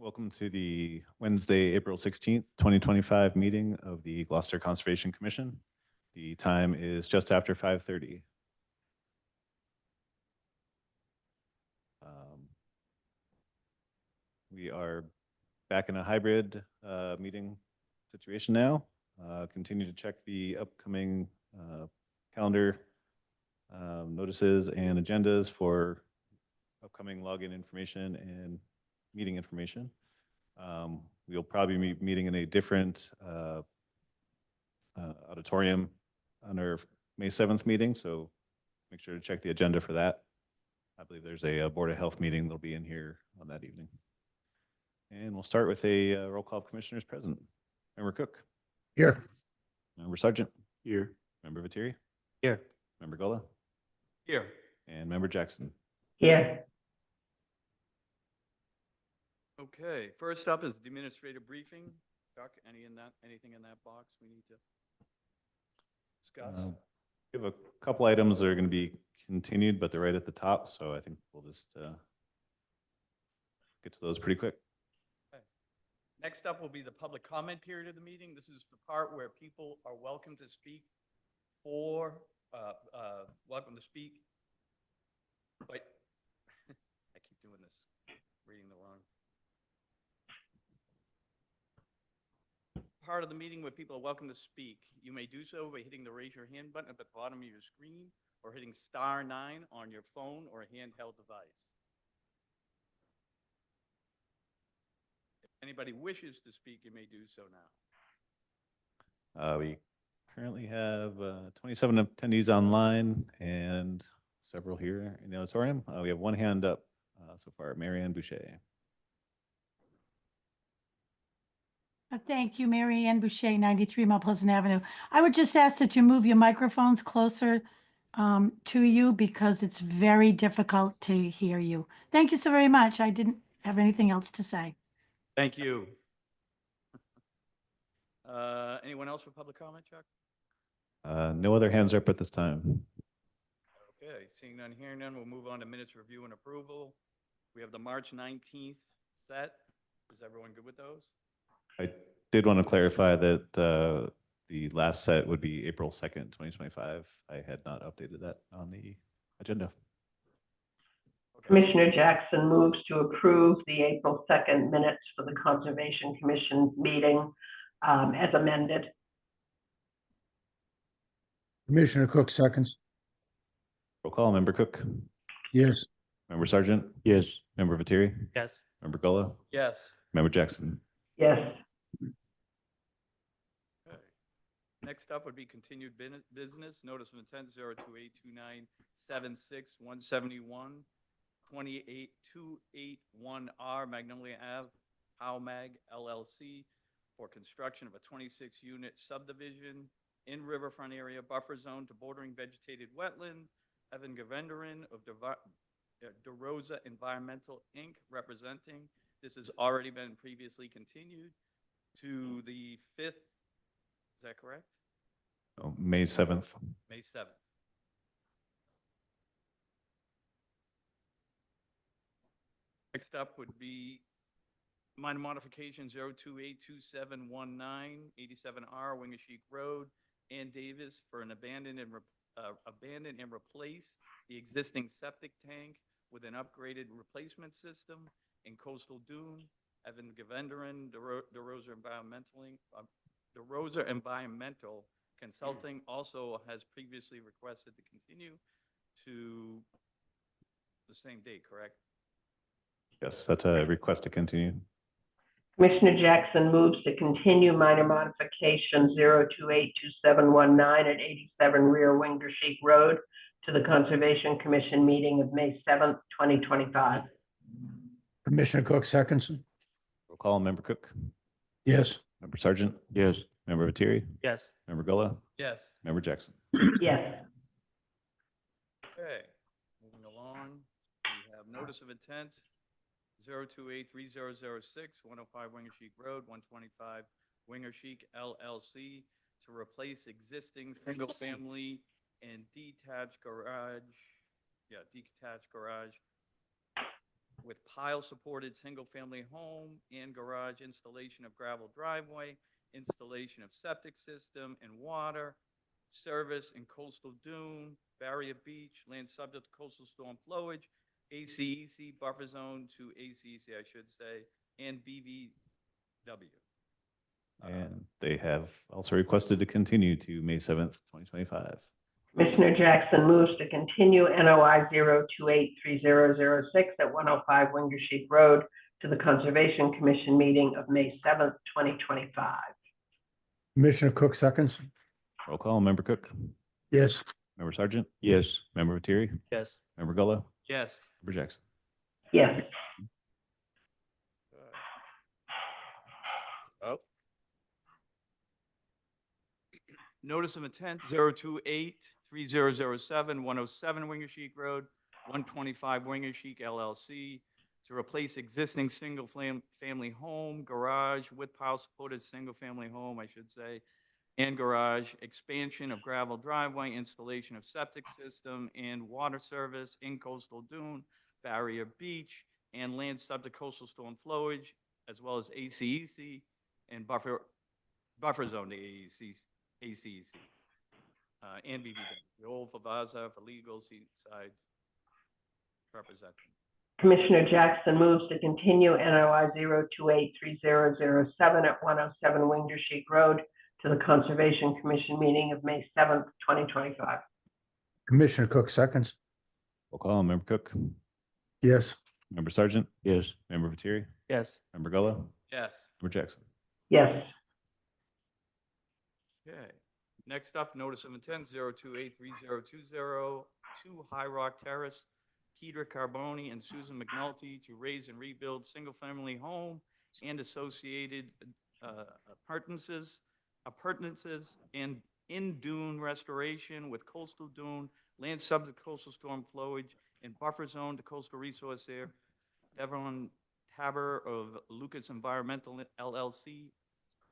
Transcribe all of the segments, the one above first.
Welcome to the Wednesday, April 16th, 2025 meeting of the Gloucester Conservation Commission. The time is just after 5:30. We are back in a hybrid meeting situation now. Continue to check the upcoming calendar notices and agendas for upcoming login information and meeting information. We'll probably be meeting in a different auditorium on our May 7th meeting, so make sure to check the agenda for that. I believe there's a Board of Health meeting that'll be in here on that evening. And we'll start with a roll call of commissioners present. Member Cook. Here. Member Sargent. Here. Member Viteri. Here. Member Gullah. Here. And Member Jackson. Here. Okay, first up is the administrative briefing. Chuck, anything in that box we need to discuss? We have a couple items that are going to be continued, but they're right at the top, so I think we'll just get to those pretty quick. Okay. Next up will be the public comment period of the meeting. This is the part where people are welcome to speak welcome to speak. But I keep doing this, reading the wrong part of the meeting where people are welcome to speak. You may do so by hitting the raise your hand button at the bottom of your screen or hitting *9 on your phone or handheld device. If anybody wishes to speak, you may do so now. We currently have 27 attendees online and several here in the auditorium. We have one hand up so far, Marianne Boucher. Thank you, Mary Ann Boucher, 93 Mount Pleasant Avenue. I would just ask that you move your microphones closer to you because it's very difficult to hear you. Thank you so very much. I didn't have anything else to say. Thank you. Anyone else for public comment, Chuck? No other hands are up at this time. Okay, seeing none, hearing none, we'll move on to minutes review and approval. We have the March 19th set. Is everyone good with those? I did want to clarify that the last set would be April 2nd, 2025. I had not updated that on the agenda. Okay. Commissioner Jackson moves to approve the April 2nd minutes for the Conservation Commission meeting as amended. Commissioner Cook seconds. Roll call, Member Cook. Yes. Member Sargent. Yes. Member Viteri. Yes. Member Gullah. Yes. Member Jackson. Yes. Okay. Next up would be continued business. Notice of intent 0282976 171 Magnolia Ave, Powmag LLC for construction of a 26-unit subdivision in riverfront area buffer zone to bordering vegetated wetland. Evan Gavendaran of DeRosa Environmental, Inc. representing. This has already been previously continued to the 5th. Is that correct? Oh, May 7th. May 7th. Next up would be minor modification 0282719 87R Wingashiek Road, Ann Davis for an abandon and replace the existing septic tank with an upgraded replacement system in Coastal Dune. Evan Gavendaran, DeRosa Environmental Consulting also has previously requested to continue to the same date, correct? Yes, that's a request to continue. Commissioner Jackson moves to continue minor modification 0282719 at 87 Rear Wingashiek Road to the Conservation Commission meeting of May 7th, 2025. Commissioner Cook seconds. Roll call, Member Cook. Yes. Member Sargent. Yes. Member Viteri. Yes. Member Gullah. Yes. Member Jackson. Yes. Okay, moving along, we have notice of intent 0283006 105 Wingashiek Road, 125 Wingashiek LLC to replace existing single-family and detached garage with pile-supported single-family home and garage, installation of gravel driveway, installation of septic system and water, service in coastal dune, barrier beach, land subject to coastal storm flowage, ACEC buffer zone to ACEC, I should say, and BVW. And they have also requested to continue to May 7th, 2025. Commissioner Jackson moves to continue NOI 0283006 at 105 Wingersheek Road to the Conservation Commission meeting of May 7th, 2025. Commissioner Cook seconds. Roll call, Member Cook, Yes. Member Sergeant, Yes. Member Lettieri, Yes. Member Gullo, Yes. Member Jackson. Yes. Oh. Notice of intent, 0283007, 107 Wingersheek Road, 125 Wingersheek LLC, to replace existing single-family home, garage with pile-supported single-family home, I should say, and garage, expansion of gravel driveway, installation of septic system and water service in coastal dune, barrier beach, and land subject to coastal storm flowage, as well as ACEC and buffer zone to ACEC, and BVW. Joel Favaza for legal, Seaside representing. Commissioner Jackson moves to continue NOI 0283007 at 107 Wingersheek Road to the Conservation Commission meeting of May 7th, 2025. Commissioner Cook seconds. Roll call, Member Cook, Yes. Member Sergeant, Yes. Member Lettieri, Yes. Member Gullo, Yes. Member Jackson. Yes. Okay. Next up, notice of intent, 0283020, 2 High Rock Terrace, Peter Carboni and Susan McNulty to raise and rebuild single-family home and associated appurtenances and in dune restoration with coastal dune, land subject to coastal storm flowage, and buffer zone to coastal resource area. Devon Taber of Lucas Environmental LLC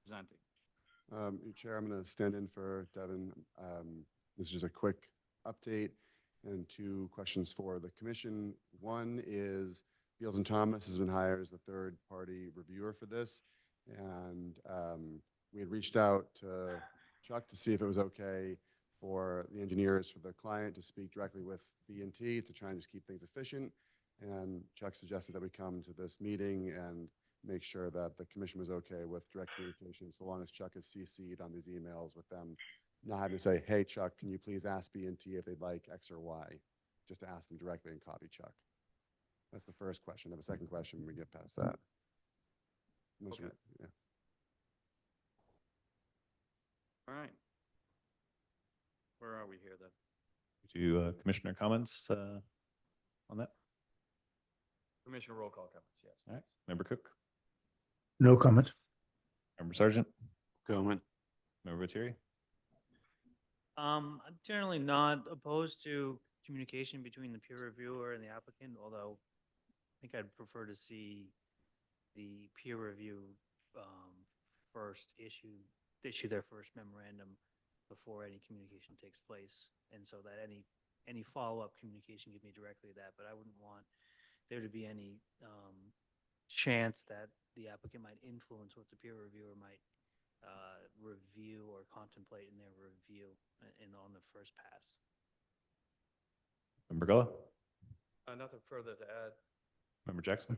presenting. Your Chair, I'm going to stand in for Devin. This is just a quick update and 2 questions for the commission. One is Beals and Thomas has been hired as the third-party reviewer for this. And we had reached out to Chuck to see if it was okay for the engineers for the client to speak directly with B&T to try and just keep things efficient. And Chuck suggested that we come to this meeting and make sure that the commission was okay with direct communication, so long as Chuck is CC'd on these emails with them, not having to say, hey, Chuck, can you please ask B&T if they'd like X or Y, just to ask them directly and copy Chuck. That's the first question. I have a second question when we get past that. Unless you- Okay. yeah. All right. Where are we here then? Do Commissioner comments on that? Commissioner roll call comments, yes. All right, Member Cook, No comments. Member Sergeant, Comment. Member Lettieri, I'm generally not opposed to communication between the peer reviewer and the applicant, although I think I'd prefer to see the peer review first issue their first memorandum before any communication takes place. And so that any follow-up communication can be directly that, but I wouldn't want there to be any chance that the applicant might influence what the peer reviewer might review or contemplate in their review on the first pass. Member Gullo, Nothing further to add. Member Jackson.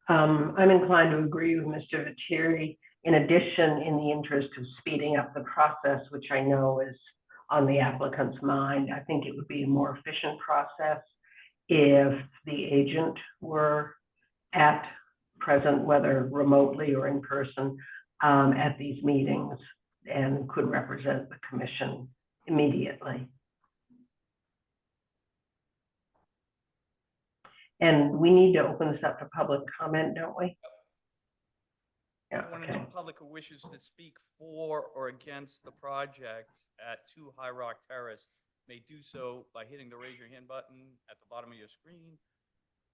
I'm inclined to agree with Mr. Lettieri. In addition, in the interest of speeding up the process, which I know is on the applicant's mind, I think it would be a more efficient process if the agent were present, whether remotely or in person, at these meetings and could represent the commission immediately. And we need to open this up to public comment, don't we? Yeah, Anyone in okay. the public who wishes to speak for or against the project at 2 High Rock Terrace may do so by hitting the raise your hand button at the bottom of your screen.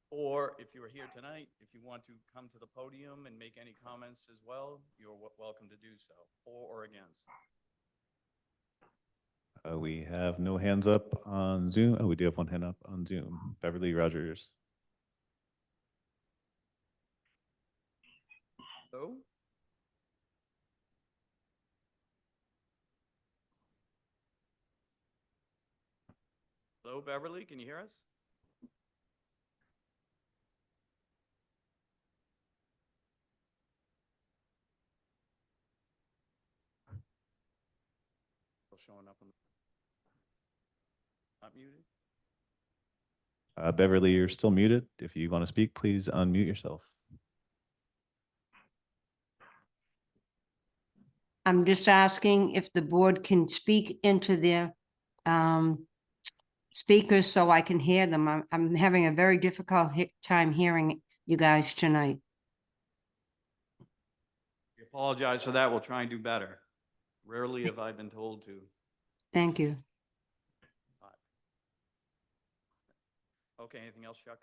Or if you are here tonight, if you want to come to the podium and make any comments as well, you're welcome to do so, for or against. We have no hands up on Zoom. Oh, we do have one hand up on Zoom. Beverly Rogers. Hello? Hello, Beverly, can you hear us? Still showing up on the. Not muted? Beverly, you're still muted. If you want to speak, please unmute yourself. I'm just asking if the board can speak into their speakers so I can hear them. I'm having a very difficult time hearing you guys tonight. We apologize for that. We'll try and do better. Rarely have I been told to. Thank you. Okay, anything else, Chuck?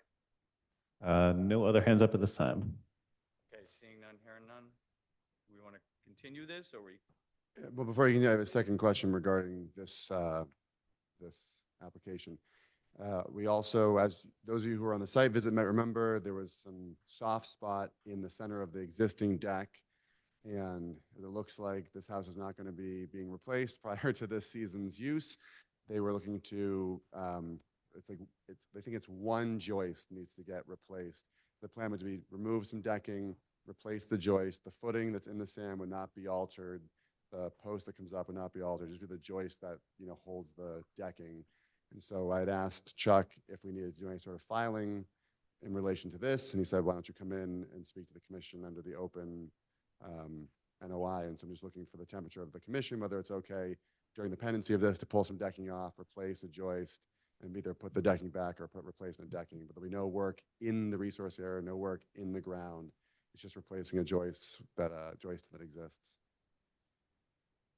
No other hands up at this time. Okay, seeing none, hearing none. Do we want to continue this or we? Well, before you can, I have a second question regarding this, this application. We also, as those of you who were on the site visit might remember, there was some soft spot in the center of the existing deck. And it looks like this house is not going to be being replaced prior to this season's use. They were looking to, I think it's one joist needs to get replaced. The plan would be remove some decking, replace the joist. The footing that's in the sand would not be altered. The post that comes up would not be altered, just be the joist that, holds the decking. And so I had asked Chuck if we needed to do any sort of filing in relation to this. And he said, why don't you come in and speak to the commission under the open NOI. And so I'm just looking for the temperature of the commission, whether it's okay during the pendency of this to pull some decking off, replace a joist, and either put the decking back or put replacement decking. But there'll be no work in the resource area, no work in the ground. It's just replacing a joist that exists.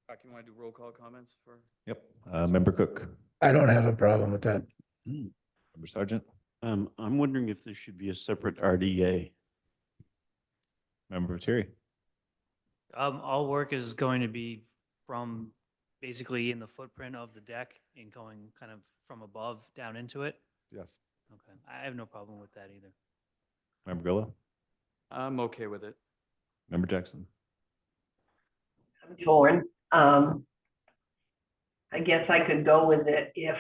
Chuck, you want to do roll call comments for? Yep. Member Cook, I don't have a problem with that. Member Sergeant, I'm wondering if there should be a separate RDA. Member Terry. All work is going to be from basically in the footprint of the deck and going kind of from above down into it. Yes. Okay, I have no problem with that either. Member Gullo, I'm okay with it. Member Jackson. I'm torn. I guess I could go with it if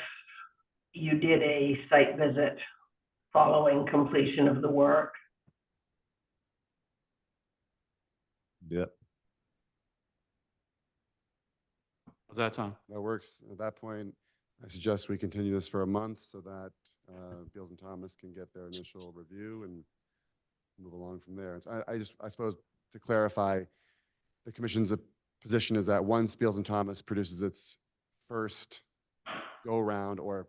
you did a site visit following completion of the work. Do that. How's that sound? That works. At that point, I suggest we continue this for a month so that Beals and Thomas can get their initial review and move along from there. So I suppose to clarify, the commission's position is that once Beals and Thomas produces its first go-around or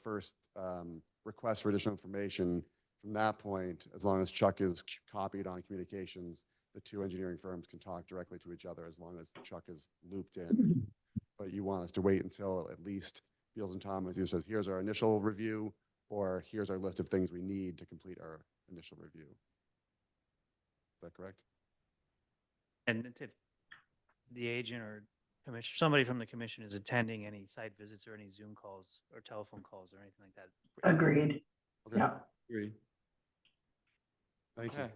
first request for additional information, from that point, as long as Chuck is copied on communications, the two engineering firms can talk directly to each other as long as Chuck is looped in. But you want us to wait until at least Beals and Thomas either says, here's our initial review, or here's our list of things we need to complete our initial review. Is that correct? And if the agent or commission, somebody from the commission is attending any site visits or any Zoom calls or telephone calls or anything like that. Agreed. Okay. Yeah. Agree. Thank you. Okay.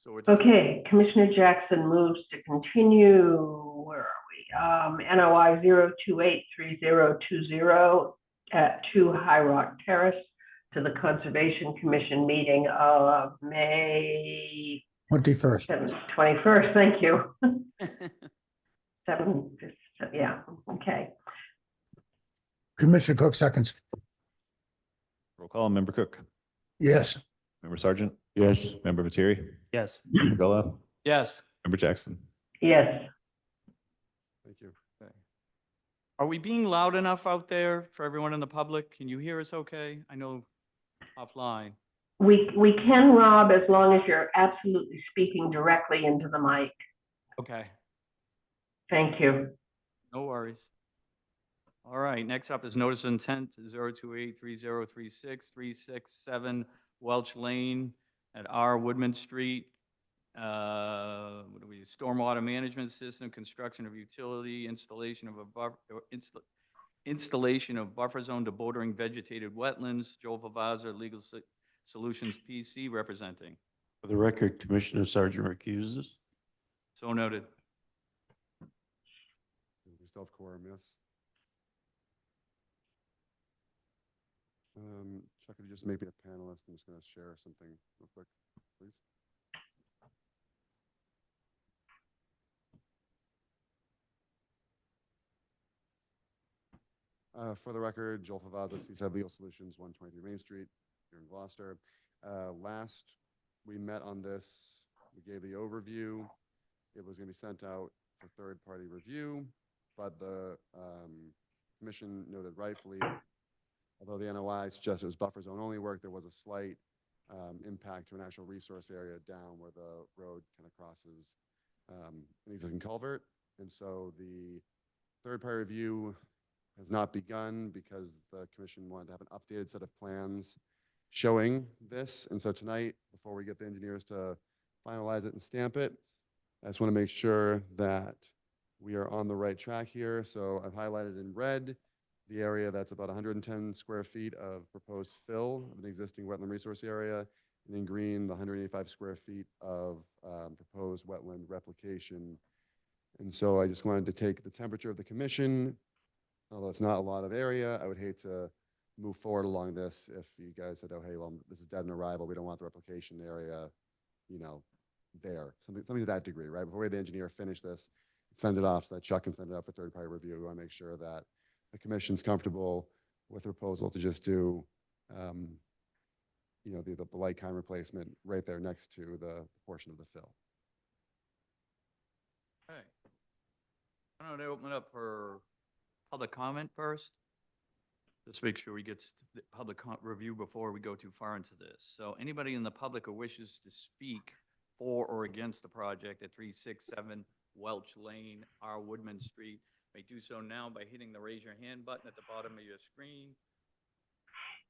So we're. Okay, Commissioner Jackson moves to continue, where are we? NOI 0283020 at 2 High Rock Terrace to the Conservation Commission meeting of May 21st. 21st, thank you. 7, yeah, okay. Commissioner Cook seconds. Roll call. Member Cook, Yes. Member Sergeant, Yes. Member Viteri, Yes. Member Gullo, Yes. Member Jackson. Yes, Thank you. Are we being loud enough out there for everyone in the public? Can you hear us okay? I know offline. we can, Rob, as long as you're absolutely speaking directly into the mic. Okay, Thank you. no worries. All right, next up is notice of intent 0283036-367 Welch Lane at R Woodman Street. Stormwater management system, construction of utility, installation of a installation of buffer zone to bordering vegetated wetlands. Joel Vavaza, Legal Solutions PC representing. For the record, Commissioner Sargent recuses. So noted. We still have quorum, yes. Chuck, could you just make me a panelist? I'm just going to share something real quick, please. For the record, Joel Favazza, Seaside Legal Solutions, 123 Main Street, here in Gloucester. Last we met on this, we gave the overview. It was going to be sent out for third-party review, but the commission noted rightfully, although the NOI suggested it was buffer zone only work, there was a slight impact to a natural resource area down where the road kind of crosses an existing culvert. And so the third-party review has not begun because the commission wanted to have an updated set of plans showing this. And so tonight, before we get the engineers to finalize it and stamp it, I just want to make sure that we are on the right track here. So I've highlighted in red the area that's about 110 square feet of proposed fill of an existing wetland resource area, and in green, the 185 square feet of proposed wetland replication. And so I just wanted to take the temperature of the commission. Although it's not a lot of area, I would hate to move forward along this if you guys said, oh, hey, well, this is dead in arrival. We don't want the replication area, you know, there. Something to that degree, right? Before we have the engineer finish this, send it off so that Chuck can send it out for third-party review. We want to make sure that the commission's comfortable with the proposal to just do, you know, the light kind replacement right there next to the portion of the fill. Okay. I don't know, to open it up for public comment first. Let's make sure we get the public review before we go too far into this. So anybody in the public who wishes to speak for or against the project at 367 Welch Lane, R. Woodman Street, may do so now by hitting the raise your hand button at the bottom of your screen.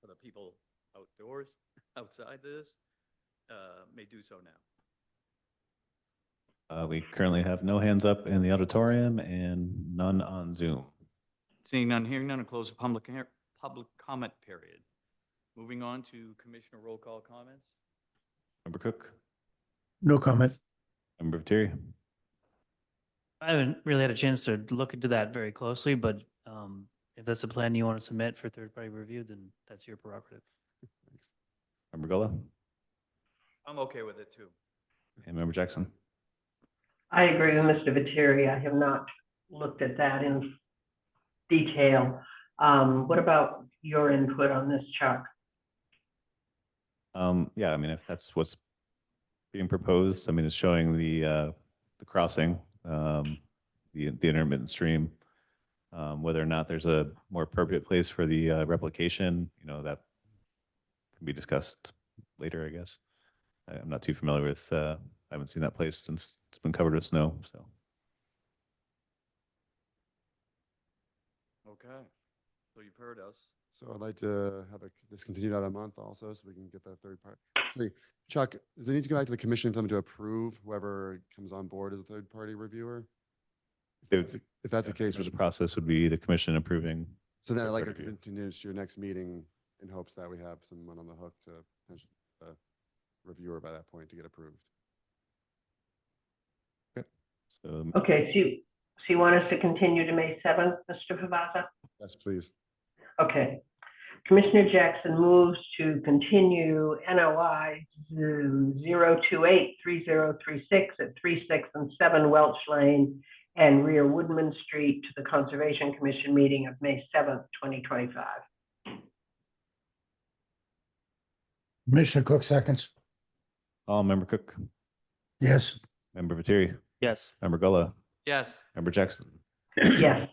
For the people outdoors, outside this, may do so now. We currently have no hands up in the auditorium and none on Zoom. Seeing none, hearing none, and close the public comment period. Moving on to commissioner roll call comments. Member Cook, No comment. Member Viteri, I haven't really had a chance to look into that very closely, but if that's a plan you want to submit for third-party review, then that's your prerogative. Member Gullo, I'm okay with it too. and Member Jackson. I agree with Mr. Viteri. I have not looked at that in detail. What about your input on this, Chuck? Yeah, I mean, if that's what's being proposed, I mean, it's showing the crossing, the intermittent stream. Whether or not there's a more appropriate place for the replication, you know, that can be discussed later, I guess. I'm not too familiar with, I haven't seen that place since it's been covered with snow, so. Okay, so you've heard us. So I'd like to have this continued out a month also, so we can get that third part. Actually, Chuck, does it need to go back to the commission for them to approve whoever comes on board as a third-party reviewer? If that's the case, The process would be the commission approving. so then I'd like to third-party review. continue to your next meeting in hopes that we have someone on the hook to potentially reviewer by that point to get approved. So Okay, so you want us to continue to May 7th, Mr. Favazza? Yes, please. Okay. Commissioner Jackson moves to continue NOI 0283036 at 3, 6, and 7 Welch Lane and rear Woodman Street to the Conservation Commission meeting of May 7th, 2025. Commissioner Cook seconds. Member Cook, Yes. Member Viteri, Yes. Member Gullo, Yes, Member Jackson. Yes.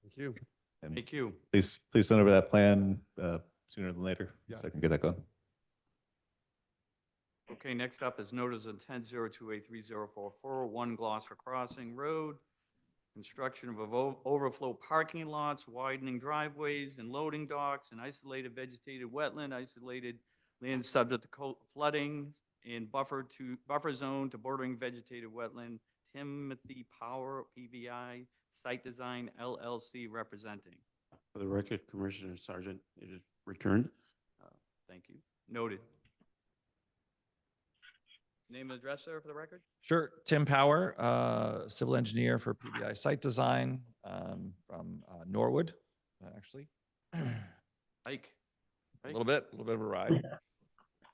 Thank you. And thank you. please send over that plan sooner than later, Yeah. so I can get that going. Okay, next up is notice of intent 0283044, 1 Gloucester Crossing Road. Construction of overflow parking lots, widening driveways and loading docks, and isolated vegetated wetland, isolated land subject to flooding, and buffer zone to bordering vegetated wetland. Timothy Power, PVI, Site Design LLC representing. For the record, Commissioner Sargent, it is returned. Thank you. Noted. Name and address, sir, for the record? Sure. Tim Power, civil engineer for PBI Site Design from Norwood, actually. Ike. A little bit of a ride.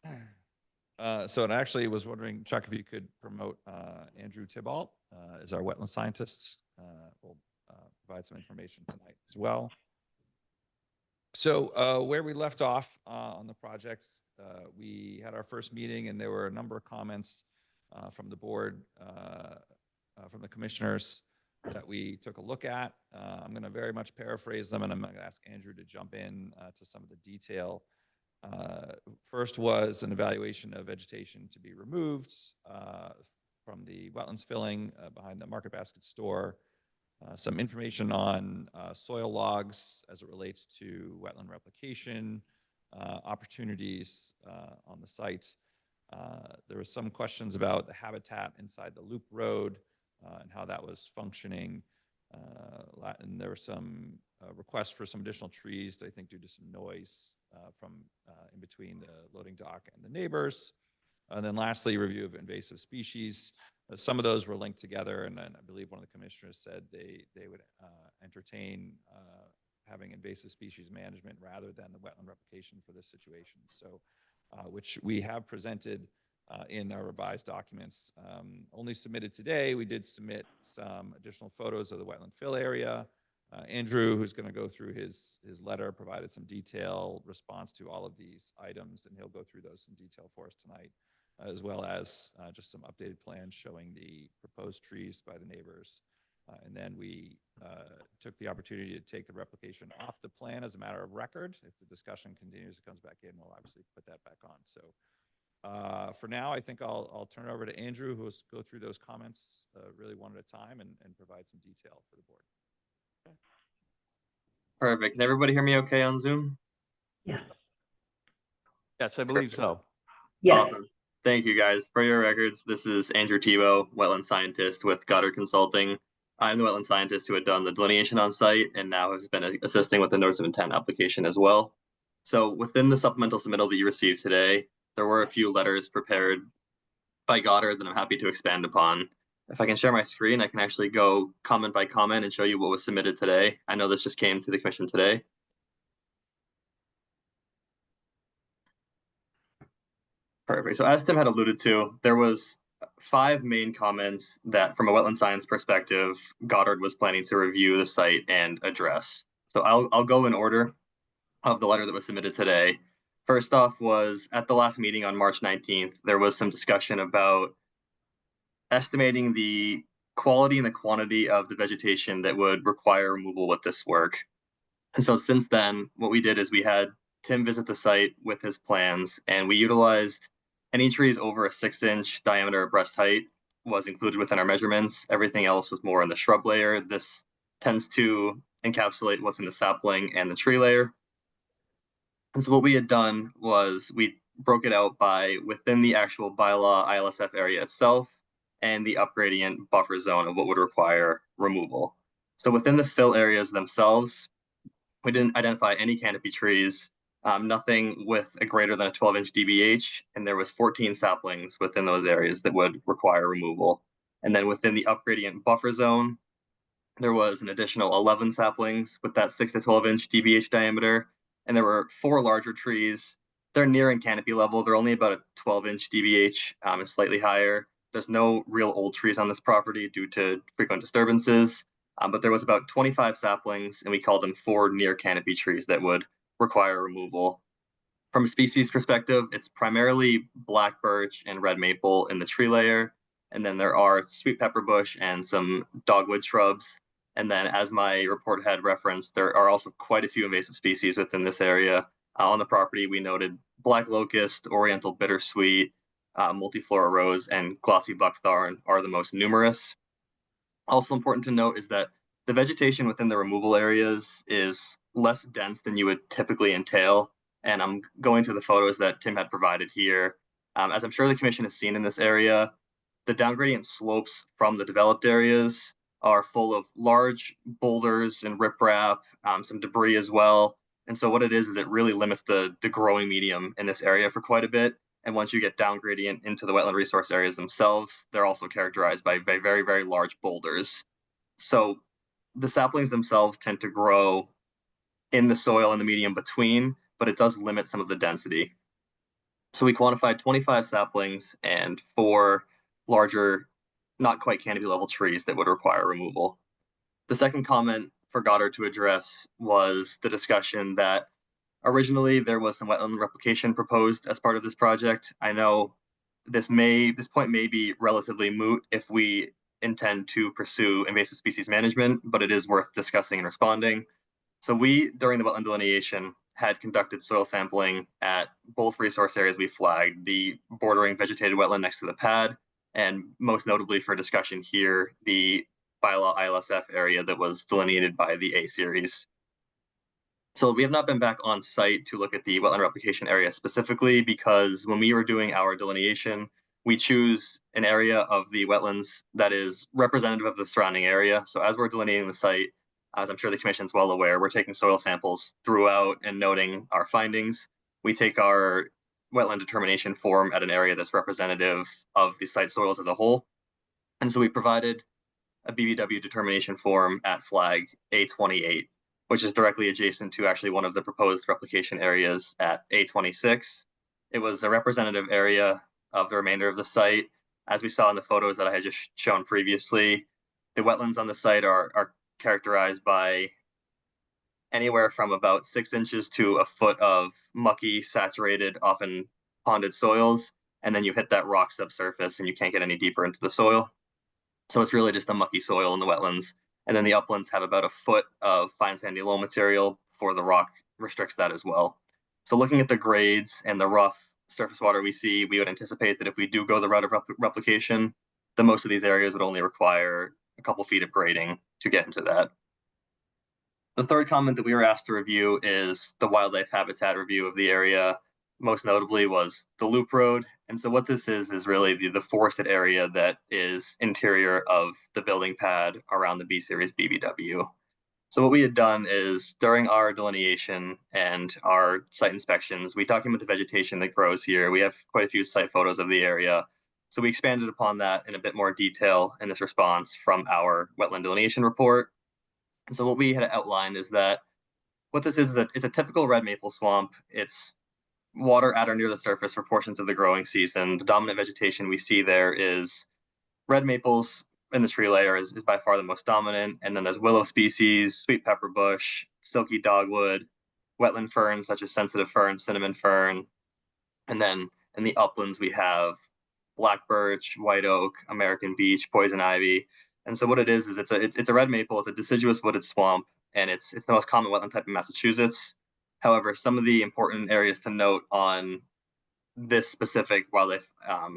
And I actually was wondering, Chuck, if you could promote Andrew Tybalt as our wetland scientist. We'll provide some information tonight as well. So where we left off on the project, we had our first meeting and there were a number of comments from the board, from the commissioners that we took a look at. I'm going to very much paraphrase them and I'm going to ask Andrew to jump in to some of the detail. First was an evaluation of vegetation to be removed from the wetlands filling behind the Market Basket store. Some information on soil logs as it relates to wetland replication, opportunities on the site. There were some questions about the habitat inside the loop road and how that was functioning. And there were some requests for some additional trees, I think due to some noise from in between the loading dock and the neighbors. And then lastly, review of invasive species. Some of those were linked together, and then I believe one of the commissioners said they would entertain having invasive species management rather than the wetland replication for this situation. So, which we have presented in our revised documents. Only submitted today, we did submit some additional photos of the wetland fill area. Andrew, who's going to go through his letter, provided some detailed response to all of these items, and he'll go through those in detail for us tonight, as well as just some updated plans showing the proposed trees by the neighbors. And then we took the opportunity to take the replication off the plan as a matter of record. If the discussion continues, it comes back in, we'll obviously put that back on. So for now, I think I'll turn it over to Andrew, who will go through those comments really one at a time and provide some detail for the board. Perfect. Can everybody hear me okay on Zoom? Yes. Yes, I believe so. Yes. Awesome. Thank you, guys. For your records, this is Andrew Tebow, wetland scientist with Goddard Consulting. I'm the wetland scientist who had done the delineation on site and now has been assisting with the notice of intent application as well. So within the supplemental submittal that you received today, there were a few letters prepared by Goddard that I'm happy to expand upon. If I can share my screen, I can actually go comment by comment and show you what was submitted today. I know this just came to the commission today. Perfect. So as Tim had alluded to, there was 5 main comments that from a wetland science perspective, Goddard was planning to review the site and address. So I'll go in order of the letter that was submitted today. First off was at the last meeting on March 19th, there was some discussion about estimating the quality and the quantity of the vegetation that would require removal with this work. And so since then, what we did is we had Tim visit the site with his plans, and we utilized any trees over a 6-inch diameter breast height was included within our measurements. Everything else was more in the shrub layer. This tends to encapsulate what's in the sapling and the tree layer. And so what we had done was we broke it out by within the actual bylaw ILSF area itself and the upgradient buffer zone of what would require removal. So within the fill areas themselves, we didn't identify any canopy trees, nothing with a greater than a 12-inch DBH, and there was 14 saplings within those areas that would require removal. And then within the upgradient buffer zone, there was an additional 11 saplings with that 6 to 12-inch DBH diameter, and there were 4 larger trees. They're nearing canopy level. They're only about a 12-inch DBH, and slightly higher. There's no real old trees on this property due to frequent disturbances, but there was about 25 saplings, and we called them 4 near canopy trees that would require removal. From a species perspective, it's primarily black birch and red maple in the tree layer, and then there are sweet pepper bush and some dogwood shrubs. And then as my report had referenced, there are also quite a few invasive species within this area. On the property, we noted black locust, oriental bittersweet, multiflora rose, and glossy buckthorn are the most numerous. Also important to note is that the vegetation within the removal areas is less dense than you would typically entail. And I'm going to the photos that Tim had provided here. As I'm sure the commission has seen in this area, the down gradient slopes from the developed areas are full of large boulders and riprap, some debris as well. And so what it is it really limits the growing medium in this area for quite a bit. And once you get down gradient into the wetland resource areas themselves, they're also characterized by very, very large boulders. So the saplings themselves tend to grow in the soil in the medium between, but it does limit some of the density. So we quantified 25 saplings and 4 larger, not quite canopy level trees that would require removal. The second comment for Goddard to address was the discussion that originally there was some wetland replication proposed as part of this project. I know this point may be relatively moot if we intend to pursue invasive species management, but it is worth discussing and responding. So we, during the wetland delineation, had conducted soil sampling at both resource areas we flagged, the bordering vegetated wetland next to the pad, and most notably for discussion here, the bylaw ILSF area that was delineated by the A series. So we have not been back on site to look at the wetland replication area specifically because when we were doing our delineation, we choose an area of the wetlands that is representative of the surrounding area. So as we're delineating the site, as I'm sure the commission is well aware, we're taking soil samples throughout and noting our findings. We take our wetland determination form at an area that's representative of the site soils as a whole. And so we provided a BBW determination form at flag A28, which is directly adjacent to actually one of the proposed replication areas at A26. It was a representative area of the remainder of the site. As we saw in the photos that I had just shown previously, the wetlands on the site are characterized by anywhere from about 6 inches to a foot of mucky, saturated, often ponded soils, and then you hit that rock subsurface and you can't get any deeper into the soil. So it's really just a mucky soil in the wetlands. And then the uplands have about a foot of fine sandy loam material for the rock restricts that as well. So looking at the grades and the rough surface water we see, we would anticipate that if we do go the route of replication, the most of these areas would only require a couple feet of grading to get into that. The third comment that we were asked to review is the wildlife habitat review of the area. Most notably was the loop road. And so what this is really the forested area that is interior of the building pad around the B series BBW. So what we had done is during our delineation and our site inspections, we document the vegetation that grows here. We have quite a few site photos of the area. So we expanded upon that in a bit more detail in this response from our wetland delineation report. And so what we had outlined is that what this is a typical red maple swamp. It's water at or near the surface for portions of the growing season. The dominant vegetation we see there is red maples in the tree layer is by far the most dominant. And then there's willow species, sweet pepper bush, silky dogwood, wetland ferns such as sensitive fern, cinnamon fern. And then in the uplands, we have black birch, white oak, American beech, poison ivy. And so what it is it's a red maple, it's a deciduous wooded swamp, and it's the most common wetland type in Massachusetts. However, some of the important areas to note on this specific wildlife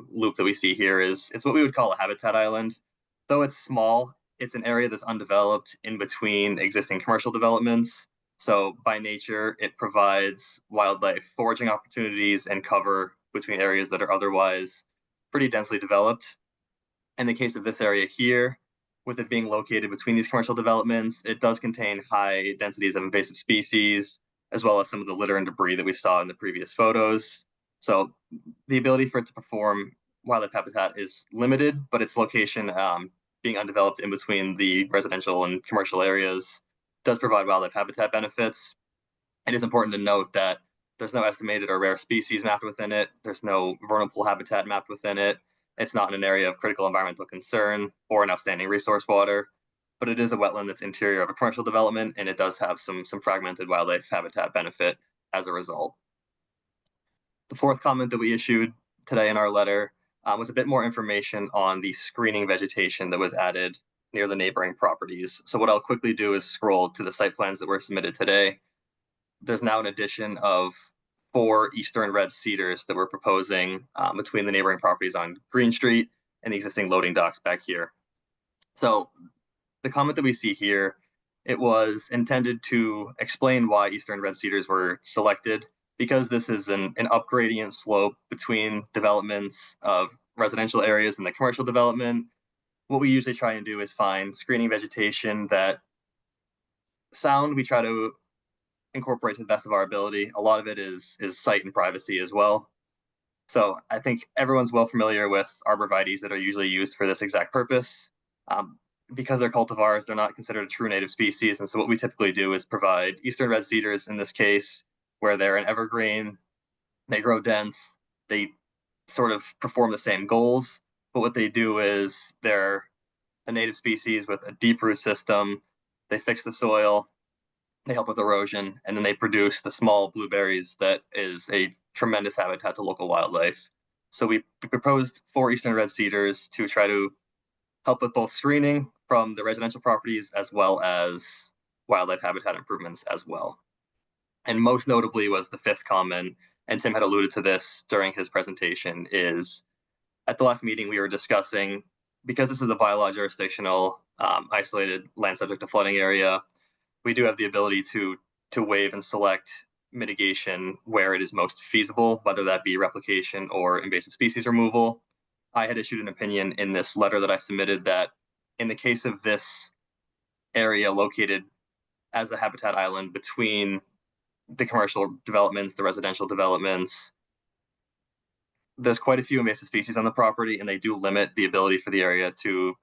loop that we see here is it's what we would call a habitat island. Though it's small, it's an area that's undeveloped in between existing commercial developments. So by nature, it provides wildlife foraging opportunities and cover between areas that are otherwise pretty densely developed. In the case of this area here, with it being located between these commercial developments, it does contain high densities of invasive species, as well as some of the litter and debris that we saw in the previous photos. So the ability for it to perform wildlife habitat is limited, but its location being undeveloped in between the residential and commercial areas does provide wildlife habitat benefits. It is important to note that there's no estimated or rare species mapped within it. There's no vernal pool habitat mapped within it. It's not in an area of critical environmental concern or an outstanding resource water, but it is a wetland that's interior of a commercial development, and it does have some fragmented wildlife habitat benefit as a result. The fourth comment that we issued today in our letter was a bit more information on the screening vegetation that was added near the neighboring properties. So what I'll quickly do is scroll to the site plans that were submitted today. There's now an addition of 4 eastern red cedars that we're proposing between the neighboring properties on Green Street and the existing loading docks back here. So the comment that we see here, it was intended to explain why eastern red cedars were selected, because this is an up-gradient slope between developments of residential areas and the commercial development. What we usually try and do is find screening vegetation that sound we try to incorporate to the best of our ability. A lot of it is sight and privacy as well. So I think everyone's well familiar with arborvitaes that are usually used for this exact purpose. Because they're cultivars, they're not considered a true native species. And so what we typically do is provide eastern red cedars in this case, where they're an evergreen, they grow dense, they sort of perform the same goals. But what they do is they're a native species with a deep root system. They fix the soil, they help with erosion, and then they produce the small blueberries that is a tremendous habitat to local wildlife. So we proposed 4 eastern red cedars to try to help with both screening from the residential properties as well as wildlife habitat improvements as well. And most notably was the 5th comment, and Tim had alluded to this during his presentation, is at the last meeting we were discussing, because this is a bylaw jurisdictional isolated land subject to flooding area, we do have the ability to waive and select mitigation where it is most feasible, whether that be replication or invasive species removal. I had issued an opinion in this letter that I submitted that in the case of this area located as a habitat island between the commercial developments, the residential developments, there's quite a few invasive species on the property, and they do limit the ability for the area to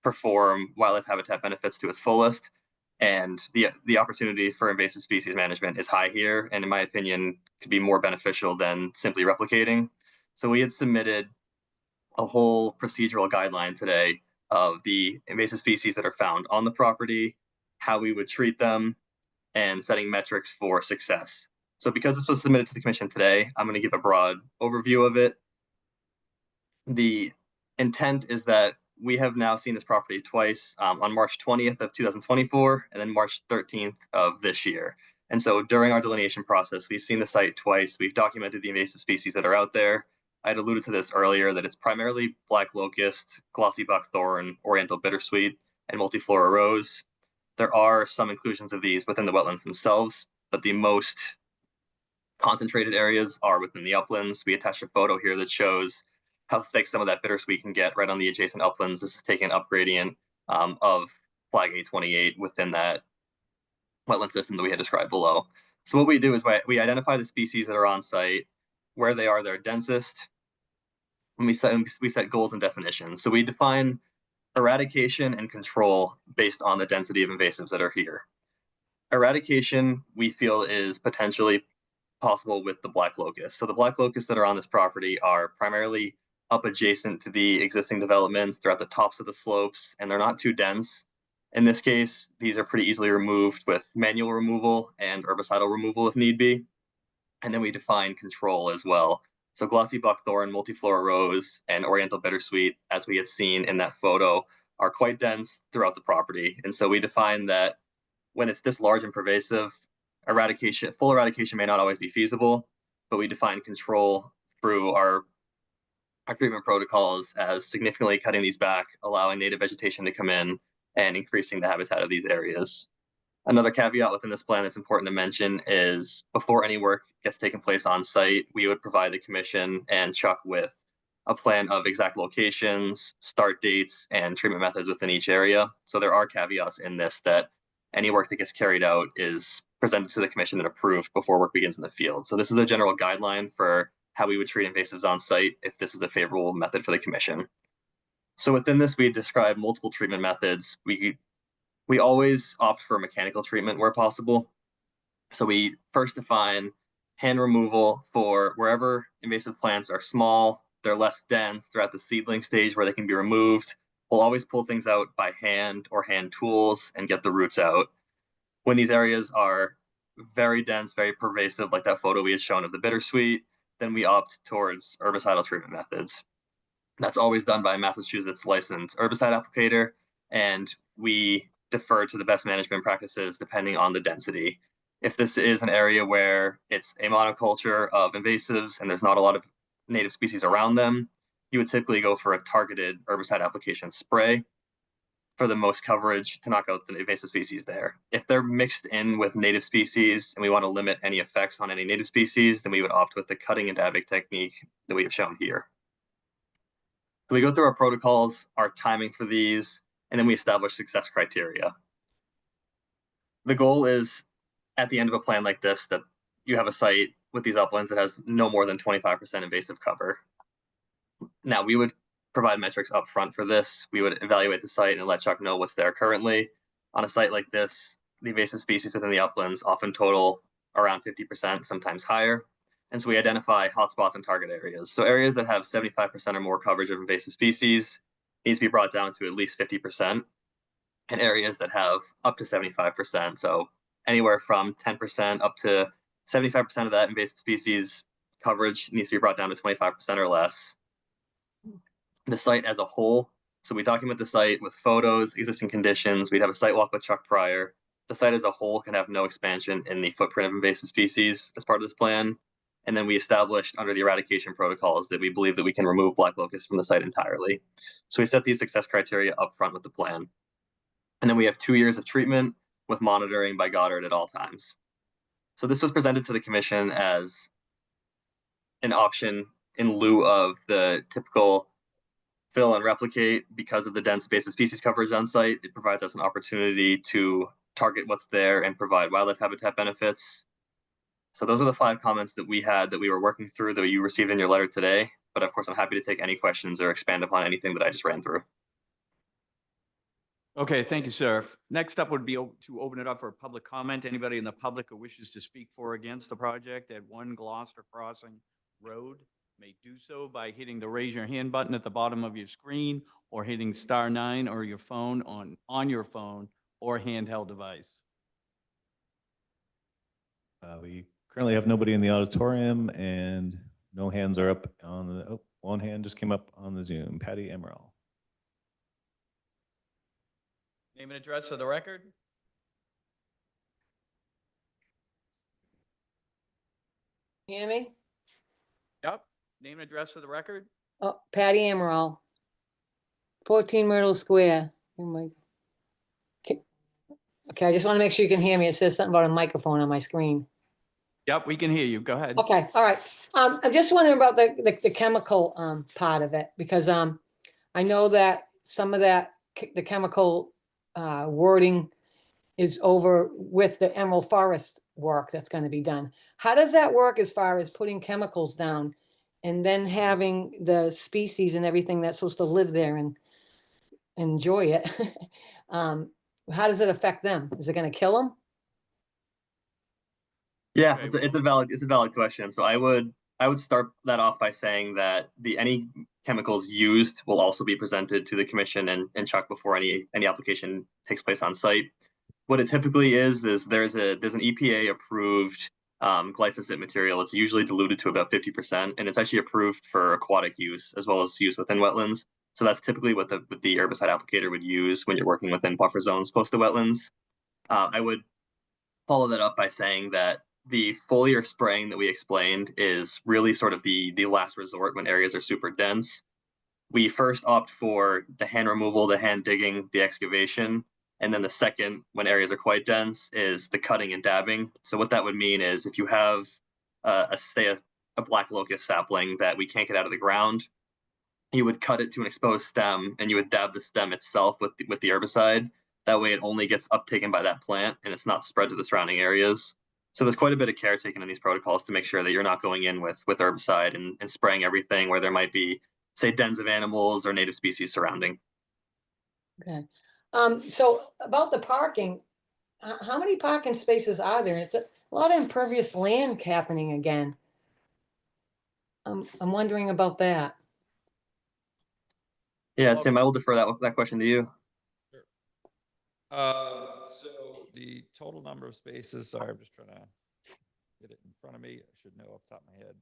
perform wildlife habitat benefits to its fullest. And the opportunity for invasive species management is high here, and in my opinion, could be more beneficial than simply replicating. So we had submitted a whole procedural guideline today of the invasive species that are found on the property, how we would treat them, and setting metrics for success. So because this was submitted to the commission today, I'm going to give a broad overview of it. The intent is that we have now seen this property twice, on March 20th of 2024 and then March 13th of this year. And so during our delineation process, we've seen the site twice. We've documented the invasive species that are out there. I had alluded to this earlier, that it's primarily black locust, glossy buckthorn, oriental bittersweet, and multiflora rose. There are some inclusions of these within the wetlands themselves, but the most concentrated areas are within the uplands. We attached a photo here that shows how thick some of that bittersweet can get right on the adjacent uplands. This is taking up gradient of flag 828 within that wetland system that we had described below. So what we do is we identify the species that are on site, where they are their densest, and we set goals and definitions. So we define eradication and control based on the density of invasives that are here. Eradication, we feel, is potentially possible with the black locust. So the black locusts that are on this property are primarily up adjacent to the existing developments. They're at the tops of the slopes, and they're not too dense. In this case, these are pretty easily removed with manual removal and herbicidal removal if need be. And then we define control as well. So glossy buckthorn, multiflora rose, and oriental bittersweet, as we had seen in that photo, are quite dense throughout the property. And so we define that when it's this large and pervasive, full eradication may not always be feasible, but we define control through our treatment protocols as significantly cutting these back, allowing native vegetation to come in, and increasing the habitat of these areas. Another caveat within this plan that's important to mention is before any work gets taken place on site, we would provide the commission and Chuck with a plan of exact locations, start dates, and treatment methods within each area. So there are caveats in this that any work that gets carried out is presented to the commission and approved before work begins in the field. So this is a general guideline for how we would treat invasives on site if this is a favorable method for the commission. So within this, we describe multiple treatment methods. We always opt for mechanical treatment where possible. So we first define hand removal for wherever invasive plants are small, they're less dense, they're at the seedling stage where they can be removed. We'll always pull things out by hand or hand tools and get the roots out. When these areas are very dense, very pervasive, like that photo we had shown of the bittersweet, then we opt towards herbicidal treatment methods. That's always done by a Massachusetts licensed herbicide applicator, and we defer to the best management practices depending on the density. If this is an area where it's a monoculture of invasives and there's not a lot of native species around them, you would typically go for a targeted herbicide application spray for the most coverage to knock out the invasive species there. If they're mixed in with native species and we want to limit any effects on any native species, then we would opt with the cutting and dabbing technique that we have shown here. So we go through our protocols, our timing for these, and then we establish success criteria. The goal is, at the end of a plan like this, that you have a site with these uplands that has no more than 25% invasive cover. Now, we would provide metrics up front for this. We would evaluate the site and let Chuck know what's there currently. On a site like this, the invasive species within the uplands often total around 50%, sometimes higher. And so we identify hotspots and target areas. So areas that have 75% or more coverage of invasive species needs to be brought down to at least 50%. And areas that have up to 75%, so anywhere from 10% up to 75% of that invasive species coverage needs to be brought down to 25% or less. The site as a whole, so we document the site with photos, existing conditions. We'd have a site walk with Chuck prior. The site as a whole can have no expansion in the footprint of invasive species as part of this plan. And then we established under the eradication protocols that we believe that we can remove black locust from the site entirely. So we set these success criteria up front with the plan. And then we have 2 years of treatment with monitoring by Goddard at all times. So this was presented to the commission as an option in lieu of the typical fill and replicate. Because of the dense invasive species coverage on site, it provides us an opportunity to target what's there and provide wildlife habitat benefits. So those were the 5 comments that we had that we were working through that you received in your letter today. But of course, I'm happy to take any questions or expand upon anything that I just ran through. Okay, thank you, sir. Next up would be to open it up for public comment. Anybody in the public who wishes to speak for or against the project at 1 Gloucester Crossing Road may do so by hitting the raise your hand button at the bottom of your screen or hitting *9 or your phone on your phone or handheld device. We currently have nobody in the auditorium and no hands are up on the, oh, one hand just came up on the Zoom. Patty Emerald. Name and address for the record. Hear me? Yep. Name and address for the record. Oh, Patty Emerald, 14 Myrtle Square. Oh my. Okay, I just want to make sure you can hear me. It says something about a microphone on my screen. Yep, we can hear you. Go ahead. Okay, all right. I'm just wondering about the chemical part of it, because I know that some of that the chemical wording is over with the Emerald Forest work that's going to be done. How does that work as far as putting chemicals down and then having the species and everything that's supposed to live there and enjoy it? How does it affect them? Is it going to kill them? Yeah, Okay, it's a valid question. So I would start that off by saying that any chemicals used will also be presented to the commission and Chuck before any application takes place on site. What it typically is there's an EPA approved glyphosate material. It's usually diluted to about 50%, and it's actually approved for aquatic use as well as use within wetlands. So that's typically what the herbicide applicator would use when you're working within buffer zones close to wetlands. I would follow that up by saying that the foliar spraying that we explained is really sort of the last resort when areas are super dense. We first opt for the hand removal, the hand digging, the excavation. And then the second, when areas are quite dense, is the cutting and dabbing. So what that would mean is if you have say a black locust sapling that we can't get out of the ground, you would cut it to an exposed stem and you would dab the stem itself with the herbicide. That way it only gets uptaken by that plant and it's not spread to the surrounding areas. So there's quite a bit of care taken in these protocols to make sure that you're not going in with herbicide and spraying everything where there might be, say, dens of animals or native species surrounding. Okay. So about the parking, how many parking spaces are there? It's a lot of impervious land happening again. I'm wondering about that. Yeah, Tim, I will defer that question to you. So the total number of spaces, sorry, I'm just trying to get it in front of me. I should know off the top of my head.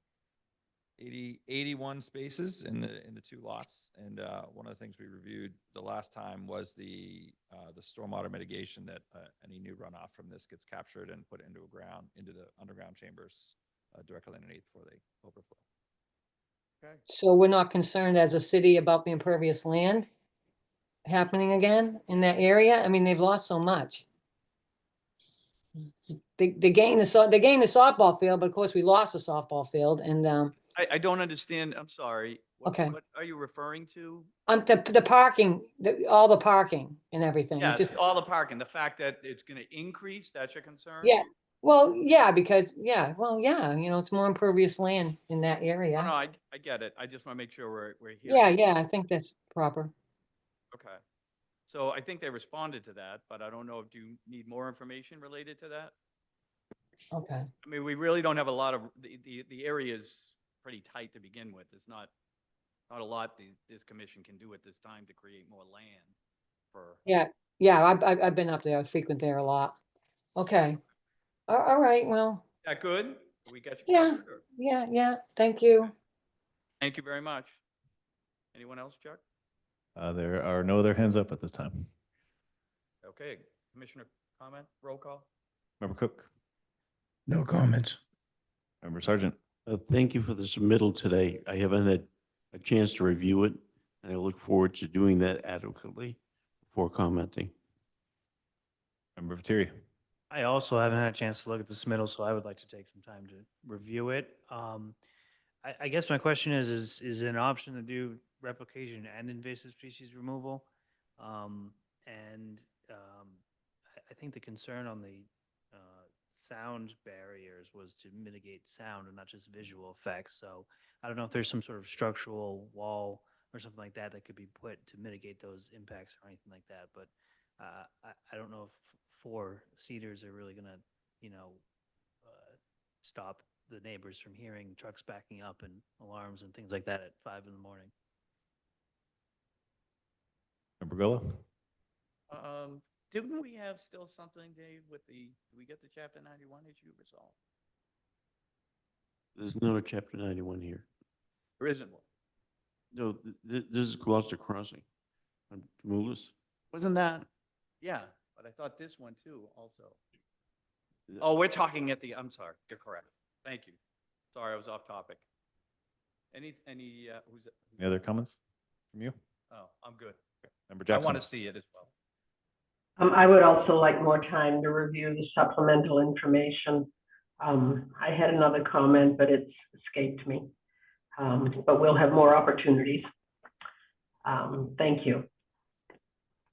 81 spaces in the 2 lots. And one of the things we reviewed the last time was the stormwater mitigation, that any new runoff from this gets captured and put into the underground chambers directly underneath before they overflow. Okay. So we're not concerned as a city about the impervious land happening again in that area? I mean, they've lost so much. They gained the softball field, but of course we lost the softball field. And I don't understand. I'm sorry. Okay. What are you referring to? the parking, all the parking and everything. Yes, Just, all the parking. The fact that it's going to increase, that's your concern? yeah, Well, yeah, because, yeah, well, yeah, it's more impervious land in that No, area. I get it. I just want to make sure we're here. Yeah, yeah, I think that's proper. Okay. So I think they responded to that, but I don't know if you need more information related to that. Okay. I mean, we really don't have a lot of, the area is pretty tight to begin with. There's not a lot this commission can do at this time to create more land for. Yeah, yeah, I've been up there, I frequent there a lot. Okay. All right, well, That good? We got you yeah, covered, or- yeah, thank you. Thank you very much. Anyone else, Chuck? There are no other hands up at this time. Okay, Commissioner comment, roll call? Member Cook, No comments. Member Sergeant, Thank you for the submittal today. I haven't had a chance to review it, and I look forward to doing that adequately before commenting. Member Viteri. I also haven't had a chance to look at the submittal, so I would like to take some time to review it. I guess my question is it an option to do replication and invasive species removal? I think the concern on the sound barriers was to mitigate sound and not just visual effects. So I don't know if there's some sort of structural wall or something like that that could be put to mitigate those impacts or anything like that. But I don't know if 4 cedars are really gonna, stop the neighbors from hearing trucks backing up and alarms and things like that at 5 in the morning. Member Gullo. Didn't we have still something, Dave, with did we get the chapter 91 issue resolved? There's not a chapter 91 here. There isn't one. No, this is Gloucester Crossing on Tumulus. Wasn't that? Yeah, but I thought this one too also. Oh, we're talking I'm sorry, you're correct. Thank you. Sorry, I was off topic. Any, Any other comments from you? oh, I'm good. Member I Jackson. want to see it as well. I would also like more time to review the supplemental information. I had another comment, but it's escaped me. But we'll have more opportunities. Thank you.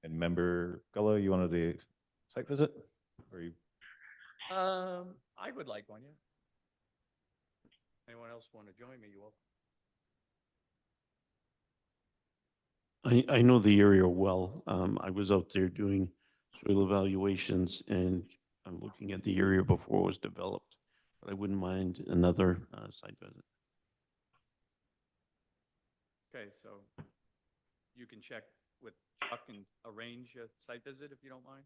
And Member Gullo, you wanted a site visit? Or you? I would like one, yeah. Anyone else want to join me? You will. I know the area well. I was out there doing soil evaluations, and I'm looking at the area before it was developed. But I wouldn't mind another site visit. Okay, so you can check with Chuck and arrange a site visit if you don't mind.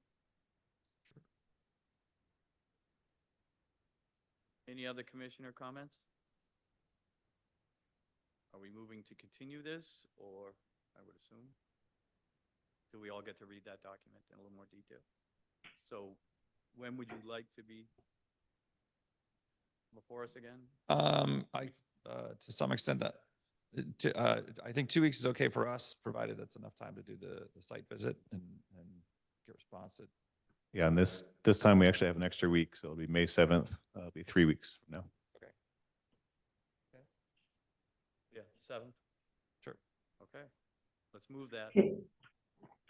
Any other commissioner comments? Are we moving to continue this, or I would assume? Do we all get to read that document in a little more detail? So when would you like to be before us again? To some extent, I think 2 weeks is okay for us, provided that's enough time to do the site visit and get response. Yeah, and this time we actually have an extra week, so it'll be May 7th. It'll be 3 weeks from now. Okay. Yeah, 7th? Sure. Okay, let's move that.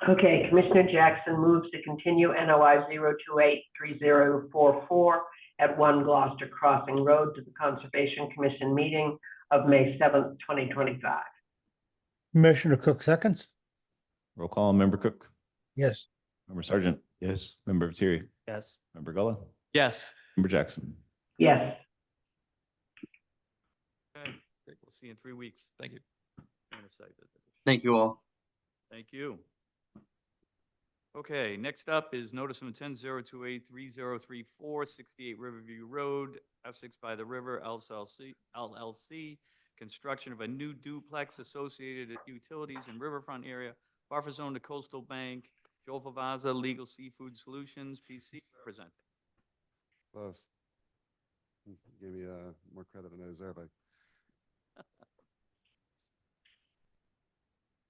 Okay, Commissioner Jackson moves to continue NOI 0283044 at 1 Gloucester Crossing Road to the Conservation Commission meeting of May 7th, 2025. Commissioner Cook seconds? Roll call, Member Cook, Yes. Member Sergeant, Yes. Member Viteri, Yes. Member Gullo, Yes. Member Jackson. Yes. Okay, great. We'll see you in 3 weeks. Thank you. And a site visit. Thank you all. Thank you. Okay, next up is notice of intent 0283034, 68 Riverview Road, Essex by the River, LLC, construction of a new duplex associated utilities in riverfront area, buffer zone to coastal bank, Joel Favaza, Legal Seafood Solutions, PC, representing. Close. You gave me more credit than I deserve.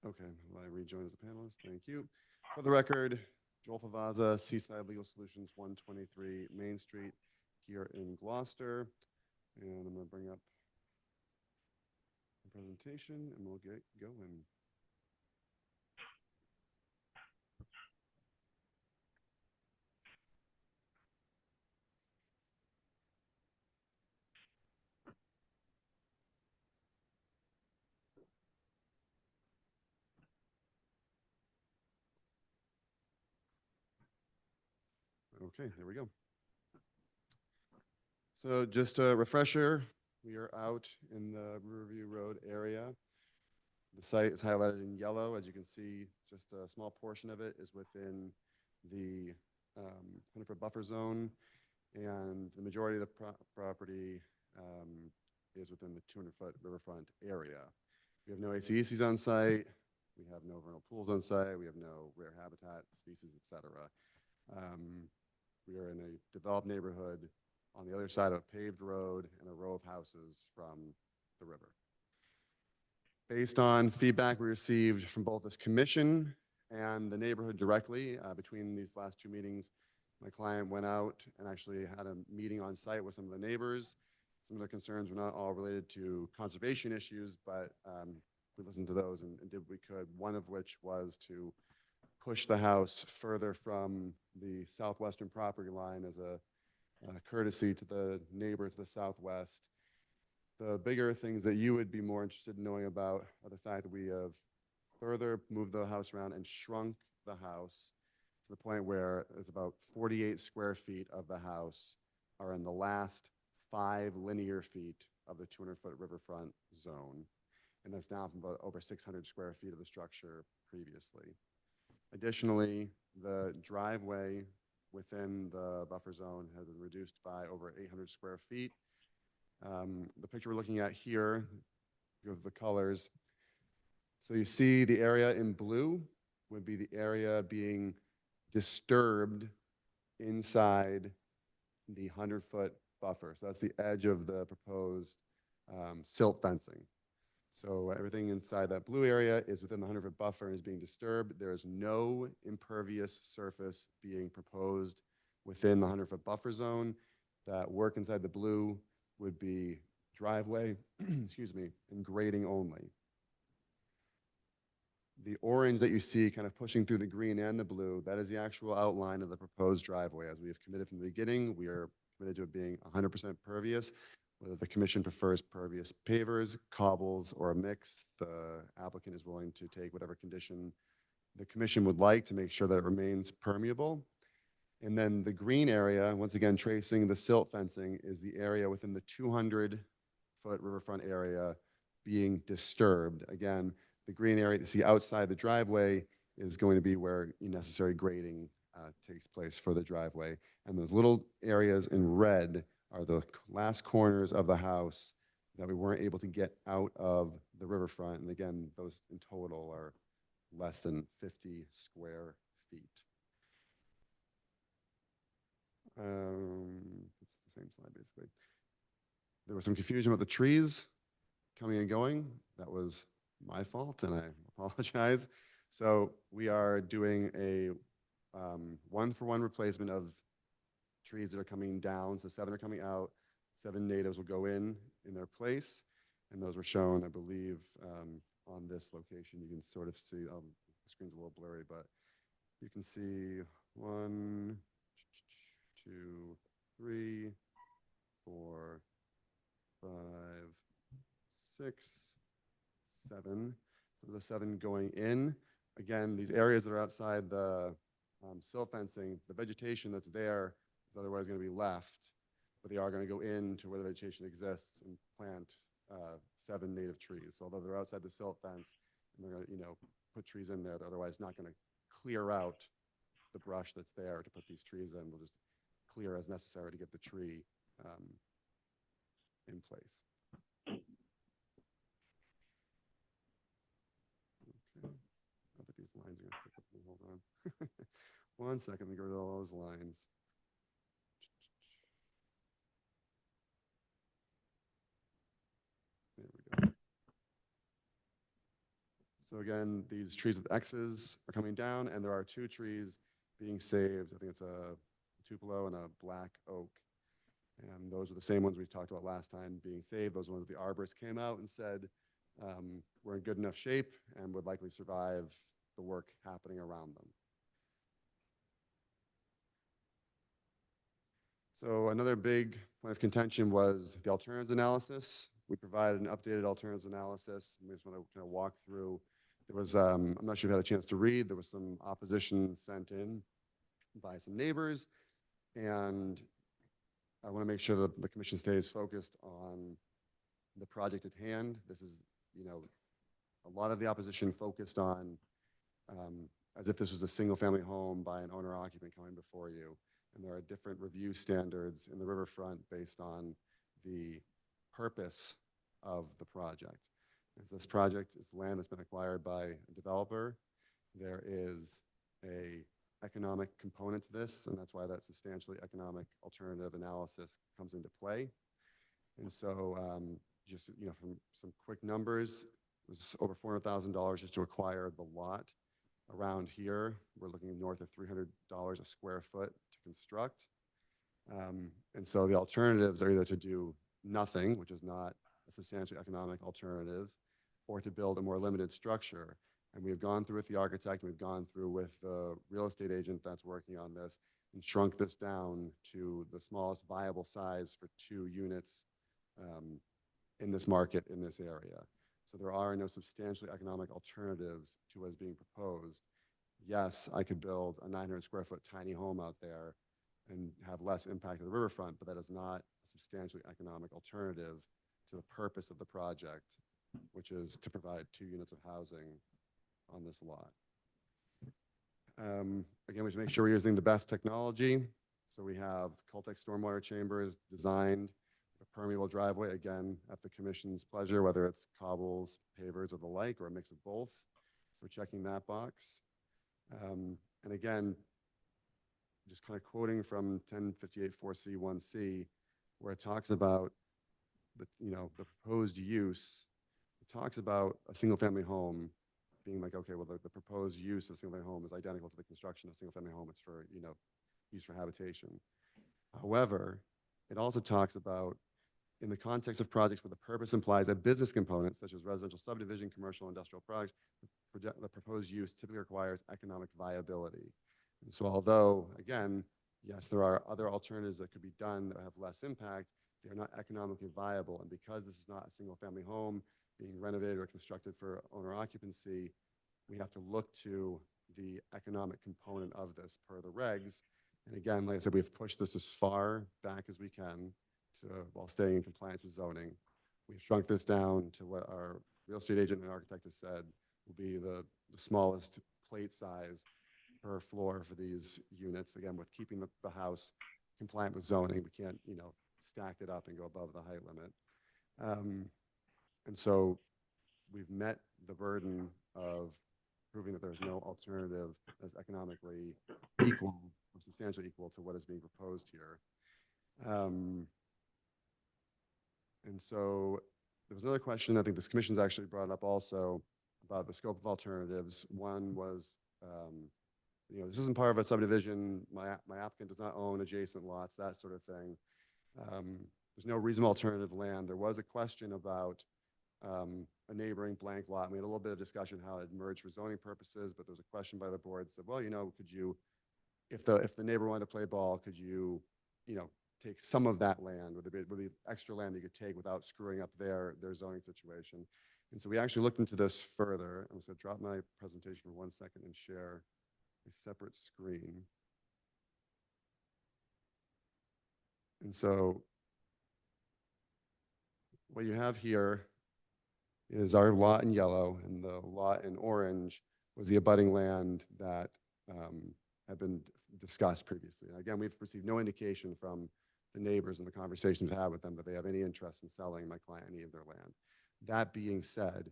Okay, I rejoin as a panelist. Thank you. For the record, Joel Favaza, Seaside Legal Solutions, 123 Main Street here in Gloucester. And I'm going to bring up the presentation and we'll get going. Okay, there we go. So just a refresher, we are out in the Riverview Road area. The site is highlighted in yellow. As you can see, just a small portion of it is within the 100-foot buffer zone, and the majority of the property is within the 200-foot riverfront area. We have no ACECs on site. We have no vernal pools on site. We have no rare habitat species, et cetera. We are in a developed neighborhood on the other side of a paved road and a row of houses from the river. Based on feedback we received from both this commission and the neighborhood directly, between these last two meetings, my client went out and actually had a meeting on site with some of the neighbors. Some of their concerns were not all related to conservation issues, but we listened to those and did what we could, one of which was to push the house further from the southwestern property line as a courtesy to the neighbor to the southwest. The bigger things that you would be more interested in knowing about are the fact that we have further moved the house around and shrunk the house to the point where it's about 48 square feet of the house are in the last 5 linear feet of the 200-foot riverfront zone. And that's down from about over 600 square feet of the structure previously. Additionally, the driveway within the buffer zone has been reduced by over 800 square feet. The picture we're looking at here, of the colors. So you see the area in blue would be the area being disturbed inside the 100-foot buffer. So that's the edge of the proposed silt fencing. So everything inside that blue area is within the 100-foot buffer and is being disturbed. There is no impervious surface being proposed within the 100-foot buffer zone. That work inside the blue would be driveway, excuse me, and grading only. The orange that you see kind of pushing through the green and the blue, that is the actual outline of the proposed driveway. As we have committed from the beginning, we are committed to it being 100% pervious. Whether the commission prefers pervious pavers, cobbles, or a mix, the applicant is willing to take whatever condition the commission would like to make sure that it remains permeable. And then the green area, once again, tracing the silt fencing, is the area within the 200-foot riverfront area being disturbed. Again, the green area you see outside the driveway is going to be where necessary grading takes place for the driveway. And those little areas in red are the last corners of the house that we weren't able to get out of the riverfront. And again, those in total are less than 50 square feet. It's the same slide, basically. There was some confusion about the trees coming and going. That was my fault, and I apologize. So we are doing a one-for-one replacement of trees that are coming down. So 7 are coming out, 7 natives will go in their place. And those were shown, I believe, on this location. You can sort of see, the screen's a little blurry, but you can see 1, 2, 3, 4, 5, 6, 7. So the 7 going in. Again, these areas that are outside the silt fencing, the vegetation that's there is otherwise going to be left, but they are going to go into where the vegetation exists and plant 7 native trees. So although they're outside the silt fence, and they're going to, put trees in there, they're otherwise not going to clear out the brush that's there to put these trees in. They'll just clear as necessary to get the tree in place. Okay. I bet these lines are going to stick up. Hold on. 1 second, let me get rid of all those lines. There we go. So again, these trees with X's are coming down, and there are 2 trees being saved. I think it's a tupelo and a black oak. And those are the same ones we talked about last time being saved. Those are ones the arborist came out and said were in good enough shape and would likely survive the work happening around them. So another big point of contention was the alternatives analysis. We provided an updated alternatives analysis. We just want to kind of walk through. There was, I'm not sure if you had a chance to read, there was some opposition sent in by some neighbors. And I want to make sure that the commission stays focused on the project at hand. This is, you know, a lot of the opposition focused on as if this was a single-family home by an owner-occupant coming before you. And there are different review standards in the riverfront based on the purpose of the project. As this project is land that's been acquired by a developer, there is a economic component to this, and that's why that substantially economic alternative analysis comes into play. And so just, you know, from some quick numbers, it was over $400,000 just to acquire the lot. Around here, we're looking north of $300 a square foot to construct. And so the alternatives are either to do nothing, which is not a substantially economic alternative, or to build a more limited structure. And we've gone through with the architect, we've gone through with the real estate agent that's working on this and shrunk this down to the smallest viable size for 2 units in this market, in this area. So there are no substantially economic alternatives to what is being proposed. Yes, I could build a 900 square foot tiny home out there and have less impact on the riverfront, but that is not a substantially economic alternative to the purpose of the project, which is to provide 2 units of housing on this lot. Again, we should make sure we're using the best technology. So we have Coltex stormwater chambers designed, a permeable driveway, again, at the commission's pleasure, whether it's cobbles, pavers, or the like, or a mix of both. We're checking that box. And again, just kind of quoting from 1058 4C 1C, where it talks about the, you know, the proposed use. It talks about a single family home being like, okay, well, the proposed use of a single family home is identical to the construction of a single family home. It's for, you know, use for habitation. However, it also talks about, in the context of projects where the purpose implies a business component, such as residential subdivision, commercial, industrial products, the proposed use typically requires economic viability. And so although, again, yes, there are other alternatives that could be done that have less impact, they're not economically viable. And because this is not a single family home being renovated or constructed for owner occupancy, we have to look to the economic component of this per the regs. And again, like I said, we've pushed this as far back as we can while staying in compliance with zoning. We've shrunk this down to what our real estate agent and architect has said will be the smallest plate size per floor for these units. Again, with keeping the house compliant with zoning, we can't, you know, stack it up and go above the height limit. And so we've met the burden of proving that there's no alternative as economically equal or substantially equal to what is being proposed here. And so there was another question, I think this commission's actually brought up also, about the scope of alternatives. One was, you know, this isn't part of a subdivision. My applicant does not own adjacent lots, that sort of thing. There's no reasonable alternative land. There was a question about a neighboring blank lot. We had a little bit of discussion how it merged for zoning purposes, but there was a question by the board that said, well, you know, could you, if the neighbor wanted to play ball, could you, you know, take some of that land, would there be extra land that you could take without screwing up their zoning situation? And so we actually looked into this further. I'm just going to drop my presentation for 1 second and share a separate screen. And so what you have here is our lot in yellow, and the lot in orange was the abutting land that had been discussed previously. And again, we've received no indication from the neighbors and the conversations we've had with them that they have any interest in selling my client any of their land. That being said,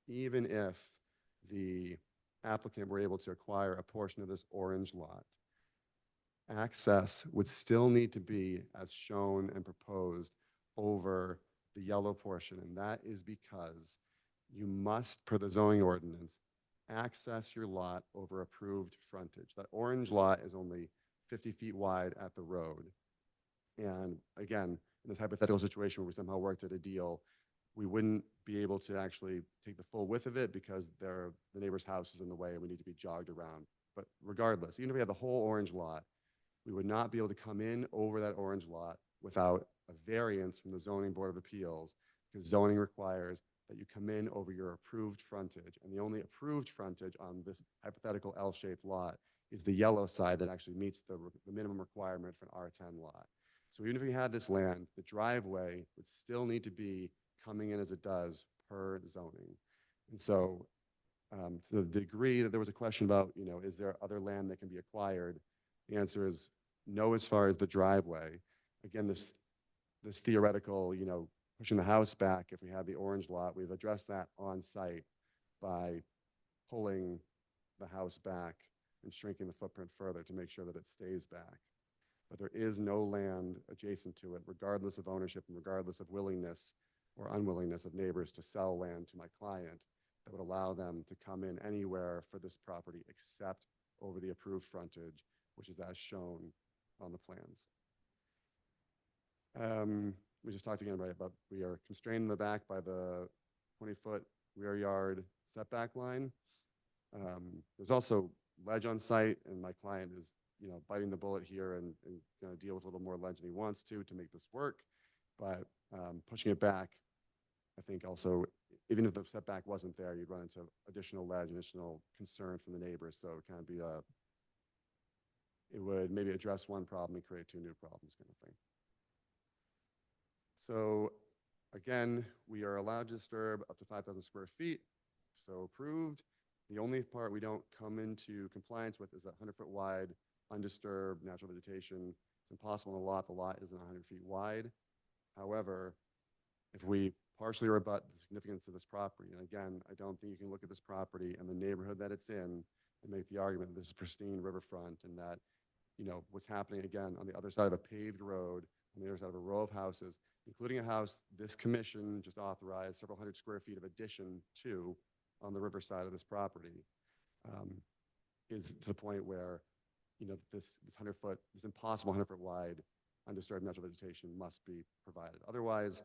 even if the applicant were able to acquire a portion of this orange lot, access would still need to be as shown and proposed over the yellow portion. And that is because you must, per the zoning ordinance, access your lot over approved frontage. That orange lot is only 50 feet wide at the road. And again, in this hypothetical situation where we somehow worked at a deal, we wouldn't be able to actually take the full width of it because the neighbor's house is in the way and we need to be jogged around. But regardless, even if we had the whole orange lot, we would not be able to come in over that orange lot without a variance from the Zoning Board of Appeals, because zoning requires that you come in over your approved frontage. And the only approved frontage on this hypothetical L-shaped lot is the yellow side that actually meets the minimum requirement for an R10 lot. So even if we had this land, the driveway would still need to be coming in as it does per zoning. And so to the degree that there was a question about, is there other land that can be acquired? The answer is no, as far as the driveway. Again, this theoretical, pushing the house back, if we had the orange lot, we've addressed that on site by pulling the house back and shrinking the footprint further to make sure that it stays back. But there is no land adjacent to it, regardless of ownership and regardless of willingness or unwillingness of neighbors to sell land to my client, that would allow them to come in anywhere for this property except over the approved frontage, which is as shown on the plans. We just talked again, right, about we are constrained in the back by the 20-foot rear yard setback line. There's also ledge on site, and my client is, biting the bullet here and going to deal with a little more ledge than he wants to make this work. But pushing it back, I think also, even if the setback wasn't there, you'd run into additional ledge, additional concern from the neighbors. So it kind of be it would maybe address one problem and create two new problems kind of thing. So again, we are allowed to disturb up to 5,000 square feet, so approved. The only part we don't come into compliance with is that 100-foot wide, undisturbed natural vegetation. It's impossible in a lot. The lot isn't 100 feet wide. However, if we partially rebut the significance of this property, and again, I don't think you can look at this property and the neighborhood that it's in and make the argument that this is pristine riverfront and that, what's happening again on the other side of a paved road, on the other side of a row of houses, including a house this commission just authorized several hundred square feet of addition to on the riverside of this property, is to the point where, this 100-foot, this impossible 100-foot wide undisturbed natural vegetation must be provided. Otherwise,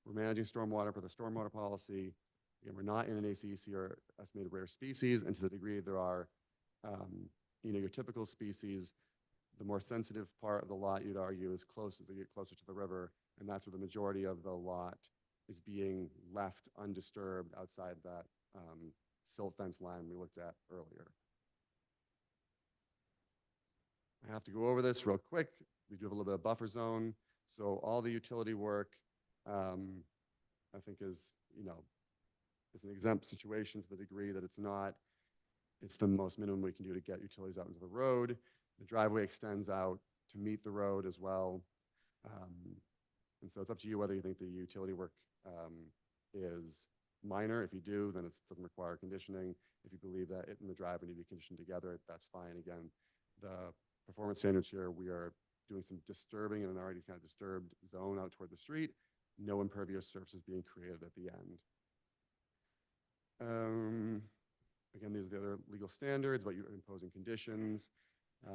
we're managing stormwater per the stormwater policy. Again, we're not in an ACEC or estimated rare species, and to the degree there are, your typical species, the more sensitive part of the lot, you'd argue, is close as they get closer to the river, and that's where the majority of the lot is being left undisturbed outside that silt fence line we looked at earlier. I have to go over this real quick. We do have a little bit of buffer zone. So all the utility work, I think is an exempt situation to the degree that it's not. It's the most minimum we can do to get utilities out into the road. The driveway extends out to meet the road as well. And so it's up to you whether you think the utility work is minor. If you do, then it doesn't require conditioning. If you believe that it and the driveway need to be conditioned together, that's fine. Again, the performance standards here, we are doing some disturbing in an already kind of disturbed zone out toward the street. No impervious surfaces being created at the end. Again, these are the other legal standards, but you're imposing conditions.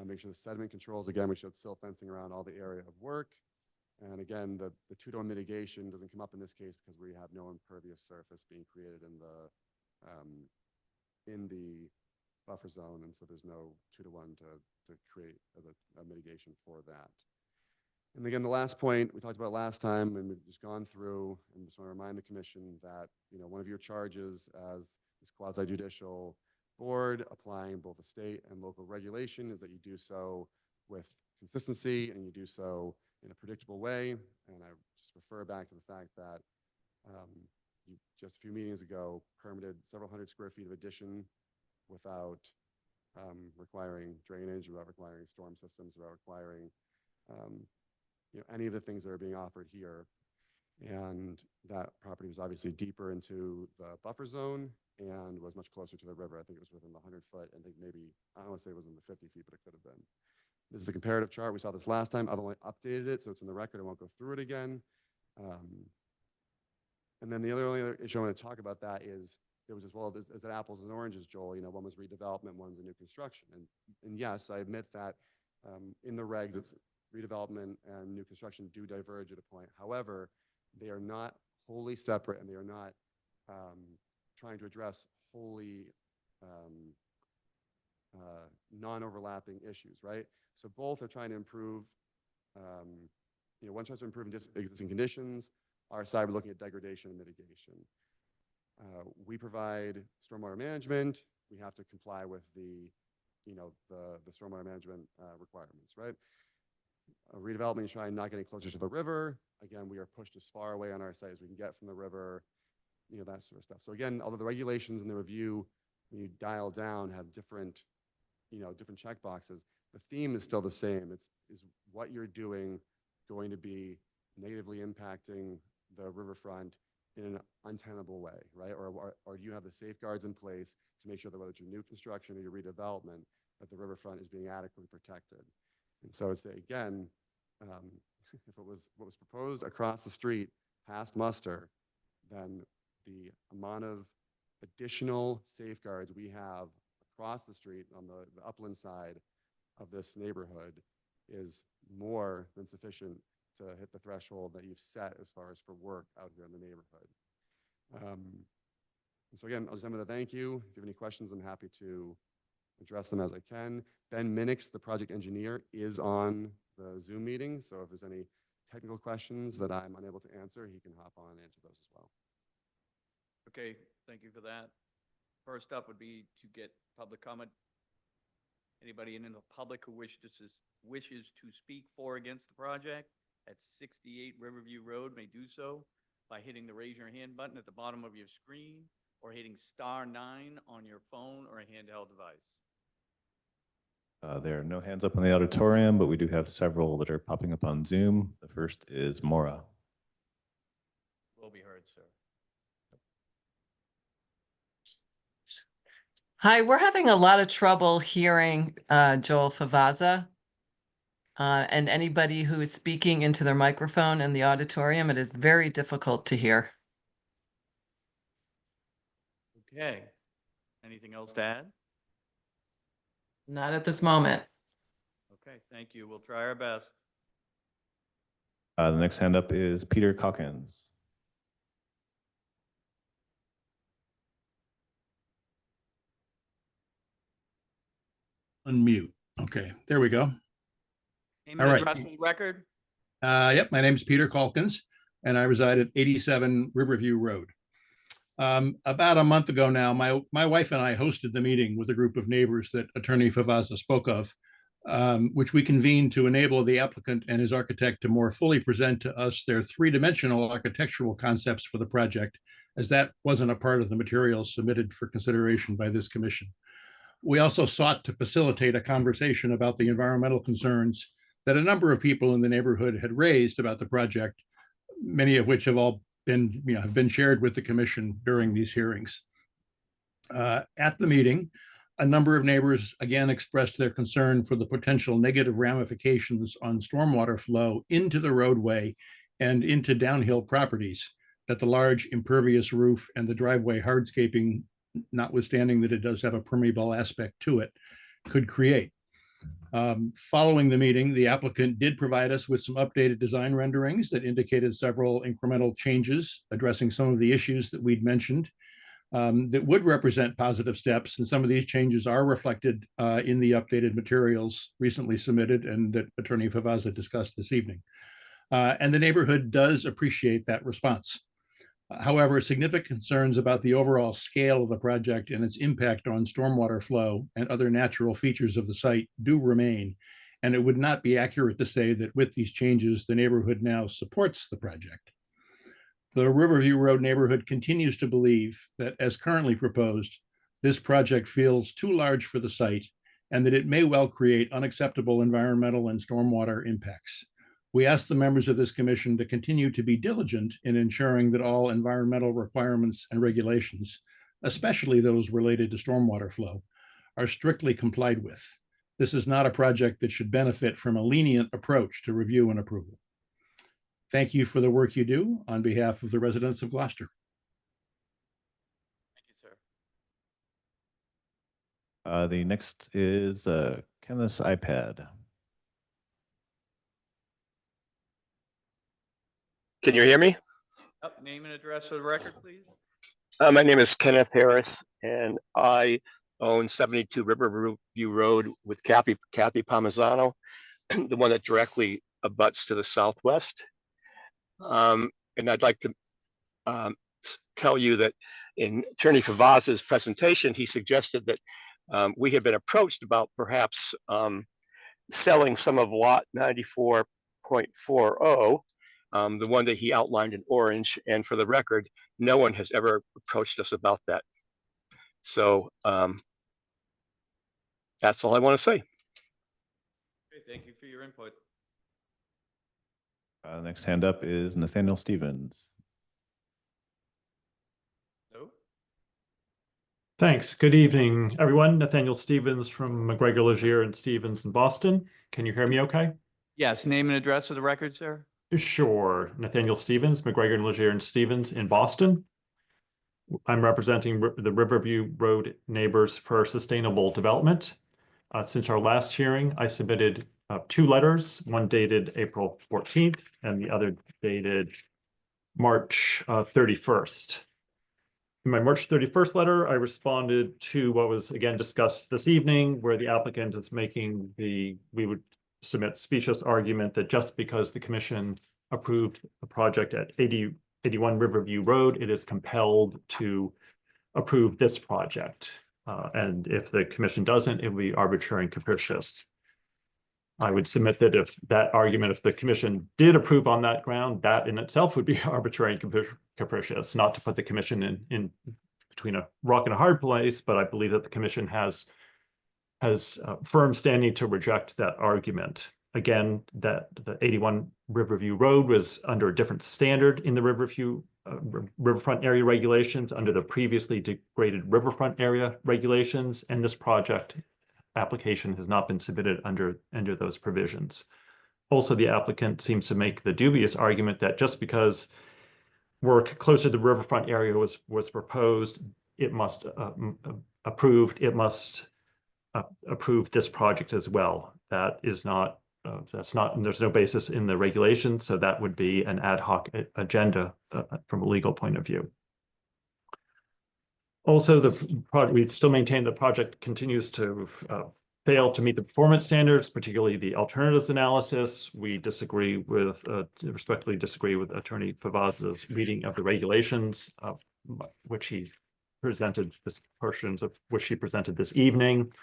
Make sure the sediment controls, again, we showed silt fencing around all the area of work. And again, the two-to-one mitigation doesn't come up in this case because we have no impervious surface being created in the buffer zone. And so there's no 2-to-1 to create a mitigation for that. And again, the last point we talked about last time, and we've just gone through, and just want to remind the commission that, one of your charges as this quasi-judicial board applying both the state and local regulation is that you do so with consistency and you do so in a predictable way. And I just refer back to the fact that you just a few meetings ago permitted several hundred square feet of addition without requiring drainage, without requiring storm systems, without requiring any of the things that are being offered here. And that property was obviously deeper into the buffer zone and was much closer to the river. I think it was within the 100-foot. I think maybe, I don't want to say it was in the 50 feet, but it could have been. This is the comparative chart. We saw this last time. I've only updated it, so it's in the record. I won't go through it again. And then the only other issue I want to talk about that is there was as well as that apples and oranges, Joel. One was redevelopment, one's a new construction. And yes, I admit that in the regs, it's redevelopment and new construction do diverge at a point. However, they are not wholly separate, and they are not trying to address wholly non-overlapping issues, right? So both are trying to improve, one tries to improve existing conditions. Our side, we're looking at degradation and mitigation. We provide stormwater management. We have to comply with the the stormwater management requirements, right? Redevelopment, trying not getting closer to the river. Again, we are pushed as far away on our site as we can get from the river, that sort of stuff. So again, although the regulations and the review, when you dial down, have different, different check boxes, the theme is still the same. Is what you're doing going to be negatively impacting the riverfront in an untenable way, right? Or do you have the safeguards in place to make sure that whether it's your new construction or your redevelopment, that the riverfront is being adequately protected? And so I'd say again, if it was what was proposed across the street passed muster, then the amount of additional safeguards we have across the street on the upland side of this neighborhood is more than sufficient to hit the threshold that you've set as far as for work out here in the neighborhood. And so again, I'll just end with a thank you. If you have any questions, I'm happy to address them as I can. Ben Minix, the project engineer, is on the Zoom meeting. So if there's any technical questions that I'm unable to answer, he can hop on and answer those as well. Okay, thank you for that. First up would be to get public comment. Anybody in the public who wishes to speak for or against the project at 68 Riverview Road may do so by hitting the raise your hand button at the bottom of your screen or hitting *9 on your phone or a handheld device. There are no hands up in the auditorium, but we do have several that are popping up on Zoom. The first is Maura. Will be heard, sir. Hi, we're having a lot of trouble hearing Joel Favaza. And anybody who is speaking into their microphone in the auditorium, it is very difficult to hear. Okay. Anything else to add? Not at this moment. Okay, thank you. We'll try our best. The next hand up is Peter Calkins. Unmute. Okay, there we go. Name All and right. address for the record. Yep, my name is Peter Calkins, and I reside at 87 Riverview Road. About a month ago now, my wife and I hosted the meeting with a group of neighbors that Attorney Favaza spoke of, which we convened to enable the applicant and his architect to more fully present to us their three-dimensional architectural concepts for the project, as that wasn't a part of the materials submitted for consideration by this commission. We also sought to facilitate a conversation about the environmental concerns that a number of people in the neighborhood had raised about the project, many of which have all been, have been shared with the commission during these hearings. At the meeting, a number of neighbors again expressed their concern for the potential negative ramifications on stormwater flow into the roadway and into downhill properties that the large impervious roof and the driveway hardscaping, notwithstanding that it does have a permeable aspect to it, could create. Following the meeting, the applicant did provide us with some updated design renderings that indicated several incremental changes addressing some of the issues that we'd mentioned that would represent positive steps. And some of these changes are reflected in the updated materials recently submitted and that Attorney Favaza discussed this evening. And the neighborhood does appreciate that response. However, significant concerns about the overall scale of the project and its impact on stormwater flow and other natural features of the site do remain, and it would not be accurate to say that with these changes, the neighborhood now supports the project. The Riverview Road neighborhood continues to believe that, as currently proposed, this project feels too large for the site and that it may well create unacceptable environmental and stormwater impacts. We ask the members of this commission to continue to be diligent in ensuring that all environmental requirements and regulations, especially those related to stormwater flow, are strictly complied with. This is not a project that should benefit from a lenient approach to review and approval. Thank you for the work you do on behalf of the residents of Gloucester. Thank you, sir. The next is Kenneth's iPad. Can you hear me? Name and address for the record, please. My name is Kenneth Harris, and I own 72 Riverview Road with Kathy Palmisano, the one that directly abuts to the southwest. And I'd like to tell you that in Attorney Favaza's presentation, he suggested that We had been approached about perhaps selling some of lot 94.40, the one that he outlined in orange. And for the record, no one has ever approached us about that. So that's all I want to say. Okay, thank you for your input. Next hand up is Nathaniel Stevens. No? Thanks. Good evening, everyone. Nathaniel Stevens from McGregor Legier and Stevens in Boston. Can you hear me okay? Yes, name and address for the record, sir. Sure. Nathaniel Stevens, McGregor Legier and Stevens in Boston. I'm representing the Riverview Road Neighbors for Sustainable Development. Since our last hearing, I submitted 2 letters, one dated April 14th and the other dated March 31st. In my March 31st letter, I responded to what was again discussed this evening, where the applicant is making we would submit specious argument that just because the commission approved a project at 81 Riverview Road, it is compelled to approve this project. And if the commission doesn't, it will be arbitrary and capricious. I would submit that if the commission did approve on that ground, that in itself would be arbitrary and capricious, not to put the commission in between a rock and a hard place, but I believe that the commission has firm standing to reject that argument. Again, that the 81 Riverview Road was under a different standard in the riverfront area regulations under the previously degraded riverfront area regulations, and this project application has not been submitted under those provisions. Also, the applicant seems to make the dubious argument that just because work closer to the riverfront area was proposed, it must approve this project as well. That is not there's no basis in the regulations, so that would be an ad hoc agenda from a legal point of view. Also, we still maintain the project continues to fail to meet the performance standards, particularly the alternatives analysis. We respectfully disagree with Attorney Favaza's reading of the regulations, which he presented portions of which she presented this evening.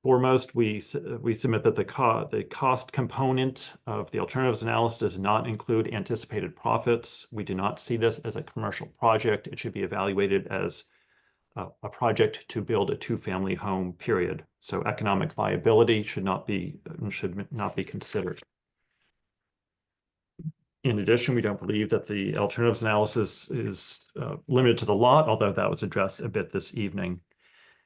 Foremost, we submit that the cost component of the alternatives analysis does not include anticipated profits. We do not see this as a commercial project. It should be evaluated as a project to build a 2-family home, period. So economic viability should not be considered. In addition, we don't believe that the alternatives analysis is limited to the lot, although that was addressed a bit this evening.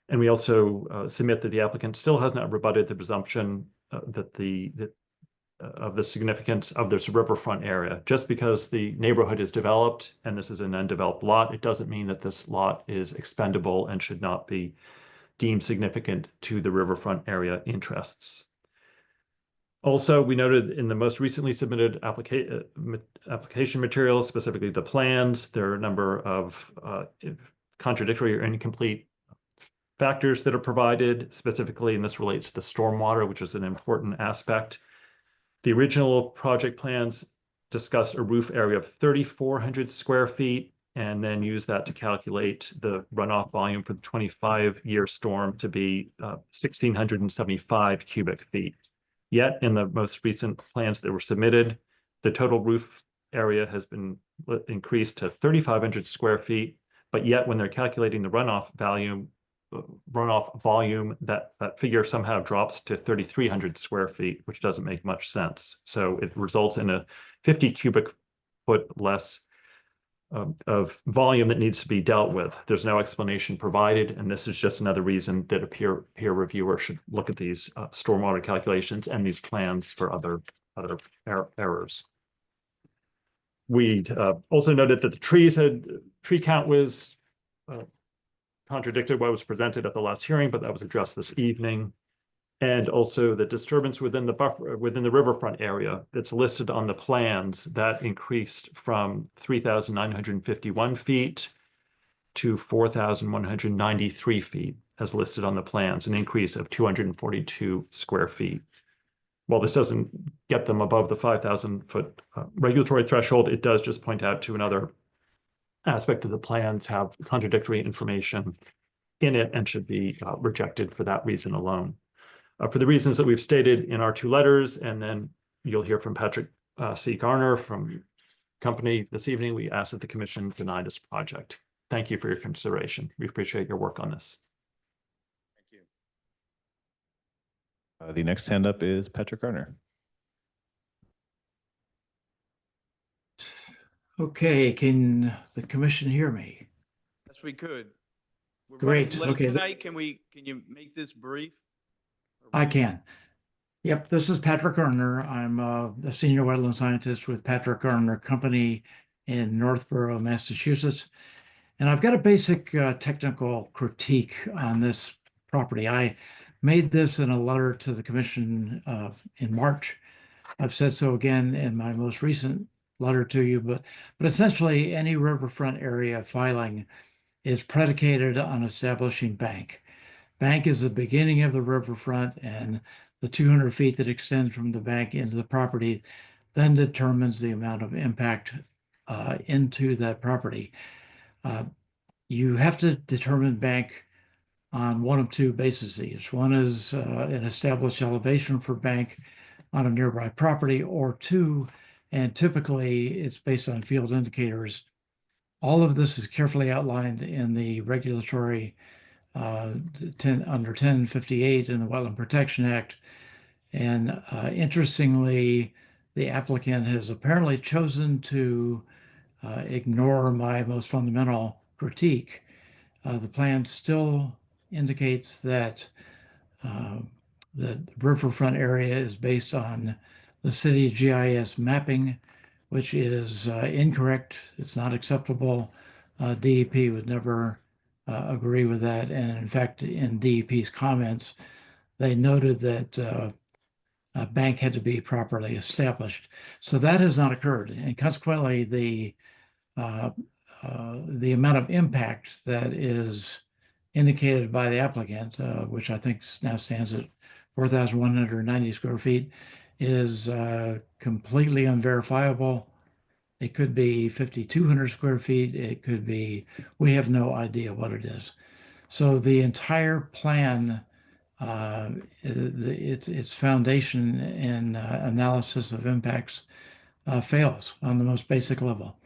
And we also submit that the applicant still has not rebutted the presumption of the significance of this riverfront area. Just because the neighborhood is developed and this is an undeveloped lot, it doesn't mean that this lot is expendable and should not be deemed significant to the riverfront area interests. Also, we noted in the most recently submitted application materials, specifically the plans, there are a number of contradictory or incomplete factors that are provided specifically, and this relates to the stormwater, which is an important aspect. The original project plans discussed a roof area of 3,400 square feet and then used that to calculate the runoff volume for the 25-year storm to be 1,675 cubic feet. Yet in the most recent plans that were submitted, the total roof area has been increased to 3,500 square feet, but yet when they're calculating the runoff volume, that figure somehow drops to 3,300 square feet, which doesn't make much sense. So it results in a 50 cubic foot less of volume that needs to be dealt with. There's no explanation provided, and this is just another reason that a peer reviewer should look at these stormwater calculations and these plans for other errors. We also noted that the tree count was contradicted what was presented at the last hearing, but that was addressed this evening. And also the disturbance within the riverfront area that's listed on the plans, that increased from 3,951 feet to 4,193 feet as listed on the plans, an increase of 242 square feet. While this doesn't get them above the 5,000 foot regulatory threshold, it does just point out to another aspect of the plans have contradictory information in it and should be rejected for that reason alone. For the reasons that we've stated in our 2 letters, and then you'll hear from Patrick C. Garner from company this evening, we ask that the commission deny this project. Thank you for your consideration. We appreciate your work on this. Thank you. The next hand up is Patrick Garner. Okay, can the commission hear me? Yes, we could. We're Great, running late okay, tonight. Can you make this brief? I can. Yep, this is Patrick Garner. I'm a senior wetland scientist with Patrick Garner Company in Northborough, Massachusetts. And I've got a basic technical critique on this property. I made this in a letter to the commission in March. I've said so again in my most recent letter to you, but essentially any riverfront area filing is predicated on establishing bank. Bank is the beginning of the riverfront, and the 200 feet that extends from the bank into the property then determines the amount of impact into that property. You have to determine bank on one of 2 bases. One is an established elevation for bank on a nearby property, or 2, and typically it's based on field indicators. All of this is carefully outlined in the regulatory under 1058 in the Wetland Protection Act. And interestingly, the applicant has apparently chosen to ignore my most fundamental critique. The plan still indicates that the riverfront area is based on the city GIS mapping, which is incorrect. It's not acceptable. DEP would never agree with that. And in fact, in DEP's comments, they noted that a bank had to be properly established. So that has not occurred. And consequently, the amount of impact that is indicated by the applicant, which I think now stands at 4,190 square feet, is completely unverifiable. It could be 5,200 square feet. It could be, we have no idea what it is. So the entire plan, its foundation and analysis of impacts fails on the most basic level.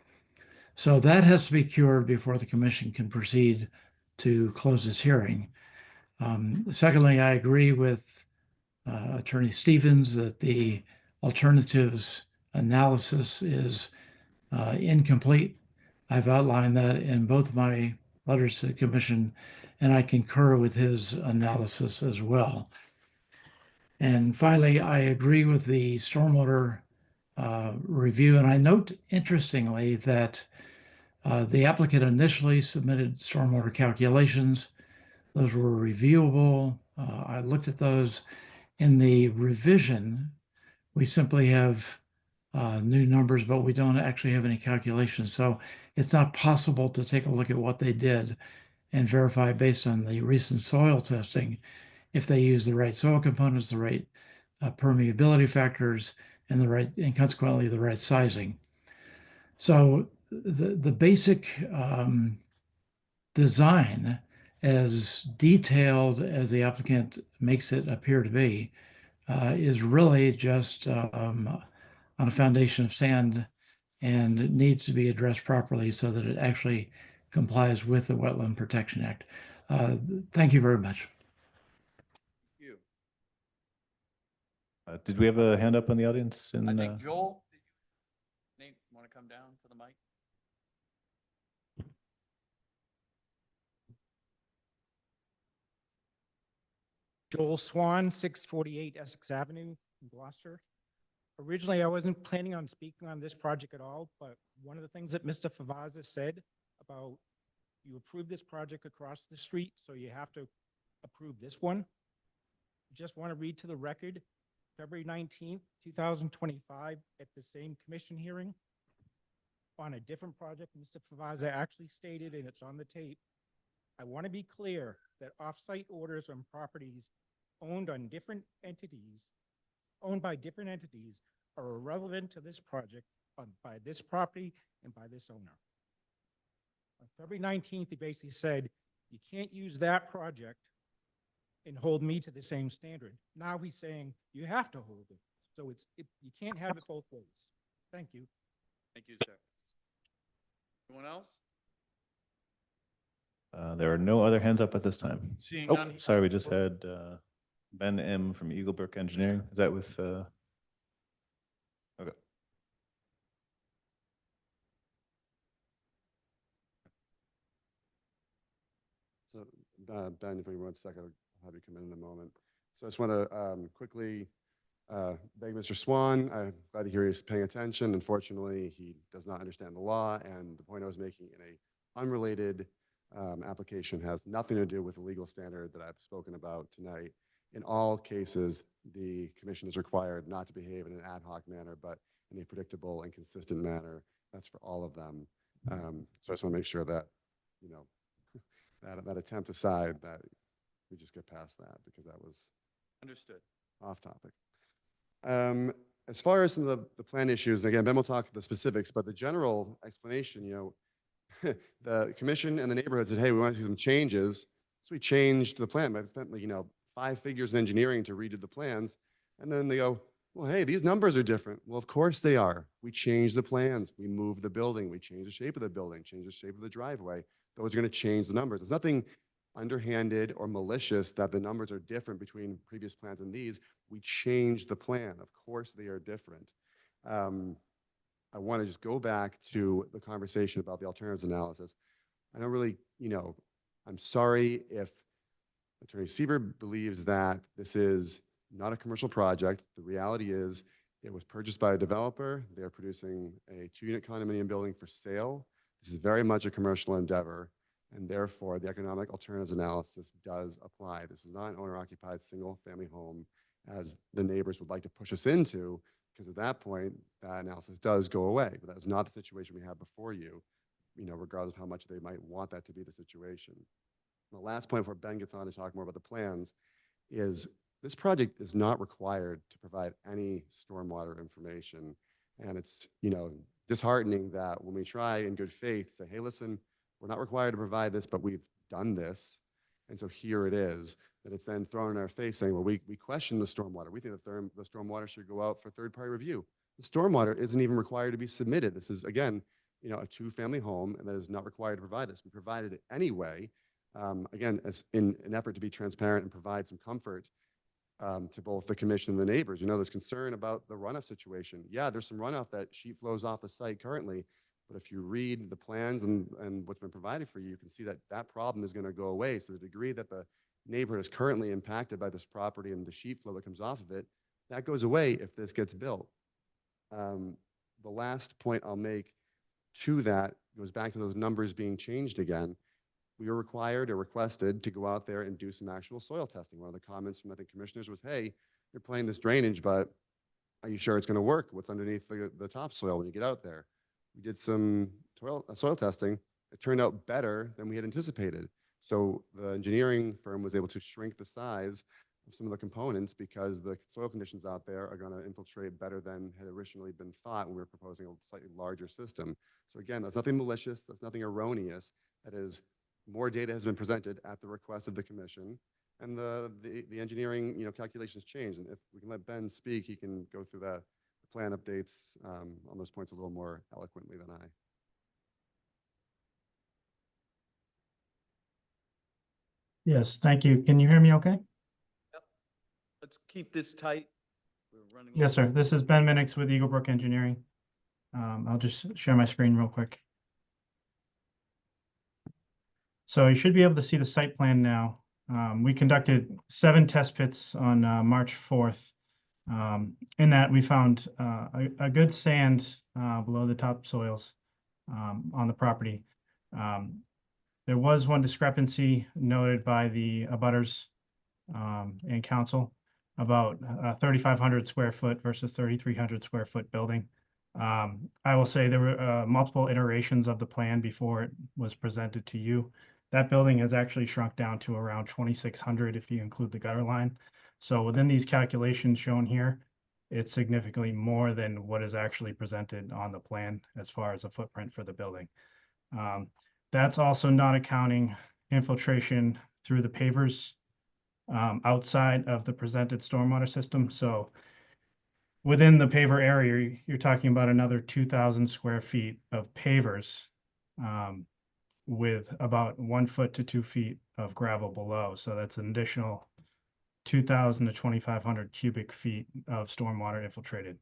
So that has to be cured before the commission can proceed to close this hearing. Secondly, I agree with Attorney Stevens that the alternatives analysis is incomplete. I've outlined that in both my letters to the commission, and I concur with his analysis as well. And finally, I agree with the stormwater review. And I note, interestingly, that the applicant initially submitted stormwater calculations. Those were reviewable. I looked at those. In the revision, we simply have new numbers, but we don't actually have any calculations. So it's not possible to take a look at what they did and verify based on the recent soil testing if they use the right soil components, the right permeability factors, and consequently the right sizing. So the basic design, as detailed as the applicant makes it appear to be, is really just on a foundation of sand and needs to be addressed properly so that it actually complies with the Wetland Protection Act. Thank you very much. Thank you. Did we have a hand up in the audience? I think Joel, Nate, want to come down to the mic? Joel Swan, 648 Essex Avenue in Gloucester. Originally, I wasn't planning on speaking on this project at all, but one of the things that Mr. Favaza said about you approved this project across the street, so you have to approve this one. Just want to read to the record, February 19th, 2025, at the same commission hearing on a different project, Mr. Favaza actually stated, and it's on the tape, I want to be clear that off-site orders on properties owned by different entities are irrelevant to this project by this property and by this owner. On February 19th, he basically said, You can't use that project and hold me to the same standard. Now he's saying you have to hold it. So you can't have it both ways. Thank you. Thank you, sir. Anyone else? There are no other hands up at this time. Seeing Oh, none. sorry, we just had Ben M. from Eaglebrook Engineering. Is that with? Okay. So, Ben, if you want 1 second, I'll have you come in a moment. So I just want to quickly beg Mr. Swan. I'm glad to hear he's paying attention. Unfortunately, he does not understand the law, and the point I was making in a unrelated application has nothing to do with the legal standard that I've spoken about tonight. In all cases, the commission is required not to behave in an ad hoc manner, but in a predictable and consistent manner. That's for all of them. So I just want to make sure that, you know, that attempt aside, that we just get past that, because that was Understood. off topic. As far as some of the plan issues, and again, Ben will talk the specifics, but the general explanation, you know, the commission and the neighborhood said, hey, we want to see some changes. So we changed the plan. I spent, like, you know, 5 figures in engineering to redo the plans. And then they go, well, hey, these numbers are different. Well, of course they are. We changed the plans. We moved the building. We changed the shape of the building, changed the shape of the driveway. Those are going to change the numbers. There's nothing underhanded or malicious that the numbers are different between previous plans and these. We changed the plan. Of course they are different. I want to just go back to the conversation about the alternatives analysis. I don't really, you know, I'm sorry if Attorney Seaver believes that this is not a commercial project. The reality is it was purchased by a developer. They are producing a 2-unit condominium building for sale. This is very much a commercial endeavor, and therefore the economic alternatives analysis does apply. This is not an owner-occupied single-family home as the neighbors would like to push us into, because at that point, that analysis does go away. But that is not the situation we have before you, you know, regardless of how much they might want that to be the situation. The last point before Ben gets on to talk more about the plans is this project is not required to provide any stormwater information. And it's, you know, disheartening that when we try in good faith say, hey, listen, we're not required to provide this, but we've done this. And so here it is, that it's then thrown in our face saying, well, we question the stormwater. We think that the stormwater should go out for third-party review. The stormwater isn't even required to be submitted. This is, again, you know, a 2-family home, and that is not required to provide this. We provided it anyway, again, as in an effort to be transparent and provide some comfort to both the commission and the neighbors. You know, there's concern about the runoff situation. Yeah, there's some runoff that sheet flows off the site currently, but if you read the plans and what's been provided for you, you can see that that problem is going to go away. So the degree that the neighborhood is currently impacted by this property and the sheet flow that comes off of it, that goes away if this gets built. The last point I'll make to that goes back to those numbers being changed again. We were required or requested to go out there and do some actual soil testing. One of the comments from, I think, commissioners was, hey, you're playing this drainage, but are you sure it's going to work? What's underneath the topsoil when you get out there? We did some soil testing. It turned out better than we had anticipated. So the engineering firm was able to shrink the size of some of the components because the soil conditions out there are going to infiltrate better than had originally been thought when we were proposing a slightly larger system. So again, that's nothing malicious. That's nothing erroneous. That is, more data has been presented at the request of the commission, and the engineering, you know, calculations changed. And if we can let Ben speak, he can go through the plan updates on those points a little more eloquently than I. Yes, thank you. Can you hear me okay? Let's keep this tight. We're running. Yes, sir. This is Ben Minix with Eaglebrook Engineering. I'll just share my screen real quick. So you should be able to see the site plan now. We conducted 7 test pits on March 4th. In that, we found a good sand below the topsoils on the property. There was one discrepancy noted by the abutters and council about 3,500 square foot versus 3,300 square foot building. I will say there were multiple iterations of the plan before it was presented to you. That building has actually shrunk down to around 2,600 if you include the gutter line. So within these calculations shown here, it's significantly more than what is actually presented on the plan as far as a footprint for the building. That's also not accounting infiltration through the pavers outside of the presented stormwater system. So within the paver area, you're talking about another 2,000 square feet of pavers with about 1 foot to 2 feet of gravel below. So that's an additional 2,000 to 2,500 cubic feet of stormwater infiltrated.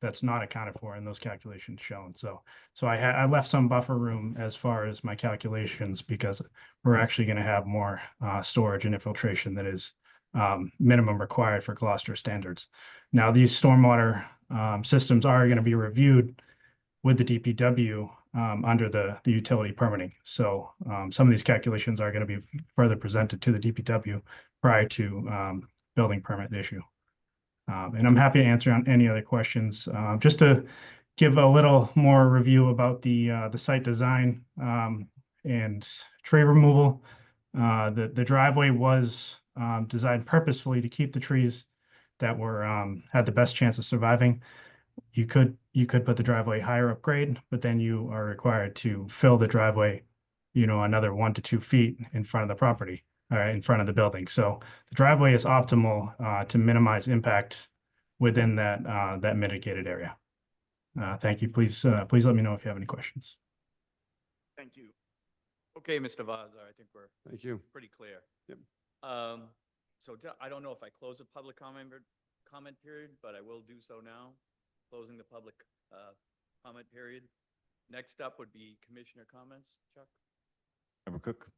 That's not accounted for in those calculations shown. So I left some buffer room as far as my calculations because we're actually going to have more storage and infiltration that is minimum required for Gloucester standards. Now, these stormwater systems are going to be reviewed with the DPW under the utility permitting. So some of these calculations are going to be further presented to the DPW prior to building permit issue. And I'm happy to answer on any other questions. Just to give a little more review about the site design and tree removal. The driveway was designed purposefully to keep the trees that were had the best chance of surviving. You could put the driveway higher up grade, but then you are required to fill the driveway, another 1 to 2 feet in front of the property, in front of the building. So the driveway is optimal to minimize impact within that mitigated area. Thank you. Please let me know if you have any questions. Thank you. Okay, Mr. Vaza, I think we're Thank you. pretty clear. Yep. I don't know if I close the public comment period, but I will do so now, closing the public comment period. Next up would be commissioner comments. Chuck? Member Cook?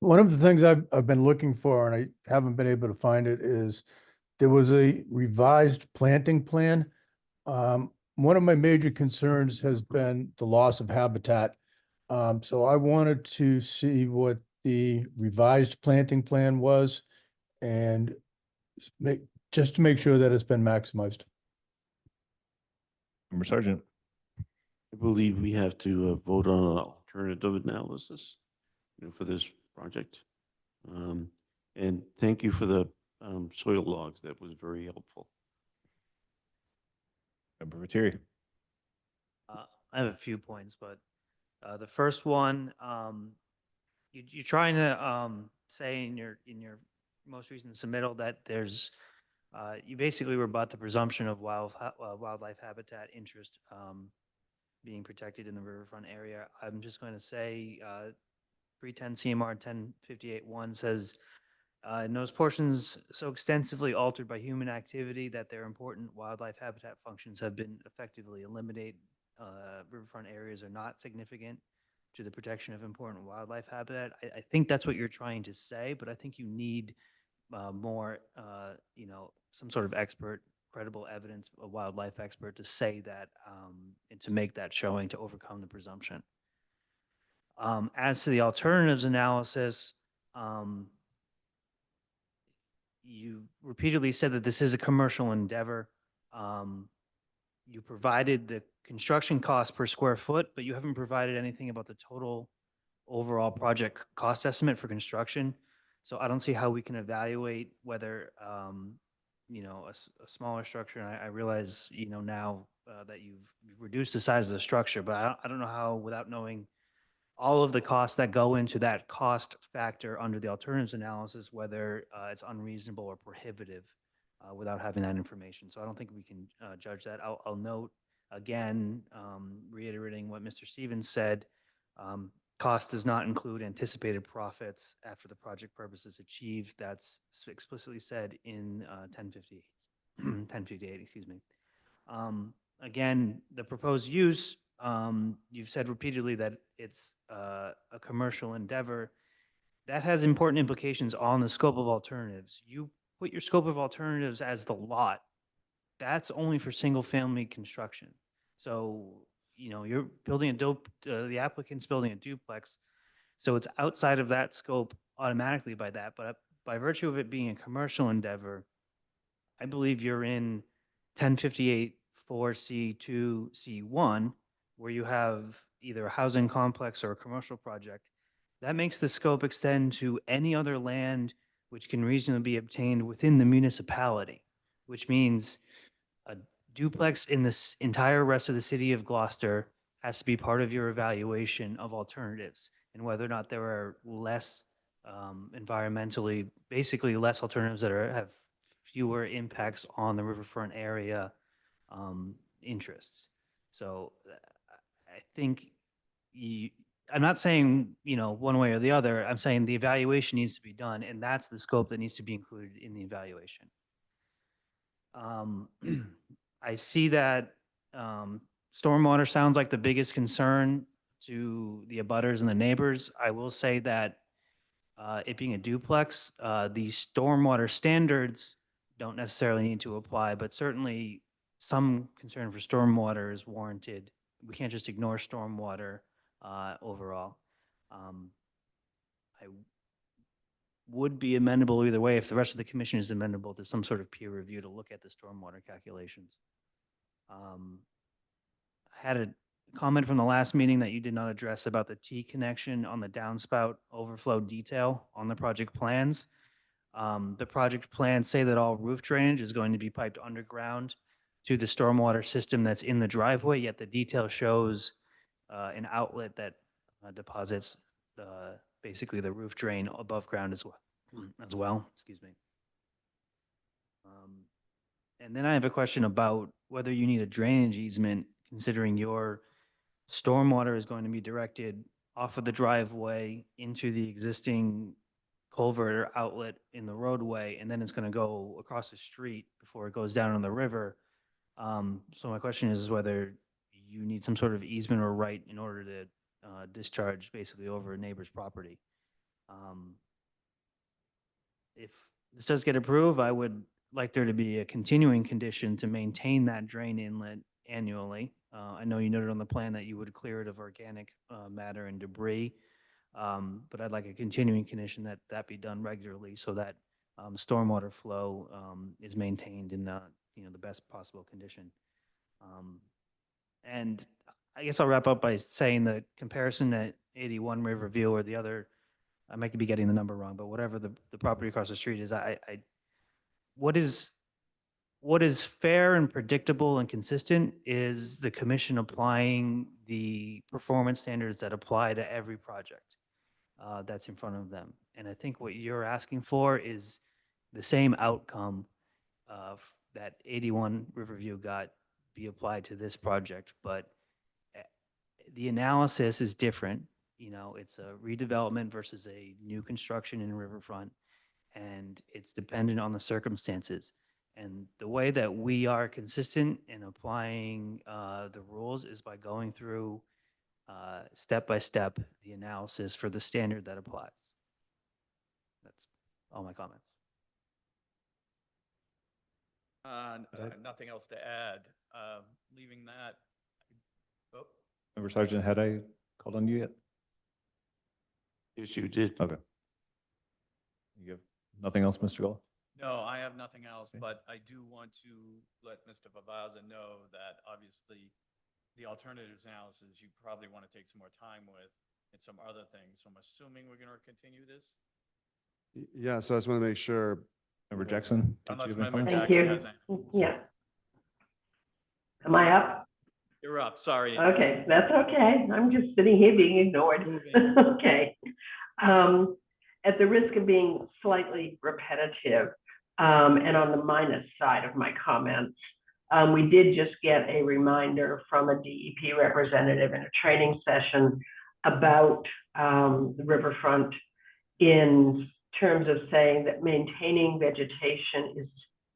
One of the things I've been looking for, and I haven't been able to find it, is there was a revised planting plan. One of my major concerns has been the loss of habitat. So I wanted to see what the revised planting plan was and just to make sure that it's been maximized. Member Sargent? I believe we have to vote on an alternative analysis, for this project. And thank you for the soil logs. That was very helpful. Member Ratteri? I have a few points, but the first one, you're trying to say in your most recent submittal that there's you basically rebut the presumption of wildlife habitat interest being protected in the riverfront area. I'm just going to say 310 CMR 1058-1 says in those portions so extensively altered by human activity that their important wildlife habitat functions have been effectively eliminated. Riverfront areas are not significant to the protection of important wildlife habitat. I think that's what you're trying to say, but I think you need more, some sort of expert, credible evidence, a wildlife expert to say that and to make that showing to overcome the presumption. As to the alternatives analysis, you repeatedly said that this is a commercial endeavor. You provided the construction cost per square foot, but you haven't provided anything about the total overall project cost estimate for construction. So I don't see how we can evaluate whether, a smaller structure, and I realize, now that you've reduced the size of the structure, but I don't know how, without knowing all of the costs that go into that cost factor under the alternatives analysis, whether it's unreasonable or prohibitive without having that information. So I don't think we can judge that. I'll note again, reiterating what Mr. Stevens said, cost does not include anticipated profits after the project purpose is achieved. That's explicitly said in 1058, excuse me. Again, the proposed use, you've said repeatedly that it's a commercial endeavor. That has important implications on the scope of alternatives. You put your scope of alternatives as the lot. That's only for single family construction. So, you're building the applicant's building a duplex. So it's outside of that scope automatically by that. But by virtue of it being a commercial endeavor, I believe you're in 1058 4C2 C1, where you have either a housing complex or a commercial project. That makes the scope extend to any other land which can reasonably be obtained within the municipality, which means a duplex in this entire rest of the city of Gloucester has to be part of your evaluation of alternatives and whether or not there are less environmentally, basically less alternatives that have fewer impacts on the riverfront area interests. So I think I'm not saying, one way or the other. I'm saying the evaluation needs to be done, and that's the scope that needs to be included in the evaluation. I see that stormwater sounds like the biggest concern to the abutters and the neighbors. I will say that it being a duplex, the stormwater standards don't necessarily need to apply, but certainly some concern for stormwater is warranted. We can't just ignore stormwater overall. I would be amendable either way if the rest of the commission is amendable to some sort of peer review to look at the stormwater calculations. I had a comment from the last meeting that you did not address about the T connection on the downspout overflow detail on the project plans. The project plans say that all roof drainage is going to be piped underground to the stormwater system that's in the driveway, yet the detail shows an outlet that deposits basically the roof drain above ground as well. Excuse me. And then I have a question about whether you need a drainage easement, considering your stormwater is going to be directed off of the driveway into the existing culvert or outlet in the roadway, and then it's going to go across the street before it goes down in the river. So my question is whether you need some sort of easement or right in order to discharge basically over a neighbor's property. If this does get approved, I would like there to be a continuing condition to maintain that drain inlet annually. I know you noted on the plan that you would clear it of organic matter and debris, but I'd like a continuing condition that that be done regularly so that stormwater flow is maintained in the best possible condition. And I guess I'll wrap up by saying the comparison at 81 Riverview or the other, I might be getting the number wrong, but whatever the property across the street is, what is fair and predictable and consistent is the commission applying the performance standards that apply to every project that's in front of them. And I think what you're asking for is the same outcome of that 81 Riverview got be applied to this project, but the analysis is different. It's a redevelopment versus a new construction in riverfront, and it's dependent on the circumstances. And the way that we are consistent in applying the rules is by going through step by step the analysis for the standard that applies. That's all my comments. Nothing else to add. Leaving that. Oh, Member Sergeant, had I called on you yet? Yes, you did. Okay. You have nothing else, Mr. Gold? no, I have nothing else, but I do want to let Mr. Vavaza know that obviously the alternatives analysis, you probably want to take some more time with and some other things. So I'm assuming we're going to continue this? Yeah, so I just want to make sure. Member Jackson? did Unless you have any Member comments? Thank Jackson you. has any. Yeah. Am I up? You're up, sorry. Okay, that's okay. I'm just sitting here being ignored. Okay. At the risk of being slightly repetitive, and on the minus side of my comments, we did just get a reminder from a DEP representative in a training session about the riverfront in terms of saying that maintaining vegetation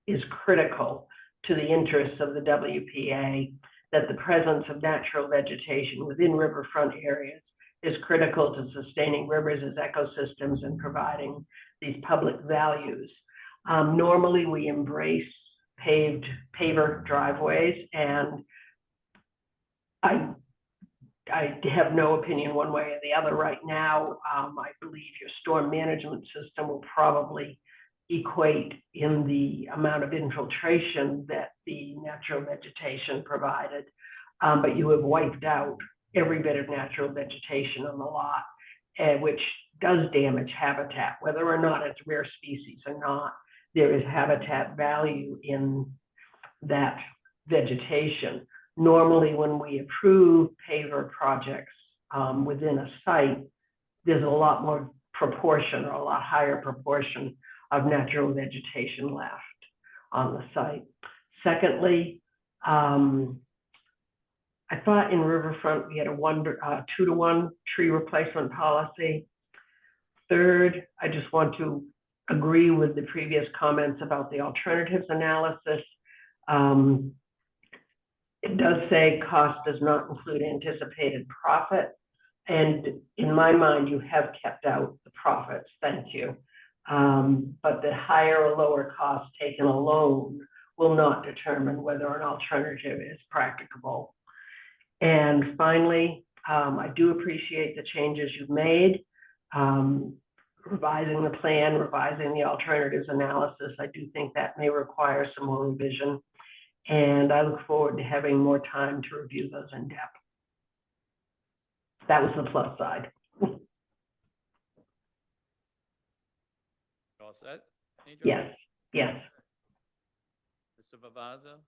is critical to the interests of the WPA, that the presence of natural vegetation within riverfront areas is critical to sustaining rivers as ecosystems and providing these public values. Normally, we embrace paver driveways, and I have no opinion one way or the other right now. I believe your storm management system will probably equate in the amount of infiltration that the natural vegetation provided, but you have wiped out every bit of natural vegetation on the lot, which does damage habitat, whether or not it's rare species or not. There is habitat value in that vegetation. Normally, when we approve paver projects within a site, there's a lot more proportion or a lot higher proportion of natural vegetation left on the site. Secondly, I thought in Riverfront we had a 2-to-1 tree replacement policy. Third, I just want to agree with the previous comments about the alternatives analysis. It does say cost does not include anticipated profit. And in my mind, you have kept out the profits, thank you. But the higher or lower cost taken alone will not determine whether an alternative is practicable. And finally, I do appreciate the changes you've made, revising the plan, revising the alternatives analysis. I do think that may require some more revision. And I look forward to having more time to review those in depth. That was the plus side. All set? Any Yes, yes. Mr. Vavaza?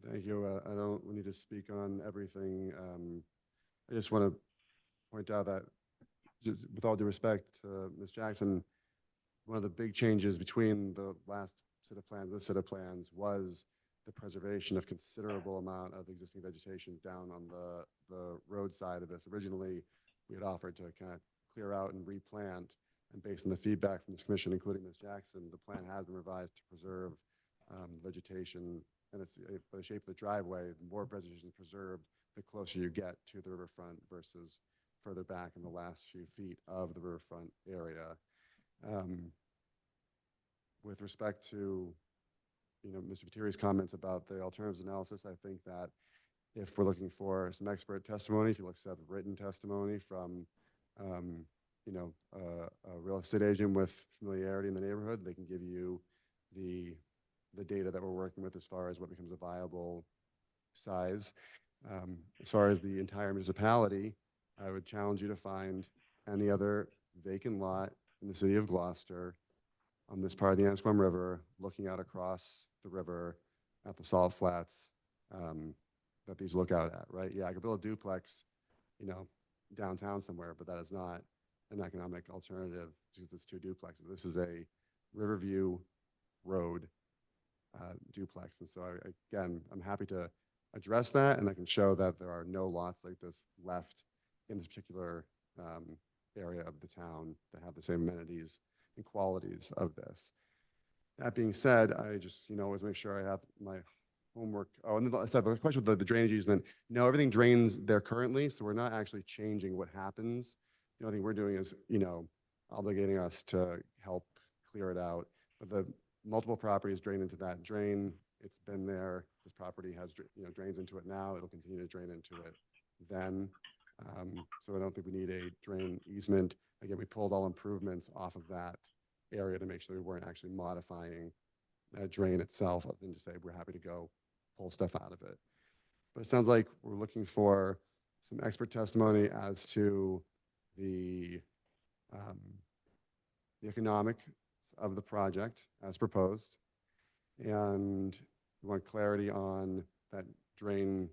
Thank you. I don't need to speak on everything. I just want to point out that, just with all due respect to Ms. Jackson, one of the big changes between the last set of plans, this set of plans, was the preservation of considerable amount of existing vegetation down on the roadside of this. Originally, we had offered to kind of clear out and replant, and based on the feedback from this commission, including Ms. Jackson, the plan has been revised to preserve vegetation, and it's by the shape of the driveway, the more vegetation is preserved, the closer you get to the riverfront versus further back in the last few feet of the riverfront area. With respect to Mr. Vitteri's comments about the alternatives analysis, I think that if we're looking for some expert testimony, if you look at written testimony from a real estate agent with familiarity in the neighborhood, they can give you the data that we're working with as far as what becomes a viable size. As far as the entire municipality, I would challenge you to find any other vacant lot in the city of Gloucester on this part of the Ansquam River, looking out across the river at the salt flats that these look out at, right? Yeah, I could build a duplex, downtown somewhere, but that is not an economic alternative because it's 2 duplexes. This is a Riverview Road duplex. And so again, I'm happy to address that, and I can show that there are no lots like this left in this particular area of the town that have the same amenities and qualities of this. That being said, I just, always make sure I have my homework. Oh, and then the question with the drainage easement. No, everything drains there currently, so we're not actually changing what happens. The only thing we're doing is, obligating us to help clear it out. But the multiple properties drain into that drain. It's been there. This property has, drains into it now. It'll continue to drain into it then. So I don't think we need a drain easement. Again, we pulled all improvements off of that area to make sure we weren't actually modifying that drain itself, other than to say we're happy to go pull stuff out of it. But it sounds like we're looking for some expert testimony as to the economics of the project as proposed, and we want clarity on that drain,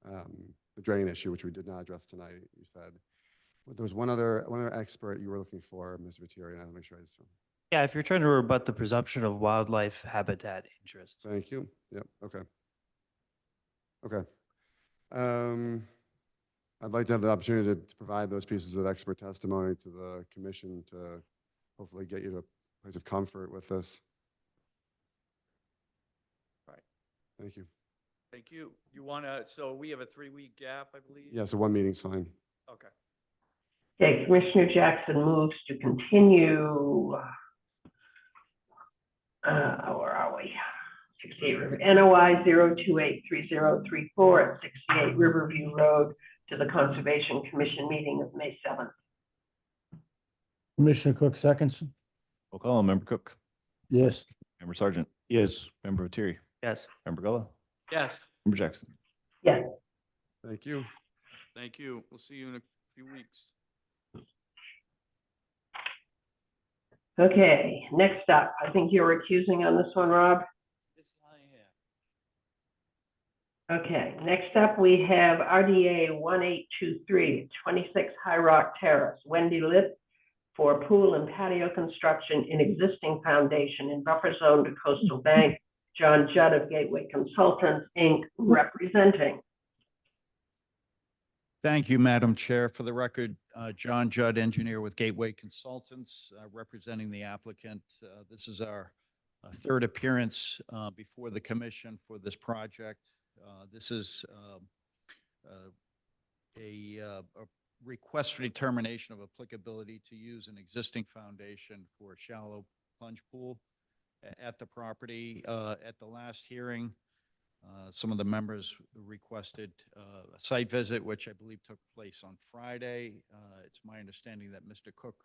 the drain issue, which we did not address tonight. You said there was one other expert you were looking for, Mr. Viteri, and I'll make sure I just. Yeah, if you're trying to rebut the presumption of wildlife habitat interest. Thank you. Yep. Okay. Okay. I'd like to have the opportunity to provide those pieces of expert testimony to the commission to hopefully get you to a place of comfort with this. All right. Thank you. Thank you. You want to, so we have a 3-week gap, I believe? Yeah, so 1 meeting's fine. Okay. Okay, Commissioner Jackson moves to continue. Where are we? 68 River, NOI 0283034 at 68 Riverview Road to the Conservation Commission meeting of May 7th. Commissioner Cook seconds. Roll call. Member Cook. Yes. Member Sargent. Yes. Member Viteri. Yes. Member Gullo. Yes. Member Jackson. Yes. Thank you. Thank you. We'll see you in a few weeks. Okay, next up, I think you're recusing on this one, Rob? Yes, I Okay, next up, we have RDA 1823, 26 High Rock Terrace, Wendy Lipp for pool and patio construction in existing foundation in buffer zone to Coastal Bank. John Judd of Gateway Consultants, Inc., representing. Thank you, Madam Chair. For the record, John Judd, engineer with Gateway Consultants, representing the applicant. This is our third appearance before the commission for this project. This is a request for determination of applicability to use an existing foundation for a shallow plunge pool at the property. At the last hearing, some of the members requested a site visit, which I believe took place on Friday. It's my understanding that Mr. Cook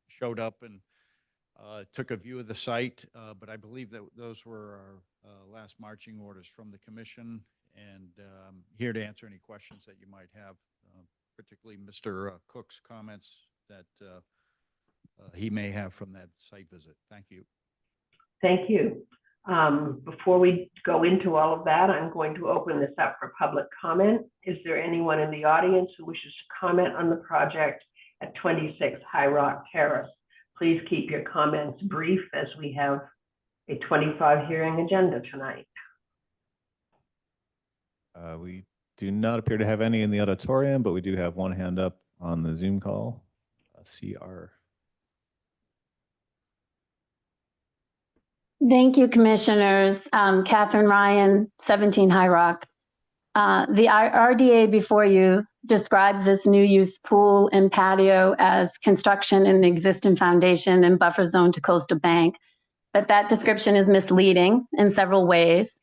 showed up and took a view of the site, but I believe that those were our last marching orders from the commission, and here to answer any questions that you might have, particularly Mr. Cook's comments that he may have from that site visit. Thank you. Thank you. Before we go into all of that, I'm going to open this up for public comment. Is there anyone in the audience who wishes to comment on the project at 26 High Rock Terrace? Please keep your comments brief as we have a 25 hearing agenda tonight. We do not appear to have any in the auditorium, but we do have one hand up on the Zoom call. CR. Thank you, commissioners. Catherine Ryan, 17 High Rock. The RDA before you describes this new use pool and patio as construction in an existing foundation and buffer zone to Coastal Bank, but that description is misleading in several ways.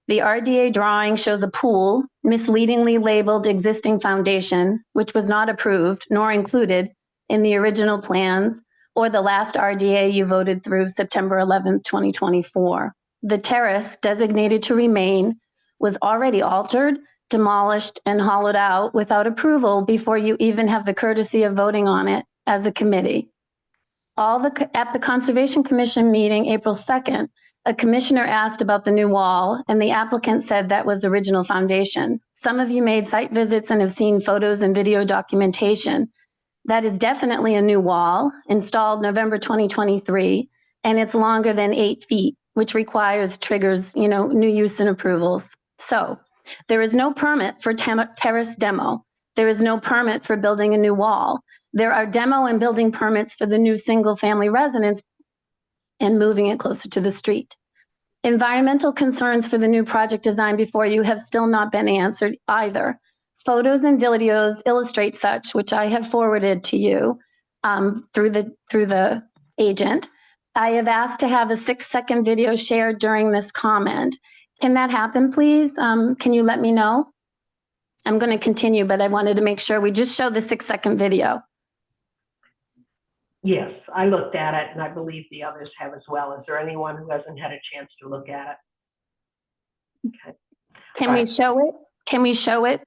The RDA drawing shows a pool misleadingly labeled existing foundation, which was not approved nor included in the original plans or the last RDA you voted through September 11th, 2024. The terrace designated to remain was already altered, demolished, and hollowed out without approval before you even have the courtesy of voting on it as a committee. At the Conservation Commission meeting, April 2nd, a commissioner asked about the new wall, and the applicant said that was original foundation. Some of you made site visits and have seen photos and video documentation. That is definitely a new wall, installed November 2023, and it's longer than 8 feet, which triggers, new use and approvals. So there is no permit for terrace demo. There is no permit for building a new wall. There are demo and building permits for the new single-family residence and moving it closer to the street. Environmental concerns for the new project design before you have still not been answered either. Photos and videos illustrate such, which I have forwarded to you through the agent. I have asked to have a 6-second video shared during this comment. Can that happen, please? Can you let me know? I'm going to continue, but I wanted to make sure we just show the 6-second video. Yes, I looked at it, and I believe the others have as well. Is there anyone who hasn't had a chance to look at it? Okay. Can we show it? Can we show it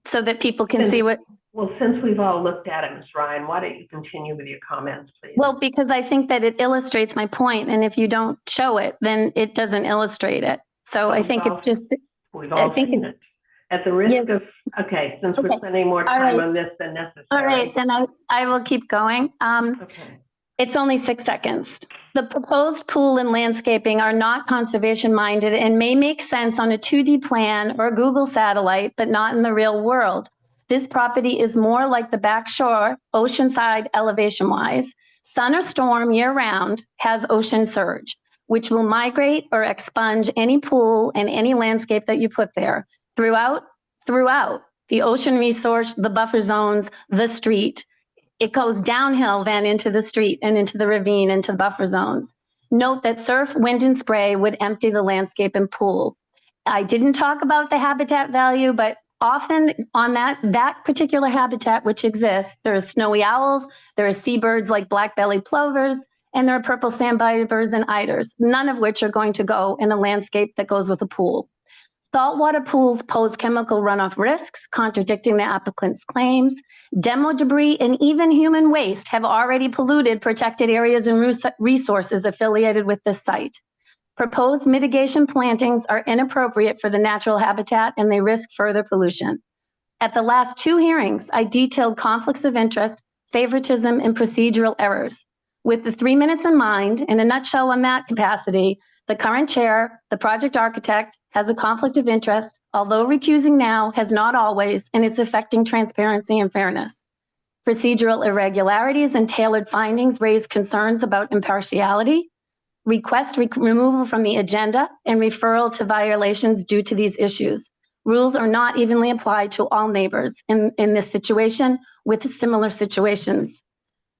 so that people can see what? Well, since we've all looked at it, Ms. Ryan, why don't you continue with your comments, please? Well, because I think that it illustrates my point, and if you don't show it, then it doesn't illustrate it. So I think it's just. We've all seen it. At the risk of, okay, since we're spending more time on this than necessary. All right, then I will keep going. It's only 6 seconds. The proposed pool and landscaping are not conservation minded and may make sense on a 2D plan or Google satellite, but not in the real world. This property is more like the back shore, oceanside elevation wise. Sun or storm year round has ocean surge, which will migrate or expunge any pool and any landscape that you put there. Throughout the ocean resource, the buffer zones, the street, it goes downhill then into the street and into the ravine, into the buffer zones. Note that surf, wind, and spray would empty the landscape and pool. I didn't talk about the habitat value, but often on that particular habitat which exists, there are snowy owls, there are seabirds like black-bellied plovers, and there are purple sandpipers and eiders, none of which are going to go in a landscape that goes with a pool. Saltwater pools pose chemical runoff risks, contradicting the applicant's claims. Demo debris and even human waste have already polluted protected areas and resources affiliated with this site. Proposed mitigation plantings are inappropriate for the natural habitat and they risk further pollution. At the last 2 hearings, I detailed conflicts of interest, favoritism, and procedural errors. With the 3 minutes in mind, in a nutshell on that capacity, the current chair, the project architect, has a conflict of interest, although recusing now has not always, and it's affecting transparency and fairness. Procedural irregularities and tailored findings raise concerns about impartiality. Request removal from the agenda and referral to violations due to these issues. Rules are not evenly applied to all neighbors in this situation with similar situations.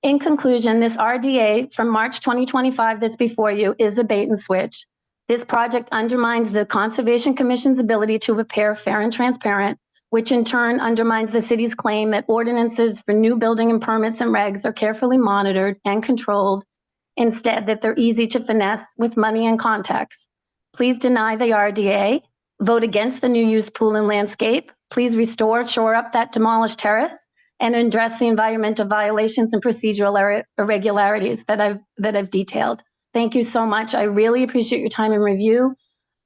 In conclusion, this RDA from March 2025 that's before you is a bait and switch. This project undermines the Conservation Commission's ability to appear fair and transparent, which in turn undermines the city's claim that ordinances for new building and permits and regs are carefully monitored and controlled, instead that they're easy to finesse with money and context. Please deny the RDA, vote against the new use pool and landscape. Please restore, shore up that demolished terrace, and address the environmental violations and procedural irregularities that I've detailed. Thank you so much. I really appreciate your time and review.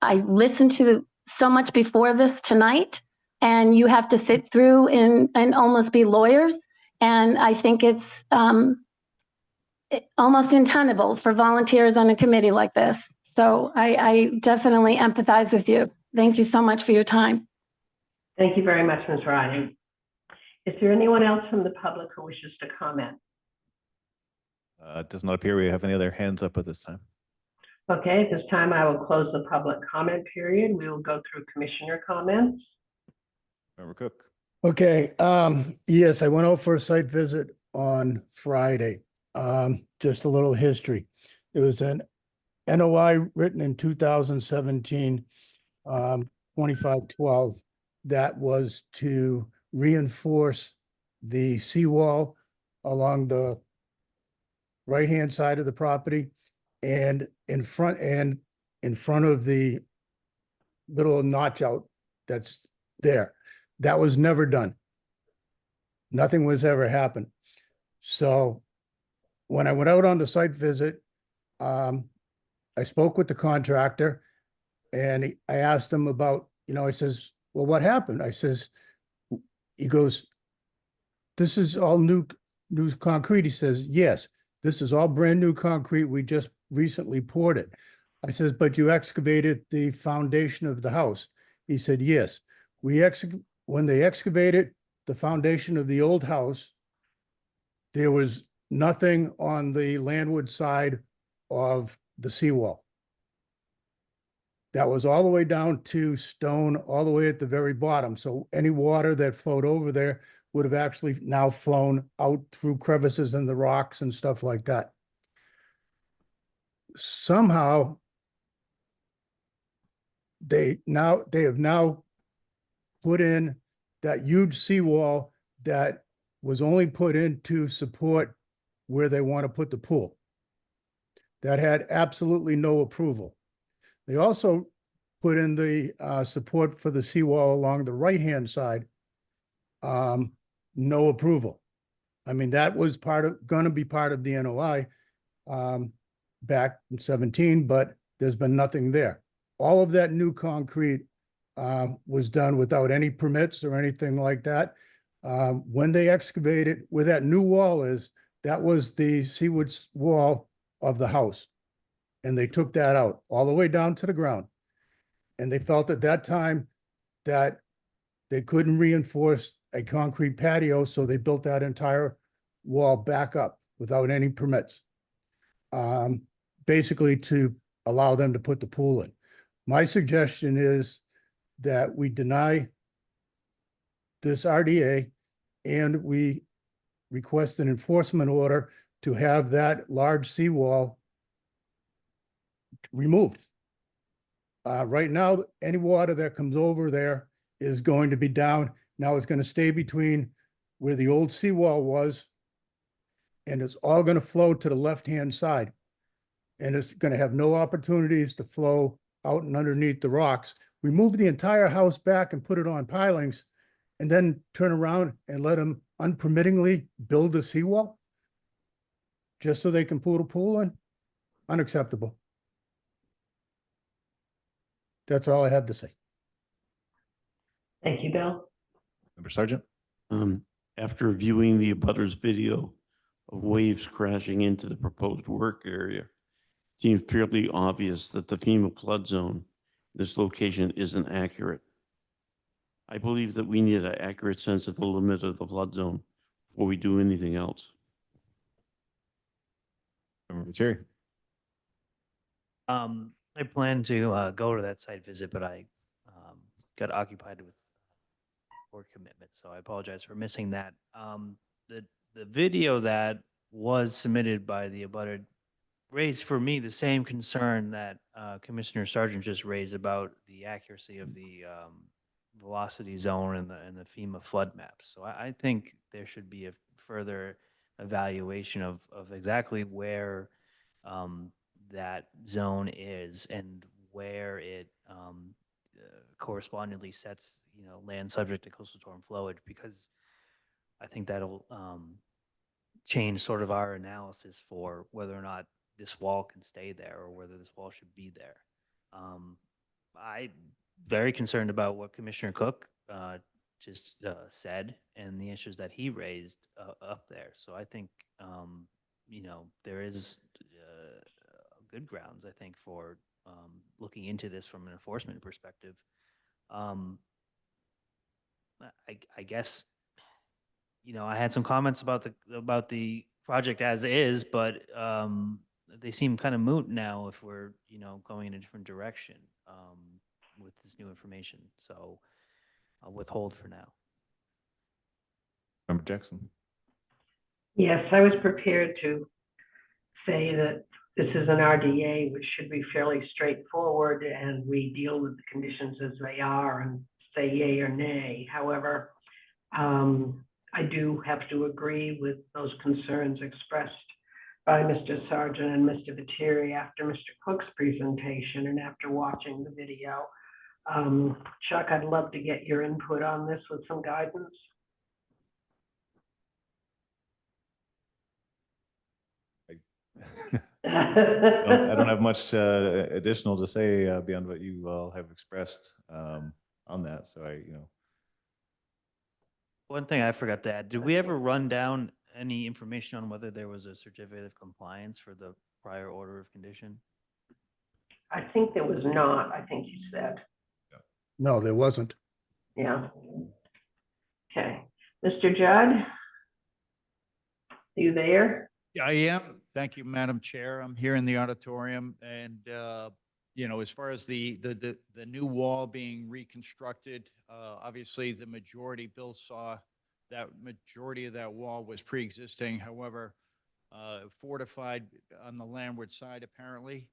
I listened to so much before this tonight, and you have to sit through and almost be lawyers. And I think it's almost untenable for volunteers on a committee like this. So I definitely empathize with you. Thank you so much for your time. Thank you very much, Ms. Ryan. Is there anyone else from the public who wishes to comment? It does not appear we have any other hands up at this time. Okay, at this time, I will close the public comment period. We will go through commissioner comments. Member Cook. Okay, yes, I went out for a site visit on Friday. Just a little history. It was an NOI written in 2017, 2512, that was to reinforce the seawall along the right-hand side of the property and in front of the little notch out that's there. That was never done. Nothing was ever happened. So when I went out on the site visit, I spoke with the contractor and I asked him about, I says, well, what happened? He goes, this is all new concrete. He says, yes, this is all brand new concrete. We just recently poured it. I says, but you excavated the foundation of the house. He said, yes. When they excavated the foundation of the old house, there was nothing on the landward side of the seawall. That was all the way down to stone, all the way at the very bottom. So any water that flowed over there would have actually now flown out through crevices in the rocks and stuff like that. Somehow, they have now put in that huge seawall that was only put in to support where they want to put the pool. That had absolutely no approval. They also put in the support for the seawall along the right-hand side. No approval. I mean, that was going to be part of the NOI back in 17, but there's been nothing there. All of that new concrete was done without any permits or anything like that. When they excavated where that new wall is, that was the seaward wall of the house. And they took that out all the way down to the ground. And they felt at that time that they couldn't reinforce a concrete patio, so they built that entire wall back up without any permits, basically to allow them to put the pool in. My suggestion is that we deny this RDA and we request an enforcement order to have that large seawall removed. Right now, any water that comes over there is going to be down. Now it's going to stay between where the old seawall was, and it's all going to flow to the left-hand side. And it's going to have no opportunities to flow out and underneath the rocks. Remove the entire house back and put it on pilings, and then turn around and let them unpermittingly build a seawall just so they can put a pool in? Unacceptable. That's all I have to say. Thank you, Bill. Member Sergeant? After viewing the abutters video of waves crashing into the proposed work area, it seems fairly obvious that the FEMA flood zone in this location isn't accurate. I believe that we need an accurate sense of the limit of the flood zone before we do anything else. Member Cherry? I plan to go to that site visit, but I got occupied with work commitment, so I apologize for missing that. The video that was submitted by the abutter raised for me the same concern that Commissioner Sargent just raised about the accuracy of the velocity zone and the FEMA flood maps. So I think there should be a further evaluation of exactly where that zone is and where it correspondingly sets, land subject to coastal storm flowage, because I think that'll change sort of our analysis for whether or not this wall can stay there or whether this wall should be there. I'm very concerned about what Commissioner Cook just said and the issues that he raised up there. So I think, there is good grounds, I think, for looking into this from an enforcement perspective. I guess, I had some comments about the project as is, but they seem kind of moot now if we're, going in a different direction with this new information. So I'll withhold for now. Member Jackson? Yes, I was prepared to say that this is an RDA, which should be fairly straightforward, and we deal with the conditions as they are and say yay or nay. However, I do have to agree with those concerns expressed by Mr. Sargent and Mr. Viteri after Mr. Cook's presentation and after watching the video. Chuck, I'd love to get your input on this with some guidance. I don't have much additional to say beyond what you all have expressed on that. So One thing I forgot to add, did we ever run down any information on whether there was a certificate of compliance for the prior order of condition? I think there was not, I think you said. No, there wasn't. Yeah. Okay. Mr. Judd? Are you there? Yeah, I am. Thank you, Madam Chair. I'm here in the auditorium and, as far as the new wall being reconstructed, obviously the majority, Bill saw that majority of that wall was pre-existing. However, fortified on the landward side apparently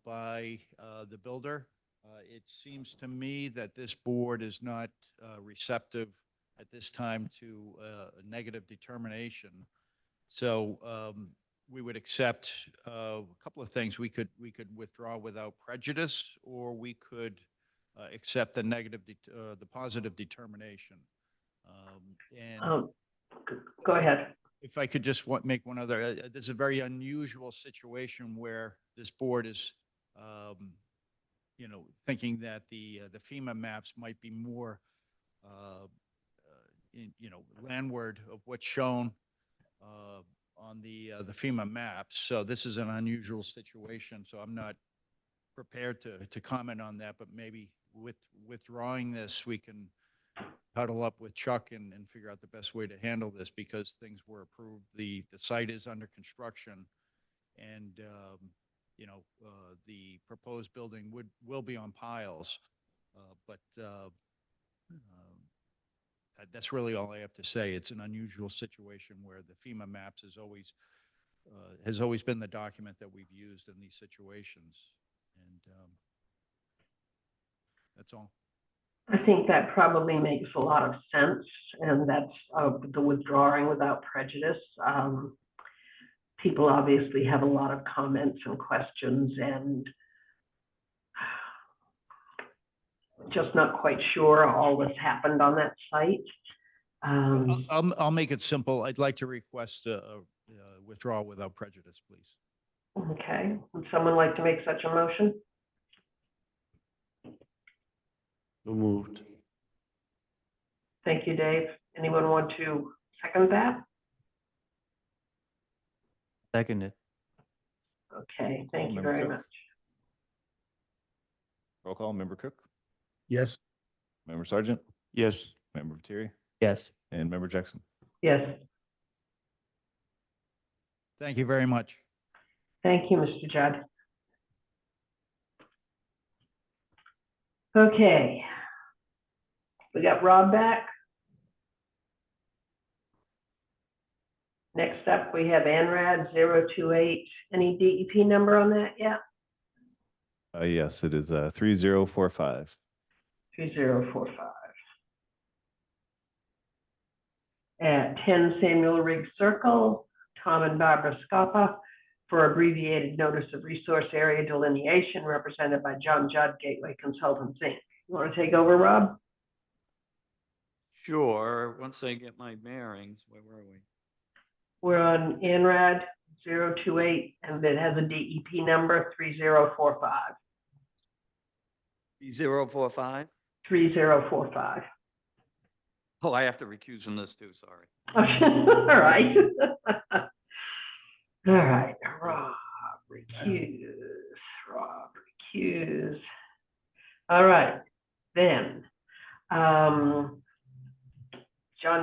by the builder. It seems to me that this board is not receptive at this time to a negative determination. So we would accept a couple of things. We could withdraw without prejudice, or we could accept the the positive determination. Go ahead. If I could just make one other, this is a very unusual situation where this board is, thinking that the FEMA maps might be more, landward of what's shown on the FEMA maps. So this is an unusual situation. So I'm not prepared to comment on that, but maybe with withdrawing this, we can huddle up with Chuck and figure out the best way to handle this, because things were approved. The site is under construction, and the proposed building will be on piles, but that's really all I have to say. It's an unusual situation where the FEMA maps has always been the document that we've used in these situations, and that's all. I think that probably makes a lot of sense, and that's the withdrawing without prejudice. People obviously have a lot of comments and questions, and just not quite sure all that's happened on that site. I'll make it simple. I'd like to request a withdrawal without prejudice, please. Okay, would someone like to make such a motion? So moved. Thank you, Dave. Anyone want to second that? Seconded. Okay, thank you Member very Cook? much. Roll call, Member Cook, Yes. Member Sergeant, Yes. Member Lettieri, Yes. and Member Jackson. Yes, Thank you very much. thank you, Mr. Judd. Okay. We got Rob back. Next up, we have ANRAD 028. Any DEP number on that yet? Yes, it is 3045. 3045. At 10 Samuel Riggs Circle, Tom and Barbara Scapa for abbreviated notice of resource area delineation represented by John Judd, Gateway Consultants, Inc. You want to take over, Rob? Sure, once I get my bearings, where were we? We're on ANRAD 028, and it has a DEP number 3045. 045? 3045. Oh, I have to recuse from this too, sorry. All right. All right, Rob, recuse, Rob, recuse. All right, then. John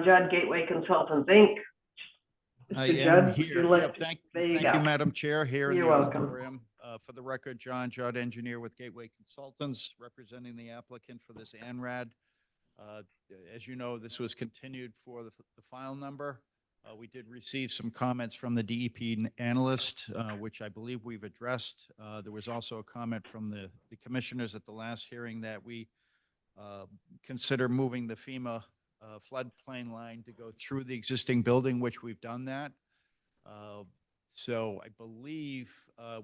Judd, Gateway Consultants, Inc. I Mr. am Judd, would here. you like Yep, to- thank there you you, go. Madam Chair, here in the You're welcome. auditorium. For the record, John Judd, engineer with Gateway Consultants, representing the applicant for this ANRAD. As you know, this was continued for the file number. We did receive some comments from the DEP analyst, which I believe we've addressed. There was also a comment from the commissioners at the last hearing that we consider moving the FEMA floodplain line to go through the existing building, which we've done that. So I believe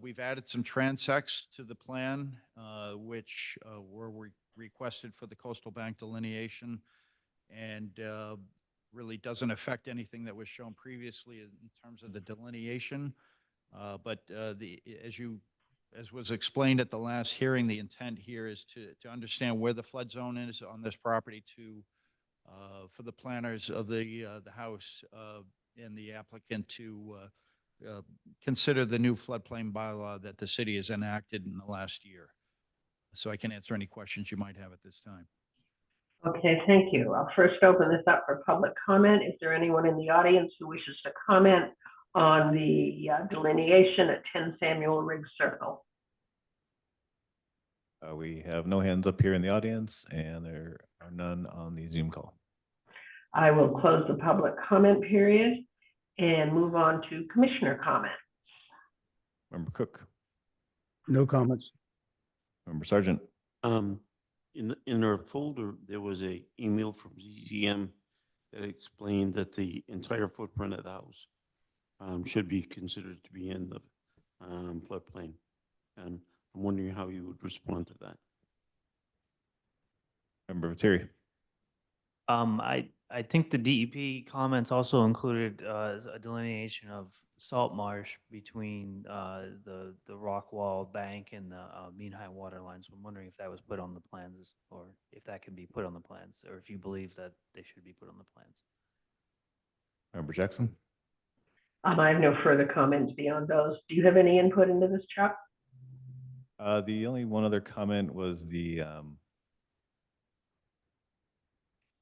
we've added some transects to the plan, which were requested for the coastal bank delineation, and really doesn't affect anything that was shown previously in terms of the delineation. But as was explained at the last hearing, the intent here is to understand where the flood zone is on this property for the planners of the house and the applicant to consider the new floodplain bylaw that the city has enacted in the last year. So I can answer any questions you might have at this time. Okay, thank you. I'll first open this up for public comment. Is there anyone in the audience who wishes to comment on the delineation at 10 Samuel Riggs Circle? We have no hands up here in the audience, and there are none on the Zoom call. I will close the public comment period and move on to commissioner comments. Member Cook, No comments. Member Sergeant, In our folder, there was a email from ZZM that explained that the entire footprint of the house should be considered to be in the floodplain. And I'm wondering how you would respond to that. Member Lettieri, I think the DEP comments also included a delineation of salt marsh between the rock wall bank and the mean high water line. So I'm wondering if that was put on the plans, or if that can be put on the plans, or if you believe that they should be put on the plans. Member Jackson, I have no further comments beyond those. Do you have any input into this, Chuck? the only one other comment was the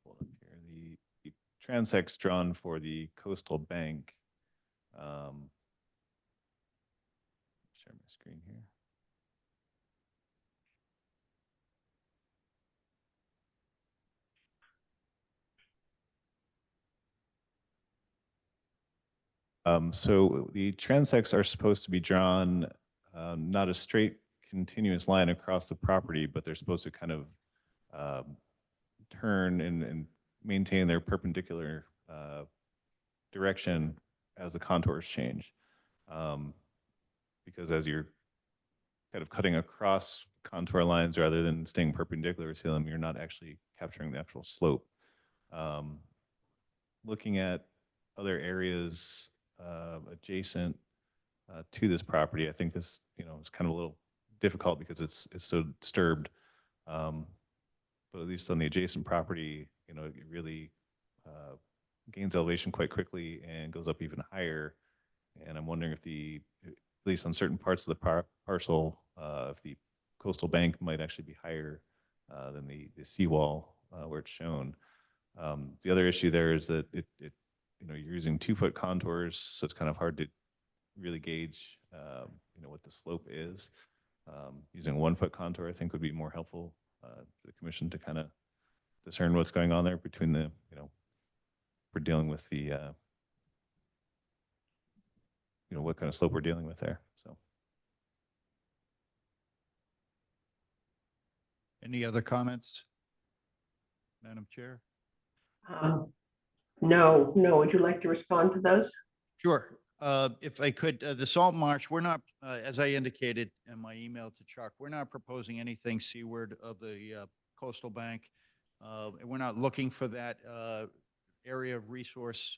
hold up here, the transects drawn for the coastal bank. Share my screen here. So the transects are supposed to be drawn, not a straight continuous line across the property, but they're supposed to kind of turn and maintain their perpendicular direction as the contours change. Because as you're kind of cutting across contour lines rather than staying perpendicular to them, you're not actually capturing the actual slope. Looking at other areas adjacent to this property, I think this, is kind of a little difficult because it's so disturbed. but at least on the adjacent property, you know, it really gains elevation quite quickly and goes up even higher. And I'm wondering if at least on certain parts of the parcel, if the coastal bank might actually be higher than the seawall where it's shown. The other issue there is that you know, you're using 2-foot contours, so it's kind of hard to really gauge, you know, what the slope is. Using a 1-foot contour, I think, would be more helpful for the commission to kind of discern what's going on there between the, you know, we're dealing with the, you know, what kind of slope we're dealing with there. So. Any other comments? Madam Chair? No, would you like to respond to those? Sure. If I could, the salt marsh, we're not, as I indicated in my email to Chuck, we're not proposing anything seaward of the coastal bank. And we're not looking for that area of resource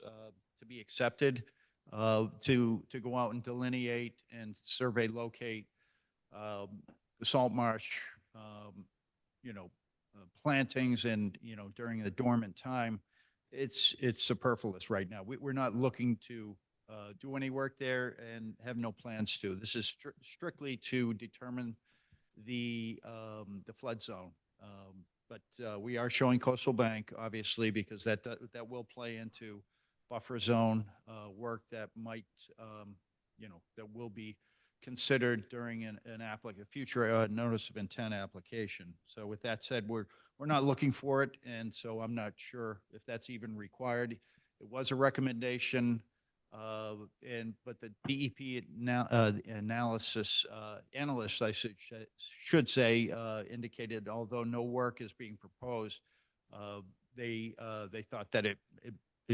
to be accepted, to go out and delineate and survey, locate the salt marsh, you know, plantings and, you know, during the dormant time. It's superfluous right now. We're not looking to do any work there and have no plans to. This is strictly to determine the flood zone. But we are showing coastal bank, obviously, because that will play into buffer zone work that might, you know, that will be considered during a future notice of intent application. So with that said, we're not looking for it, and so I'm not sure if that's even required. It was a recommendation, but the DEP analysis analysts, I should say, indicated although no work is being proposed, they thought that it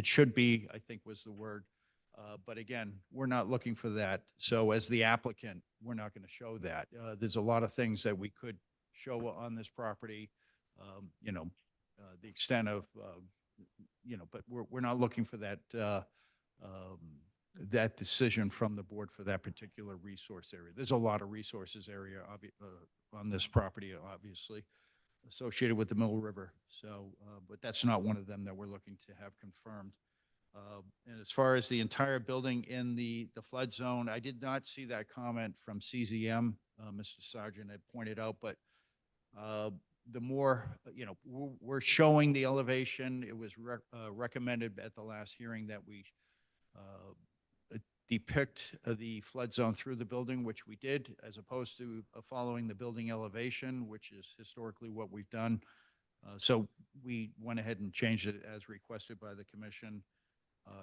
should be, I think was the word. But again, we're not looking for that. So as the applicant, we're not going to show that. There's a lot of things that we could show on this property, you know, the extent of, you know, but we're not looking for that, that decision from the board for that particular resource area. There's a lot of resources area on this property, obviously, associated with the Mill River. So, but that's not one of them that we're looking to have confirmed. And as far as the entire building in the flood zone, I did not see that comment from CZM, Mr. Sargent had pointed out, but the more, you know, we're showing the elevation. It was recommended at the last hearing that we depict the flood zone through the building, which we did, as opposed to following the building elevation, which is historically what we've done. So we went ahead and changed it as requested by the commission.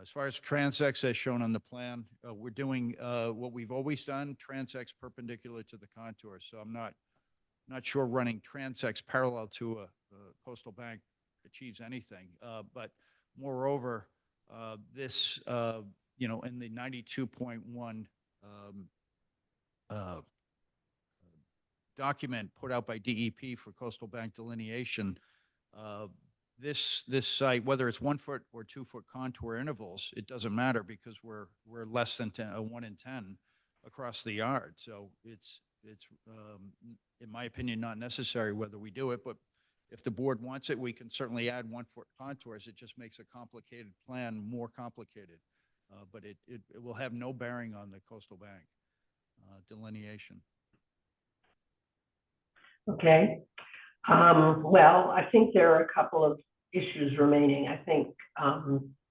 As far as transects as shown on the plan, we're doing what we've always done, transects perpendicular to the contour. So I'm not sure running transects parallel to a coastal bank achieves anything. But moreover, this, you know, in the 92.1 document put out by DEP for coastal bank delineation, this site, whether it's 1-foot or 2-foot contour intervals, it doesn't matter because we're less than 1 in 10 across the yard. So it's in my opinion, not necessary whether we do it, but if the board wants it, we can certainly add 1-foot contours. It just makes a complicated plan more complicated, but it will have no bearing on the coastal bank delineation. Okay. Well, I think there are a couple of issues remaining. I think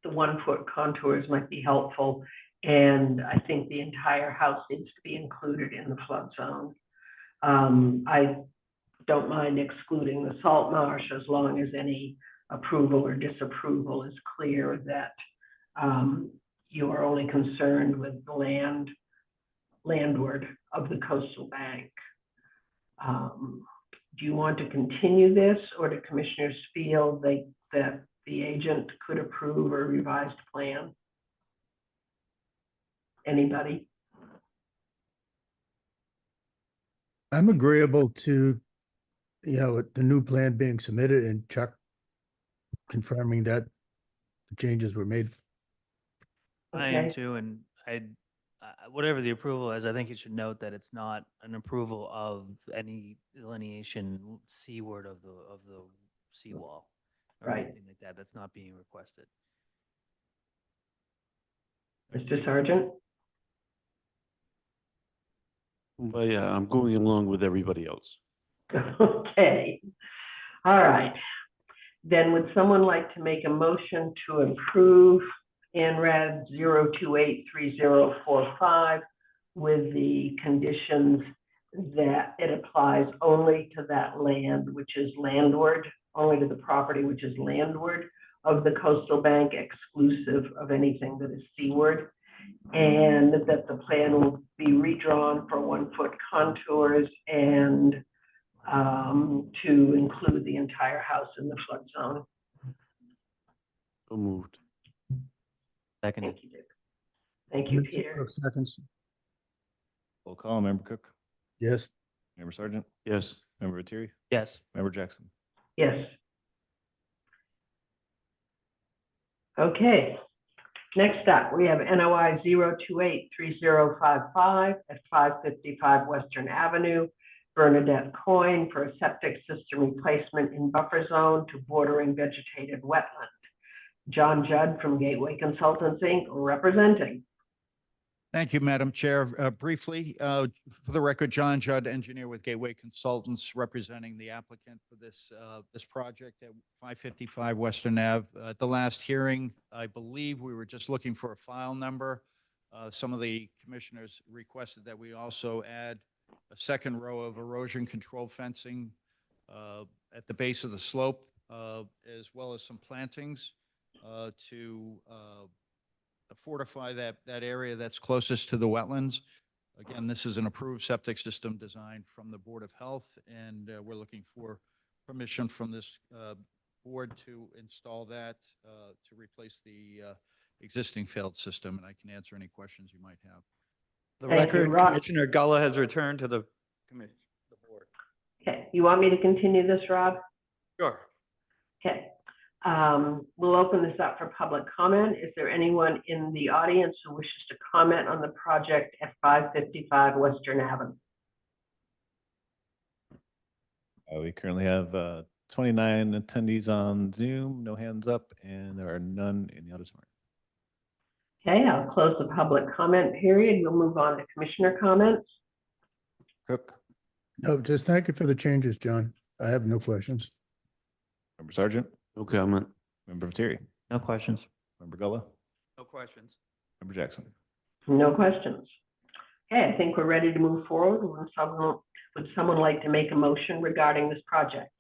the 1-foot contours might be helpful, and I think the entire house needs to be included in the flood zone. I don't mind excluding the salt marsh as long as any approval or disapproval is clear that you are only concerned with the landward of the coastal bank. Do you want to continue this, or do commissioners feel that the agent could approve a revised plan? Anybody? I'm agreeable to, you know, the new plan being submitted and Chuck confirming that the changes were made. I am too, and whatever the approval is, I think you should note that it's not an approval of any delineation seaward of the seawall. Or Right. anything like that, that's not being requested. Mr. Sergeant? But yeah, I'm going along with everybody else. Okay. All right. Then would someone like to make a motion to approve NRAD 0283045 with the conditions that it applies only to that land, which is landward, only to the property which is landward of the coastal bank, exclusive of anything that is seaward, and that the plan will be redrawn for 1-foot contours and to include the entire house in the flood zone. So moved. Seconded. Thank you, Dick. Thank you, Mr. Peter. Cook seconds. Roll call, Member Cook, Yes. Member Sergeant, Yes. Member Lettieri, Yes. Member Jackson. Yes. Okay. Next up, we have NOI 0283055 at 555 Western Avenue, Bernadette Coyne, for a septic system replacement in buffer zone to bordering vegetated wetland. John Judd from Gateway Consultants, Inc., representing. Thank you, Madam Chair. Briefly, for the record, John Judd, engineer with Gateway Consultants, representing the applicant for this project at 555 Western Ave. At the last hearing, I believe we were just looking for a file number. Some of the commissioners requested that we also add a second row of erosion control fencing at the base of the slope, as well as some plantings to fortify that area that's closest to the wetlands. Again, this is an approved septic system design from the Board of Health, and we're looking for permission from this board to install that to replace the existing failed system, and I can answer any questions you might have. The Thank you, record, Rob. Commissioner Gullah has returned to the commission, the board. Okay, you want me to continue this, Rob? Sure. Okay. We'll open this up for public comment. Is there anyone in the audience who wishes to comment on the project at 555 Western Avenue? We currently have 29 attendees on Zoom, no hands up, and there are none in the auditorium. Okay, I'll close the public comment period. We'll move on to commissioner comments. Cook, No, just thank you for the changes, John. I have no questions. Member Sergeant, No comment. Member Lettieri, No questions. Member Gullah, No questions. Member Jackson. No questions. Okay, I think we're ready to move forward. Would someone like to make a motion regarding this project?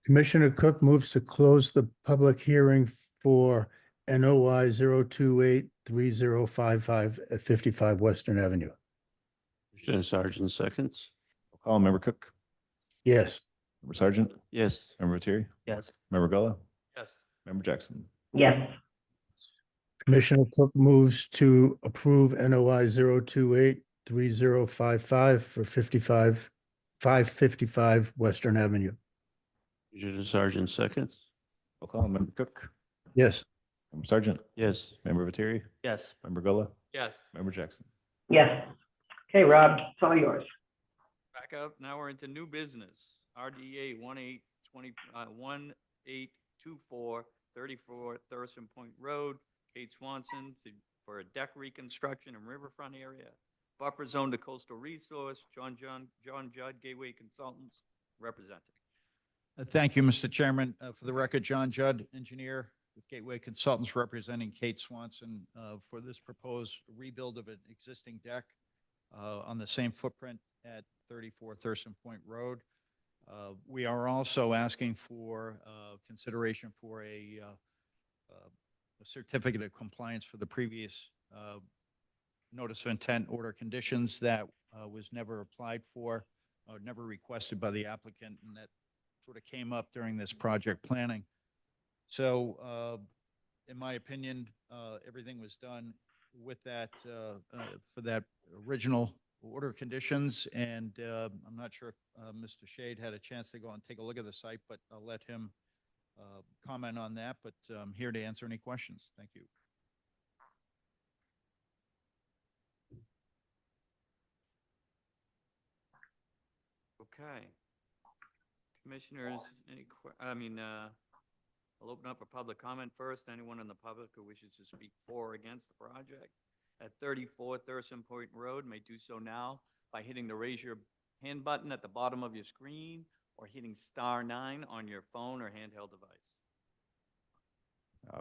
Commissioner Cook moves to close the public hearing for NOI 0283055 at 55 Western Avenue. Commissioner Sergeant seconds. Roll call, Member Cook, Yes. Member Sergeant, Yes. Member Lettieri, Yes. Member Gullah, Yes. Member Jackson. Yes. Commissioner Cook moves to approve NOI 0283055 for 555 Western Avenue. Commissioner Sergeant seconds. Roll call, Member Cook, Yes. Member Sergeant, Yes. Member Lettieri, Yes. Member Gullah, Yes. Member Jackson. Yes. Okay, Rob, it's all yours. Back up, now we're into new business. RDA 1824 34 Thurston Point Road, Kate Swanson, for a deck reconstruction in riverfront area. Buffer zone to coastal resource, John Judd, Gateway Consultants, representing. Thank you, Mr. Chairman. For the record, John Judd, engineer with Gateway Consultants, representing Kate Swanson for this proposed rebuild of an existing deck on the same footprint at 34 Thurston Point Road. We are also asking for consideration for a certificate of compliance for the previous notice of intent order conditions that was never applied for, never requested by the applicant, and that sort of came up during this project planning. So in my opinion, everything was done with that for that original order conditions, and I'm not sure if Mr. Shade had a chance to go and take a look at the site, but I'll let him comment on that, but I'm here to answer any questions. Thank you. Okay. Commissioners, I'll open up for public comment first. Anyone in the public who wishes to speak for or against the project at 34 Thurston Point Road may do so now by hitting the raise your hand button at the bottom of your screen or hitting *9 on your phone or handheld device.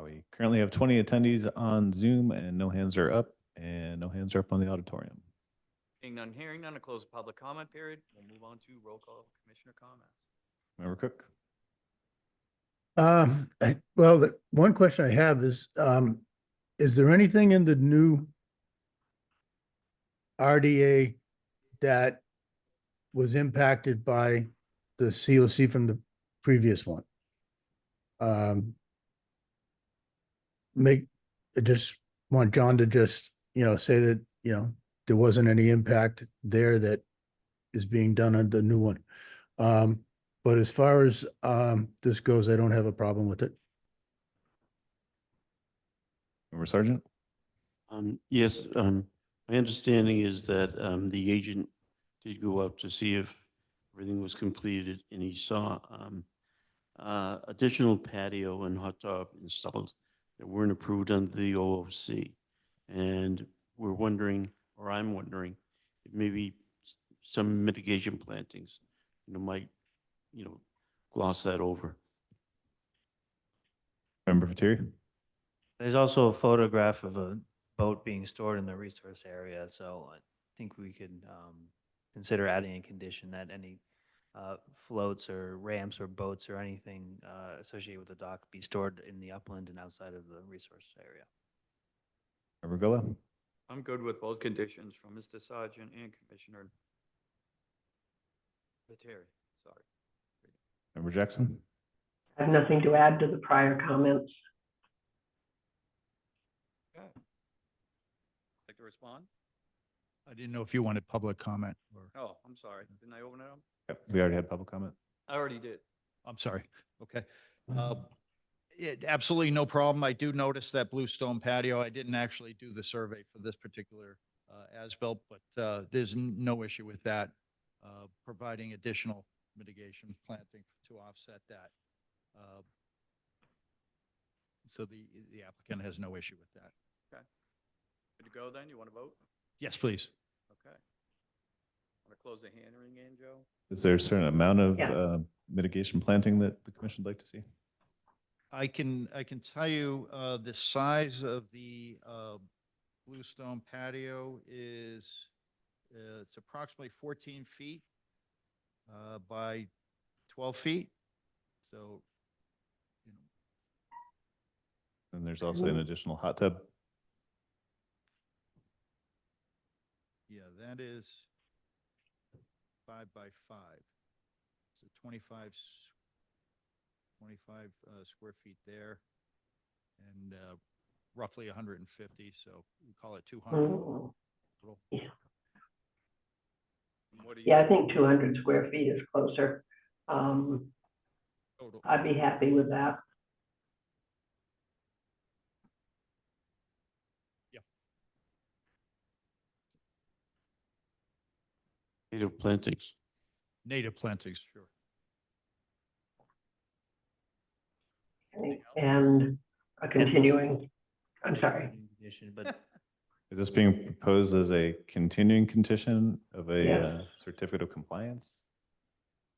We currently have 20 attendees on Zoom and no hands are up and no hands are up on the auditorium. Seeing none, hearing none, to close the public comment period. We'll move on to roll call commissioner comments. Member Cook? Well, the one question I have is there anything in the new RDA that was impacted by the COC from the previous one? I just want John to just, say that, there wasn't any impact there that is being done on the new one. But as far as this goes, I don't have a problem with it. Member Sergeant? Yes, my understanding is that the agent did go up to see if everything was completed, and he saw additional patio and hot tub installed that weren't approved under the OOC. And we're wondering, or I'm wondering, if maybe some mitigation plantings, might, gloss that over. Member Fatiri? There's also a photograph of a boat being stored in the resource area, so I think we could consider adding a condition that any floats or ramps or boats or anything associated with the dock be stored in the upland and outside of the resource area. Member Gullo? I'm good with both conditions from Mr. Sergeant and Commissioner Lettieri. Sorry. Member Jackson? I have nothing to add to the prior comments. Okay. Like to respond? I didn't know if you wanted public comment or, Oh, I'm sorry. Didn't I open it up? Yep, we already had public comment. I already did. I'm sorry. Okay. Absolutely no problem. I do notice that bluestone patio. I didn't actually do the survey for this particular as-built, but there's no issue with that, providing additional mitigation planting to offset that. So the applicant has no issue with that. Okay. Good to go then? You want to vote? Yes, please. Okay. Want to close the hearing, Joe? Is there a certain amount of Yeah. mitigation planting that the commission would like to see? I can tell you the size of the bluestone patio is it's approximately 14 feet by 12 feet. So, And there's also an additional hot tub. yeah, that is 5 by 5. So 25 square feet there, and roughly 150. So we call it 200. Mm. total. Yeah. What do you Yeah, I think 200 square feet is closer. Total. I'd be happy with that. Native plantings. Native plantings, sure. And a continuing, I'm sorry. Condition, but Is this being proposed as a continuing condition of a Yes. certificate of compliance?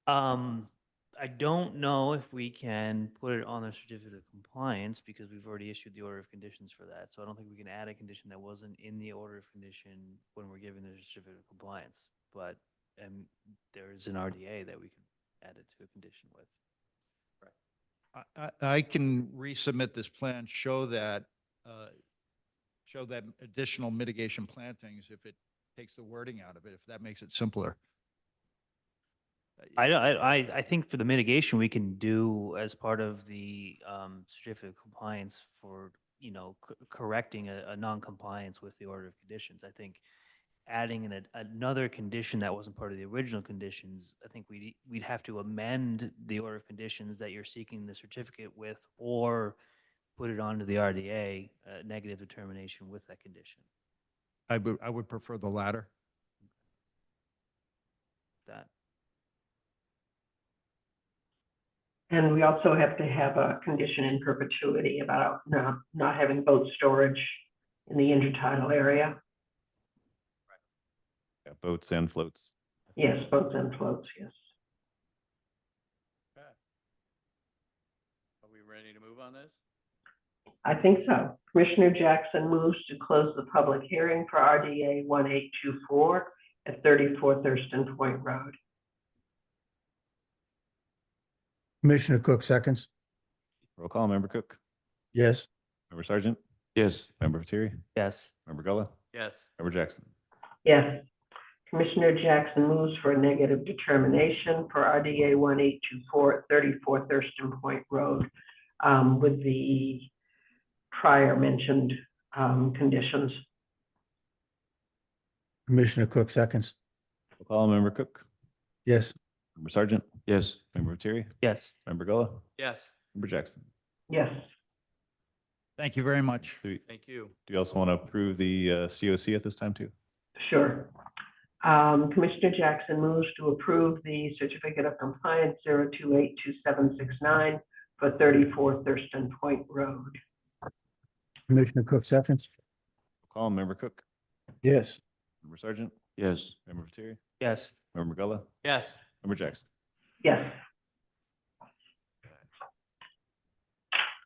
I don't know if we can put it on the certificate of compliance because we've already issued the order of conditions for that. So I don't think we can add a condition that wasn't in the order of condition when we're giving the certificate of compliance. But there is an RDA that we could add it to a condition with. I can resubmit this plan, show that additional mitigation plantings if it takes the wording out of it, if that makes it simpler. I think for the mitigation, we can do as part of the certificate of compliance for, correcting a non-compliance with the order of conditions. I think adding another condition that wasn't part of the original conditions, I think we'd have to amend the order of conditions that you're seeking the certificate with, or put it onto the RDA, negative determination with that condition. I would prefer the latter. That. And we also have to have a condition in perpetuity about not having boat storage in the intertidal area. Yeah, boats and floats. Yes, boats and floats, yes. Okay. Are we ready to move on this? I think so. Commissioner Jackson moves to close the public hearing for RDA 1824 at 34 Thurston Point Road. Commissioner Cook seconds. Roll call, Member Cook, Yes. Member Sergeant, Yes. Member Lettieri, Yes. Member Gullo, Yes. Member Jackson. Yes. Commissioner Jackson moves for a negative determination for RDA 1824 at 34 Thurston Point Road with the prior mentioned conditions. Commissioner Cook seconds. Roll call, Member Cook, Yes. Member Sergeant, Yes. Member Lettieri, Yes. Member Gullo, Yes. Member Jackson. Yes. Thank you very much. Thank you. Do you also want to approve the COC at this time too? Sure. Commissioner Jackson moves to approve the certificate of compliance 0282769 for 34 Thurston Point Road. Commissioner Cook seconds. Roll call, Member Cook, Yes. Member Sergeant, Yes. Member Lettieri, Yes. Member Gullo, Yes. Member Jackson. Yes.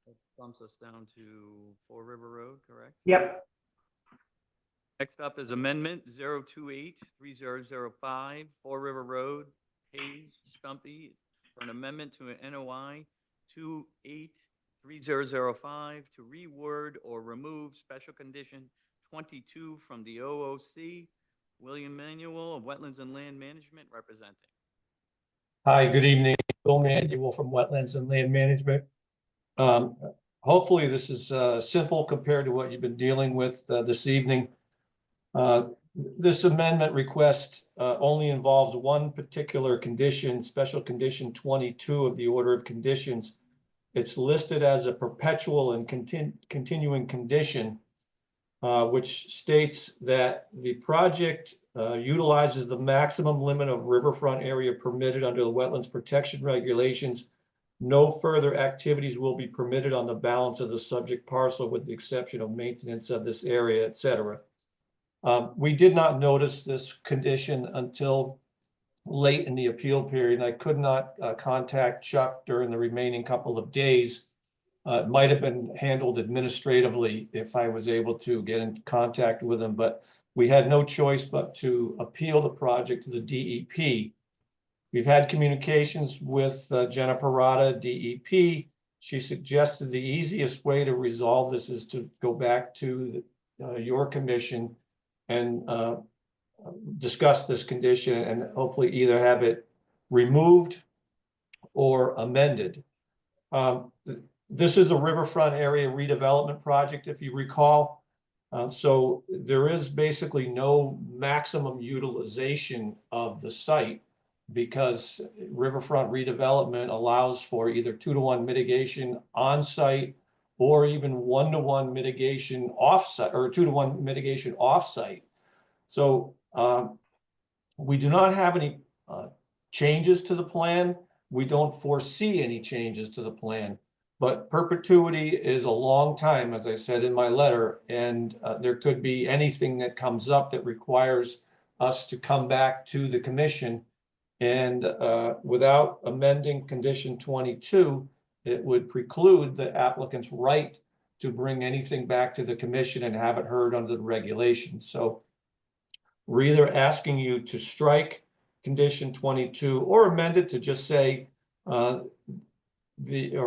That bumps us down to Four River Road, correct? Yep. Next up is Amendment 0283005, Four River Road, Hayes, Stumpy, for an amendment to an NOI 283005 to reword or remove Special Condition 22 from the OOC. William Manuel of Wetlands and Land Management representing. Hi, good evening. Bill Manuel from Wetlands and Land Management. Hopefully this is simple compared to what you've been dealing with this evening. This amendment request only involves one particular condition, Special Condition 22 of the Order of Conditions. It's listed as a perpetual and continuing condition, which states that the project utilizes the maximum limit of riverfront area permitted under the Wetlands Protection Regulations. No further activities will be permitted on the balance of the subject parcel with the exception of maintenance of this area, etc. We did not notice this condition until late in the appeal period. I could not contact Chuck during the remaining couple of days. It might have been handled administratively if I was able to get in contact with him, but we had no choice but to appeal the project to the DEP. We've had communications with Jenna Parada, DEP. She suggested the easiest way to resolve this is to go back to your commission and discuss this condition and hopefully either have it removed or amended. This is a riverfront area redevelopment project, if you recall. So there is basically no maximum utilization of the site because riverfront redevelopment allows for either 2-to-1 mitigation on site or even 1-to-1 mitigation off-site or 2-to-1 mitigation off-site. So we do not have any changes to the plan. We don't foresee any changes to the plan. But perpetuity is a long time, as I said in my letter, and there could be anything that comes up that requires us to come back to the commission. And without amending condition 22, it would preclude the applicant's right to bring anything back to the commission and have it heard under the regulations. So we're either asking you to strike condition 22 or amend it to just say or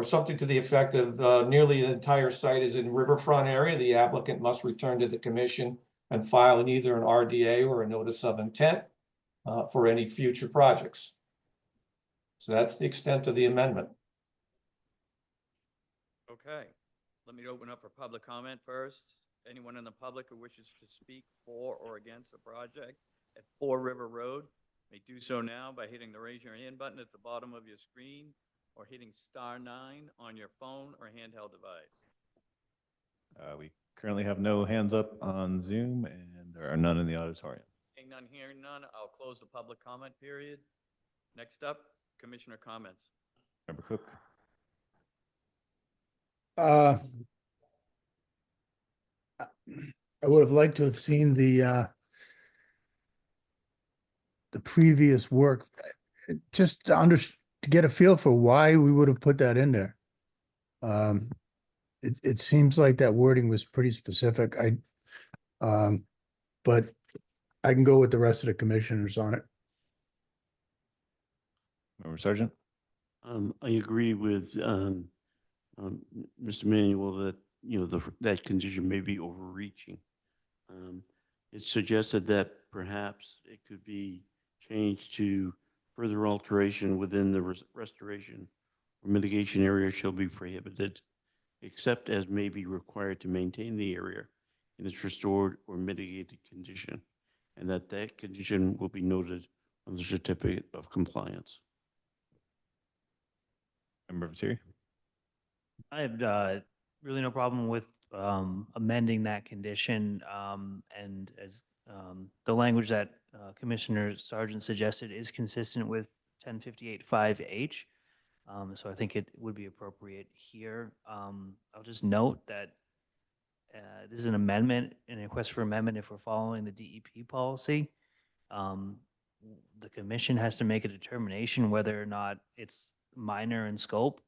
something to the effect of nearly the entire site is in riverfront area. The applicant must return to the commission and file in either an RDA or a notice of intent for any future projects. So that's the extent of the amendment. Okay, let me open up for public comment first. Anyone in the public who wishes to speak for or against the project at Four River Road may do so now by hitting the raise your hand button at the bottom of your screen or hitting *9 on your phone or handheld device. We currently have no hands up on Zoom and there are none in the auditorium. Seeing none, hearing none, I'll close the public comment period. Next up, commissioner comments. Member Cook, I would have liked to have seen the previous work, just to get a feel for why we would have put that in there. It seems like that wording was pretty specific. But I can go with the rest of the commissioners on it. Member Sergeant? I agree with Mr. Manuel that, that condition may be overreaching. It suggested that perhaps it could be changed to further alteration within the restoration or mitigation area shall be prohibited, except as may be required to maintain the area in its restored or mitigated condition, and that condition will be noted on the certificate of compliance. Member Viteri? I have really no problem with amending that condition. And as the language that Commissioner Sargent suggested is consistent with 1058-5H. So I think it would be appropriate here. I'll just note that this is an amendment, an request for amendment if we're following the DEP policy. The commission has to make a determination whether or not it's minor in scope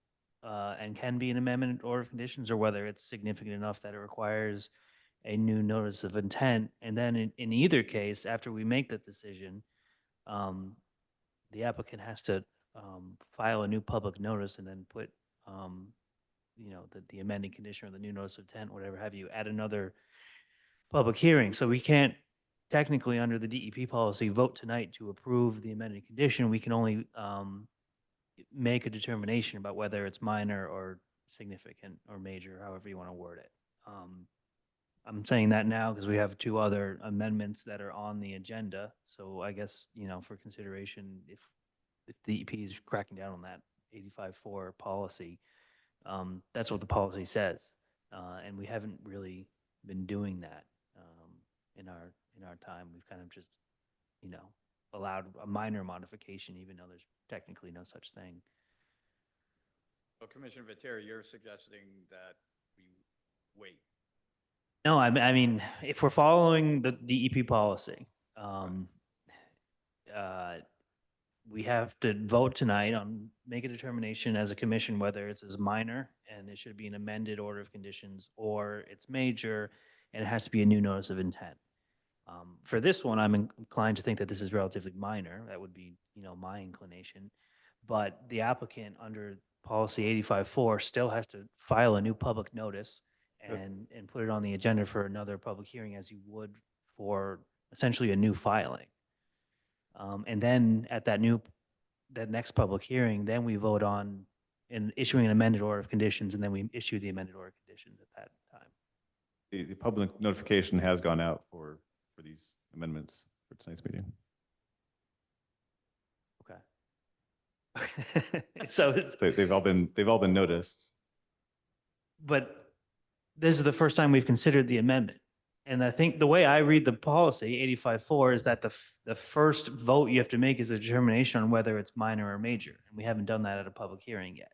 and can be an amendment order of conditions, or whether it's significant enough that it requires a new notice of intent. And then in either case, after we make that decision, the applicant has to file a new public notice and then put, the amending condition or the new notice of intent, whatever have you, at another public hearing. So we can't technically, under the DEP policy, vote tonight to approve the amended condition. We can only make a determination about whether it's minor or significant or major, however you want to word it. I'm saying that now because we have two other amendments that are on the agenda. So I guess, for consideration, if DEP is cracking down on that 85-4 policy, that's what the policy says. And we haven't really been doing that in our time. We've kind of just, allowed a minor modification, even though there's technically no such thing. So Commissioner Viteri, you're suggesting that we wait. No, I mean, if we're following the DEP policy, we have to vote tonight on, make a determination as a commission whether it's as minor and it should be an amended order of conditions, or it's major and it has to be a new notice of intent. For this one, I'm inclined to think that this is relatively minor. That would be, my inclination. But the applicant under policy 85-4 still has to file a new public notice and put it on the agenda for another public hearing, as you would for essentially a new filing. And then at that next public hearing, then we vote on issuing an amended order of conditions, and then we issue the amended order of conditions at that time. The public notification has gone out for these amendments for tonight's meeting. Okay. So they've all been noticed. But this is the first time we've considered the amendment. And I think the way I read the policy 85-4 is that the first vote you have to make is a determination on whether it's minor or major. And we haven't done that at a public hearing yet.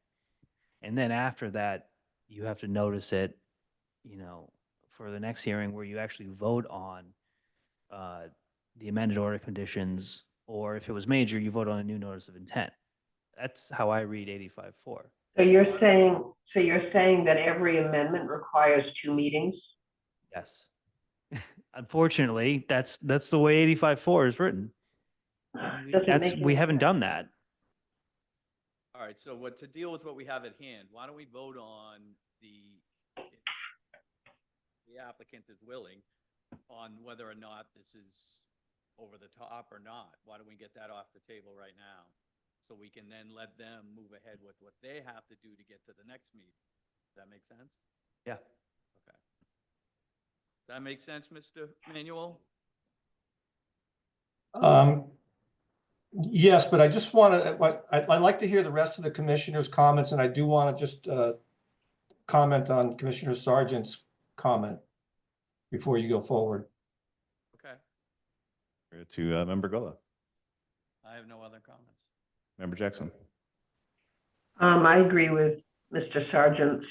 And then after that, you have to notice it, for the next hearing where you actually vote on the amended order conditions, or if it was major, you vote on a new notice of intent. That's how I read 85-4. So you're saying that every amendment requires 2 meetings? Yes. Unfortunately, that's the way 85-4 is written. We haven't done that. All right, so to deal with what we have at hand, why don't we vote on if the applicant is willing on whether or not this is over the top or not? Why don't we get that off the table right now? So we can then let them move ahead with what they have to do to get to the next meeting. Does that make sense? Yeah. Okay. Does that make sense, Mr. Manuel? Yes, but I just want to, I'd like to hear the rest of the commissioners' comments, and I do want to just comment on Commissioner Sargent's comment before you go forward. Okay. To Member Gola. I have no other comments. Member Jackson. I agree with Mr. Sargent's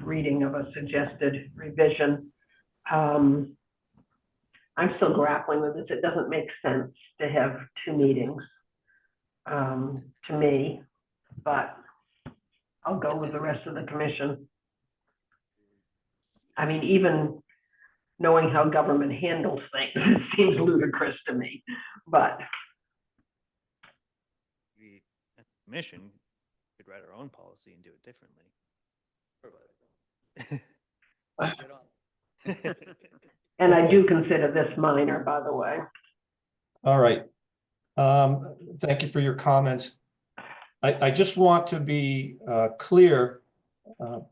reading of a suggested revision. I'm still grappling with this. It doesn't make sense to have two meetings to me, but I'll go with the rest of the commission. I mean, even knowing how government handles things, it seems ludicrous to me, but. We, at the commission, could write our own policy and do it differently. And I do consider this minor, by the way. All right. Thank you for your comments. I just want to be clear, and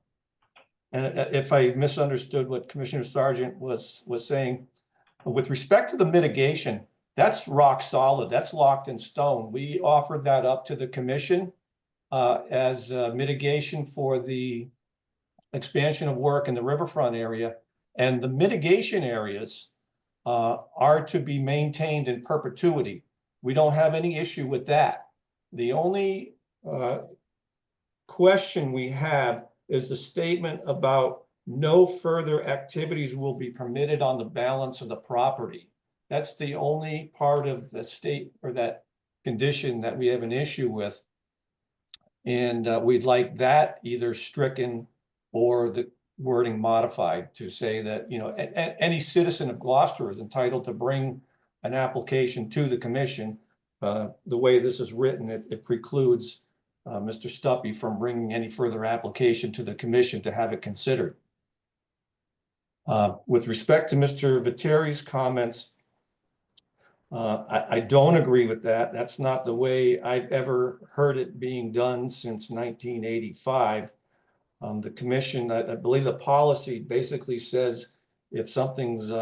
if I misunderstood what Commissioner Sargent was saying, with respect to the mitigation, that's rock solid. That's locked in stone. We offered that up to the commission as mitigation for the expansion of work in the riverfront area. And the mitigation areas are to be maintained in perpetuity. We don't have any issue with that. The only question we have is the statement about no further activities will be permitted on the balance of the property. That's the only part of the state or that condition that we have an issue with. And we'd like that either stricken or the wording modified to say that, you know, any citizen of Gloucester is entitled to bring an application to the commission. The way this is written, it precludes Mr. Stuppy from bringing any further application to the commission to have it considered. With respect to Mr. Vitteri's comments, I don't agree with that. That's not the way I've ever heard it being done since 1985. The commission, I believe the policy basically says if something's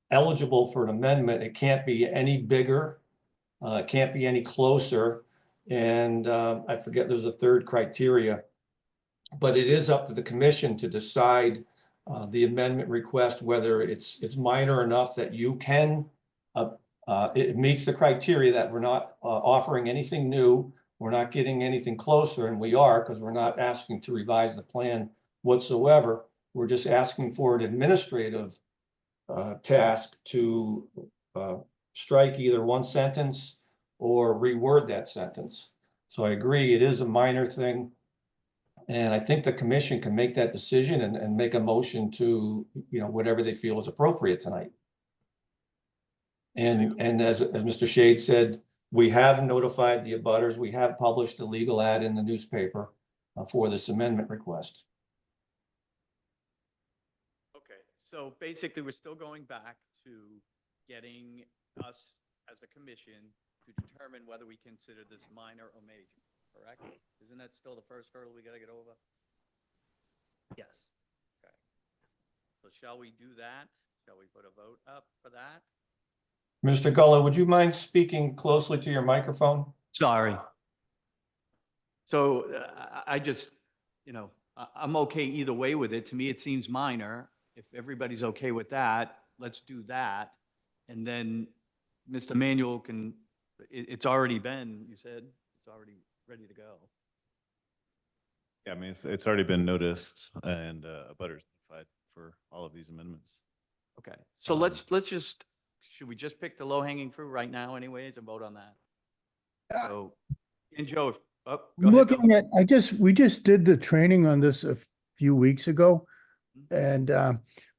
eligible for an amendment, it can't be any bigger, it can't be any closer, and I forget there's a third criteria, but it is up to the commission to decide the amendment request, whether it's minor enough that you can, it meets the criteria that we're not offering anything new, we're not getting anything closer, and we are, because we're not asking to revise the plan whatsoever. We're just asking for an administrative task to strike either one sentence or reword that sentence. So I agree, it is a minor thing. And I think the commission can make that decision and make a motion to, you know, whatever they feel is appropriate tonight. And as Mr. Shade said, we have notified the abutters. We have published a legal ad in the newspaper for this amendment request. Okay, so basically, we're still going back to getting us as a commission to determine whether we consider this minor or major, correct? Isn't that still the first hurdle we gotta get over? Yes. Okay. So shall we do that? Shall we put a vote up for that? Mr. Gullo, would you mind speaking closely to your microphone? Sorry. So I just, you know, I'm okay either way with it. To me, it seems minor. If everybody's okay with that, let's do that. And then Mr. Manuel can, it's already been, you said, it's already ready to go. Yeah, I mean, it's already been noticed and abutters notified for all of these amendments. Okay, so let's just, should we just pick the low-hanging fruit right now anyways and vote on that? So, and Joe, go ahead, Looking at, we just did the training on this a few weeks ago. And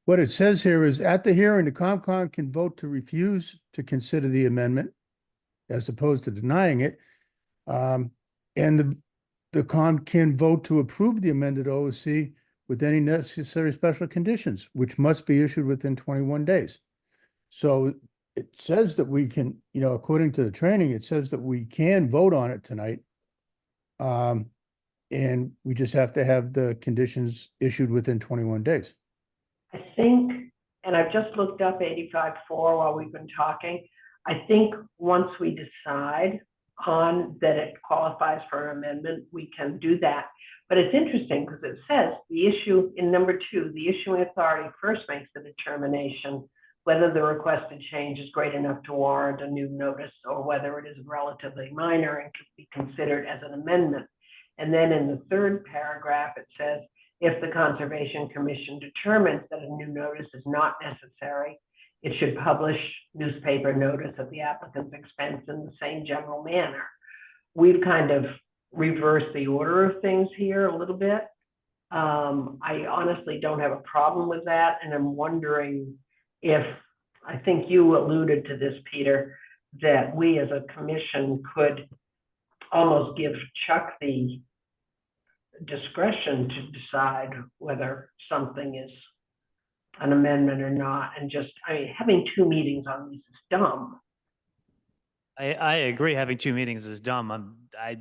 what it says here is at the hearing, the COMCON can vote to refuse to consider the amendment as opposed to denying it. And the COM can vote to approve the amended OOC with any necessary special conditions, which must be issued within 21 days. So it says that we can, you know, according to the training, it says that we can vote on it tonight. And we just have to have the conditions issued within 21 days. I think, and I've just looked up 85-4 while we've been talking. I think once we decide on that it qualifies for an amendment, we can do that. But it's interesting because it says the issue in number 2, the issuing authority first makes the determination whether the requested change is great enough to warrant a new notice or whether it is relatively minor and can be considered as an amendment. And then in the third paragraph, it says, if the Conservation Commission determines that a new notice is not necessary, it should publish newspaper notice at the applicant's expense in the same general manner. We've kind of reversed the order of things here a little bit. I honestly don't have a problem with that, and I'm wondering if, I think you alluded to this, Peter, that we as a commission could almost give Chuck the discretion to decide whether something is an amendment or not, and just, I mean, having two meetings on these is dumb. I agree, having two meetings is dumb. I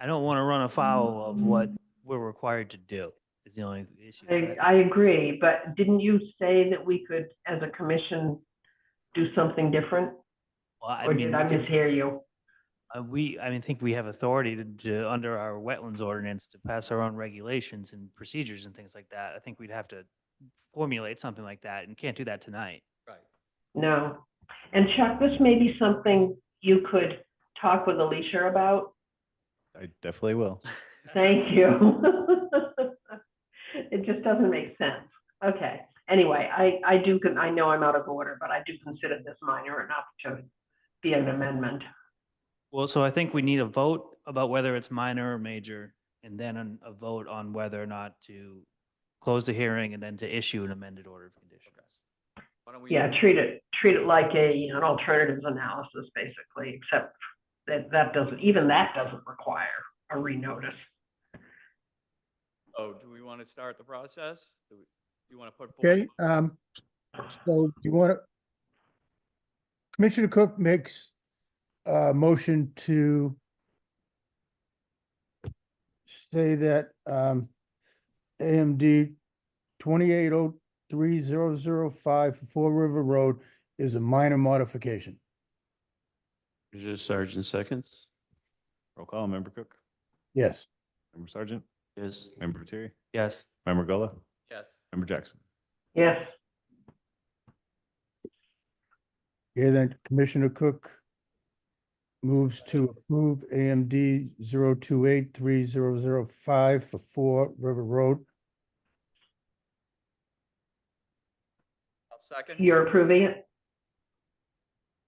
don't want to run afoul of what we're required to do, is the only issue. I agree, but didn't you say that we could, as a commission, do something different? Well, Or did I we can- mishear you? I think we have authority to, under our wetlands ordinance, to pass our own regulations and procedures and things like that. I think we'd have to formulate something like that, and can't do that tonight. Right. No. And Chuck, this may be something you could talk with Alicia about. I definitely will. Thank you. It just doesn't make sense. Okay. Anyway, I know I'm out of order, but I do consider this minor enough to be an amendment. Well, so I think we need a vote about whether it's minor or major, and then a vote on whether or not to close the hearing and then to issue an amended order of conditions. Why don't we? Yeah, treat it like an alternatives analysis, basically, except that doesn't require a renotice. Oh, do we want to start the process? Do you want to put forward? Okay, so you want to, Commissioner Cook makes a motion to say that AMD 2803-005 for Fall River Road is a minor modification. Commissioner Sargent seconds. Roll call, Member Cook, Yes. Member Sargent, Yes. Member Lettieri, Yes. Member Gullah, Yes. Member Jackson. Yes. Okay, then Commissioner Cook moves to approve AMD 0283005 for Fall River Road. I'll second. You're approving it?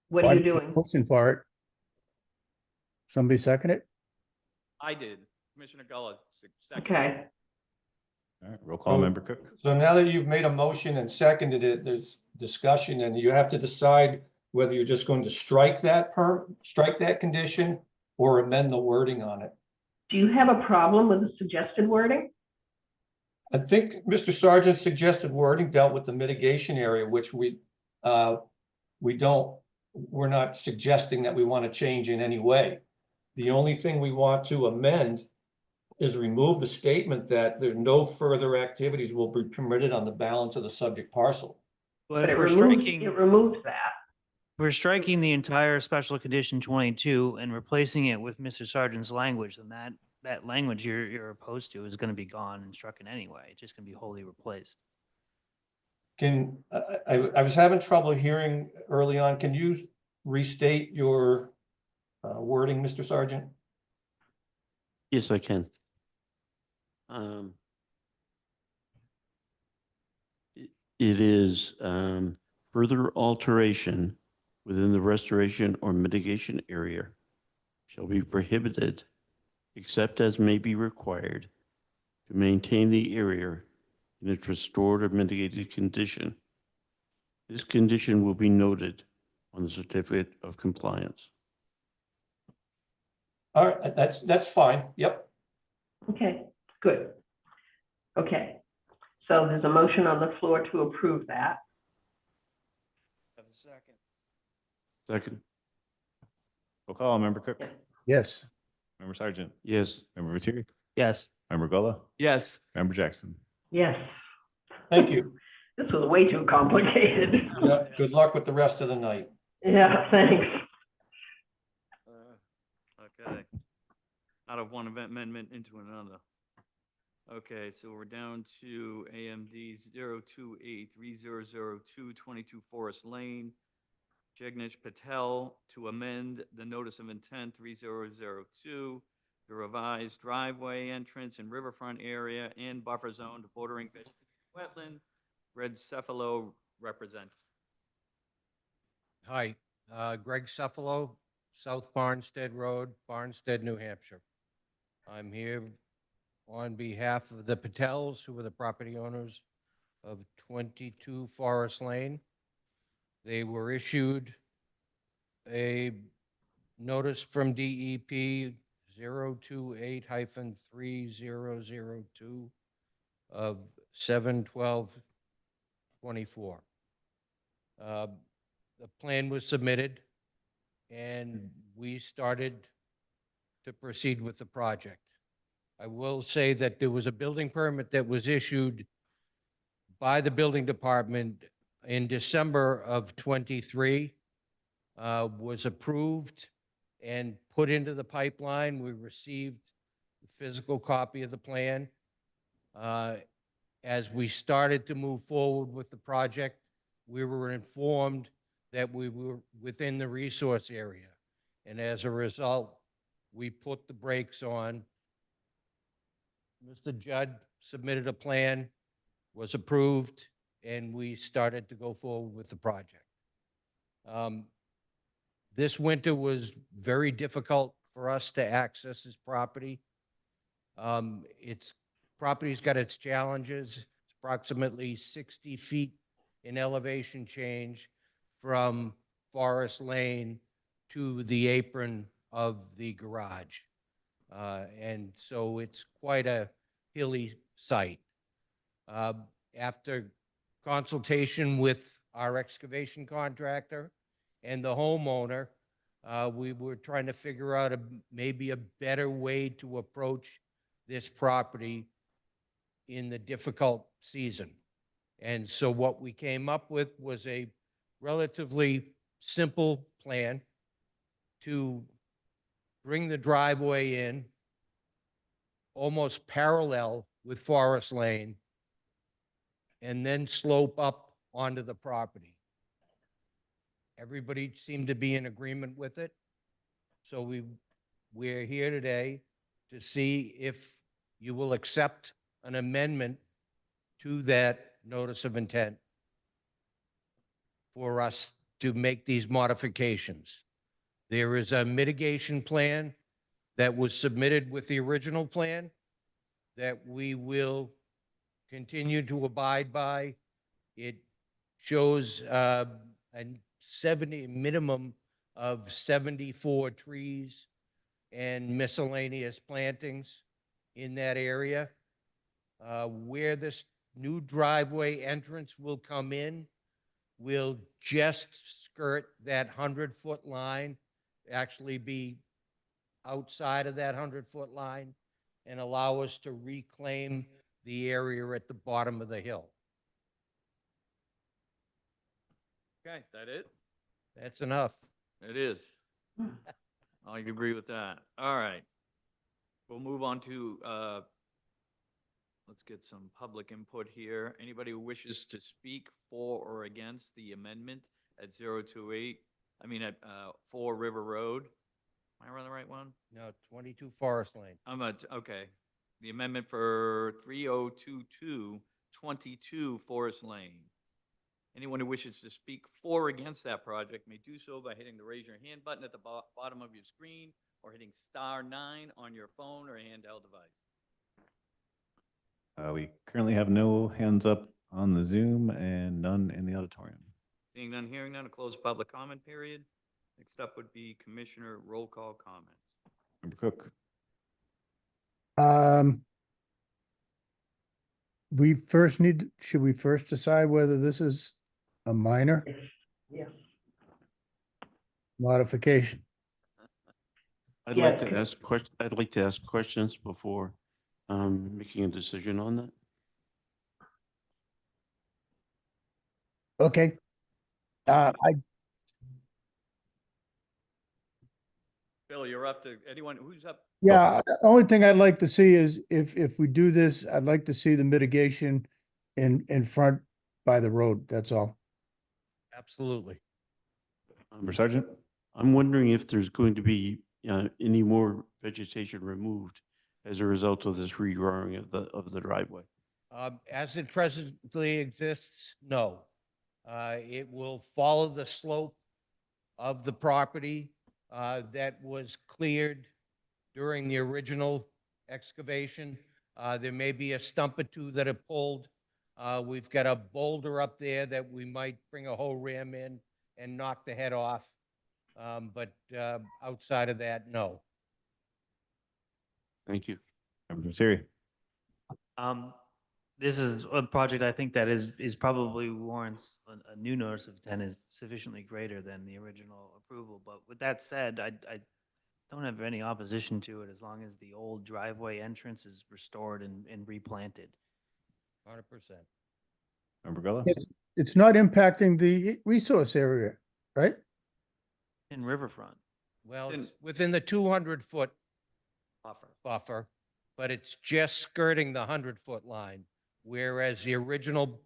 What I are you made a doing? Motion for it. Somebody second it? I did. Commissioner Gullah, second. Okay. All right, roll call, Member Cook. So now that you've made a motion and seconded it, there's discussion, and you have to decide whether you're just going to strike that condition or amend the wording on it. Do you have a problem with the suggested wording? I think Mr. Sargent's suggested wording dealt with the mitigation area, which we're not suggesting that we want to change in any way. The only thing we want to amend is remove the statement that there no further activities will be permitted on the balance of the subject parcel. But But if it we're removes that. we're striking the entire special condition 22 and replacing it with Mr. Sargent's language, then that language you're opposed to is going to be gone and struck in anyway. It's just going to be wholly replaced. I was having trouble hearing early on. Can you restate your wording, Mr. Sargent? Yes, I can. It is further alteration within the restoration or mitigation area shall be prohibited except as may be required to maintain the area in its restored or mitigated condition. This condition will be noted on the certificate of compliance. All right, that's fine. Yep. Okay, good. Okay, so there's a motion on the floor to approve that. Have a second. Second. Roll call, Member Cook, Yes. Member Sargent, Yes. Member Lettieri, Yes. Member Gullah, Yes. Member Jackson. Yes. Thank you. This was way too complicated. Yeah, good luck with the rest of the night. Yeah, thanks. Okay. Out of one amendment into another. Okay, so we're down to AMD 0283002 22 Forest Lane. Jagnish Patel to amend the notice of intent 3002 the revised driveway entrance and riverfront area and buffer zone bordering vegetated wetland. Red Cephalo represent. Hi, Greg Cephalo, South Barnstead Road, Barnstead, New Hampshire. I'm here on behalf of the Patels, who are the property owners of 22 Forest Lane. They were issued a notice from DEP 028-3002 of 7/12/24. The plan was submitted and we started to proceed with the project. I will say that there was a building permit that was issued by the building department in December of 23, was approved and put into the pipeline. We received a physical copy of the plan. As we started to move forward with the project, we were informed that we were within the resource area. And as a result, we put the brakes on. Mr. Judd submitted a plan, was approved, and we started to go forward with the project. This winter was very difficult for us to access this property. Property's got its challenges. It's approximately 60 feet in elevation change from Forest Lane to the apron of the garage. And so it's quite a hilly site. After consultation with our excavation contractor and the homeowner, we were trying to figure out maybe a better way to approach this property in the difficult season. And so what we came up with was a relatively simple plan to bring the driveway in almost parallel with Forest Lane and then slope up onto the property. Everybody seemed to be in agreement with it. So we're here today to see if you will accept an amendment to that notice of intent for us to make these modifications. There is a mitigation plan that was submitted with the original plan that we will continue to abide by. It shows a minimum of 74 trees and miscellaneous plantings in that area. Where this new driveway entrance will come in, will just skirt that 100-foot line, actually be outside of that 100-foot line, and allow us to reclaim the area at the bottom of the hill. Okay, is that it? That's enough. It is. I agree with that. All right. We'll move on to, let's get some public input here. Anybody who wishes to speak for or against the amendment at 4 River Road? Am I on the right one? No, 22 Forest Lane. Okay. The amendment for 3022 Forest Lane. Anyone who wishes to speak for or against that project may do so by hitting the raise your hand button at the bottom of your screen or hitting *9 on your phone or handheld device. We currently have no hands up on the Zoom and none in the auditorium. Seeing none, hearing none, a closed public comment period. Next up would be Commissioner roll call comments. Member Cook. Should we first decide whether this is a minor Yes. modification? I'd Yeah, like to ask questions before making a decision on that. Okay. Bill, you're up to anyone who's up. Yeah, the only thing I'd like to see is if we do this, I'd like to see the mitigation in front by the road, that's all. Absolutely. Member Sergeant. I'm wondering if there's going to be any more vegetation removed as a result of this redrawing of the driveway? As it presently exists, no. It will follow the slope of the property that was cleared during the original excavation. There may be a stump or two that are pulled. We've got a boulder up there that we might bring a hoe ram in and knock the head off. But outside of that, no. Thank you. Member Siri. This is a project I think that is probably warrants a new notice of intent is sufficiently greater than the original approval. But with that said, I don't have any opposition to it as long as the old driveway entrance is restored and replanted. 100%. Member Gullo. It's not impacting the resource area, right? In Riverfront. Well, it's within the 200-foot buffer, but it's just skirting the 100-foot line, whereas the original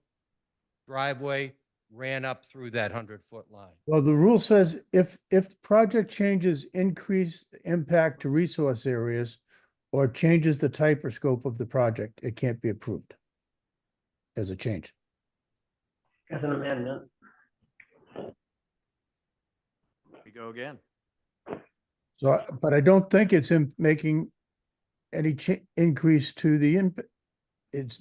driveway ran up through that 100-foot line. Well, the rule says if project changes increase impact to resource areas or changes the type or scope of the project, it can't be approved as a change. As an amendment. We go again. So, but I don't think it's in making any increase to the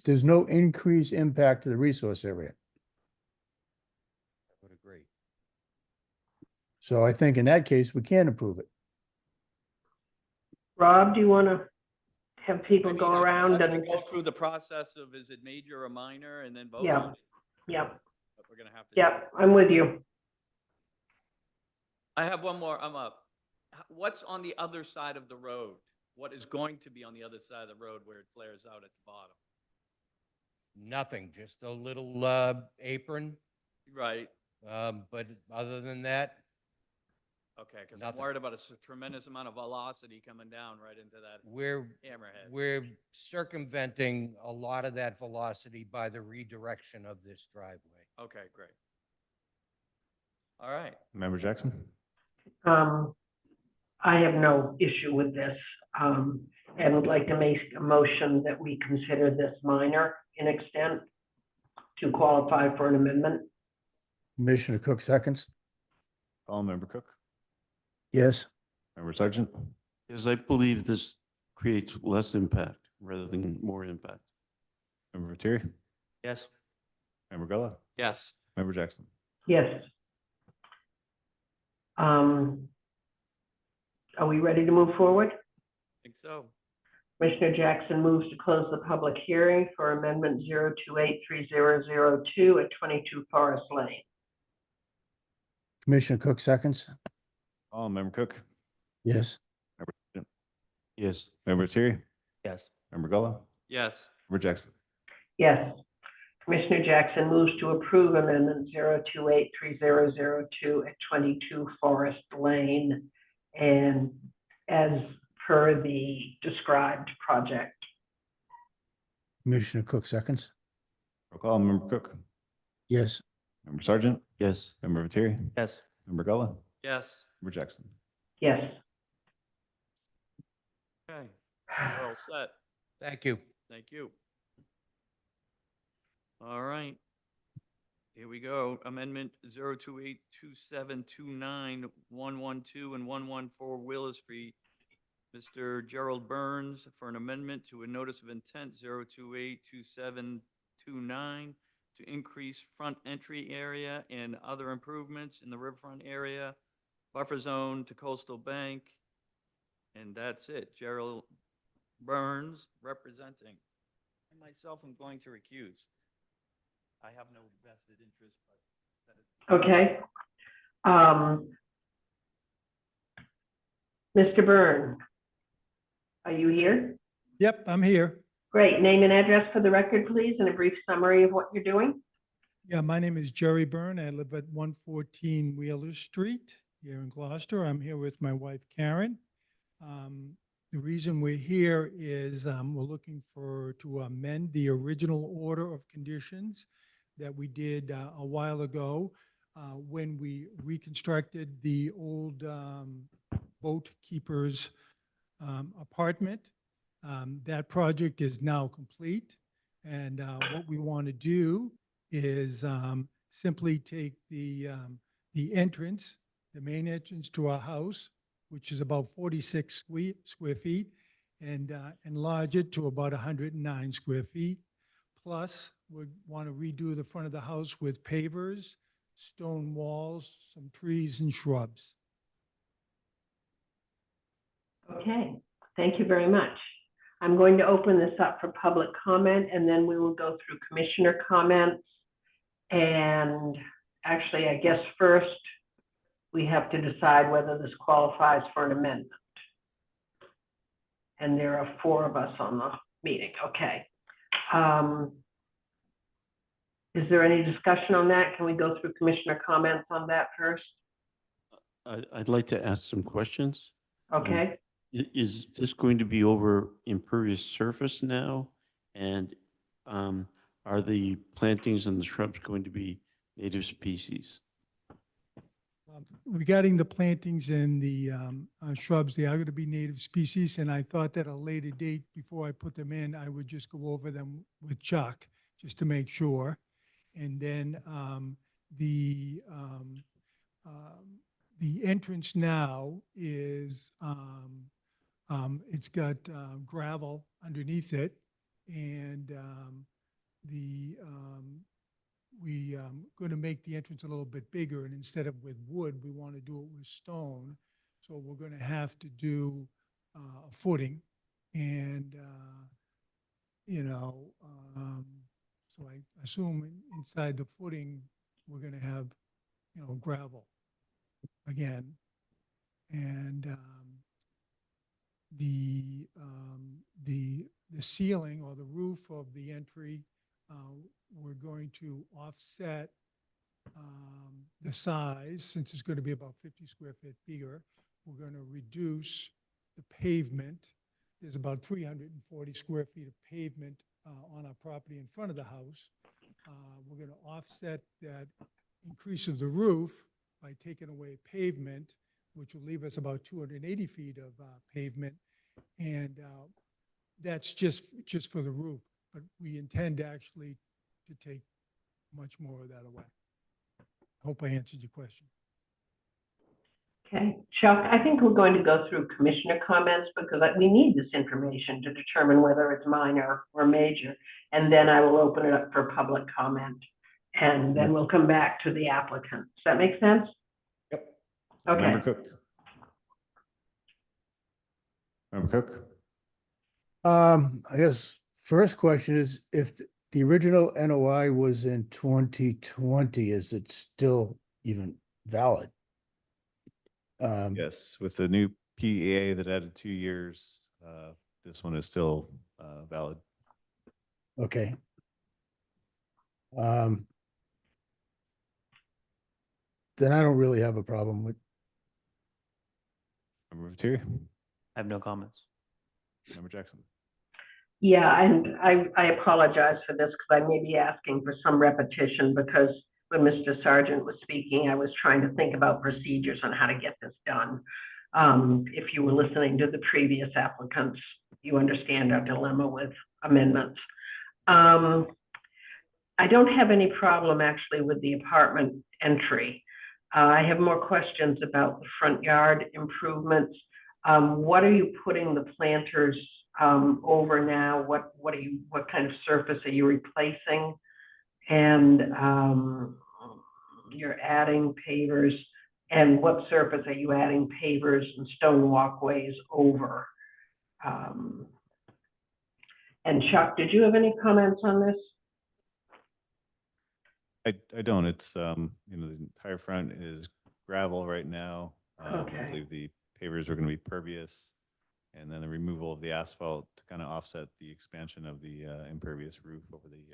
there's no increased impact to the resource area. I would agree. So I think in that case, we can approve it. Rob, do you want to have people go around Let's and? go through the process of is it major or minor and then vote Yeah. on it. Yep, But we're gonna have to. yep, I'm with you. I have one more. I'm up. What's on the other side of the road? What is going to be on the other side of the road where it flares out at the bottom? Nothing, just a little apron. Right. But other than that, Okay, because I'm Nothing. worried about a tremendous amount of velocity coming down right into that we're hammerhead. circumventing a lot of that velocity by the redirection of this driveway. Okay, great. All right. Member Jackson. I have no issue with this, and would like to make a motion that we consider this minor in extent to qualify for an amendment. Commissioner Cook seconds. Call Member Cook. Yes. Member Sergeant. Yes, I believe this creates less impact rather than more impact. Member Terry. Yes. Member Gullo. Yes. Member Jackson. Yes. Are we ready to move forward? I think so. Commissioner Jackson moves to close the public hearing for amendment 0283002 at 22 Forest Lane. Commissioner Cook seconds. Call Member Cook. Yes. Member Sergeant. Yes. Member Terry. Yes. Member Gullo. Yes. Member Jackson. Yes. Commissioner Jackson moves to approve amendment 0283002 at 22 Forest Lane and as per the described project. Commissioner Cook seconds. Roll call Member Cook. Yes. Member Sergeant. Yes. Member Terry. Yes. Member Gullo. Yes. Member Jackson. Yes. Okay. We're all set. Thank you. Thank you. All right. Here we go. Amendment 0282729, 112 and 114 Wheeler Street. Mr. Gerald Burns for an amendment to a notice of intent 0282729 to increase front entry area and other improvements in the riverfront area, buffer zone to coastal bank. And that's it. Gerald Burns representing. I myself am going to recuse. I have no vested interest, but. Okay. Mr. Byrne, are you here? Yep, I'm here. Great. Name and address for the record, please, and a brief summary of what you're doing. Yeah, my name is Jerry Byrne. I live at 114 Wheeler Street here in Gloucester. I'm here with my wife, Karen. The reason we're here is we're looking to amend the original order of conditions that we did a while ago when we reconstructed the old boat keeper's apartment. That project is now complete. And what we want to do is simply take the entrance, the main entrance to our house, which is about 46 square feet, and enlarge it to about 109 square feet. Plus, we want to redo the front of the house with pavers, stone walls, some trees and shrubs. Okay, thank you very much. I'm going to open this up for public comment, and then we will go through commissioner comments. And actually, I guess first, we have to decide whether this qualifies for an amendment. And there are 4 of us on the meeting, okay. Is there any discussion on that? Can we go through commissioner comments on that first? I'd like to ask some questions. Okay. Is this going to be over impervious surface now? And are the plantings and the shrubs going to be native species? Regarding the plantings and the shrubs, they are going to be native species, and I thought that at a later date, before I put them in, I would just go over them with Chuck, just to make sure. And then the entrance now is, it's got gravel underneath it, and we going to make the entrance a little bit bigger, and instead of with wood, we want to do it with stone. So we're going to have to do a footing, and so I assume inside the footing we're going to have gravel again, and the ceiling or the roof of the entry, we're going to offset the size, since it's going to be about 50 square feet bigger. We're going to reduce the pavement. There's about 340 square feet of pavement on our property in front of the house. We're going to offset that increase of the roof by taking away pavement, which will leave us about 280 feet of pavement. And that's just for the roof, but we intend actually to take much more of that away. I hope I answered your question. Okay, Chuck, I think we're going to go through commissioner comments because we need this information to determine whether it's minor or major. And then I will open it up for public comment. And then we'll come back to the applicant. Does that make sense? Yep. Okay. Member Cook. Member Cook. I guess first question is, if the original NOI was in 2020, is it still even valid? Yes, with the new PEA that added 2 years, this one is still valid. Okay. Then I don't really have a problem with. Member Materi. I have no comments. Member Jackson. Yeah, and I apologize for this because I may be asking for some repetition because when Mr. Sargent was speaking, I was trying to think about procedures on how to get this done. If you were listening to the previous applicants, you understand our dilemma with amendments. I don't have any problem actually with the apartment entry. I have more questions about the front yard improvements. What are you putting the planters over now? What kind of surface are you replacing? And you're adding pavers, and what surface are you adding pavers and stone walkways over? And Chuck, did you have any comments on this? I don't. It's the entire front is gravel right now. Okay. I believe the pavers are going to be pervious, and then the removal of the asphalt to kind of offset the expansion of the impervious roof over the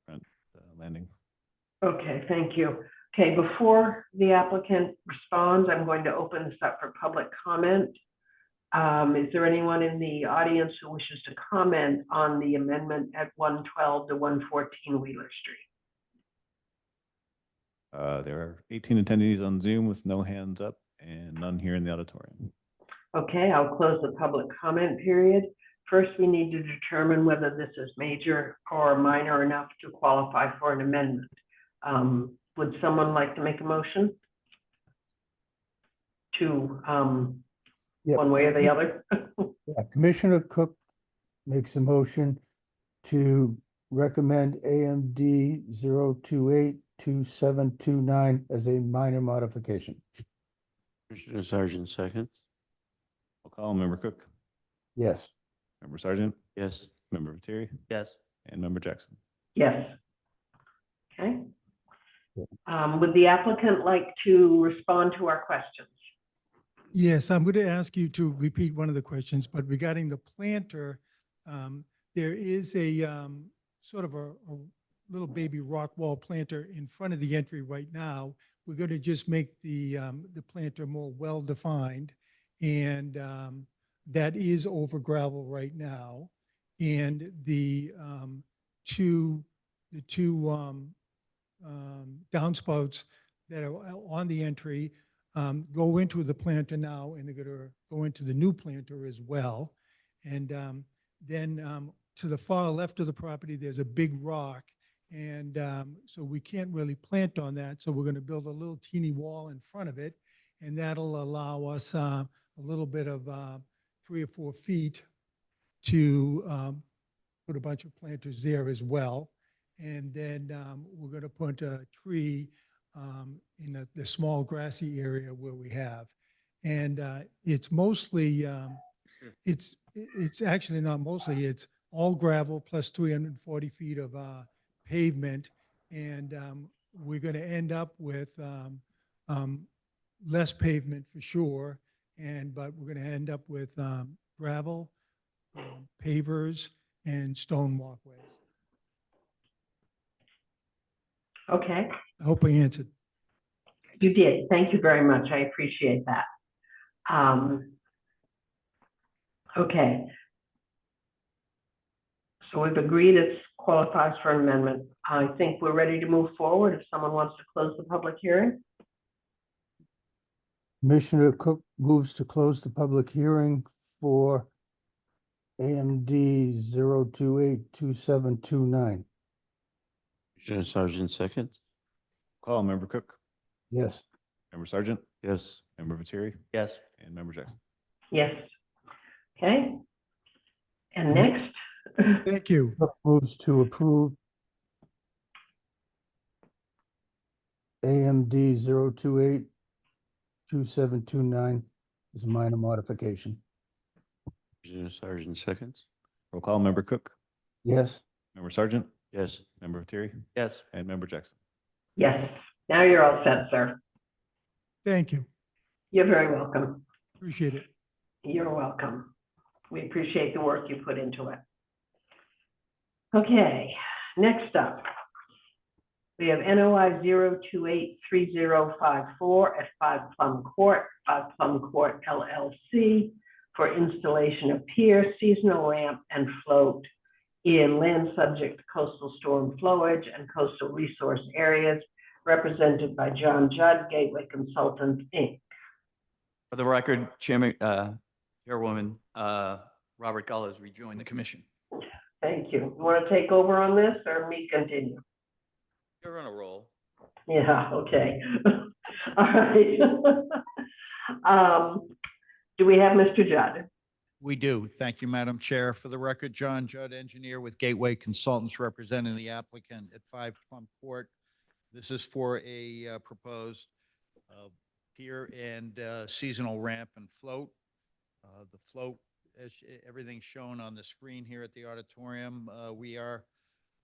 front landing. Okay, thank you. Okay, before the applicant responds, I'm going to open this up for public comment. Is there anyone in the audience who wishes to comment on the amendment at 112 to 114 Wheeler Street? There are 18 attendees on Zoom with no hands up, and none here in the auditorium. Okay, I'll close the public comment period. First, we need to determine whether this is major or minor enough to qualify for an amendment. Would someone like to make a motion? To, Yep. one way or the other? Yeah, Commissioner Cook makes a motion to recommend AMD 0282729 as a minor modification. Commissioner Sargent seconds. Roll call, Member Cook, Yes. Member Sargent, Yes. Member Viteri, Yes. and Member Jackson. Yes. Okay. Would the applicant like to respond to our questions? Yes, I'm going to ask you to repeat one of the questions, but regarding the planter, there is a sort of a little baby rock wall planter in front of the entry right now. We're going to just make the planter more well-defined, and that is over gravel right now. And the two downspouts that are on the entry go into the planter now, and they're going to go into the new planter as well. And then to the far left of the property, there's a big rock. And so we can't really plant on that. So we're going to build a little teeny wall in front of it. And that'll allow us a little bit of 3 or 4 feet to put a bunch of planters there as well. And then we're going to put a tree in the small grassy area where we have. And it's mostly, it's actually not mostly, it's all gravel plus 340 feet of pavement. And we're going to end up with less pavement for sure. But we're going to end up with gravel, pavers, and stone walkways. Okay. I hope I answered. You did. Thank you very much. I appreciate that. Okay. So we've agreed it qualifies for an amendment. I think we're ready to move forward if someone wants to close the public hearing. Commissioner Cook moves to close the public hearing for AMD 0282729. Commissioner Sargent seconds. Call, Member Cook, Yes. Member Sargent, Yes. Member Viteri, Yes. and Member Jackson. Yes. Okay. And next, Thank you. Cook moves to approve AMD 0282729 as a minor modification. Commissioner Sargent seconds. Roll call, Member Cook, Yes. Member Sargent, Yes. Member Viteri, Yes. and Member Jackson. yes, now you're all set, sir. Thank you. You're very welcome. Appreciate it. You're welcome. We appreciate the work you put into it. Okay, next up, we have NOI 0283054 at 5 Plum Court, 5 Plum Court LLC for installation of pier, seasonal ramp, and float in land subject to coastal storm flowage and coastal resource areas, represented by John Judd, Gateway Consultants, Inc. For the record, Chairman, Chairwoman, Robert Gullo has rejoined the commission. Thank you. You want to take over on this or me continue? You're on a roll. Yeah, okay. All right. Do we have Mr. Judd? We do. Thank you, Madam Chair. For the record, John Judd, engineer with Gateway Consultants, representing the applicant at 5 Plum Court. This is for a proposed pier and seasonal ramp and float. The float, as everything's shown on the screen here at the auditorium, we are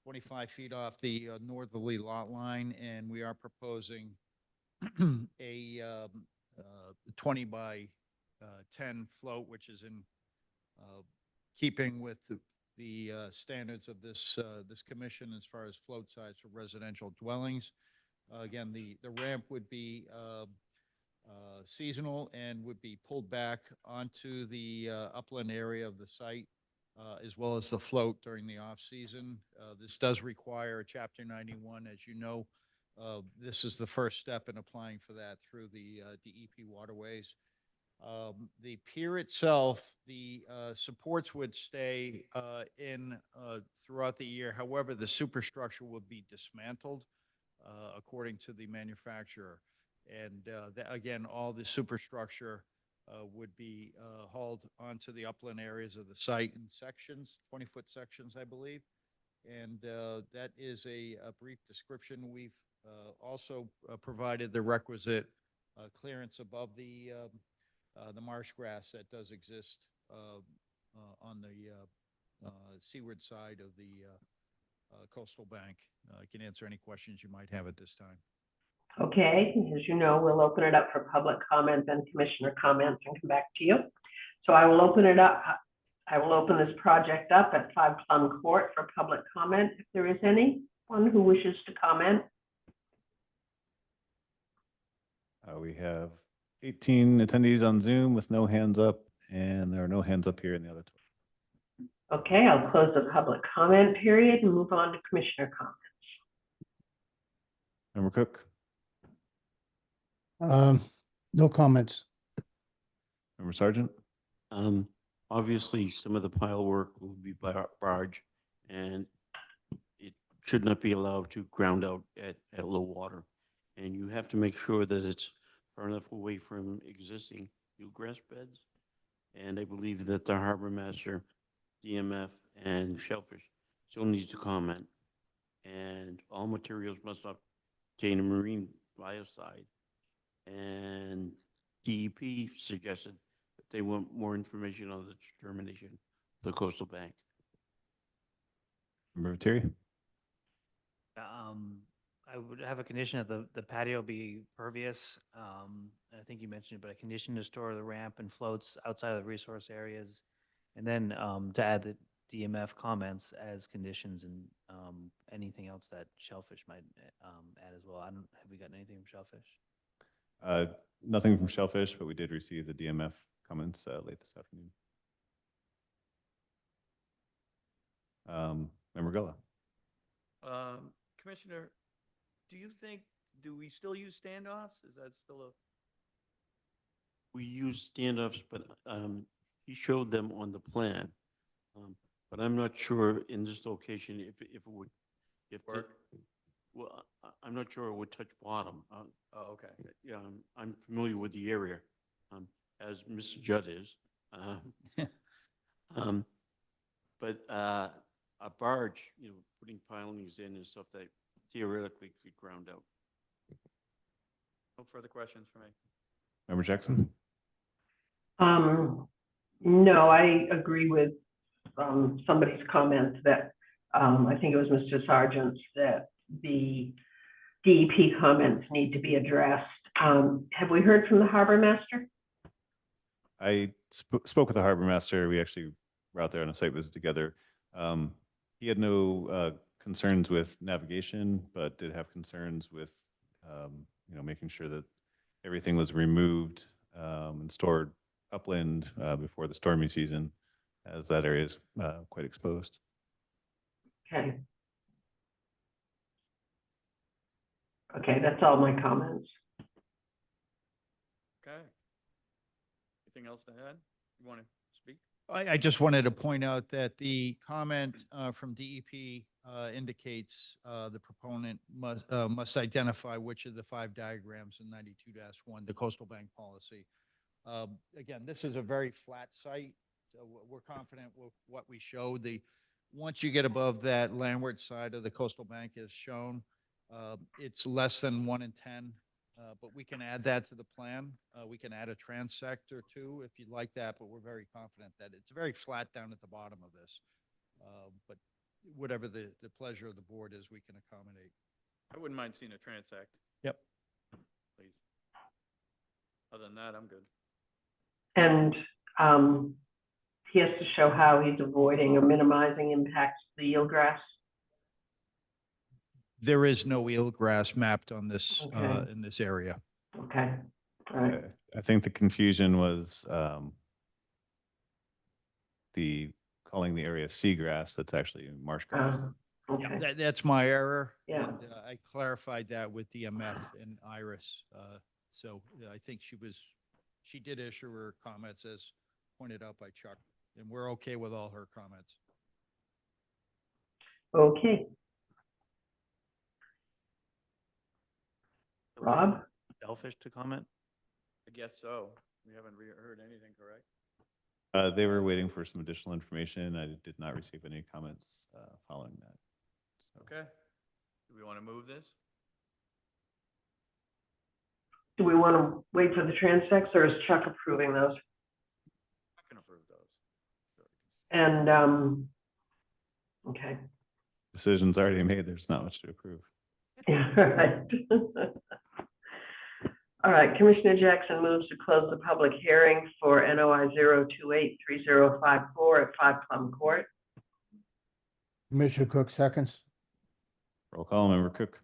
25 feet off the northerly lot line, and we are proposing a 20 by 10 float, which is in keeping with the standards of this commission as far as float size for residential dwellings. Again, the ramp would be seasonal and would be pulled back onto the upland area of the site, as well as the float during the off season. This does require a Chapter 91, as you know, this is the first step in applying for that through the DEP waterways. The pier itself, the supports would stay in throughout the year. However, the superstructure would be dismantled according to the manufacturer. And again, all the superstructure would be hauled onto the upland areas of the site in sections, 20-foot sections, I believe. And that is a brief description. We've also provided the requisite clearance above the marsh grass that does exist on the seaward side of the coastal bank. I can answer any questions you might have at this time. Okay, as you know, we'll open it up for public comment, then commissioner comments, and come back to you. So I will open it up. I will open this project up at 5 Plum Court for public comment, if there is anyone who wishes to comment. We have 18 attendees on Zoom with no hands up, and there are no hands up here in the auditorium. Okay, I'll close the public comment period and move on to commissioner comments. Member Cook, No comments. Member Sargent, Obviously, some of the pile work will be by barge, and it should not be allowed to ground out at low water. And you have to make sure that it's far enough away from existing eelgrass beds. And I believe that the harbor master, DMF, and Shellfish still needs to comment. And all materials must obtain a marine biocide. And DEP suggested that they want more information on the determination of the coastal bank. Member Terry, I would have a condition that the patio be pervious. I think you mentioned it, but a condition to store the ramp and floats outside of the resource areas. And then to add the DMF comments as conditions and anything else that Shellfish might add as well. Have we gotten anything from Shellfish? nothing from Shellfish, but we did receive the DMF comments late this afternoon. Member Gullah. Commissioner, do we still use standoffs? Is that still a? We use standoffs, but he showed them on the plan. But I'm not sure in this location if it would, well, I'm not sure it would touch bottom. Oh, okay. Yeah, I'm familiar with the area, as Mr. Judd is. But a barge, putting pilings in and stuff that theoretically could ground out. No further questions for me. Member Jackson? No, I agree with somebody's comment that I think it was Mr. Sargent's, that the DEP comments need to be addressed. Have we heard from the harbor master? I spoke with the harbor master. We actually were out there on a site visit together. He had no concerns with navigation, but did have concerns with, making sure that everything was removed and stored upland before the stormy season, as that area is quite exposed. Okay. Okay, that's all my comments. Okay. Anything else to add? You want to speak? I just wanted to point out that the comment from DEP indicates the proponent must identify which of the 5 diagrams in 92-1, the coastal bank policy. Again, this is a very flat site, so we're confident with what we showed. Once you get above that landward side of the coastal bank as shown, it's less than 1 in 10. But we can add that to the plan. We can add a transect or 2 if you'd like that, but we're very confident that it's very flat down at the bottom of this. But whatever the pleasure of the board is, we can accommodate. I wouldn't mind seeing a transect. Yep. Please. Other than that, I'm good. And he has to show how he's avoiding or minimizing impacts to the eelgrass. There is no eelgrass mapped on this Okay. in this area. Okay. All right. I think the confusion was calling the area seagrass. That's actually marsh grass. Okay. That's my error. Yeah. And I clarified that with DMF and Iris. So I think she did issue her comments as pointed out by Chuck, and we're okay with all her comments. Okay. Rob? Selfish to comment? I guess so. We haven't heard anything, correct? They were waiting for some additional information. I did not receive any comments following that. So, Okay. Do we want to move this? Do we want to wait for the transects, or is Chuck approving those? I can approve those. And, okay. decision's already made. There's not much to approve. Yeah, right. All right, Commissioner Jackson moves to close the public hearing for NOI 0283054 at 5 Plum Court. Commissioner Cook seconds. Roll call, Member Cook,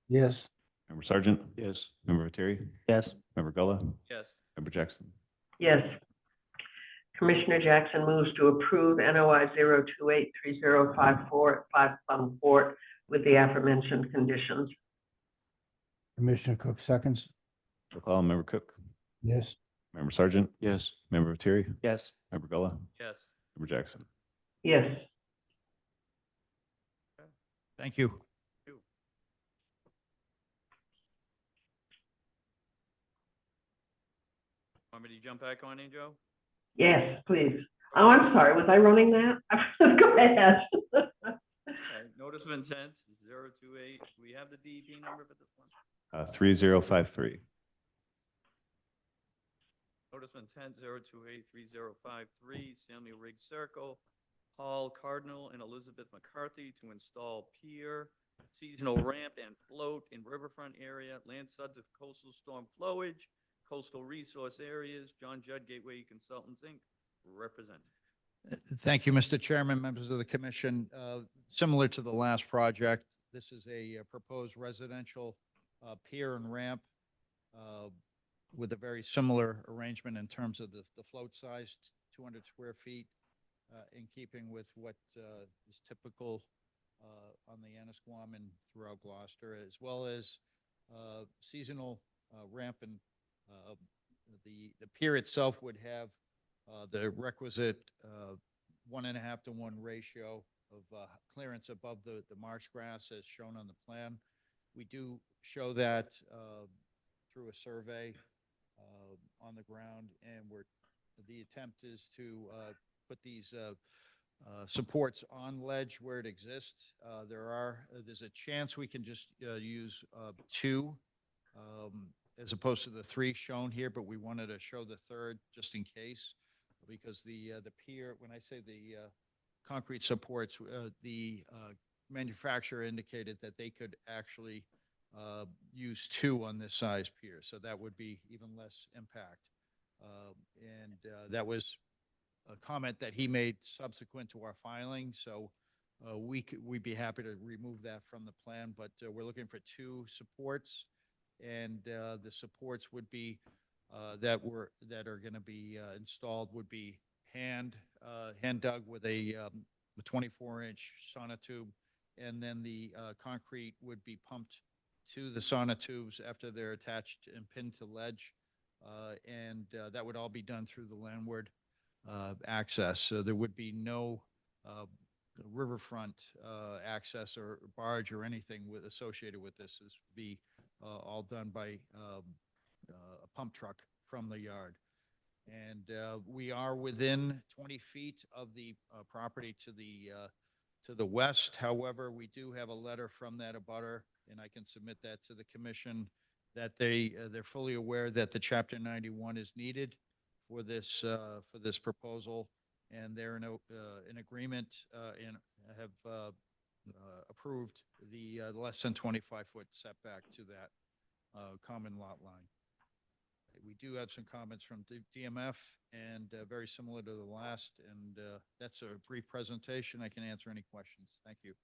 Yes. Member Sargent, Yes. Member Terry, Yes. Member Gullah, Yes. Member Jackson. Yes. Commissioner Jackson moves to approve NOI 0283054 at 5 Plum Court with the aforementioned conditions. Commissioner Cook seconds. Roll call, Member Cook, Yes. Member Sargent, Yes. Member Terry, Yes. Member Gullah, Yes. Member Jackson. Yes. Thank you. Want me to jump back on in, Joe? Yes, please. Oh, I'm sorry. Was I running that? Go ahead. Okay. Notice of intent, 028. Do we have the DEP number for this one? 3053. Notice of intent, 0283053, Samuel Riggs Circle, Paul Cardinal and Elizabeth McCarthy to install pier, seasonal ramp and float in riverfront area, land subject to coastal storm flowage, coastal resource areas. John Judd, Gateway Consultants, Inc., representing. Thank you, Mr. Chairman, members of the commission. Similar to the last project, this is a proposed residential pier and ramp with a very similar arrangement in terms of the float size, 200 square feet, in keeping with what is typical on the Annisquam and throughout Gloucester, as well as seasonal ramp, and the pier itself would have the requisite 1.5 to 1 ratio of clearance above the marsh grass as shown on the plan. We do show that through a survey on the ground, and the attempt is to put these supports on ledge where it exists. There's a chance we can just use 2 as opposed to the 3 shown here, but we wanted to show the 3rd just in case, because the pier, when I say the concrete supports, the manufacturer indicated that they could actually use 2 on this size pier, so that would be even less impact. And that was a comment that he made subsequent to our filing, so we'd be happy to remove that from the plan, but we're looking for 2 supports, and the supports would be that are going to be installed would be hand dug with a 24-inch sonotube, and then the concrete would be pumped to the sonotubes after they're attached and pinned to ledge, and that would all be done through the landward access. So there would be no riverfront access or barge or anything associated with this. This would be all done by a pump truck from the yard. And we are within 20 feet of the property to the west. However, we do have a letter from that abutter, and I can submit that to the commission, that they're fully aware that the Chapter 91 is needed for this proposal, and they're in agreement and have approved the less than 25-foot setback to that common lot line. We do have some comments from DMF, and very similar to the last, and that's a brief presentation. I can answer any questions. Thank you.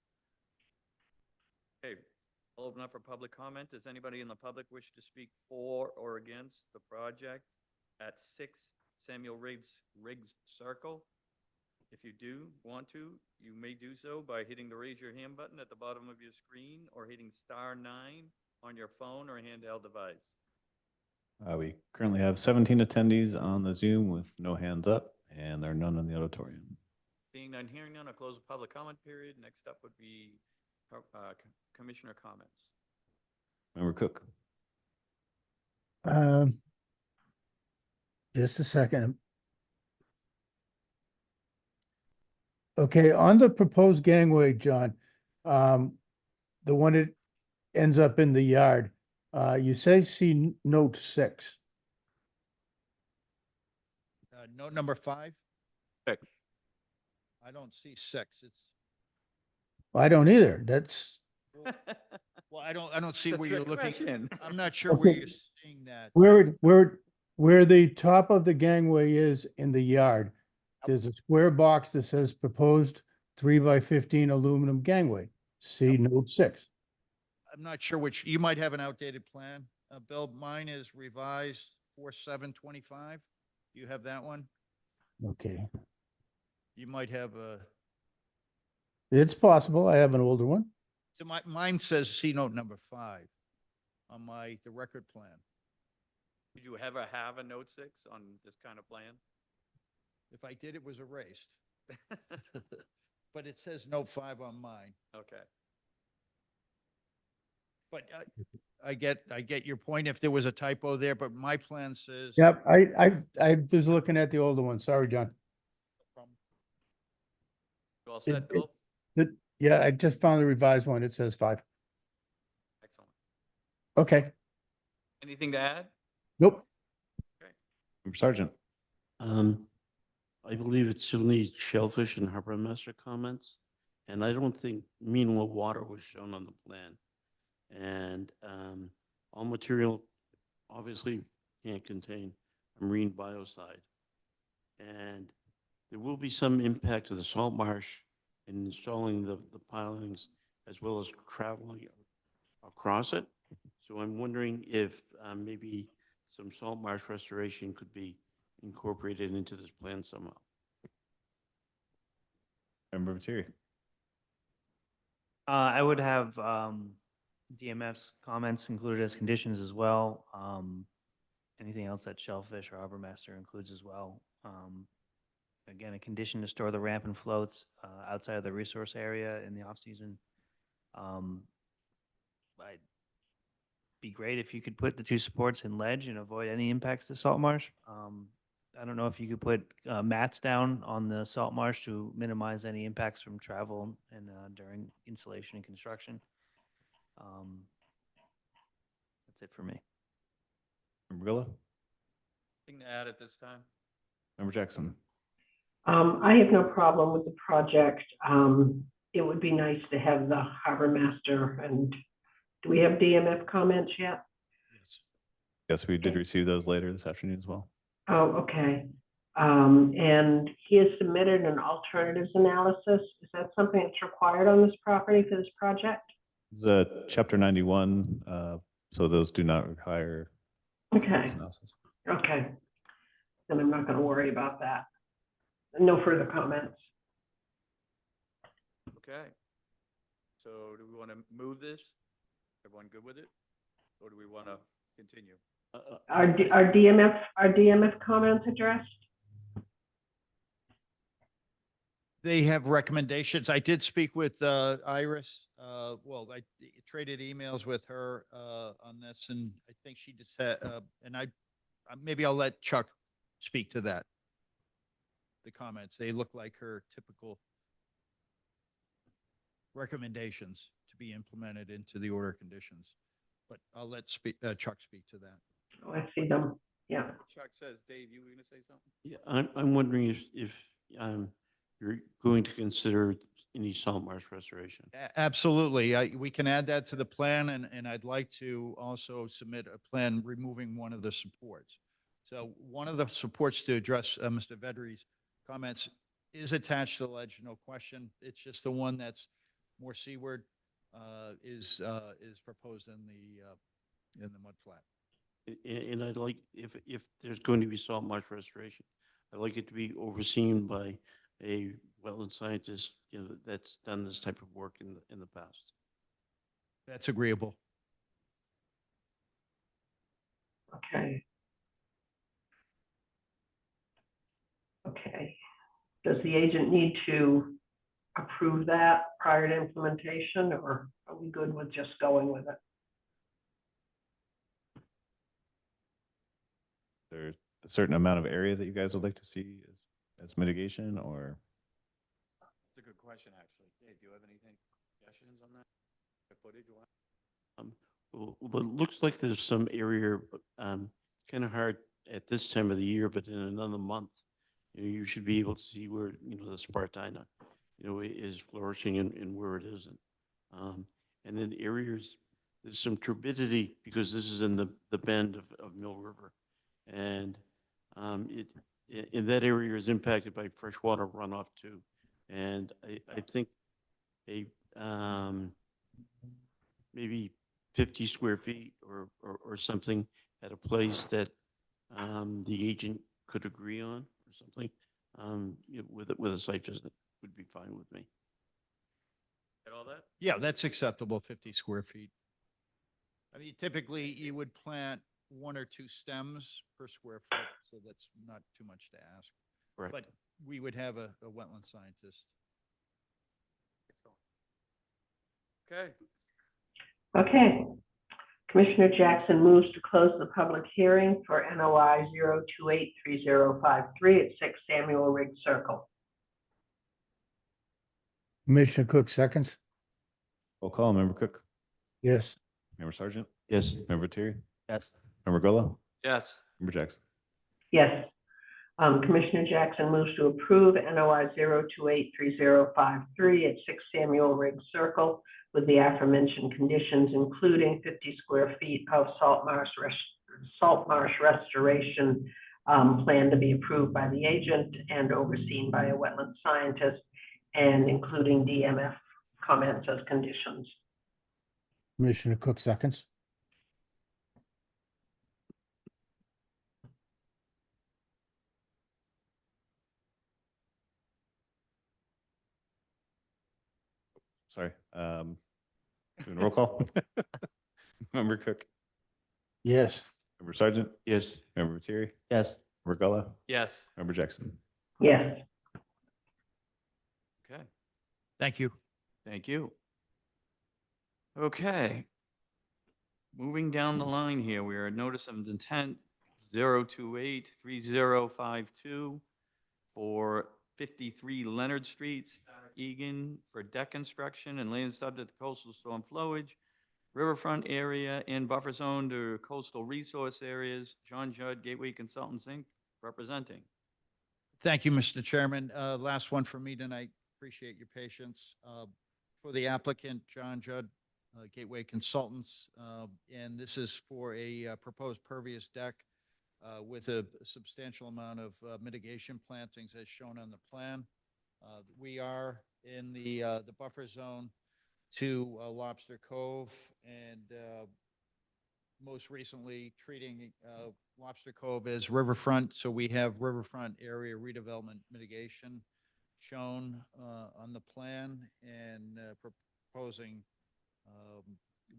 Okay, I'll open up for public comment. Does anybody in the public wish to speak for or against the project at 6 Samuel Riggs Circle? If you do want to, you may do so by hitting the raise your hand button at the bottom of your screen or hitting *9 on your phone or handheld device. We currently have 17 attendees on the Zoom with no hands up, and there are none in the auditorium. Being none, hearing none, I'll close the public comment period. Next up would be commissioner comments. Member Cook. Just a second. Okay, on the proposed gangway, John, the one that ends up in the yard, you say see note 6. Note number 5, 6. I don't see 6. It's, I don't either. That's, well, I don't see It's a where you're trick looking. question. I'm not sure where Okay. you're seeing that. where the top of the gangway is in the yard, there's a square box that says proposed 3x15 aluminum gangway. See note 6. I'm not sure which, you might have an outdated plan. Bill, mine is revised 4/7/25. You have that one? Okay, You might have a, it's possible. I have an older one. so mine says C note number 5 on the record plan. Did you ever have a note 6 on this kind of plan? If I did, it was erased. But it says note 5 on mine. Okay. But I get your point if there was a typo there, but my plan says. Yep, I was looking at the older one. Sorry, John. You all set, Bill? Yeah, I just found the revised one. It says 5. Excellent. Okay, Anything to add? nope. Member Sergeant. I believe it still needs shellfish and harbor master comments. And I don't think mineral water was shown on the plan. And all material obviously can't contain a marine biocide. And there will be some impact to the salt marsh in installing the pilings as well as traveling across it. So I'm wondering if maybe some salt marsh restoration could be incorporated into this plan somehow. Member Viteri. I would have DMF's comments included as conditions as well. Anything else that Shellfish or Harbor Master includes as well. Again, a condition to store the ramp and floats outside of the resource area in the off-season. I'd be great if you could put the 2 supports in ledge and avoid any impacts to salt marsh. I don't know if you could put mats down on the salt marsh to minimize any impacts from travel and during installation and construction. That's it for me. Member Grillo. Thing to add at this time? Member Jackson. I have no problem with the project. It would be nice to have the harbor master, and do we have DMF comments yet? Yes, we did receive those later this afternoon as well. Oh, okay. And he has submitted an alternatives analysis. Is that something that's required on this property for this project? It's a Chapter 91, so those do not require Okay, analysis. okay. Then I'm not going to worry about that. No further comments. Okay. So do we want to move this? Everyone good with it? Or do we want to continue? Are DMF comments addressed? They have recommendations. I did speak with Iris. Well, I traded emails with her on this, and I think she just had, and maybe I'll let Chuck speak to that. The comments, they look like her typical recommendations to be implemented into the order of conditions. But I'll let Chuck speak to that. Oh, I see them. Yeah. Chuck says, Dave, you were going to say something? Yeah, I'm wondering if you're going to consider any salt marsh restoration. Absolutely. We can add that to the plan, and I'd like to also submit a plan removing one of the supports. So one of the supports to address Mr. Vedri's comments is attached to the ledge, no question. It's just the one that's more seaward is proposed in the mud flat. And I'd like, if there's going to be salt marsh restoration, I'd like it to be overseen by a wetland scientist, that's done this type of work in the past. That's agreeable. Okay. Okay. Does the agent need to approve that prior to implementation, or are we good with just going with it? There's a certain amount of area that you guys would like to see as mitigation, or? That's a good question, actually. Dave, do you have anything, suggestions on that? The footage you want? Well, it looks like there's some area, kind of hard at this time of the year, but in another month, you should be able to see where, the Spartina, is flourishing and where it isn't. And then areas, there's some turbidity because this is in the bend of Mill River. And in that area is impacted by freshwater runoff too. And I think maybe 50 square feet or something at a place that the agent could agree on or something with a site visit would be fine with me. Get all that? Yeah, that's acceptable, 50 square feet. I mean, typically you would plant 1 or 2 stems per square foot, so that's not too much to ask. Correct. But we would have a wetland scientist. Okay. Okay. Commissioner Jackson moves to close the public hearing for NOI 0283053 at 6 Samuel Riggs Circle. Commissioner Cook seconds. Roll call, Member Cook, Yes. Member Sargent, Yes. Member Terry, Yes. Member Gullo, Yes. Member Jackson. Yes. Commissioner Jackson moves to approve NOI 0283053 at 6 Samuel Riggs Circle with the aforementioned conditions, including 50 square feet of salt marsh restoration plan to be approved by the agent and overseen by a wetland scientist, and including DMF comments as conditions. Commissioner Cook seconds. Sorry. Doing roll call. Member Cook, Yes. Member Sargent, Yes. Member Terry, Yes. Member Gullo, Yes. Member Jackson. Yes. Okay. Thank you. Thank you. Okay. Moving down the line here, we are at notice of intent 0283052 for 53 Leonard Street, Egan, for deck construction and land subject to coastal storm flowage, riverfront area and buffer zone to coastal resource areas. John Judd, Gateway Consultants, Inc., representing. Thank you, Mr. Chairman. Last one for me tonight. Appreciate your patience. For the applicant, John Judd, Gateway Consultants, and this is for a proposed pervious deck with a substantial amount of mitigation plantings as shown on the plan. We are in the buffer zone to Lobster Cove, and most recently treating Lobster Cove as riverfront. So we have riverfront area redevelopment mitigation shown on the plan, and proposing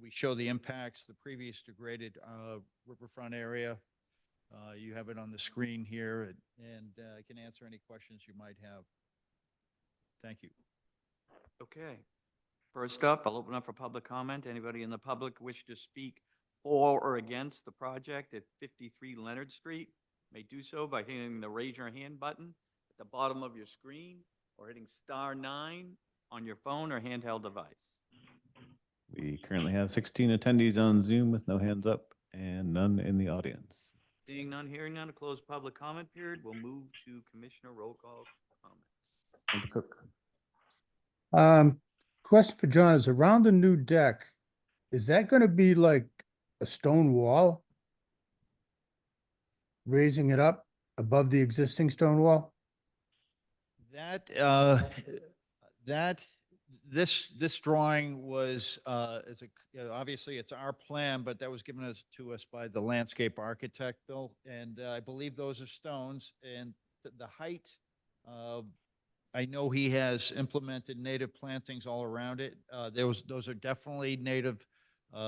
we show the impacts, the previous degraded riverfront area. You have it on the screen here, and I can answer any questions you might have. Thank you. Okay. First up, I'll open up for public comment. Anybody in the public wish to speak for or against the project at 53 Leonard Street may do so by hitting the raise your hand button at the bottom of your screen or hitting *9 on your phone or handheld device. We currently have 16 attendees on Zoom with no hands up and none in the audience. Seeing none, hearing none, to close public comment period, we'll move to commissioner roll call comments. Member Cook. Question for John is, around the new deck, is that going to be like a stone wall? Raising it up above the existing stone wall? This drawing was obviously it's our plan, but that was given to us by the landscape architect, Bill, and I believe those are stones, and the height I know he has implemented native plantings all around it. Those are definitely native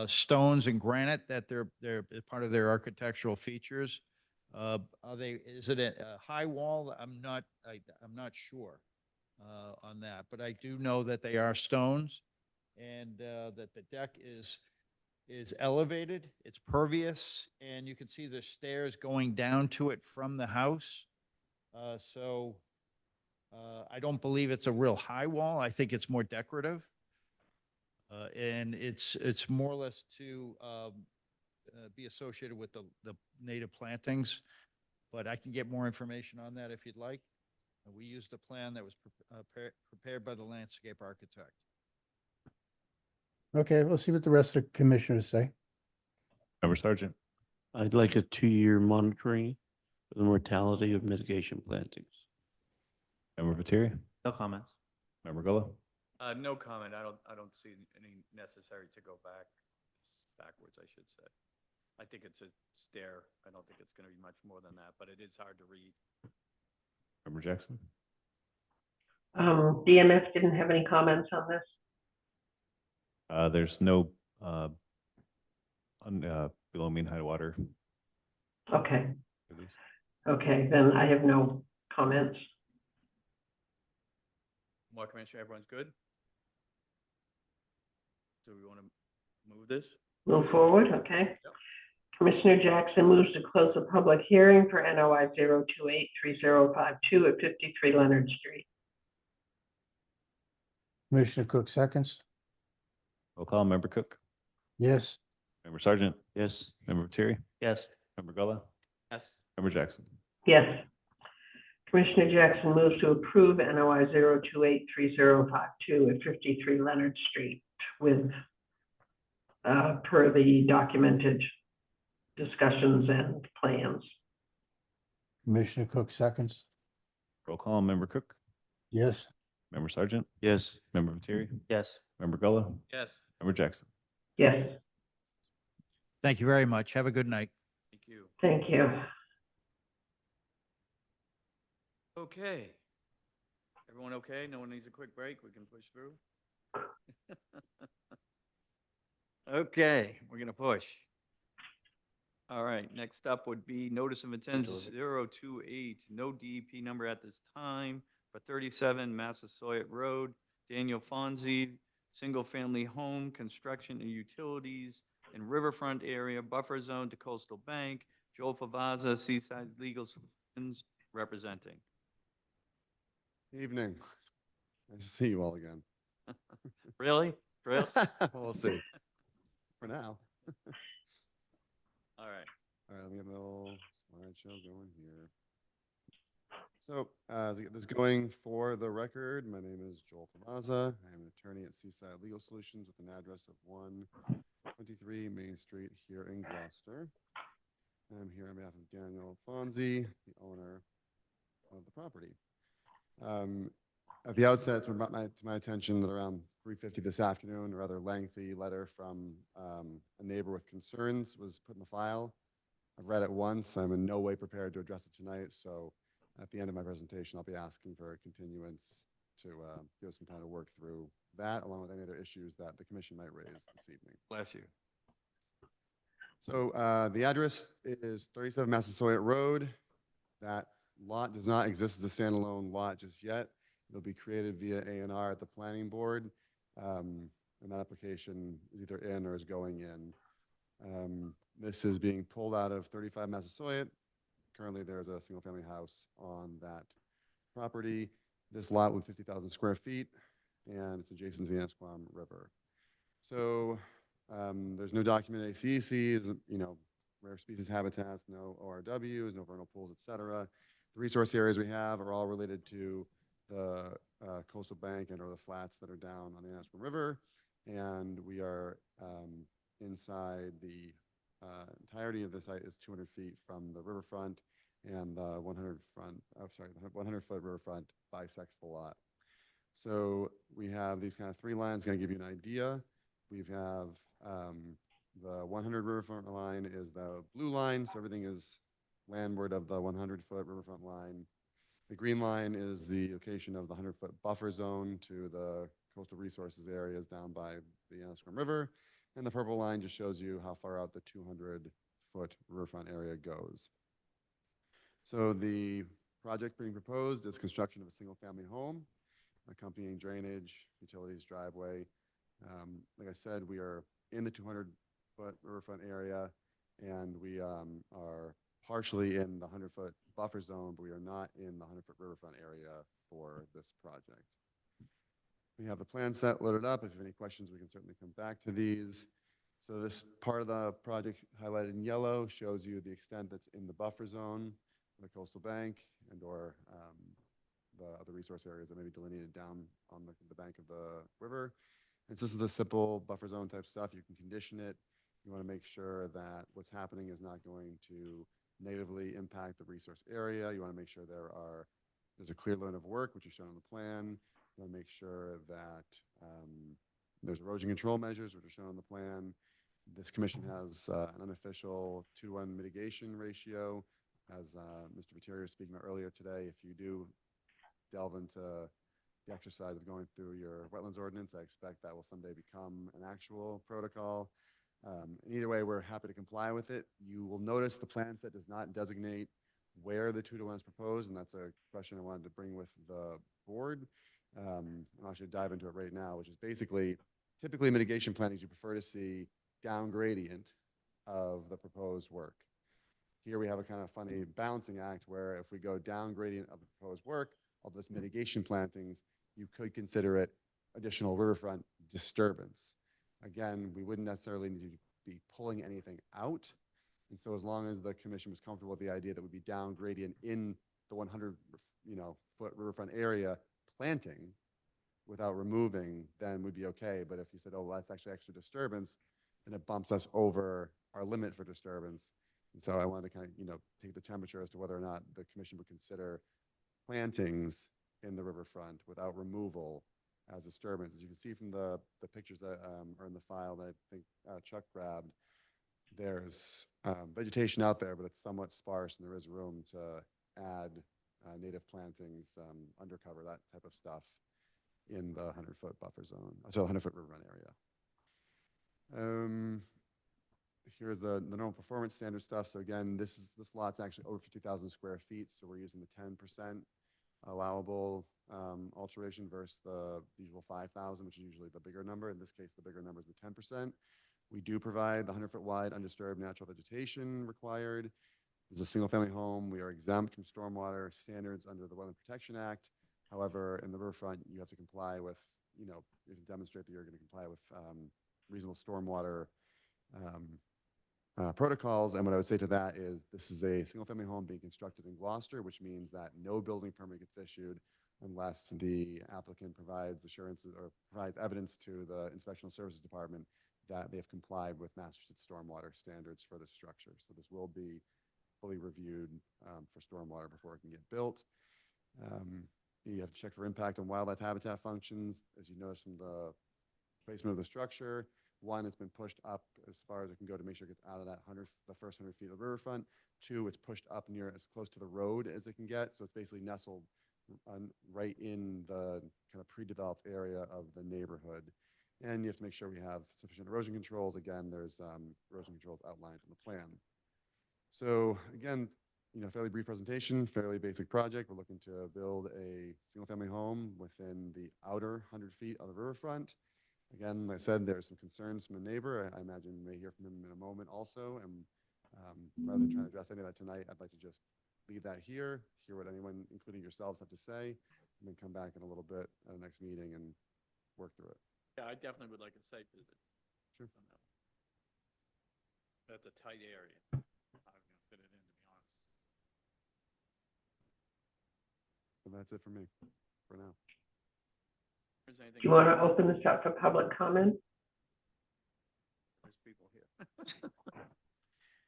stones and granite that they're part of their architectural features. Is it a high wall? I'm not sure on that, but I do know that they are stones and that the deck is elevated, it's pervious, and you can see the stairs going down to it from the house. So I don't believe it's a real high wall. I think it's more decorative. And it's more or less to be associated with the native plantings, but I can get more information on that if you'd like. We used a plan that was prepared by the landscape architect. Okay, we'll see what the rest of the commissioners say. Member Sergeant. I'd like a 2-year monitoring for the mortality of mitigation plantings. Member Viteri. No comments. Member Gullo. No comment. I don't see any necessary to go backwards, I should say. I think it's a stair. I don't think it's going to be much more than that, but it is hard to read. Member Jackson. DMF didn't have any comments on this. There's no below mean high water. Okay. Okay, then I have no comments. More Commissioner, everyone's good? Do we want to move this? Move forward, okay. Commissioner Jackson moves to close the public hearing for NOI 0283052 at 53 Leonard Street. Commissioner Cook seconds. Roll call. Member Cook. Yes. Member Sergeant. Yes. Member Viteri. Yes. Member Gullo. Yes. Member Jackson. Yes. Commissioner Jackson moves to approve NOI 0283052 at 53 Leonard Street with per the documented discussions and plans. Commissioner Cook seconds. Roll call. Member Cook. Yes. Member Sergeant. Yes. Member Viteri. Yes. Member Gullo. Yes. Member Jackson. Yes. Thank you very much. Have a good night. Thank you. Thank you. Okay. Everyone okay? No one needs a quick break? We can push through? Okay, we're gonna push. All right, next up would be notice of intent 028, no DEP number at this time for 37 Massasoit Road, Daniel Fonzie, single-family home, construction and utilities in riverfront area, buffer zone to coastal bank, Joel Favazza, Seaside Legal Solutions, representing. Evening. Nice to see you all again. Really? Really? We'll see. For now. All right. All right, let me get a little slideshow going here. So, to get this going for the record, my name is Joel Favazza. I am an attorney at Seaside Legal Solutions with an address of 123 Main Street here in Gloucester. I'm here on behalf of Daniel Fonzie, the owner of the property. At the outset, it's been brought to my attention that around 3:50 this afternoon, a rather lengthy letter from a neighbor with concerns was put in the file. I've read it once. I'm in no way prepared to address it tonight. So at the end of my presentation, I'll be asking for a continuance to give us some time to work through that, along with any other issues that the commission might raise this evening. Bless you. So the address is 37 Massasoit Road. That lot does not exist as a standalone lot just yet. It'll be created via A&R at the planning board. And that application is either in or is going in. This is being pulled out of 35 Massasoit. Currently, there's a single-family house on that property. This lot with 50,000 square feet, and it's adjacent to the Ansquam River. So there's no documented ACECs, rare species habitats, no ORWs, no vernal pools, et cetera. The resource areas we have are all related to the coastal bank and or the flats that are down on the Ansquam River. And we are inside the entirety of the site is 200 feet from the riverfront, and the 100-foot riverfront bisects the lot. So we have these kind of three lines, going to give you an idea. We have the 100 riverfront line is the blue line, so everything is landward of the 100-foot riverfront line. The green line is the location of the 100-foot buffer zone to the coastal resources areas down by the Annisquam River. And the purple line just shows you how far out the 200-foot riverfront area goes. So the project being proposed is construction of a single-family home, accompanying drainage, utilities, driveway. Like I said, we are in the 200-foot riverfront area, and we are partially in the 100-foot buffer zone, but we are not in the 100-foot riverfront area for this project. We have the plan set loaded up. If you have any questions, we can certainly come back to these. So this part of the project highlighted in yellow shows you the extent that's in the buffer zone, the coastal bank, and or the other resource areas that may be delineated down on the bank of the river. And so this is the simple buffer zone type stuff. You can condition it. You want to make sure that what's happening is not going to negatively impact the resource area. You want to make sure there's a clear line of work, which is shown on the plan. You want to make sure that there's erosion control measures, which are shown on the plan. This commission has an unofficial 2-to-1 mitigation ratio. As Mr. Viteri was speaking about earlier today, if you do delve into the exercise of going through your wetlands ordinance, I expect that will someday become an actual protocol. Either way, we're happy to comply with it. You will notice the plan set does not designate where the 2-to-1 is proposed, and that's a question I wanted to bring with the board. I'll actually dive into it right now, which is basically, typically mitigation plannings, you prefer to see down gradient of the proposed work. Here we have a kind of funny balancing act where if we go down gradient of the proposed work, all those mitigation plantings, you could consider it additional riverfront disturbance. Again, we wouldn't necessarily need to be pulling anything out. And so as long as the commission was comfortable with the idea that would be down gradient in the 100-foot riverfront area planting without removing, then we'd be okay. But if you said, oh, well, that's actually extra disturbance, then it bumps us over our limit for disturbance. And so I wanted to kind of, take the temperature as to whether or not the commission would consider plantings in the riverfront without removal as disturbance. As you can see from the pictures that are in the file that I think Chuck grabbed, there's vegetation out there, but it's somewhat sparse, and there is room to add native plantings, undercover, that type of stuff in the 100-foot buffer zone, so 100-foot riverfront area. Here's the normal performance standard stuff. So again, this lot's actually over 50,000 square feet, so we're using the 10% allowable alteration versus the usual 5,000, which is usually the bigger number. In this case, the bigger number is the 10%. We do provide the 100-foot wide undisturbed natural vegetation required. This is a single-family home. We are exempt from stormwater standards under the Wetland Protection Act. However, in the riverfront, you have to comply with, you have to demonstrate that you're going to comply with reasonable stormwater protocols. And what I would say to that is this is a single-family home being constructed in Gloucester, which means that no building permit gets issued unless the applicant provides assurances or provides evidence to the Inspectional Services Department that they have complied with Massachusetts stormwater standards for the structure. So this will be fully reviewed for stormwater before it can get built. You have to check for impact on wildlife habitat functions. As you notice from the placement of the structure, one, it's been pushed up as far as it can go to make sure it gets out of that the first 100 feet of the riverfront. Two, it's pushed up near as close to the road as it can get. So it's basically nestled right in the kind of pre-developed area of the neighborhood. And you have to make sure we have sufficient erosion controls. Again, there's erosion controls outlined in the plan. So again, fairly brief presentation, fairly basic project. We're looking to build a single-family home within the outer 100 feet of the riverfront. Again, like I said, there's some concerns from a neighbor. I imagine we may hear from him in a moment also. And rather than trying to address any of that tonight, I'd like to just leave that here, hear what anyone, including yourselves, have to say, and then come back in a little bit at the next meeting and work through it. Yeah, I definitely would like a site visit. Sure. on that one. That's a tight area. I'm gonna fit it in, to be honest. And that's it for me for now. Is there anything Do you want to open this up for public comment? There's people here.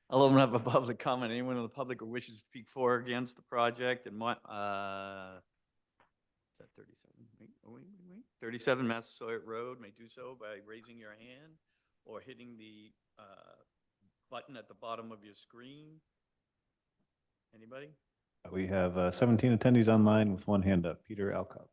I'll open up a public comment. Anyone in the public who wishes to speak for or against the project and what, is that 37? Wait. 37 Massasoit Road may do so by raising your hand or hitting the button at the bottom of your screen. Anybody? We have 17 attendees online with one hand up. Peter Alcock.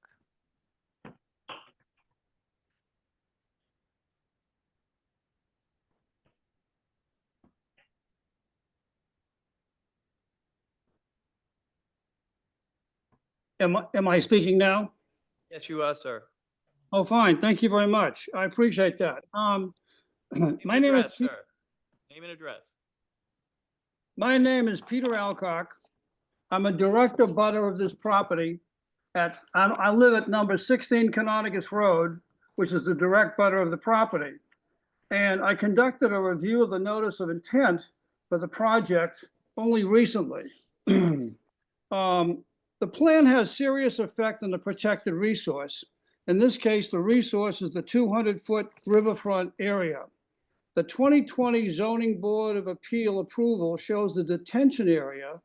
Am I speaking now? Yes, you are, sir. Oh, fine. Thank you very much. I appreciate that. My name is, Address, sir. Name and address. my name is Peter Alcock. I'm a direct abutter of this property I live at number 16 Canonicus Road, which is the direct butter of the property. And I conducted a review of the notice of intent for the project only recently. The plan has serious effect on the protected resource. In this case, the resource is the 200-foot riverfront area. The 2020 Zoning Board of Appeal approval shows the detention area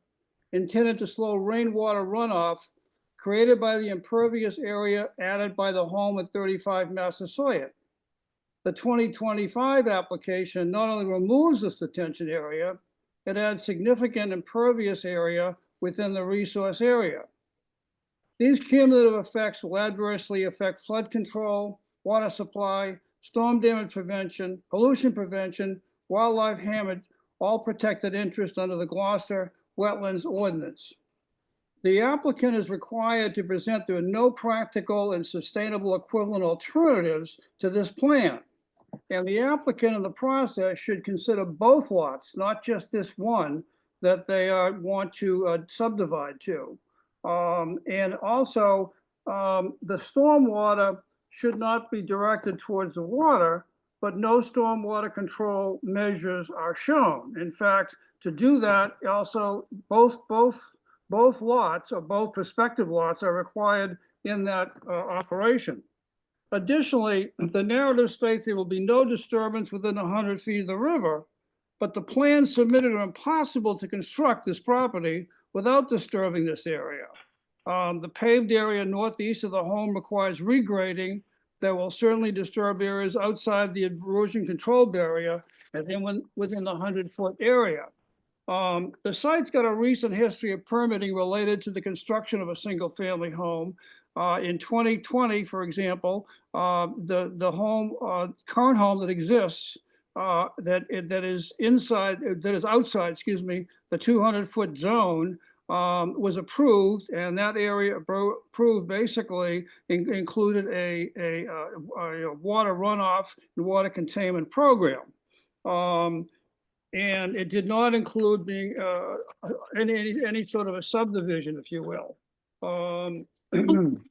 intended to slow rainwater runoff created by the impervious area added by the home at 35 Massasoit. The 2025 application not only removes this detention area, it adds significant impervious area within the resource area. These cumulative effects will adversely affect flood control, water supply, storm damage prevention, pollution prevention, wildlife habitat, all protected interest under the Gloucester Wetlands Ordinance. The applicant is required to present there are no practical and sustainable equivalent alternatives to this plan. And the applicant in the process should consider both lots, not just this one that they want to subdivide to. And also, the stormwater should not be directed towards the water, but no stormwater control measures are shown. In fact, to do that, also both lots or both prospective lots are required in that operation. Additionally, the narrative states there will be no disturbance within 100 feet of the river, but the plans submitted are impossible to construct this property without disturbing this area. The paved area northeast of the home requires regrading that will certainly disturb areas outside the erosion control barrier and then within the 100-foot area. The site's got a recent history of permitting related to the construction of a single-family home. In 2020, for example, the home, current home that exists, that is outside, excuse me, the 200-foot zone was approved, and that area approved basically included a water runoff and water containment program. And it did not include being any sort of a subdivision, if you will. The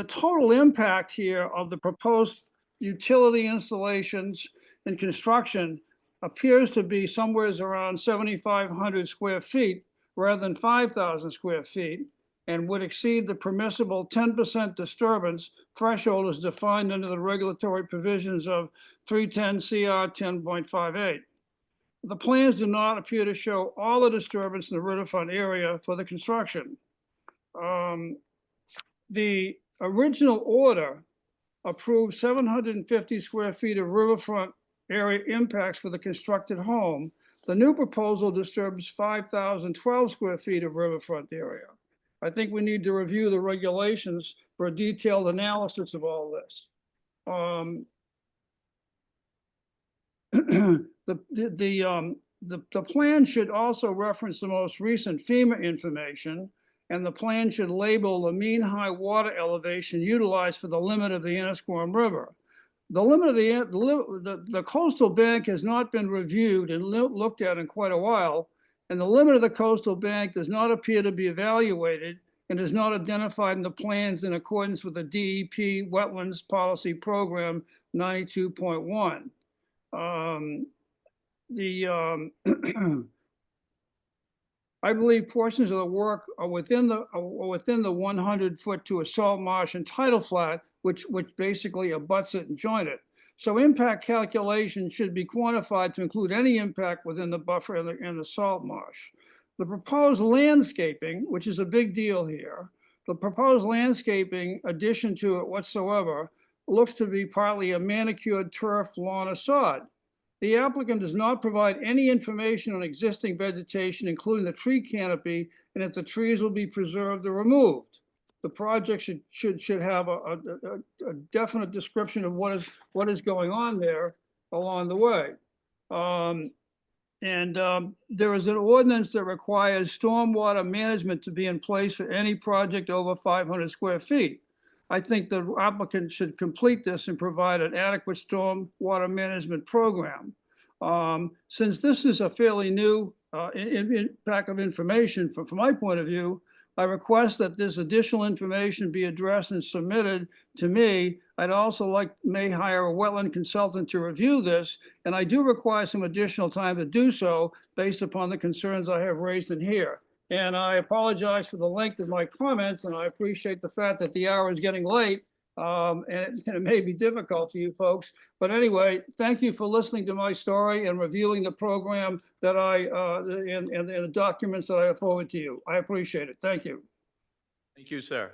total impact here of the proposed utility installations and construction appears to be somewhere around 7,500 square feet rather than 5,000 square feet, and would exceed the permissible 10% disturbance threshold as defined under the regulatory provisions of 310 CR 10.58. The plans do not appear to show all the disturbance in the riverfront area for the construction. The original order approved 750 square feet of riverfront area impacts for the constructed home. The new proposal disturbs 5,012 square feet of riverfront area. I think we need to review the regulations for a detailed analysis of all this. The plan should also reference the most recent FEMA information, and the plan should label the mean high water elevation utilized for the limit of the Annisquam River. The limit of the coastal bank has not been reviewed and looked at in quite a while, and the limit of the coastal bank does not appear to be evaluated and is not identified in the plans in accordance with the DEP Wetlands Policy Program 92.1. I believe portions of the work are within the 100-foot to a salt marsh and tidal flat, which basically abuts it and join it. So impact calculations should be quantified to include any impact within the buffer and the salt marsh. The proposed landscaping, which is a big deal here, the proposed landscaping addition to it whatsoever looks to be partly a manicured turf, lawn, or sod. The applicant does not provide any information on existing vegetation, including the tree canopy, and if the trees will be preserved or removed. The project should have a definite description of what is going on there along the way. There is an ordinance that requires stormwater management to be in place for any project over 500 square feet. I think the applicant should complete this and provide an adequate stormwater management program. Since this is a fairly new pack of information from my point of view, I request that this additional information be addressed and submitted to me. I'd also may hire a wetland consultant to review this, and I do require some additional time to do so based upon the concerns I have raised in here. And I apologize for the length of my comments, and I appreciate the fact that the hour is getting late, and it may be difficult for you folks. But anyway, thank you for listening to my story and reviewing the program that and the documents that I have forwarded to you. I appreciate it. Thank you. Thank you, sir.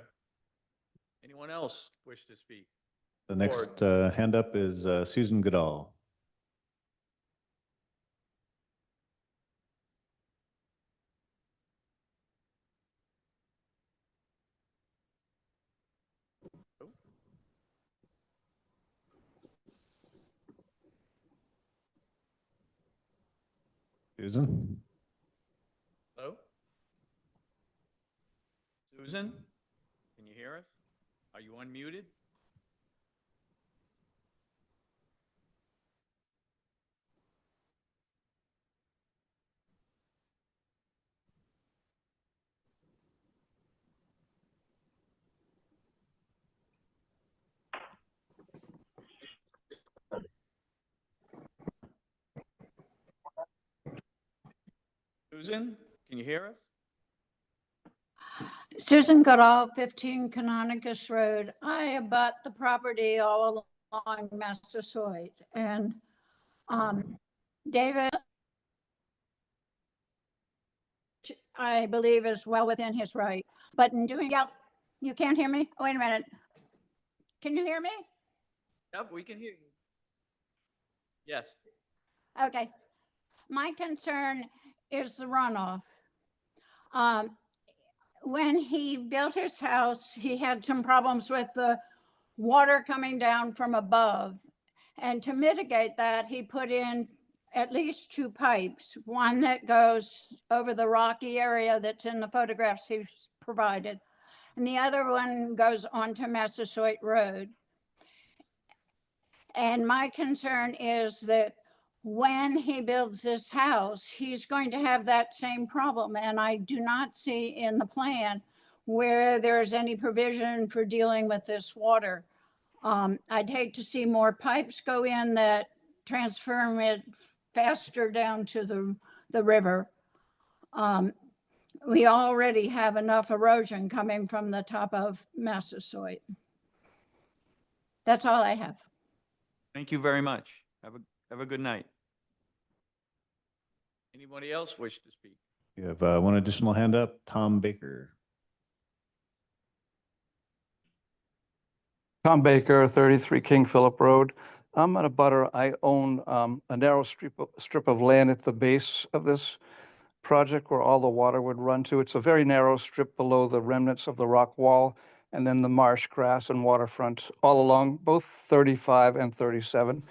Anyone else wish to speak? The next hand up is Susan Goodall. Susan? Hello? Susan, can you hear us? Are you unmuted? Susan, can you hear us? Susan Goodall, 15 Canonicus Road. I abut the property all along Massasoit. And David, I believe, is well within his right. But in doing, you can't hear me? Wait a minute. Can you hear me? Yep, we can hear you. Yes. Okay. My concern is the runoff. When he built his house, he had some problems with the water coming down from above. And to mitigate that, he put in at least 2 pipes, one that goes over the rocky area that's in the photographs he's provided, and the other one goes onto Massasoit Road. And my concern is that when he builds this house, he's going to have that same problem. And I do not see in the plan where there's any provision for dealing with this water. I'd hate to see more pipes go in that transfer it faster down to the river. We already have enough erosion coming from the top of Massasoit. That's all I have. Thank you very much. Have a good night. Anybody else wish to speak? You have one additional hand up, Tom Baker. Tom Baker, 33 King Philip Road. I'm a butter. I own a narrow strip of land at the base of this project where all the water would run to. It's a very narrow strip below the remnants of the rock wall, and then the marsh, grass, and waterfront all along both 35 and 37.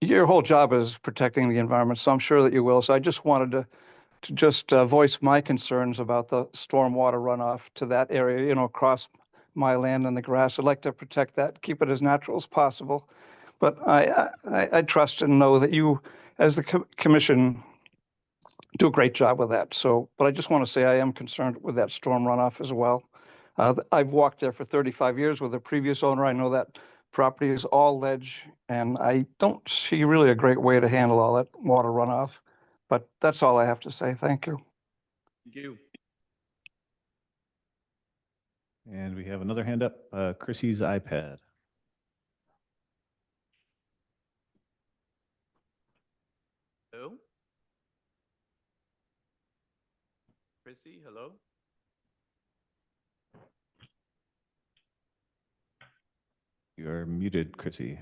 Your whole job is protecting the environment, so I'm sure that you will. So I just wanted to just voice my concerns about the stormwater runoff to that area, across my land and the grass. I'd like to protect that, keep it as natural as possible. But I trust and know that you, as the commission, do a great job with that. So, but I just want to say I am concerned with that storm runoff as well. I've walked there for 35 years with the previous owner. I know that property is all ledge, and I don't see really a great way to handle all that water runoff. But that's all I have to say. Thank you. Thank you. And we have another hand up, Chrissy's iPad. Hello? Chrissy, hello? You are muted, Chrissy.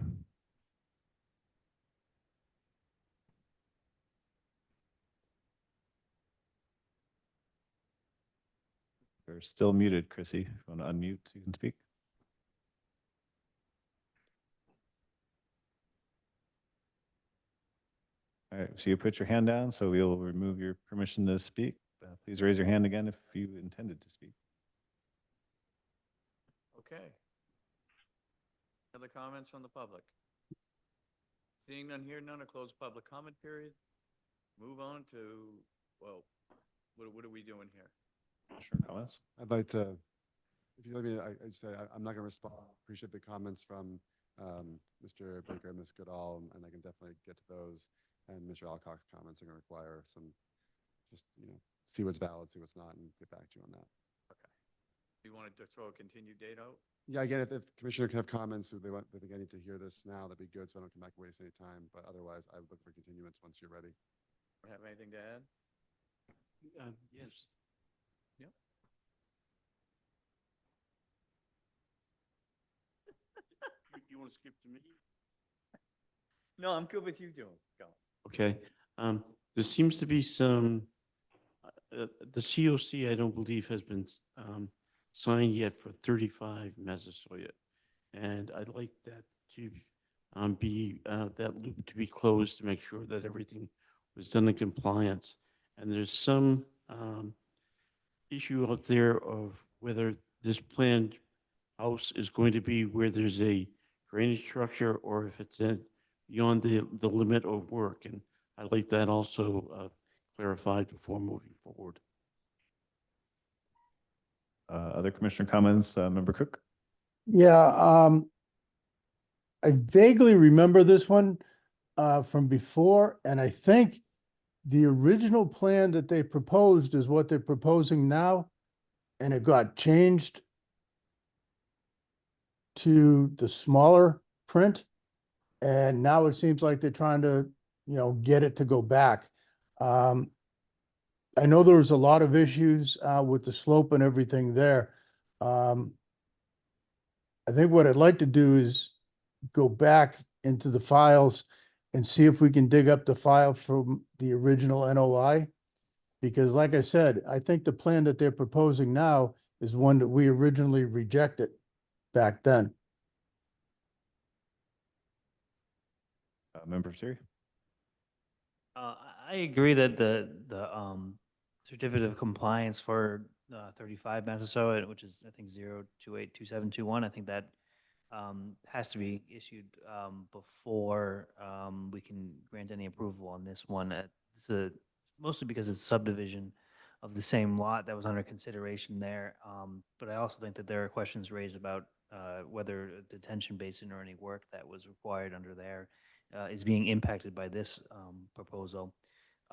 You're still muted, Chrissy. If you want to unmute, you can speak. All right, so you put your hand down, so we'll remove your permission to speak. Please raise your hand again if you intended to speak. Okay. Other comments from the public? Seeing none here, none, to close public comment period. Move on to, well, what are we doing here? Commissioner comments? I'd like to, if you let me, I'd say I'm not going to respond. Appreciate the comments from Mr. Baker and Ms. Goodall, and I can definitely get to those. And Mr. Alcock's comments are going to require some, just, see what's valid, see what's not, and get back to you on that. Okay. You wanted to throw a continued date out? Yeah, again, if the commissioner can have comments, they think I need to hear this now, that'd be good, so I don't come back and waste any time. But otherwise, I would look for continuance once you're ready. Have anything to add? Yes. Yep. You want to skip to me? No, I'm good with you doing. Go. Okay. There seems to be some, the COC, I don't believe has been signed yet for 35 Massasoit. And I'd like that to be, that loop to be closed to make sure that everything was done in compliance. And there's some issue out there of whether this planned house is going to be where there's a drainage structure or if it's beyond the limit of work. And I'd like that also clarified before moving forward. Other commissioner comments, Member Cook? Yeah, I vaguely remember this one from before, and I think the original plan that they proposed is what they're proposing now, and it got changed to the smaller print, and now it seems like they're trying to, get it to go back. I know there was a lot of issues with the slope and everything there. I think what I'd like to do is go back into the files and see if we can dig up the file from the original NOI. Because like I said, I think the plan that they're proposing now is one that we originally rejected back then. Member Siri? I agree that the certificate of compliance for 35 Massasoit, which is I think 0282721, I think that has to be issued before we can grant any approval on this one. It's mostly because it's subdivision of the same lot that was under consideration there. But I also think that there are questions raised about whether a detention basin or any work that was required under there is being impacted by this proposal.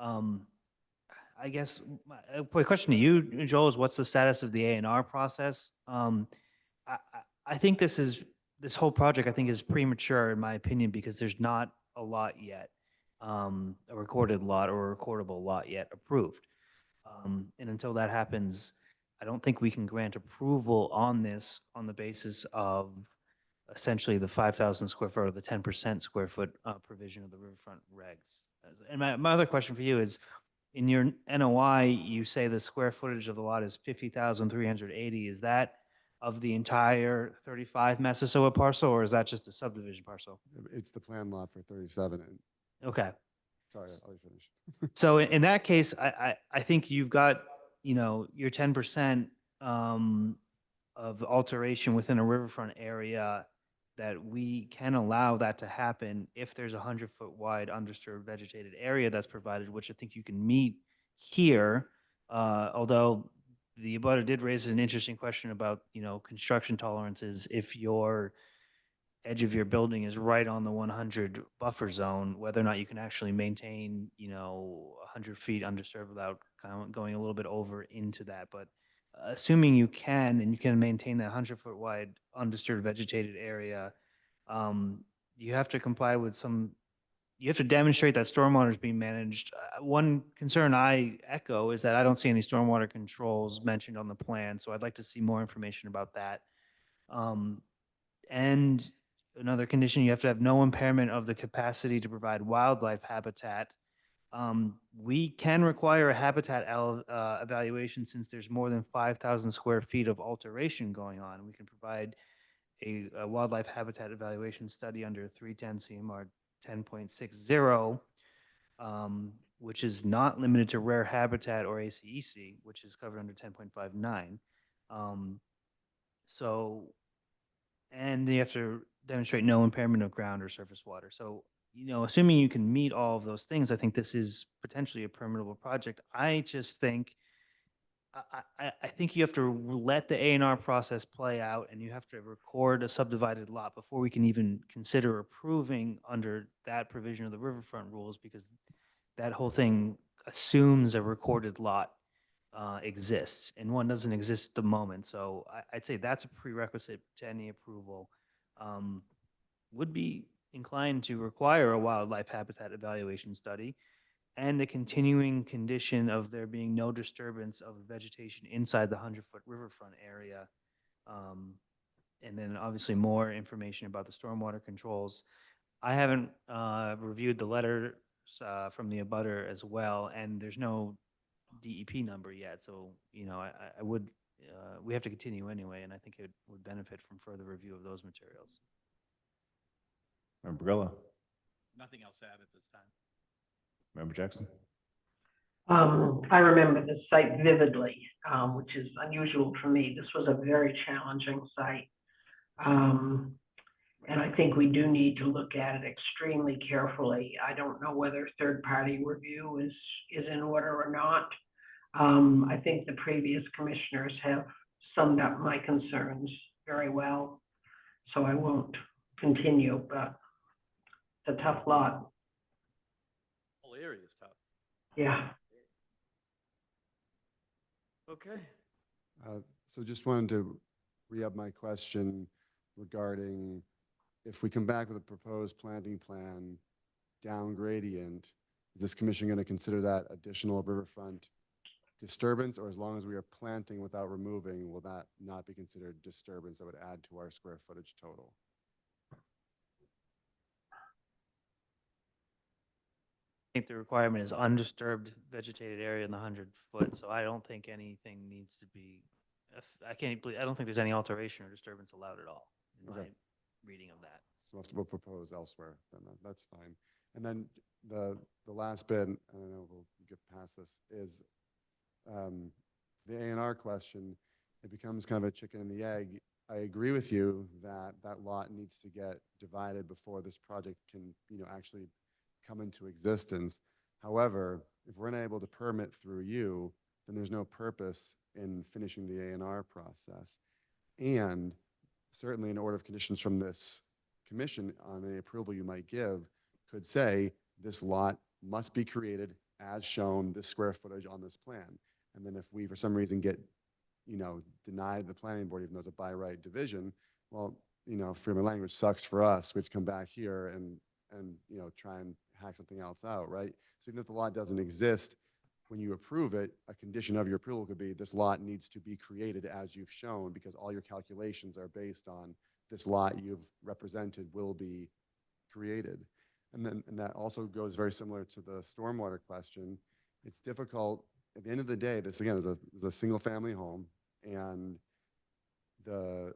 I guess my question to you, Joel, is what's the status of the A&R process? I think this whole project, I think, is premature in my opinion because there's not a lot yet, a recorded lot or a recordable lot yet approved. And until that happens, I don't think we can grant approval on this on the basis of essentially the 5,000 square foot or the 10% square foot provision of the riverfront regs. And my other question for you is, in your NOI, you say the square footage of the lot is 50,380. Is that of the entire 35 Massasoit parcel, or is that just a subdivision parcel? It's the plan lot for 37. Okay. Sorry, I'll let you finish. So in that case, I think you've got, your 10% of alteration within a riverfront area that we can allow that to happen if there's a 100-foot wide undisturbed vegetated area that's provided, which I think you can meet here. Although the abutter did raise an interesting question about, construction tolerances. If your edge of your building is right on the 100 buffer zone, whether or not you can actually maintain, 100 feet undisturbed without kind of going a little bit over into that. But assuming you can, and you can maintain that 100-foot wide undisturbed vegetated area, you have to comply with you have to demonstrate that stormwater is being managed. One concern I echo is that I don't see any stormwater controls mentioned on the plan, so I'd like to see more information about that. And another condition, you have to have no impairment of the capacity to provide wildlife habitat We can require a habitat evaluation since there's more than 5,000 square feet of alteration going on. We can provide a wildlife habitat evaluation study under 310 CMR 10.60, which is not limited to rare habitat or ACEC, which is covered under 10.59. And you have to demonstrate no impairment of ground or surface water. So, assuming you can meet all of those things, I think this is potentially a permittable project. I just think, I think you have to let the A&R process play out, and you have to record a subdivided lot before we can even consider approving under that provision of the riverfront rules, because that whole thing assumes a recorded lot exists, and one doesn't exist at the moment. So I'd say that's a prerequisite to any approval. Would be inclined to require a wildlife habitat evaluation study and a continuing condition of there being no disturbance of vegetation inside the 100-foot riverfront area. And then obviously more information about the stormwater controls. I haven't reviewed the letters from the abutter as well, and there's no DEP number yet. So, I would, we have to continue anyway, and I think it would benefit from further review of those materials. Member Grillo, Nothing else to add at this time. Member Jackson. I remember this site vividly, which is unusual for me. This was a very challenging site. And I think we do need to look at it extremely carefully. I don't know whether third-party review is in order or not. I think the previous commissioners have summed up my concerns very well, so I won't continue, but it's a tough lot. Whole area is tough. Yeah. Okay. So just wanted to re-up my question regarding if we come back with a proposed planting plan down gradient, is this commission going to consider that additional riverfront disturbance, or as long as we are planting without removing, will that not be considered disturbance that would add to our square footage total? I think the requirement is undisturbed vegetated area in the 100-foot, so I don't think anything needs to be, I don't think there's any alteration or disturbance allowed at all in my reading of that. So we'll propose elsewhere, then that's fine. And then the last bit, and I know we'll get past this, is the A&R question. It becomes kind of a chicken and the egg. I agree with you that that lot needs to get divided before this project can, actually come into existence. However, if we're not able to permit through you, then there's no purpose in finishing the A&R process. And certainly an order of conditions from this commission on any approval you might give could say this lot must be created as shown, this square footage on this plan. And then if we, for some reason, get, denied the planning board, even though it's a by right division, well, freedom of language sucks for us. We have to come back here and try and hack something else out, right? So even if the lot doesn't exist, when you approve it, a condition of your approval could be this lot needs to be created as you've shown, because all your calculations are based on this lot you've represented will be created. And that also goes very similar to the stormwater question. It's difficult at the end of the day. This again is a single family home, and the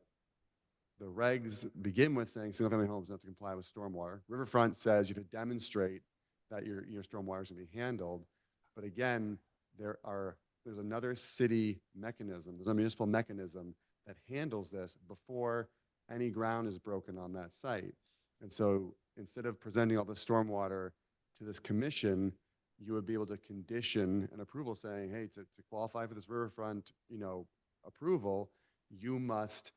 regs begin with saying single family homes have to comply with stormwater. Riverfront says you have to demonstrate that your stormwater is going to be handled. But again, there's another city mechanism, there's a municipal mechanism that handles this before any ground is broken on that site. And so instead of presenting all the stormwater to this commission, you would be able to condition an approval saying, hey, to qualify for this riverfront, approval, you must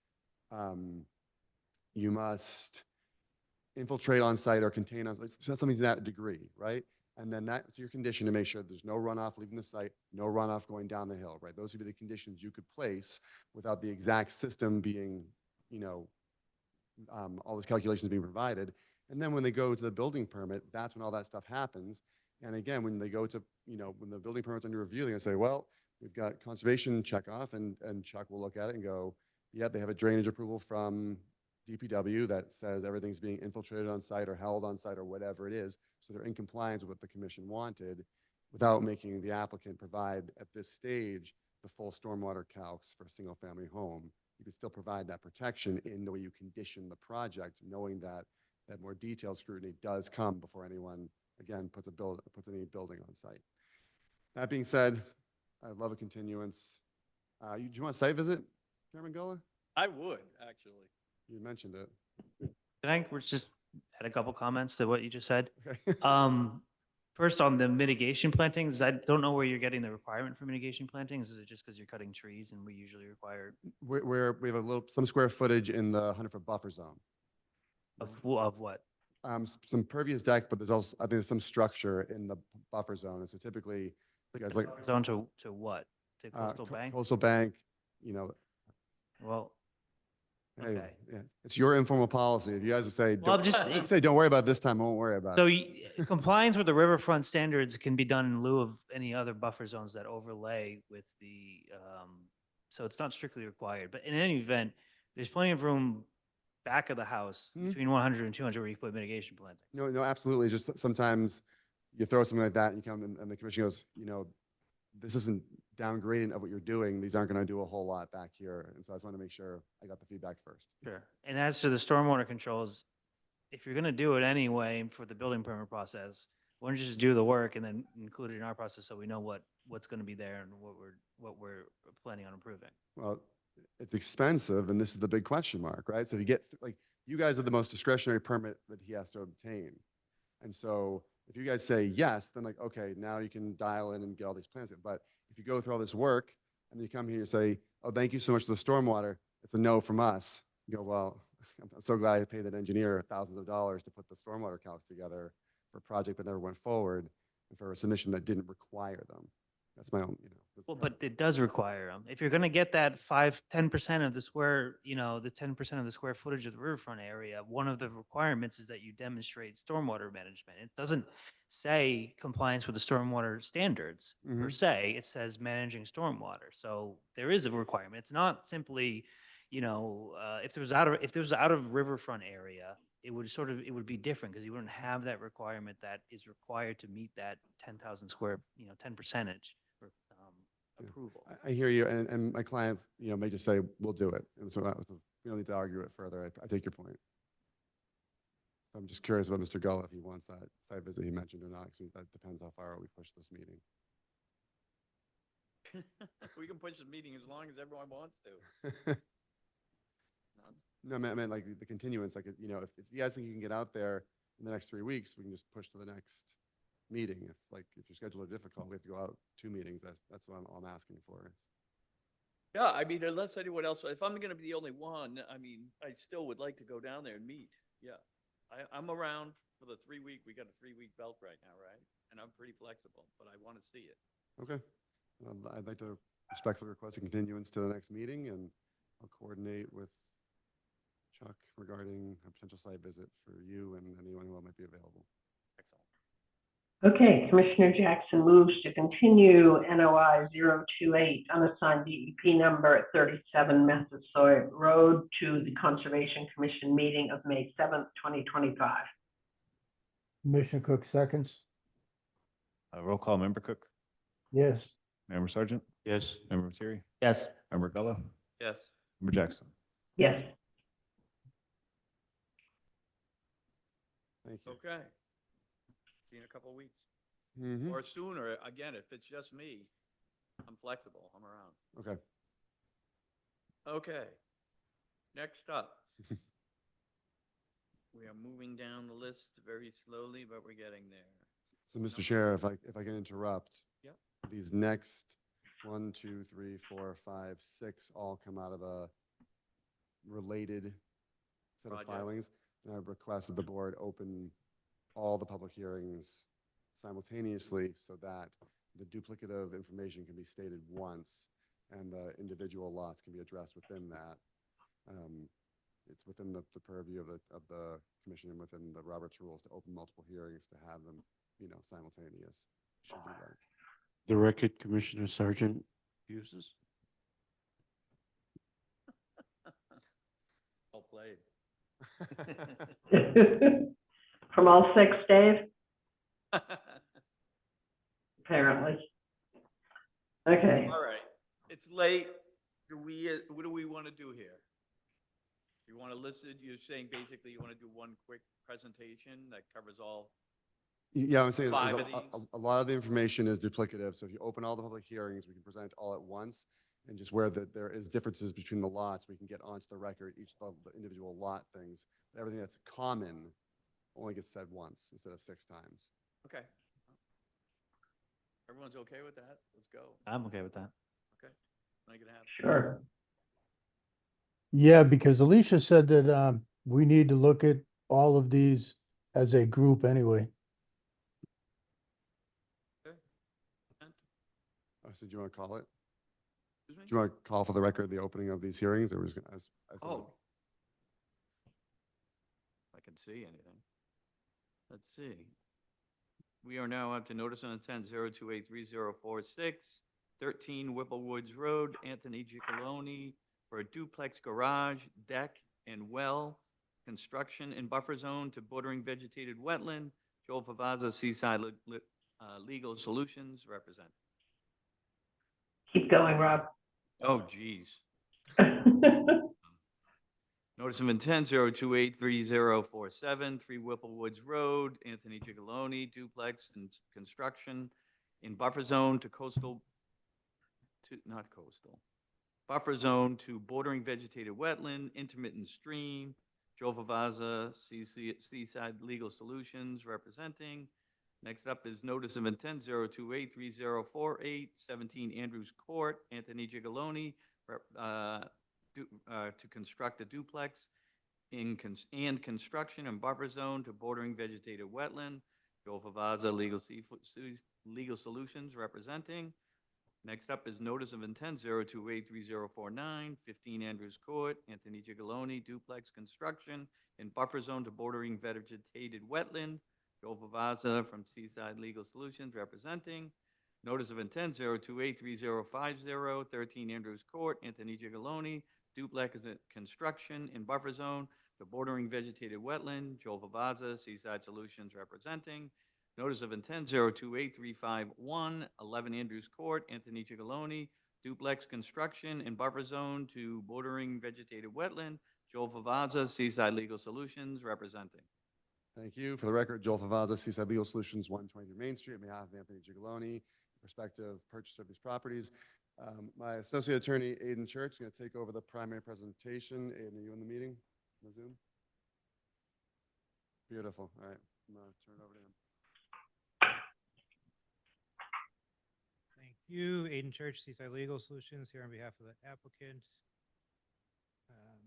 infiltrate on site or contain on site, something to that degree, right? And then that's your condition to make sure there's no runoff leaving the site, no runoff going down the hill, right? Those would be the conditions you could place without the exact system being, all those calculations being provided. And then when they go to the building permit, that's when all that stuff happens. And again, when they go to, when the building permit's under review, they're gonna say, well, we've got conservation check off, and Chuck will look at it and go, yeah, they have a drainage approval from DPW that says everything's being infiltrated on site or held on site or whatever it is. So they're in compliance with what the commission wanted without making the applicant provide at this stage the full stormwater calcs for a single family home. You can still provide that protection in the way you condition the project, knowing that that more detailed scrutiny does come before anyone, again, puts any building on site. That being said, I'd love a continuance. Do you want a site visit, Chairman Gullah? I would, actually. You mentioned it. I think we're just had a couple comments to what you just said. Okay. First on the mitigation plantings, I don't know where you're getting the requirement for mitigation plantings. Is it just because you're cutting trees and we usually require We have some square footage in the 100-foot buffer zone. of what? Some pervious deck, but there's also, I think there's some structure in the buffer zone. And so typically, you guys like Zone to what? To coastal bank? Coastal Bank, you know, Well, hey, okay. yeah, it's your informal policy. If you guys say, Well, I'm just- don't worry about it this time, I won't worry about So it. compliance with the riverfront standards can be done in lieu of any other buffer zones that overlay with the, so it's not strictly required. But in any event, there's plenty of room back of the house between 100 and 200 where you put mitigation plantings. No, absolutely. It's just sometimes you throw something like that and you come and the commission goes, you know, this isn't downgrading of what you're doing. These aren't going to do a whole lot back here. And so I just want to make sure I got the feedback first. Sure. And as to the stormwater controls, if you're going to do it anyway for the building permit process, why don't you just do the work and then include it in our process so we know what's going to be there and what we're planning on improving? Well, it's expensive, and this is the big question mark, right? So if you get, like, you guys are the most discretionary permit that he has to obtain. And so if you guys say yes, then like, okay, now you can dial in and get all these plans. But if you go through all this work and you come here and say, oh, thank you so much for the stormwater, it's a no from us. You go, well, I'm so glad I paid that engineer thousands of dollars to put the stormwater calcs together for a project that never went forward and for a submission that didn't require them. That's my own, you know. Well, but it does require them. If you're going to get that 10% of the square, the 10% of the square footage of the riverfront area, one of the requirements is that you demonstrate stormwater management. It doesn't say compliance with the stormwater standards per se. It says managing stormwater. So there is a requirement. It's not simply, if there was out of riverfront area, it would be different because you wouldn't have that requirement that is required to meet that 10,000 square, 10% approval. I hear you, and my client, may just say, we'll do it. And so we don't need to argue it further. I take your point. I'm just curious about Mr. Gullah, if he wants that site visit he mentioned or not, because that depends how far we push this meeting. We can push the meeting as long as everyone wants to. No, I meant like the continuance, like, if you guys think you can get out there in the next 3 weeks, we can just push to the next meeting. If your schedule are difficult, we have to go out 2 meetings. That's what I'm asking for. Yeah, I mean, unless anyone else, if I'm going to be the only one, I mean, I still would like to go down there and meet. Yeah. I'm around for the 3-week, we got a 3-week belt right now, right? And I'm pretty flexible, but I want to see it. Okay. I'd like to respectfully request a continuance to the next meeting, and I'll coordinate with Chuck regarding a potential site visit for you and anyone who might be available. Excellent. Okay, Commissioner Jackson moves to continue NOI 028 unassigned DEP number at 37 Massasoit Road to the Conservation Commission meeting of May 7th, 2025. Commissioner Cook seconds. Roll call, Member Cook, Yes. Member Sergeant, Yes. Member Materi, Yes. Member Gullah, Yes. Member Jackson. Yes. Thank you. Okay. See you in a couple of weeks. Mhm. Or sooner. Again, if it's just me, I'm flexible. I'm around. Okay. Okay. Next up. We are moving down the list very slowly, but we're getting there. So, Mr. Chair, if I can interrupt. Yep. These next 1, 2, 3, 4, 5, 6 all come out of a related set of Project. filings. And I request that the board open all the public hearings simultaneously so that the duplicative information can be stated once and the individual lots can be addressed within that. It's within the purview of the commission and within the Roberts rules to open multiple hearings to have them, simultaneous. Should be like. The record Commissioner Sargent uses. Well played. From all six, Dave? Apparently. Okay. All right, it's late. What do we want to do here? You want to listen, you're saying basically you want to do one quick presentation that covers all, Yeah, I'm saying Five there's of these? a lot of the information is duplicative. So if you open all the public hearings, we can present all at once. And just where there is differences between the lots, we can get onto the record, each of the individual lot things. But everything that's common only gets said once instead of 6 times. okay. Everyone's okay with that? Let's go. I'm okay with that. Okay, make it happen. Sure. Yeah, because Alicia said that we need to look at all of these as a group anyway. Oh, so do you want to call it? Excuse me? Do you want to call for the record the opening of these hearings, or we're just gonna, as Oh. If I can see anything. Let's see. We are now up to notice of intent 0283046, 13 Whipple Woods Road, Anthony Giacalone, for a duplex garage, deck, and well construction in buffer zone to bordering vegetated wetland. Joel Favazza, Seaside Legal Solutions, represent. Keep going, Rob. Oh, geez. Notice of intent 0283047, 3 Whipple Woods Road, Anthony Giacalone, duplex and construction in buffer zone to not coastal, buffer zone to bordering vegetated wetland, intermittent stream. Joe Favazza, Seaside Legal Solutions, representing. Next up is notice of intent 0283048, 17 Andrews Court, Anthony Giacalone, to construct a duplex and construction and buffer zone to bordering vegetated wetland. Joel Favazza, Legal Solutions, representing. Next up is notice of intent 0283049, 15 Andrews Court, Anthony Giacalone, duplex construction and buffer zone to bordering vegetated wetland. Joel Favazza from Seaside Legal Solutions, representing. Notice of intent 0283050, 13 Andrews Court, Anthony Giacalone, duplex construction in buffer zone to bordering vegetated wetland. Joel Favazza, Seaside Solutions, representing. Notice of intent 0283551, 11 Andrews Court, Anthony Giacalone, duplex construction in buffer zone to bordering vegetated wetland. Joel Favazza, Seaside Legal Solutions, representing. Thank you. For the record, Joel Favazza, Seaside Legal Solutions, 123 Main Street, on behalf of Anthony Giacalone, prospective purchaser of these properties. My associate attorney, Aiden Church, is going to take over the primary presentation. Aiden, are you in the meeting on Zoom? Beautiful. All right. I'm going to turn it over to him. Thank you. Aiden Church, Seaside Legal Solutions, here on behalf of the applicant. I'm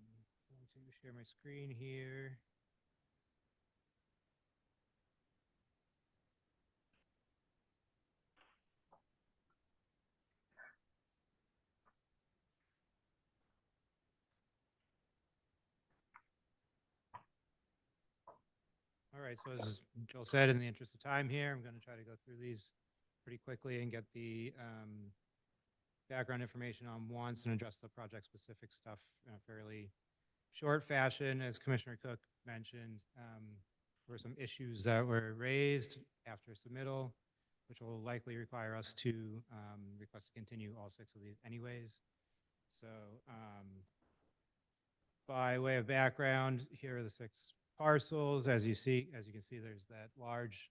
going to share my screen here. All right, so as Joel said, in the interest of time here, I'm going to try to go through these pretty quickly and get the background information on once and address the project-specific stuff in a fairly short fashion. As Commissioner Cook mentioned, there were some issues that were raised after submittal, which will likely require us to request to continue all 6 of these anyways. So by way of background, here are the 6 parcels. As you can see, there's that large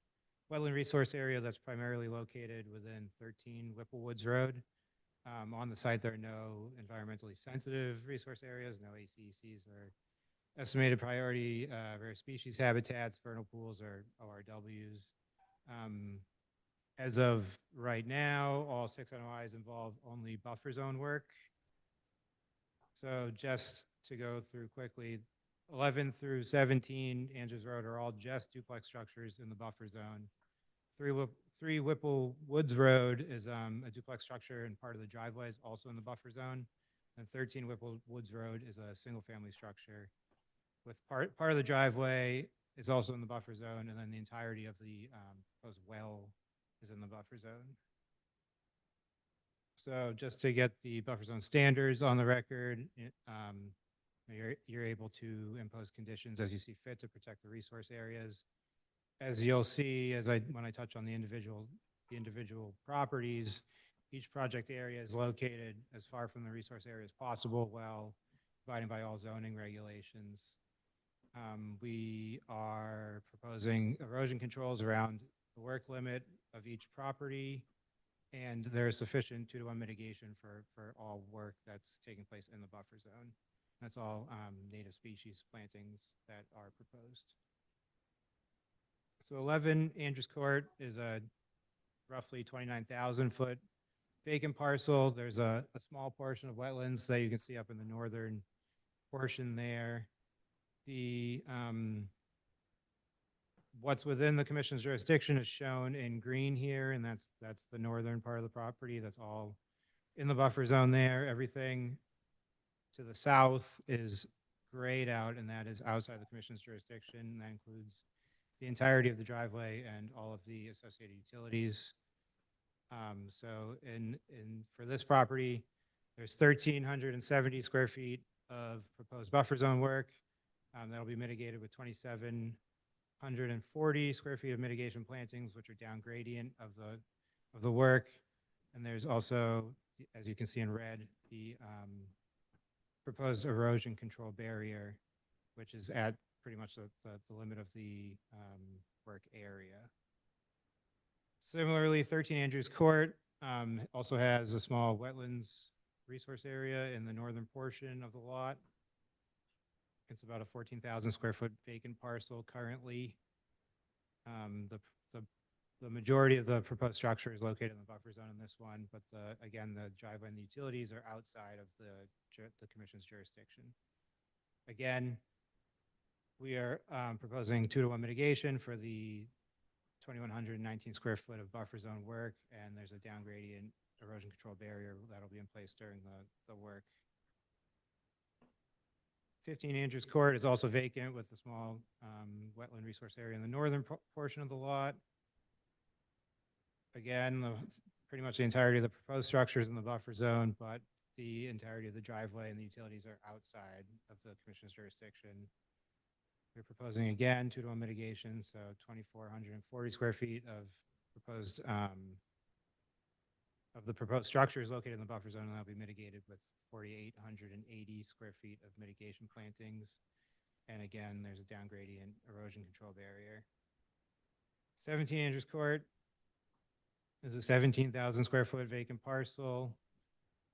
wetland resource area that's primarily located within 13 Whipple Woods Road. On the site, there are no environmentally sensitive resource areas, no ACECs or estimated priority rare species habitats, vernal pools, or ORWs. As of right now, all 6 NOIs involve only buffer zone work. So just to go through quickly, 11 through 17 Andrews Road are all just duplex structures in the buffer zone. 3 Whipple Woods Road is a duplex structure, and part of the driveway is also in the buffer zone. And 13 Whipple Woods Road is a single-family structure with part of the driveway is also in the buffer zone, and then the entirety of the proposed well is in the buffer zone. So just to get the buffer zone standards on the record, you're able to impose conditions as you see fit to protect the resource areas. As you'll see, when I touch on the individual properties, each project area is located as far from the resource area as possible while abiding by all zoning regulations. We are proposing erosion controls around the work limit of each property, and there is sufficient 2-to-1 mitigation for all work that's taking place in the buffer zone. That's all native species plantings that are proposed. So 11 Andrews Court is a roughly 29,000 foot vacant parcel. There's a small portion of wetlands that you can see up in the northern portion there. The what's within the commission's jurisdiction is shown in green here, and that's the northern part of the property. That's all in the buffer zone there. Everything to the south is grayed out, and that is outside the commission's jurisdiction. That includes the entirety of the driveway and all of the associated utilities. So for this property, there's 1,370 square feet of proposed buffer zone work. That'll be mitigated with 2,740 square feet of mitigation plantings, which are down gradient of the work. And there's also, as you can see in red, the proposed erosion control barrier, which is at pretty much the limit of the work area. Similarly, 13 Andrews Court also has a small wetlands resource area in the northern portion of the lot. It's about a 14,000 square foot vacant parcel currently. The majority of the proposed structure is located in the buffer zone in this one, but again, the driveway and the utilities are outside of the commission's jurisdiction. Again, we are proposing 2-to-1 mitigation for the 2,119 square foot of buffer zone work, and there's a down gradient erosion control barrier that'll be in place during the work. 15 Andrews Court is also vacant with a small wetland resource area in the northern portion of the lot. Again, pretty much the entirety of the proposed structures in the buffer zone, but the entirety of the driveway and the utilities are outside of the commission's jurisdiction. We're proposing again 2-to-1 mitigation, so 2,440 square feet of proposed the proposed structures located in the buffer zone, and that'll be mitigated with 4,880 square feet of mitigation plantings. And again, there's a down gradient erosion control barrier. 17 Andrews Court is a 17,000 square foot vacant parcel.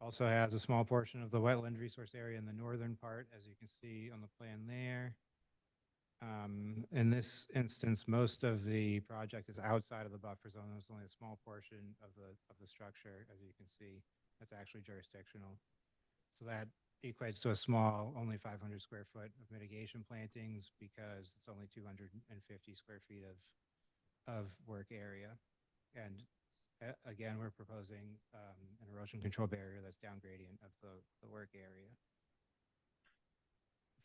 Also has a small portion of the wetland resource area in the northern part, as you can see on the plan there. In this instance, most of the project is outside of the buffer zone. There's only a small portion of the structure, as you can see, that's actually jurisdictional. So that equates to a small, only 500 square foot of mitigation plantings because it's only 250 square feet of work area. And again, we're proposing an erosion control barrier that's down gradient of the work area.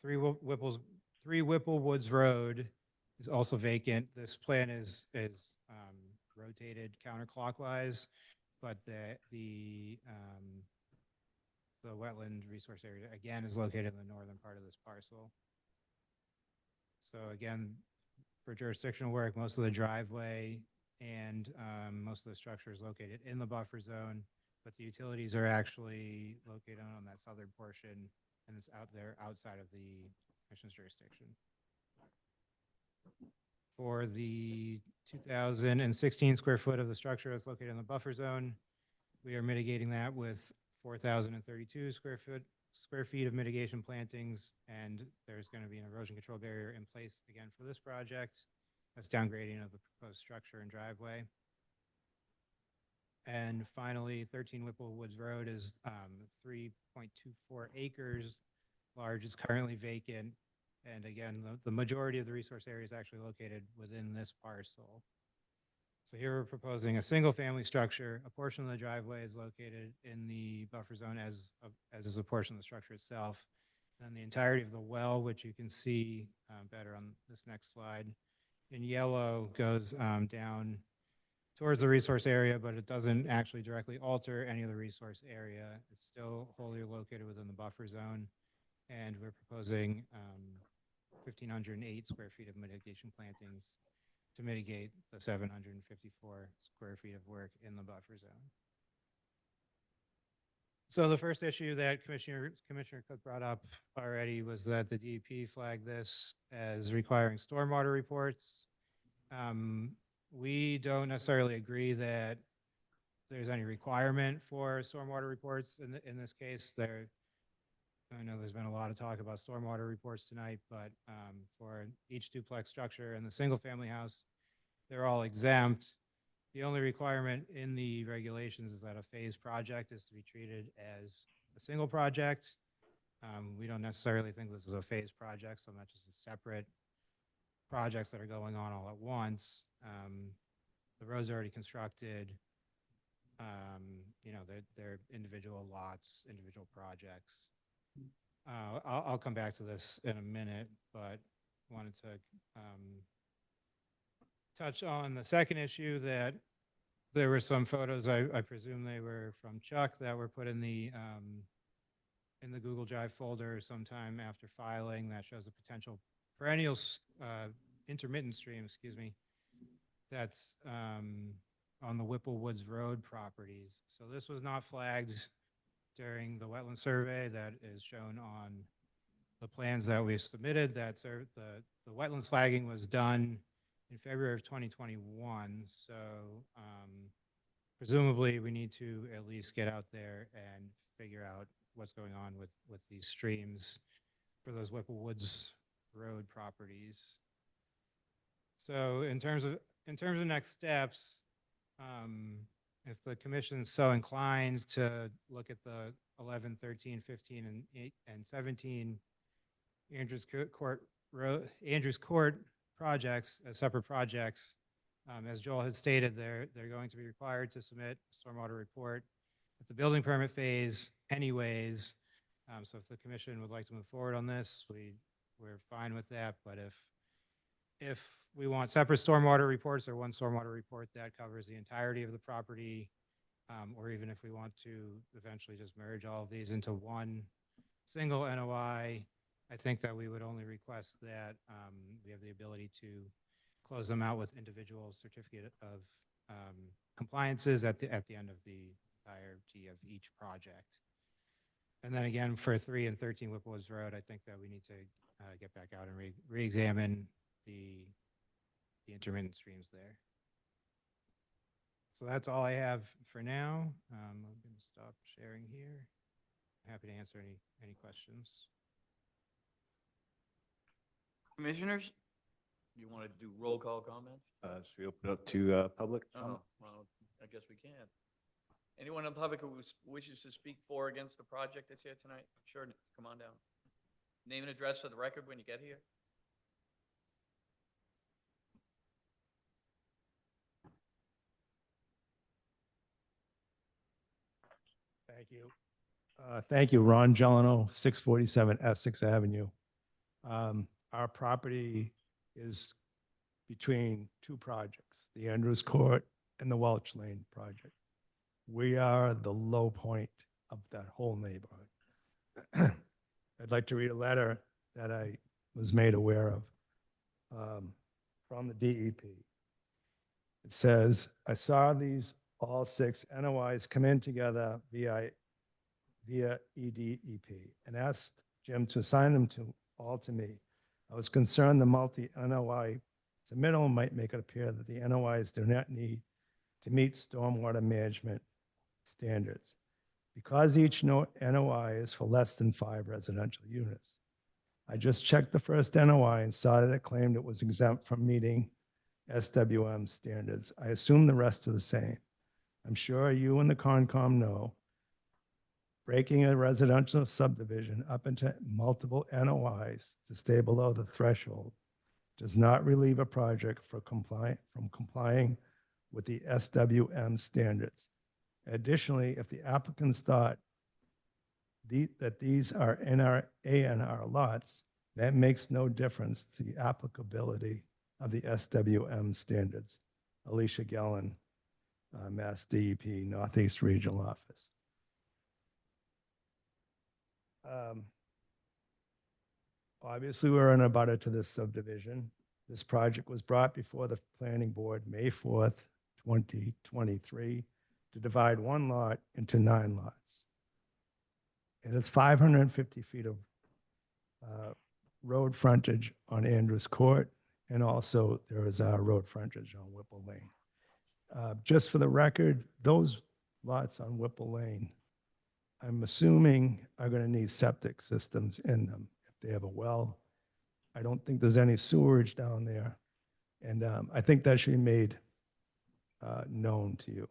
3 Whipple Woods Road is also vacant. This plan is rotated counterclockwise, but the wetland resource area again is located in the northern part of this parcel. So again, for jurisdictional work, most of the driveway and most of the structure is located in the buffer zone, but the utilities are actually located on that southern portion, and it's out there outside of the commission's jurisdiction. For the 2,016 square foot of the structure that's located in the buffer zone, we are mitigating that with 4,032 square feet of mitigation plantings, and there's going to be an erosion control barrier in place again for this project. That's downgrading of the proposed structure and driveway. And finally, 13 Whipple Woods Road is 3.24 acres large. It's currently vacant. And again, the majority of the resource area is actually located within this parcel. So here we're proposing a single family structure. A portion of the driveway is located in the buffer zone as is a portion of the structure itself. And the entirety of the well, which you can see better on this next slide, in yellow goes down towards the resource area, but it doesn't actually directly alter any of the resource area. It's still wholly located within the buffer zone. And we're proposing 1,508 square feet of mitigation plantings to mitigate the 754 square feet of work in the buffer zone. So the first issue that Commissioner Cook brought up already was that the DEP flagged this as requiring stormwater reports. We don't necessarily agree that there's any requirement for stormwater reports in this case. I know there's been a lot of talk about stormwater reports tonight, but for each duplex structure and the single family house, they're all exempt. The only requirement in the regulations is that a phased project is to be treated as a single project. We don't necessarily think this is a phased project so much as a separate projects that are going on all at once. The roads are already constructed. You know, they're individual lots, individual projects. I'll come back to this in a minute, but wanted to touch on the second issue that there were some photos, I presume they were from Chuck, that were put in the Google Drive folder sometime after filing that shows a potential perennial intermittent stream, excuse me, that's on the Whipple Woods Road properties. So this was not flagged during the wetland survey that is shown on the plans that we submitted. The wetlands flagging was done in February of 2021. So presumably we need to at least get out there and figure out what's going on with these streams for those Whipple Woods Road properties. So in terms of next steps, if the commission's so inclined to look at the 11, 13, 15, and 17 Andrews Court projects as separate projects, as Joel had stated, they're going to be required to submit a stormwater report at the building permit phase anyways. So if the commission would like to move forward on this, we're fine with that. But if we want separate stormwater reports or one stormwater report that covers the entirety of the property, or even if we want to eventually just merge all of these into one single NOI, I think that we would only request that we have the ability to close them out with individual certificate of compliances at the end of the entirety of each project. And then again, for 3 and 13 Whipple Woods Road, I think that we need to get back out and re-examine the intermittent streams there. So that's all I have for now. I'm going to stop sharing here. Happy to answer any questions. Commissioners, you want to do roll call comments? Should we open it up to public? Oh, well, I guess we can. Anyone in the public who wishes to speak for or against the project that's here tonight? Sure, come on down. Name and address for the record when you get here. Thank you. Thank you, Ron Gelano, 647 Essex Avenue. Our property is between two projects, the Andrews Court and the Welch Lane project. We are the low point of that whole neighborhood. I'd like to read a letter that I was made aware of from the DEP. It says, I saw these all 6 NOIs come in together via EDEP and asked Jim to assign them all to me. I was concerned the multi-NOI submittal might make it appear that the NOIs do not need to meet stormwater management standards. Because each NOI is for less than 5 residential units. I just checked the first NOI and saw that it claimed it was exempt from meeting SWM standards. I assume the rest are the same. I'm sure you and the Concom know breaking a residential subdivision up into multiple NOIs to stay below the threshold does not relieve a project from complying with the SWM standards. Additionally, if the applicants thought that these are ANR lots, that makes no difference to the applicability of the SWM standards. Alicia Gellin, Mass DEP, Northeast Regional Office. Obviously, we're in a butter to this subdivision. This project was brought before the planning board May 4th, 2023, to divide one lot into 9 lots. It is 550 feet of road frontage on Andrews Court, and also there is road frontage on Whipple Lane. Just for the record, those lots on Whipple Lane, I'm assuming are going to need septic systems in them. If they have a well, I don't think there's any sewerage down there. And I think that should be made known to you.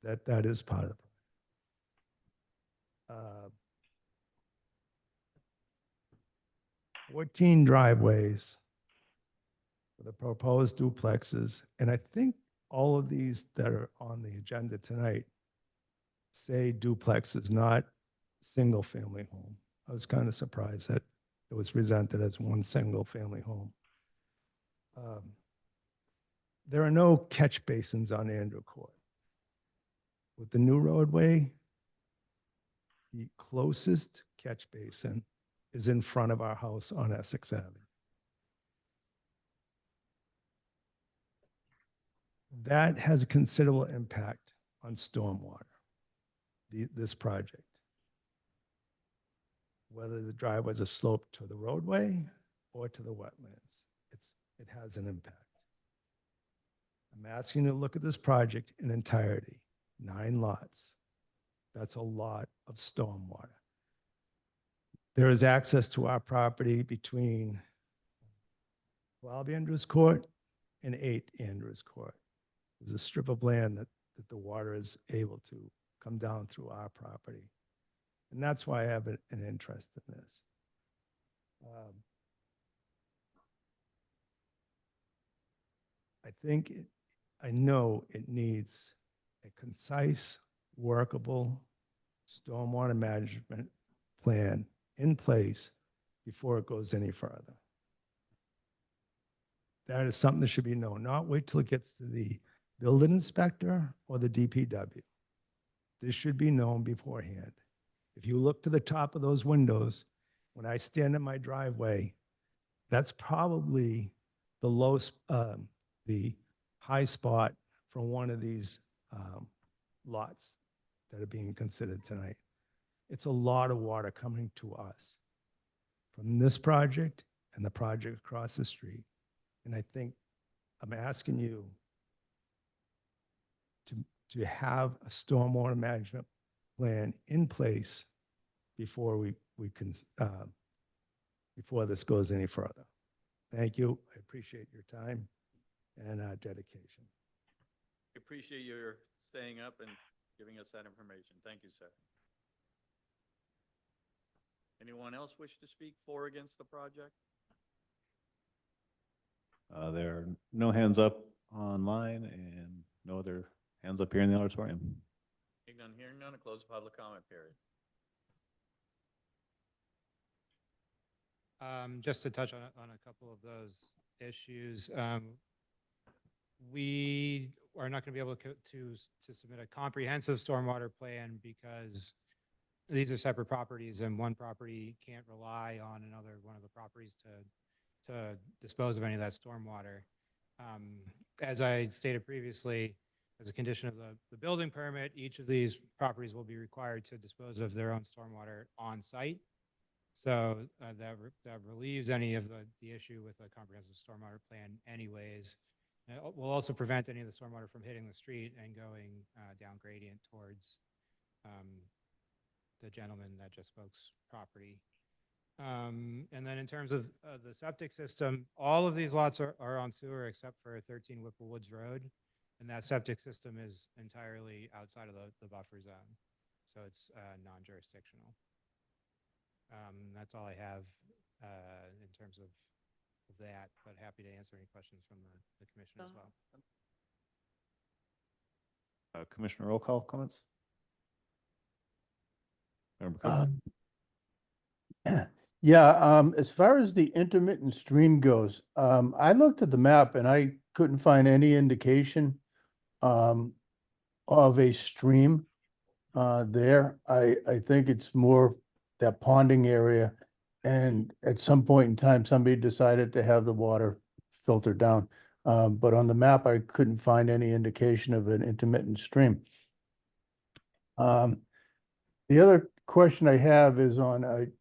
That is part of the 14 driveways for the proposed duplexes. And I think all of these that are on the agenda tonight say duplexes, not single family home. I was kind of surprised that it was presented as one single family home. There are no catch basins on Andrew Court. With the new roadway, the closest catch basin is in front of our house on Essex Avenue. That has a considerable impact on stormwater, this project. Whether the driveways are sloped to the roadway or to the wetlands, it has an impact. I'm asking you to look at this project in entirety, 9 lots. That's a lot of stormwater. There is access to our property between 12 Andrews Court and 8 Andrews Court. There's a strip of land that the water is able to come down through our property. And that's why I have an interest in this. I know it needs a concise, workable stormwater management plan in place before it goes any further. That is something that should be known, not wait till it gets to the building inspector or the DPW. This should be known beforehand. If you look to the top of those windows, when I stand in my driveway, that's probably the high spot from one of these lots that are being considered tonight. It's a lot of water coming to us from this project and the project across the street. And I think I'm asking you to have a stormwater management plan in place before before this goes any further. Thank you. I appreciate your time and dedication. We appreciate your staying up and giving us that information. Thank you, sir. Anyone else wish to speak for or against the project? There are no hands up online and no other hands up here in the auditorium. Hearing none, close the public comment period. Just to touch on a couple of those issues, we are not going to be able to submit a comprehensive stormwater plan because these are separate properties and one property can't rely on one of the properties to dispose of any of that stormwater. As I stated previously, as a condition of the building permit, each of these properties will be required to dispose of their own stormwater on site. So that relieves any of the issue with a comprehensive stormwater plan anyways. It will also prevent any of the stormwater from hitting the street and going down gradient towards the gentleman that just spoke's property. And then in terms of the septic system, all of these lots are on sewer except for 13 Whipple Woods Road. And that septic system is entirely outside of the buffer zone. So it's non-jurisdictional. That's all I have in terms of that, but happy to answer any questions from the commission as well. Commissioner roll call comments? Member Cook? As far as the intermittent stream goes, I looked at the map and I couldn't find any indication of a stream there. I think it's more that ponding area And at some point in time, somebody decided to have the water filtered down. But on the map, I couldn't find any indication of an intermittent stream. The other question I have is on,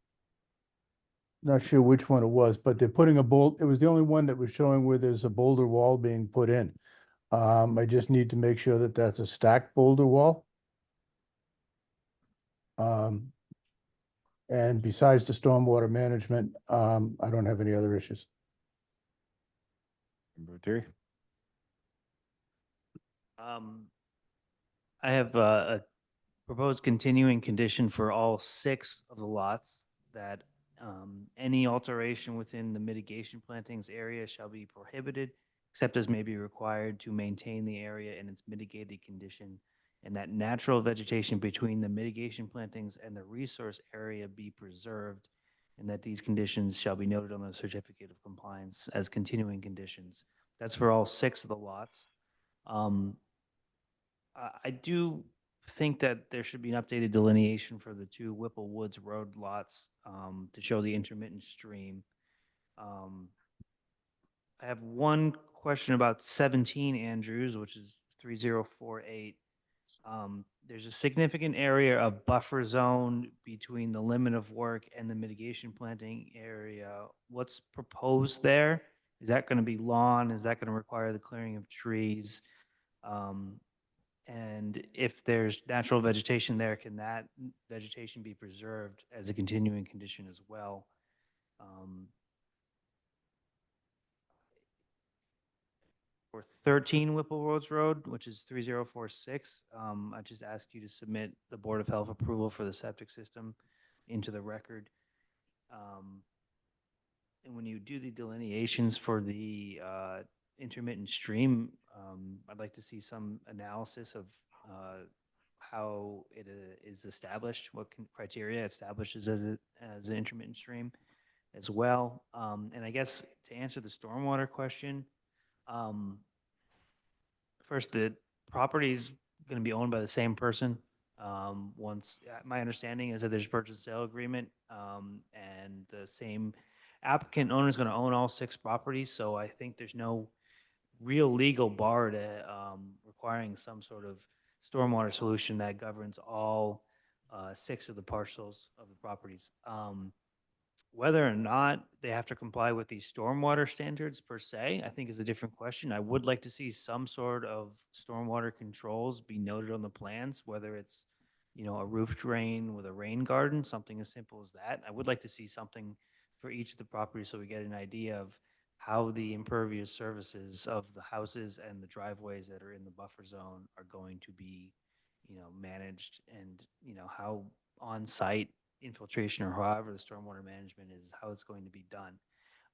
not sure which one it was, but they're putting it was the only one that was showing where there's a boulder wall being put in. I just need to make sure that that's a stacked boulder wall. And besides the stormwater management, I don't have any other issues. Member Terry? I have a proposed continuing condition for all 6 of the lots that any alteration within the mitigation plantings area shall be prohibited, except as may be required to maintain the area in its mitigated condition, and that natural vegetation between the mitigation plantings and the resource area be preserved, and that these conditions shall be noted on the certificate of compliance as continuing conditions. That's for all 6 of the lots. I do think that there should be an updated delineation for the 2 Whipple Woods Road lots to show the intermittent stream. I have one question about 17 Andrews, which is 3048. There's a significant area of buffer zone between the limit of work and the mitigation planting area. What's proposed there? Is that going to be lawn? Is that going to require the clearing of trees? And if there's natural vegetation there, can that vegetation be preserved as a continuing condition as well? For 13 Whipple Roads Road, which is 3046, I just ask you to submit the Board of Health approval for the septic system into the record. And when you do the delineations for the intermittent stream, I'd like to see some analysis of how it is established, what criteria establishes as an intermittent stream as well. And I guess to answer the stormwater question, first, the property's going to be owned by the same person. Once, my understanding is that there's a purchase and sale agreement, and the same applicant owner is going to own all 6 properties. So I think there's no real legal bar to requiring some sort of stormwater solution that governs all 6 of the parcels of the properties. Whether or not they have to comply with these stormwater standards per se, I think is a different question. I would like to see some sort of stormwater controls be noted on the plans, whether it's, a roof drain with a rain garden, something as simple as that. I would like to see something for each of the properties so we get an idea of how the impervious surfaces of the houses and the driveways that are in the buffer zone are going to be, managed, and, how on-site infiltration or however the stormwater management is, how it's going to be done.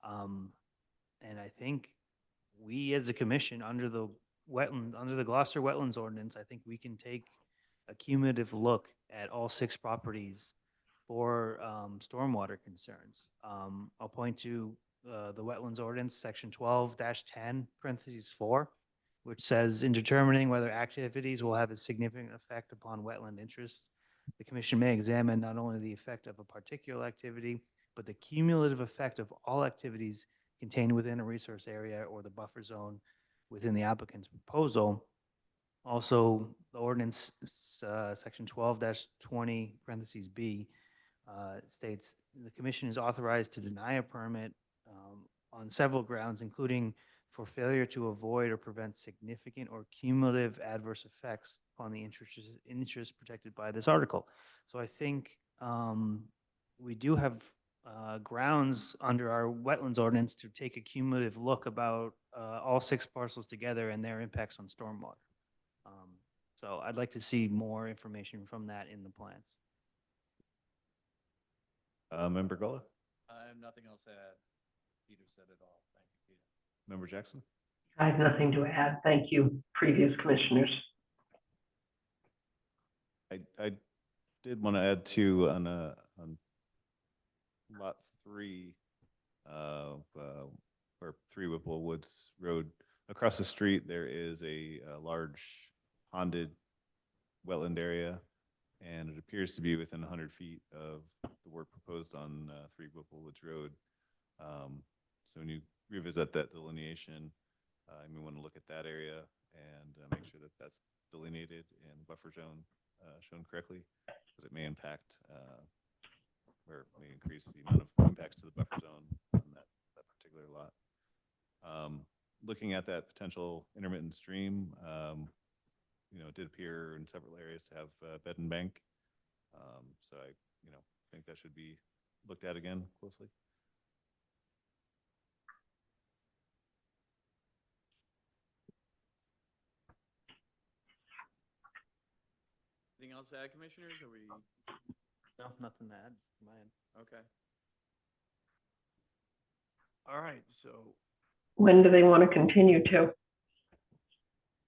And I think we as a commission under the Gloucester Wetlands Ordinance, I think we can take a cumulative look at all 6 properties for stormwater concerns. I'll point to the Wetlands Ordinance, section 12-10, parentheses 4, which says, in determining whether activities will have a significant effect upon wetland interests, the commission may examine not only the effect of a particular activity, but the cumulative effect of all activities contained within a resource area or the buffer zone within the applicant's proposal. Also, the ordinance, section 12-20, parentheses B, states the commission is authorized to deny a permit on several grounds, including for failure to avoid or prevent significant or cumulative adverse effects on the interest protected by this article. So I think we do have grounds under our wetlands ordinance to take a cumulative look about all 6 parcels together and their impacts on stormwater. So I'd like to see more information from that in the plans. Member Gola? I have nothing else to add. Peter said it all. Thank you, Peter. Member Jackson? I have nothing to add. Thank you, previous commissioners. I did want to add too on lot 3 or 3 Whipple Woods Road. Across the street, there is a large ponded wetland area, and it appears to be within 100 feet of the work proposed on 3 Whipple Woods Road. So when you revisit that delineation, you may want to look at that area and make sure that that's delineated and buffer zone shown correctly, because it may impact or may increase the amount of impacts to the buffer zone on that particular lot. Looking at that potential intermittent stream, it did appear in several areas to have bed and bank. So I, think that should be looked at again closely. Anything else to add, commissioners? Are we? No, nothing to add, from my end. Okay. All right, so When do they want to continue to?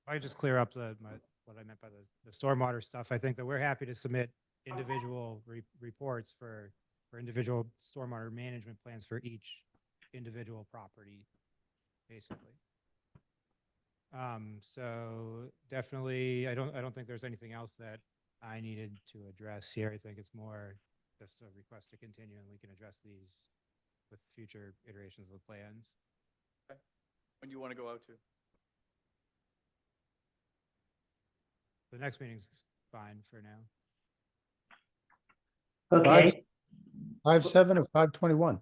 I just clear up what I meant by the stormwater stuff. I think that we're happy to submit individual reports for individual stormwater management plans for each individual property, basically. So definitely, I don't think there's anything else that I needed to address here. I think it's more just a request to continue, and we can address these with future iterations of the plans. okay. When do you want to go out to? The next meeting's fine for now. Okay, 5/7 or 5/21?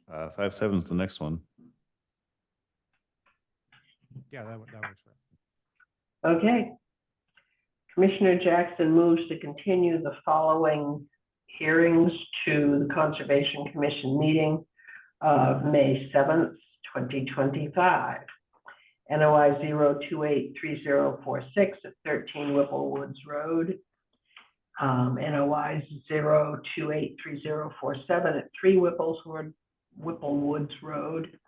5/7 is the next one. Yeah, that works for us. okay. Commissioner Jackson moves to continue the following hearings to the Conservation Commission meeting of May 7th, 2025. NOI 0283046 at 13 Whipple Woods Road. NOI 0283047 at 3 Whipple Woods Road.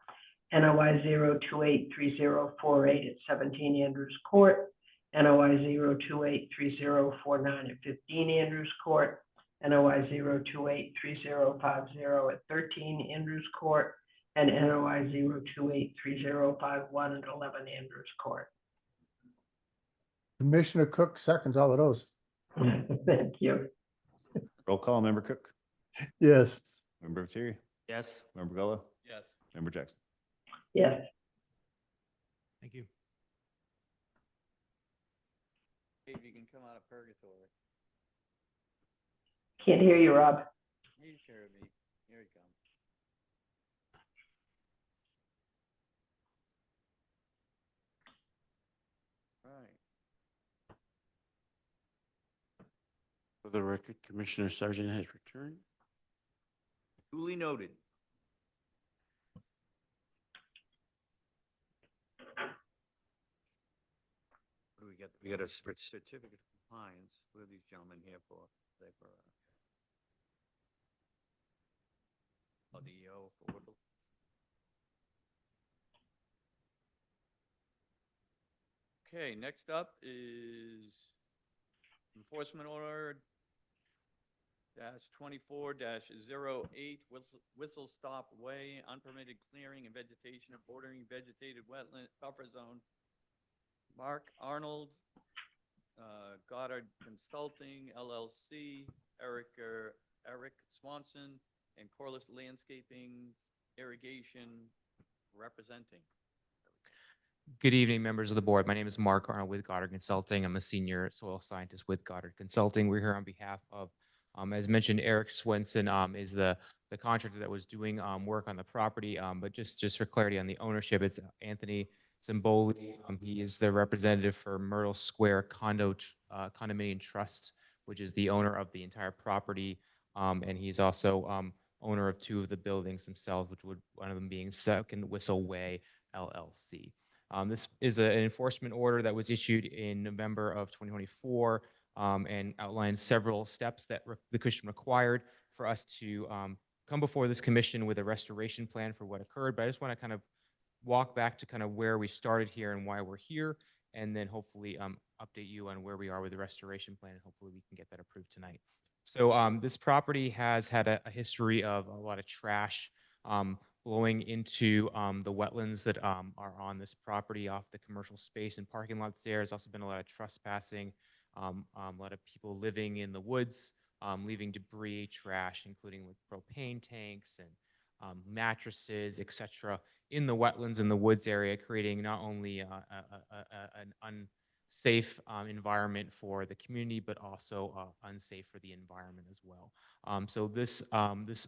NOI 0283048 at 17 Andrews Court. NOI 0283049 at 15 Andrews Court. NOI 0283050 at 13 Andrews Court. And NOI 0283051 at 11 Andrews Court. Commissioner Cook seconds all of those. Thank you. Roll call, Member Cook, Yes. Member Viteri, Yes. Member Gullo, Yes. Member Jackson. Yes. Thank you. Dave, you can come out of purgatory. Can't hear you, Rob. You sure me. Here he comes. Right. For the record, Commissioner Sargent has returned. Duly noted. What do we get? We got a certificate of compliance. What are these gentlemen here for? They for, the EO for Whipple? Okay, next up is enforcement order -24-08 Whistle Stop Way, unpermitted clearing and vegetation of bordering vegetated wetland buffer zone. Mark Arnold, Goddard Consulting LLC, Eric Swanson, and Corliss Landscaping Irrigation representing. Good evening, members of the board. My name is Mark Arnold with Goddard Consulting. I'm a senior soil scientist with Goddard Consulting. We're here on behalf of, as mentioned, Eric Swenson is the contractor that was doing work on the property. But just for clarity on the ownership, it's Anthony Zimboli. He is the representative for Myrtle Square Condominium Trust, which is the owner of the entire property. And he's also owner of 2 of the buildings themselves, which would one of them being Second Whistle Way LLC. This is an enforcement order that was issued in November of 2024 and outlined several steps that the commission required for us to come before this commission with a restoration plan for what occurred. But I just want to kind of walk back to kind of where we started here and why we're here, and then hopefully update you on where we are with the restoration plan, and hopefully we can get that approved tonight. So this property has had a history of a lot of trash blowing into the wetlands that are on this property off the commercial space and parking lots there. There's also been a lot of trespassing a lot of people living in the woods, leaving debris, trash, including with propane tanks and mattresses, etc., in the wetlands in the woods area, creating not only an unsafe environment for the community, but also unsafe for the environment as well. So this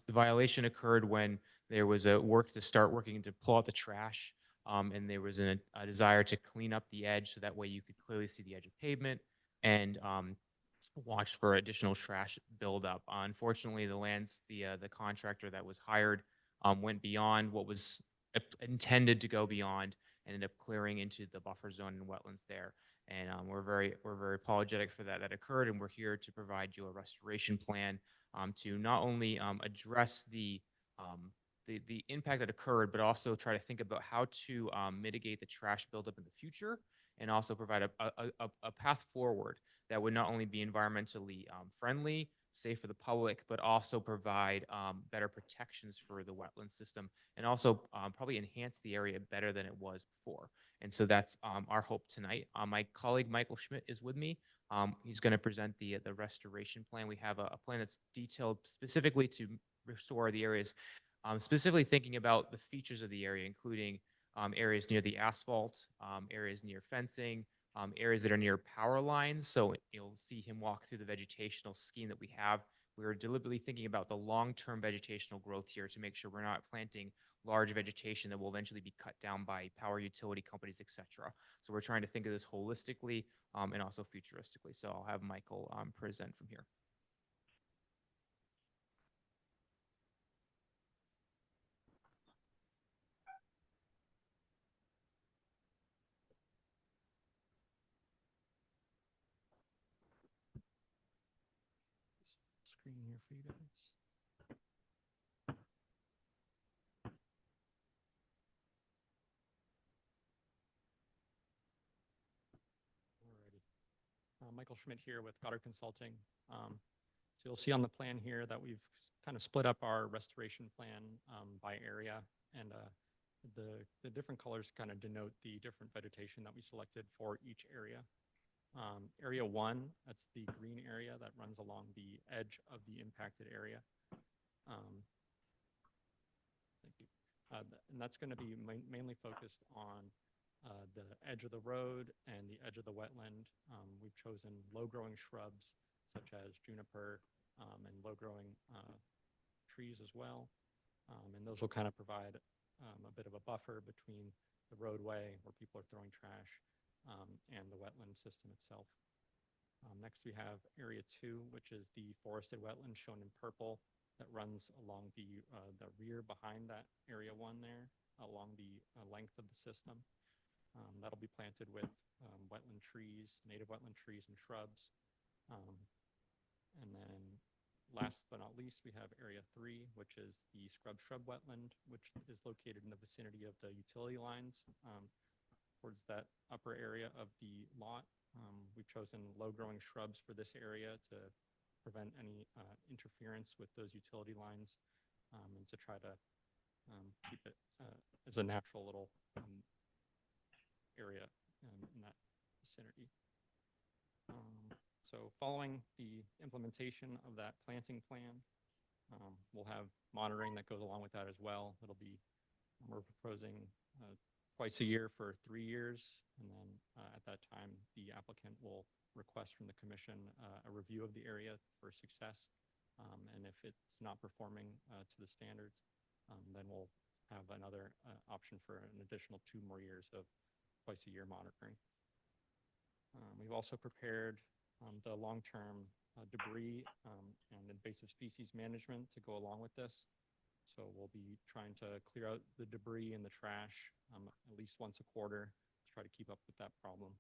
violation occurred when there was a work to start working to pull out the trash, and there was a desire to clean up the edge so that way you could clearly see the edge of pavement and watch for additional trash buildup. Unfortunately, the contractor that was hired went beyond what was intended to go beyond and ended up clearing into the buffer zone and wetlands there. And we're very apologetic for that occurred, and we're here to provide you a restoration plan to not only address the impact that occurred, but also try to think about how to mitigate the trash buildup in the future, and also provide a path forward that would not only be environmentally friendly, safe for the public, but also provide better protections for the wetland system, and also probably enhance the area better than it was before. And so that's our hope tonight. My colleague Michael Schmidt is with me. He's going to present the restoration plan. We have a plan that's detailed specifically to restore the areas, specifically thinking about the features of the area, including areas near the asphalt, areas near fencing, areas that are near power lines. So you'll see him walk through the vegetational scheme that we have. We're deliberately thinking about the long-term vegetational growth here to make sure we're not planting large vegetation that will eventually be cut down by power utility companies, etc. So we're trying to think of this holistically and also futuristically. So I'll have Michael present from here. Screen here for you guys. Alrighty. Michael Schmidt here with Goddard Consulting. So you'll see on the plan here that we've kind of split up our restoration plan by area, and the different colors kind of denote the different vegetation that we selected for each area. Area 1, that's the green area that runs along the edge of the impacted area. Thank you. And that's going to be mainly focused on the edge of the road and the edge of the wetland. We've chosen low-growing shrubs such as juniper and low-growing trees as well. And those will kind of provide a bit of a buffer between the roadway where people are throwing trash and the wetland system itself. Next, we have Area 2, which is the forested wetland shown in purple that runs along the rear behind that Area 1 there, along the length of the system. That'll be planted with wetland trees, native wetland trees and shrubs. And then last but not least, we have Area 3, which is the scrub shrub wetland, which is located in the vicinity of the utility lines towards that upper area of the lot. We've chosen low-growing shrubs for this area to prevent any interference with those utility lines and to try to keep it as a natural little area in that vicinity. So following the implementation of that planting plan, we'll have monitoring that goes along with that as well. It'll be, we're proposing twice a year for 3 years, and then at that time, the applicant will request from the commission a review of the area for success, and if it's not performing to the standards, then we'll have another option for an additional 2 more years of twice a year monitoring. We've also prepared the long-term debris and invasive species management to go along with this. So we'll be trying to clear out the debris and the trash at least once a quarter to try to keep up with that problem.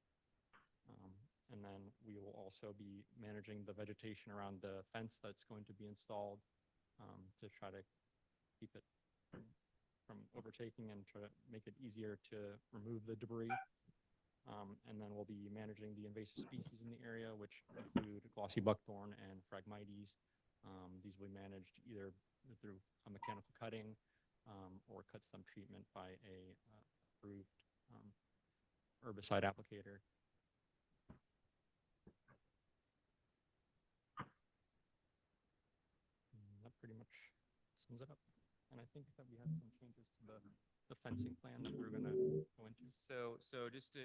And then we will also be managing the vegetation around the fence that's going to be installed to try to keep it from overtaking and try to make it easier to remove the debris. And then we'll be managing the invasive species in the area, which include glossy buckthorn and Phragmites. These will be managed either through a mechanical cutting or cut stump treatment by a approved herbicide applicator. sums it up. And I think that we had some changes to the fencing plan that we were gonna go into. So just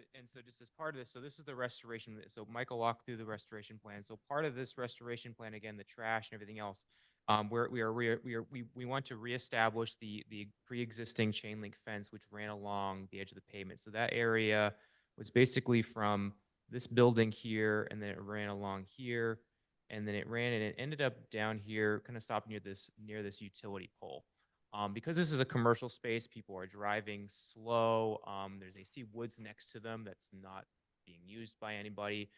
as part of this, so this is the restoration. So Michael walked through the restoration plan. So part of this restoration plan, again, the trash and everything else, we want to reestablish the pre-existing chain link fence which ran along the edge of the pavement. So that area was basically from this building here, and then it ran along here, and then it ran and it ended up down here, kind of stopped near this utility pole. Because this is a commercial space, people are driving slow. They see woods next to them that's not being used by anybody.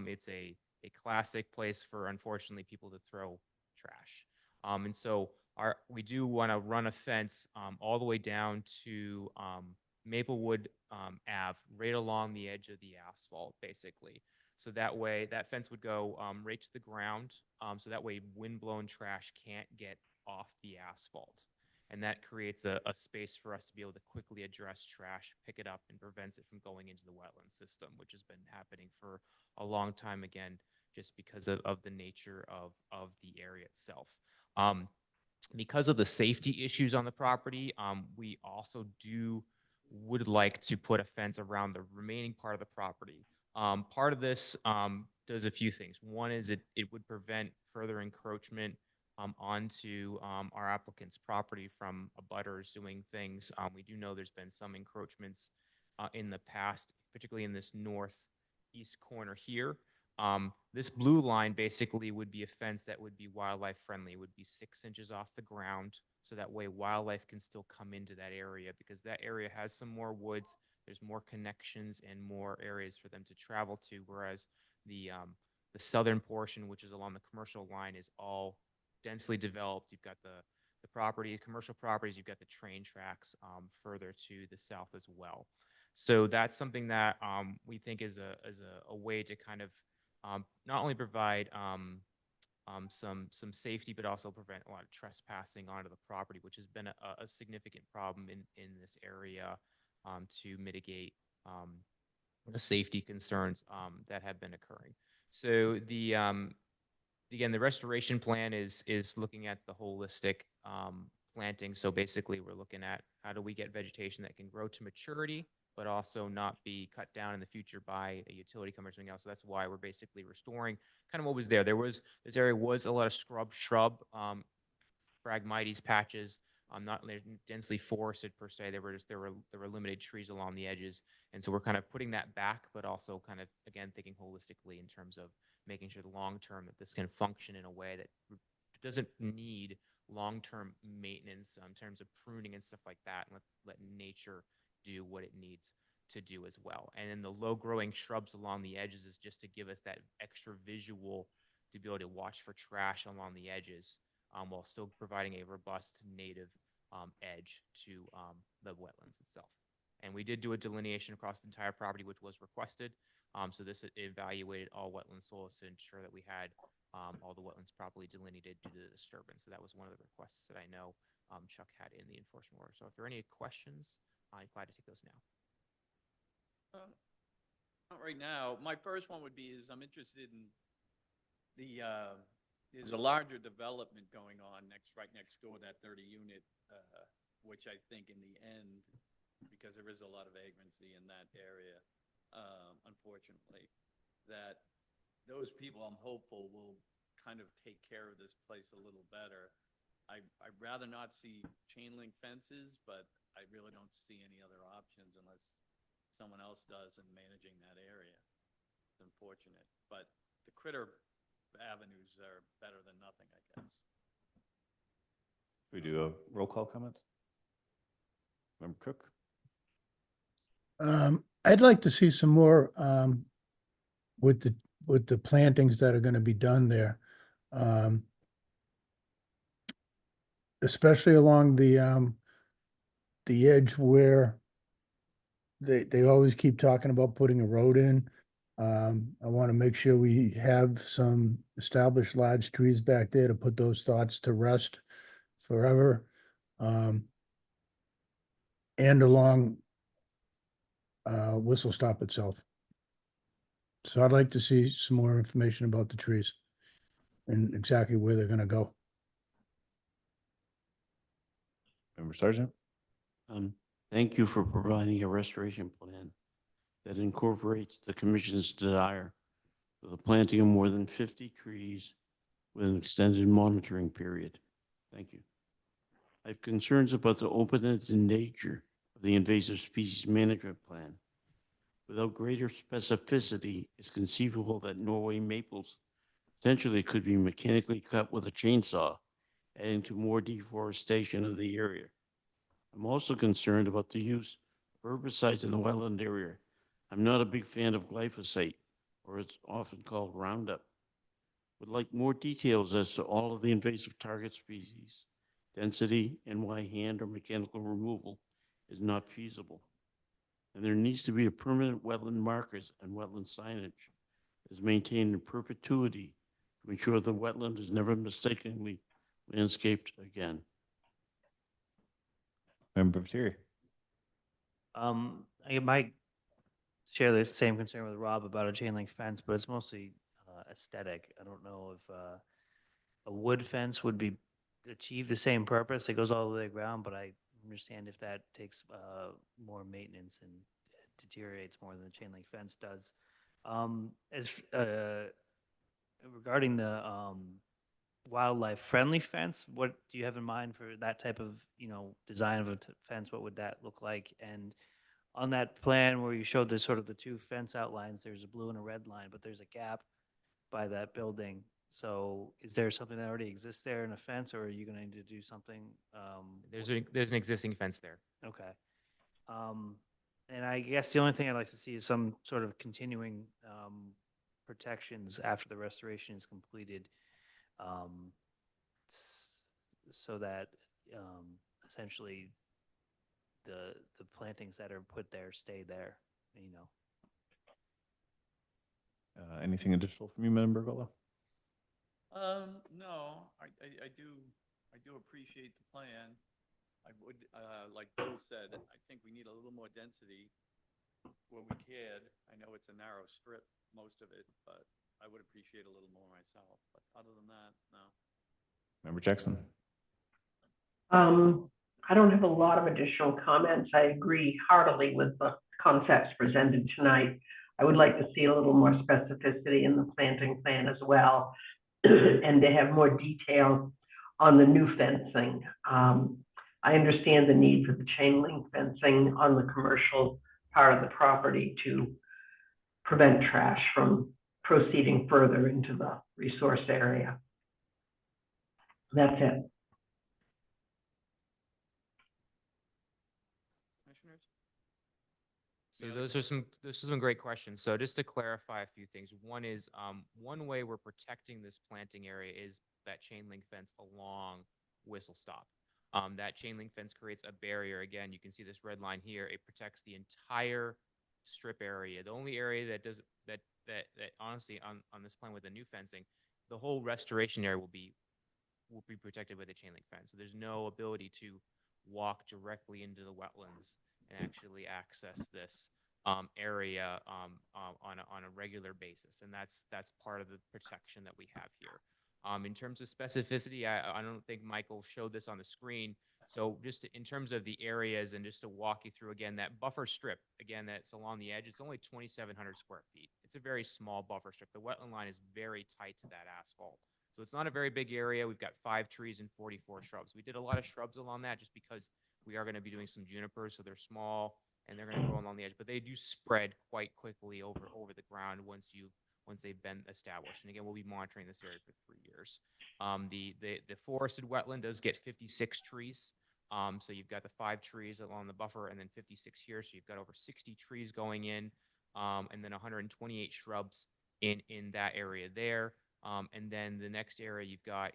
It's a classic place for, unfortunately, people to throw trash. And so we do want to run a fence all the way down to Maplewood Ave, right along the edge of the asphalt, basically. So that way, that fence would go right to the ground. So that way, windblown trash can't get off the asphalt. And that creates a space for us to be able to quickly address trash, pick it up, and prevents it from going into the wetland system, which has been happening for a long time, again, just because of the nature of the area itself. Because of the safety issues on the property, we also would like to put a fence around the remaining part of the property. Part of this does a few things. One is it would prevent further encroachment onto our applicant's property from abutters doing things. We do know there's been some encroachments in the past, particularly in this northeast corner here. This blue line basically would be a fence that would be wildlife friendly. It would be 6 inches off the ground, so that way wildlife can still come into that area, because that area has some more woods. There's more connections and more areas for them to travel to, whereas the southern portion, which is along the commercial line, is all densely developed. You've got the commercial properties, you've got the train tracks further to the south as well. So that's something that we think is a way to kind of not only provide some safety, but also prevent a lot of trespassing onto the property, which has been a significant problem in this area, to mitigate the safety concerns that have been occurring. So again, the restoration plan is looking at the holistic planting. So basically, we're looking at how do we get vegetation that can grow to maturity, but also not be cut down in the future by a utility company or something else. So that's why we're basically restoring kind of what was there. This area was a lot of shrub, Phragmites patches, not densely forested per se. There were limited trees along the edges, and so we're kind of putting that back, but also kind of again thinking holistically in terms of making sure the long term that this can function in a way that doesn't need long-term maintenance in terms of pruning and stuff like that, and let nature do what it needs to do as well. And then the low-growing shrubs along the edges is just to give us that extra visual to be able to watch for trash along the edges, while still providing a robust native edge to the wetlands itself. And we did do a delineation across the entire property, which was requested. So this evaluated all wetland soils to ensure that we had all the wetlands properly delineated due to the disturbance. So that was one of the requests that I know Chuck had in the enforcement order. So if there are any questions, I'm glad to take those now. Not right now. My first one would be I'm interested in there's a larger development going on right next door, that 30-unit, which I think in the end, because there is a lot of vagrancy in that area, unfortunately, that those people, I'm hopeful, will kind of take care of this place a little better. I'd rather not see chain link fences, but I really don't see any other options unless someone else does in managing that area. It's unfortunate, but the critter avenues are better than nothing, I guess. We do a roll call comment. Member Cook? I'd like to see some more with the plantings that are going to be done there, especially along the edge where they always keep talking about putting a road in. I want to make sure we have some established large trees back there to put those thoughts to rest forever. And along Whistle Stop itself. So I'd like to see some more information about the trees and exactly where they're going to go. Member Sergeant? Thank you for providing a restoration plan that incorporates the commission's desire for the planting of more than 50 trees with an extended monitoring period. Thank you. I have concerns about the openness and nature of the invasive species management plan. Without greater specificity, it's conceivable that Norway maples potentially could be mechanically cut with a chainsaw, adding to more deforestation of the area. I'm also concerned about the use of herbicides in the wetland area. I'm not a big fan of glyphosate, or it's often called Roundup. Would like more details as to all of the invasive target species, density, and why hand or mechanical removal is not feasible. And there needs to be a permanent wetland markers and wetland signage is maintained in perpetuity to ensure the wetland is never mistakenly landscaped again. Member Pateri? I might share the same concern with Rob about a chain link fence, but it's mostly aesthetic. I don't know if a wood fence would be achieve the same purpose. It goes all the way to the ground, but I understand if that takes more maintenance and deteriorates more than the chain link fence does. Regarding the wildlife friendly fence, what do you have in mind for that type of, design of a fence? What would that look like? And on that plan where you showed the sort of the two fence outlines, there's a blue and a red line, but there's a gap by that building. So is there something that already exists there in a fence, or are you going to do something? There's an existing fence there. Okay. And I guess the only thing I'd like to see is some sort of continuing protections after the restoration is completed, so that essentially the plantings that are put there stay there, Anything additional from you, Member Golo? No, I do appreciate the plan. I would, like Bill said, I think we need a little more density where we can. I know it's a narrow strip, most of it, but I would appreciate a little more myself. But other than that, no. Member Jackson? I don't have a lot of additional comments. I agree heartily with the concepts presented tonight. I would like to see a little more specificity in the planting plan as well, and to have more detail on the new fencing. I understand the need for the chain link fencing on the commercial part of the property to prevent trash from proceeding further into the resource area. That's it. So those are some great questions. So just to clarify a few things, one is one way we're protecting this planting area is that chain link fence along Whistle Stop. That chain link fence creates a barrier. Again, you can see this red line here. It protects the entire strip area. The only area that does that honestly on this plan with the new fencing, the whole restoration area will be protected by the chain link fence. So there's no ability to walk directly into the wetlands and actually access this area on a regular basis, and that's part of the protection that we have here. In terms of specificity, I don't think Michael showed this on the screen. So just in terms of the areas, and just to walk you through again, that buffer strip, again, that's along the edge, it's only 2,700 square feet. It's a very small buffer strip. The wetland line is very tight to that asphalt. So it's not a very big area. We've got 5 trees and 44 shrubs. We did a lot of shrubs along that just because we are going to be doing some junipers, so they're small and they're going to grow along the edge, but they do spread quite quickly over the ground once they've been established. And again, we'll be monitoring this area for 3 years. The forested wetland does get 56 trees. So you've got the 5 trees along the buffer and then 56 here. So you've got over 60 trees going in, and then 128 shrubs in that area there. And then the next area you've got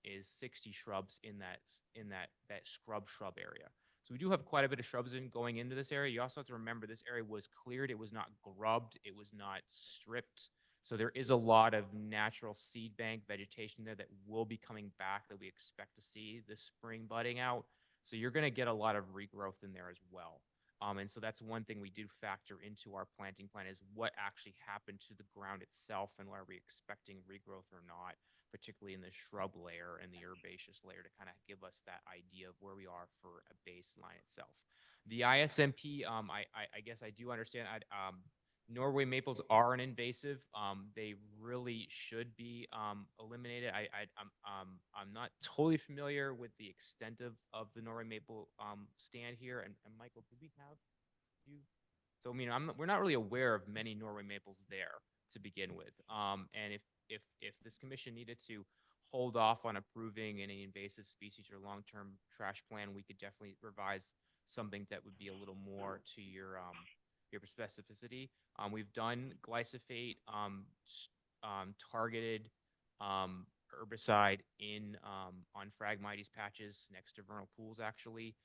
is 60 shrubs in that shrub area. So we do have quite a bit of shrubs going into this area. You also have to remember this area was cleared. It was not grubbed. It was not stripped. So there is a lot of natural seed bank vegetation there that will be coming back that we expect to see this spring budding out. So you're going to get a lot of regrowth in there as well. And so that's one thing we do factor into our planting plan is what actually happened to the ground itself and are we expecting regrowth or not, particularly in the shrub layer and the herbaceous layer to kind of give us that idea of where we are for a baseline itself. The ISMP, I guess I do understand. Norway maples are an invasive. They really should be eliminated. I'm not totally familiar with the extent of the Norway maple stand here. And Michael, do we have you? So I mean, we're not really aware of many Norway maples there to begin with. And if this commission needed to hold off on approving any invasive species or long-term trash plan, we could definitely revise something that would be a little more to your specificity. We've done glyphosate targeted herbicide on Phragmites patches next to vernal pools actually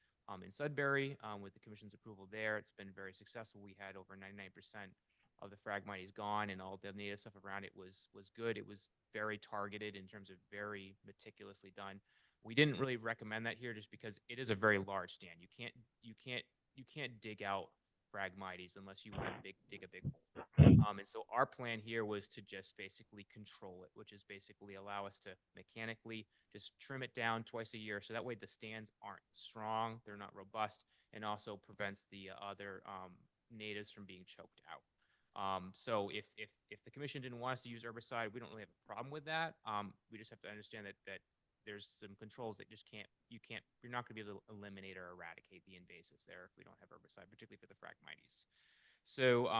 in Sudbury with the commission's approval there. It's been very successful. We had over 99% of the Phragmites gone and all the native stuff around it was good. It was very targeted in terms of very meticulously done. We didn't really recommend that here just because it is a very large stand. You can't dig out Phragmites unless you want to dig a big hole. And so our plan here was to just basically control it, which is basically allow us to mechanically just trim it down twice a year. So that way the stands aren't strong, they're not robust, and also prevents the other natives from being choked out. So if the commission didn't want us to use herbicide, we don't really have a problem with that. We just have to understand that there's some controls that just you're not going to be able to eliminate or eradicate the invasives there if we don't have herbicide, particularly for the Phragmites. So,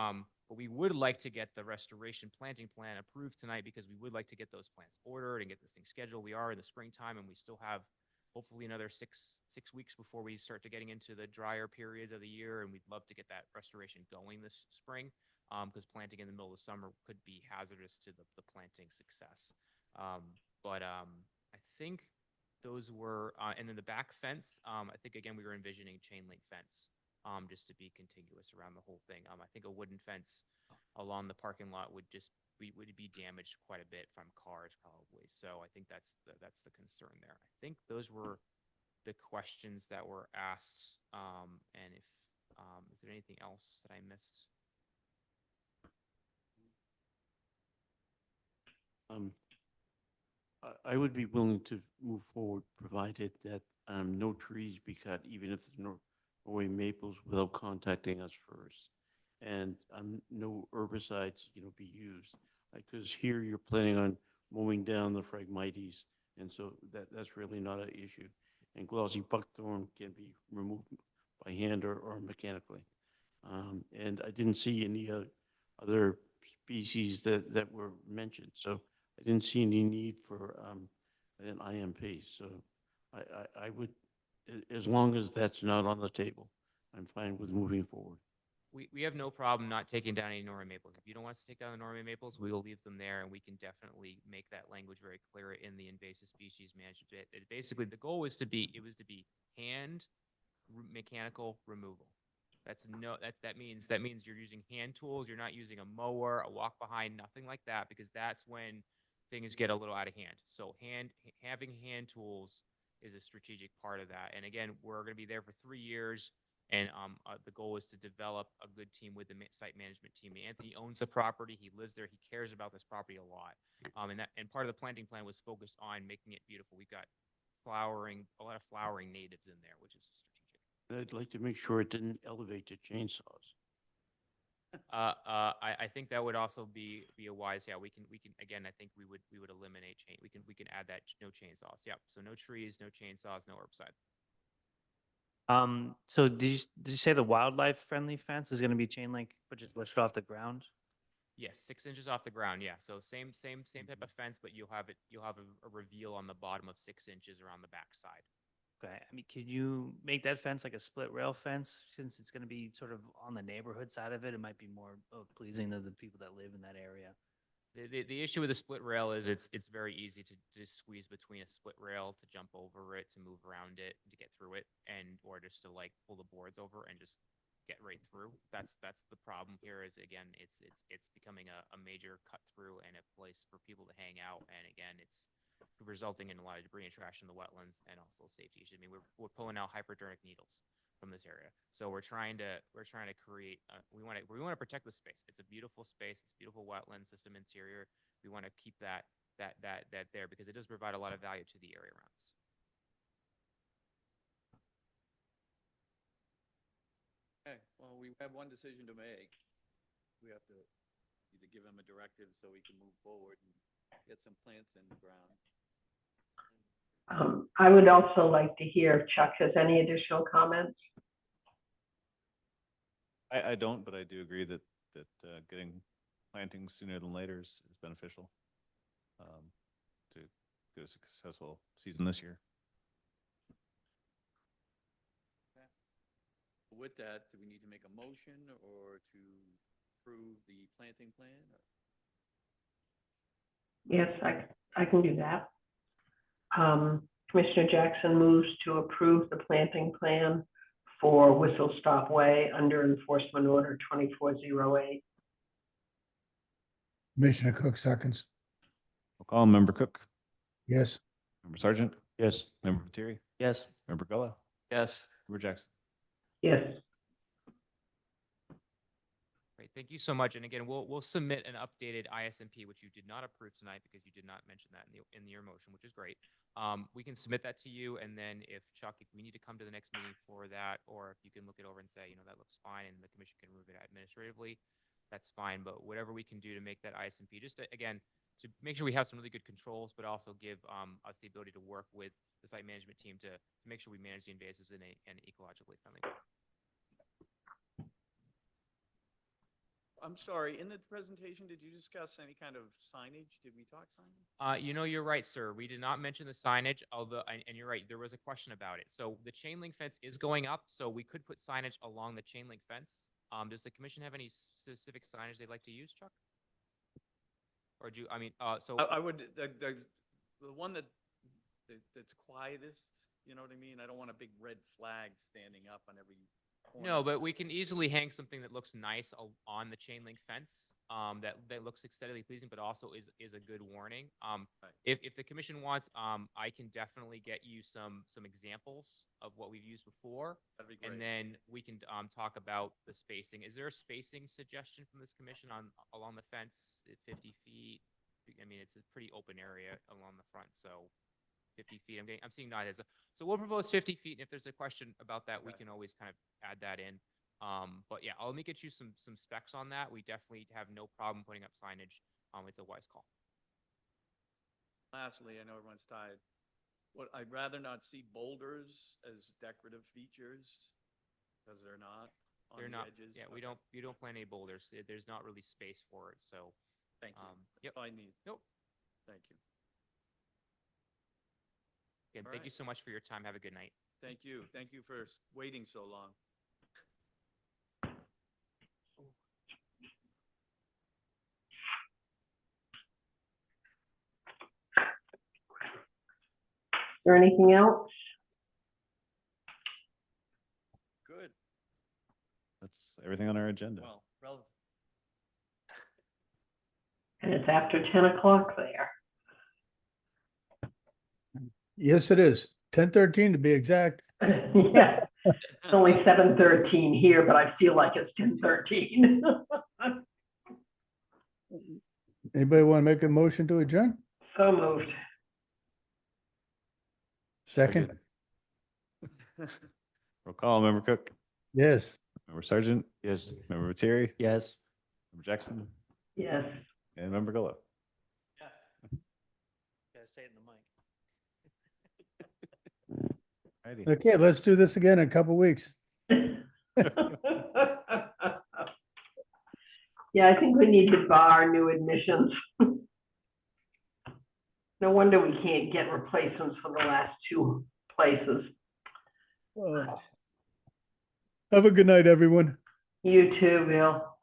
but we would like to get the restoration planting plan approved tonight because we would like to get those plants ordered and get this thing scheduled. We are in the springtime and we still have hopefully another six weeks before we start to getting into the drier periods of the year. And we'd love to get that restoration going this spring because planting in the middle of the summer could be hazardous to the planting success. I think those were, and then the back fence, I think again, we were envisioning chain link fence just to be contiguous around the whole thing. I think a wooden fence along the parking lot would be damaged quite a bit from cars probably. So I think that's the concern there. I think those were the questions that were asked. And if, is there anything else that I missed? I would be willing to move forward, provided that no trees be cut, even if there's Norway maples, without contacting us first, and no herbicides, be used. Because here you're planning on mowing down the Phragmites, and so that's really not an issue. And glossy buckthorn can be removed by hand or mechanically. And I didn't see any other species that were mentioned, so I didn't see any need for an IMP. So I would, as long as that's not on the table, I'm fine with moving forward. We have no problem not taking down any Norway maples. If you don't want us to take down the Norway maples, we will leave them there, and we can definitely make that language very clear in the invasive species management. Basically, the goal was to be hand mechanical removal. That means you're using hand tools. You're not using a mower, a walk behind, nothing like that, because that's when things get a little out of hand. So having hand tools is a strategic part of that. And again, we're going to be there for 3 years. And the goal is to develop a good team with the site management team. Anthony owns the property. He lives there. He cares about this property a lot. And part of the planting plan was focused on making it beautiful. We've got a lot of flowering natives in there, which is strategic. I'd like to make sure it didn't elevate to chainsaws. I think that would also be a wise. Yeah, we can again. I think we would eliminate chain. We can add that no chainsaws. Yep. So no trees, no chainsaws, no herbicide. So did you say the wildlife friendly fence is going to be chain link, but just lifted off the ground? Yes, 6 inches off the ground. Yeah. So same type of fence, but you'll have a reveal on the bottom of 6 inches around the back side. Okay. I mean, could you make that fence like a split rail fence since it's going to be sort of on the neighborhood side of it? It might be more pleasing to the people that live in that area. The issue with the split rail is it's very easy to just squeeze between a split rail, to jump over it, to move around it, to get through it, or just to like pull the boards over and just get right through. That's the problem here. Is again, it's becoming a major cut through and a place for people to hang out. And again, it's resulting in a lot of debris and trash in the wetlands and also safety issues. I mean, we're pulling out hypodermic needles from this area. So we're trying to create, we want to protect the space. It's a beautiful space. It's a beautiful wetland system interior. We want to keep that there because it does provide a lot of value to the area around us. Okay, well, we have one decision to make. We have to either give him a directive so we can move forward and get some plants in the ground. I would also like to hear if Chuck has any additional comments. I don't, but I do agree that getting plantings sooner than later is beneficial to get a successful season this year. With that, do we need to make a motion or to approve the planting plan? Yes, I can do that. Commissioner Jackson moves to approve the planting plan for Whistle Stop Way under Enforcement Order 2408. Commissioner Cook seconds. Roll call, Member Cook, Yes. Member Sargent, Yes. Member Materi, Yes. Member Gullo, Yes. Member Jackson. Yes. Great, thank you so much. And again, we'll submit an updated ISMP, which you did not approve tonight because you did not mention that in your motion, which is great. We can submit that to you, and then if Chuck, if we need to come to the next meeting for that, or if you can look it over and say, that looks fine, and the commission can remove it administratively, that's fine. But whatever we can do to make that ISMP, just to, again, to make sure we have some really good controls, but also give us the ability to work with the site management team to make sure we manage the invasives in an ecologically friendly way. I'm sorry, in the presentation, did you discuss any kind of signage? Did we talk signage? You're right, sir. We did not mention the signage, although, and you're right, there was a question about it. So the chain link fence is going up, so we could put signage along the chain link fence. Does the commission have any specific signage they'd like to use, Chuck? Or do you, so. I would, the one that's quietest, you know what I mean? I don't want a big red flag standing up on every corner. No, but we can easily hang something that looks nice on the chain link fence, that looks aesthetically pleasing, but also is a good warning. If the commission wants, I can definitely get you some examples of what we've used before. That'd be great. And then we can talk about the spacing. Is there a spacing suggestion from this commission along the fence, 50 feet? I mean, it's a pretty open area along the front, so 50 feet. I'm seeing not as so we'll propose 50 feet. And if there's a question about that, we can always kind of add that in. But yeah, let me get you some specs on that. We definitely have no problem putting up signage. It's a wise call. Lastly, I know everyone's tired. I'd rather not see boulders as decorative features because they're not on They're the not. edges. Yeah, we don't plan any boulders. There's not really space for it. So Thank you. Yep. That's all I need. Nope. Thank you. Again, All thank right. you so much for your time. Have a good night. Thank you. Thank you for waiting so long. Is there anything else? Good. That's everything on our agenda. Well, relative. And it's after 10 o'clock there. Yes, it is. 10:13 to be exact. Yeah, it's only 7:13 here, but I feel like it's 10:13. Anybody want to make a motion to adjourn? So moved. Second? Roll call, Member Cook, Yes. Member Sargent, Yes. Member Materi, Yes. Member Jackson, Yes. and Member Gullo. Gotta say it in the mic. Alrighty. Okay, let's do this again in a couple weeks. Yeah, I think we need to bar new admissions. No wonder we can't get replacements for the last two places. Have a good night, everyone. You too, Bill.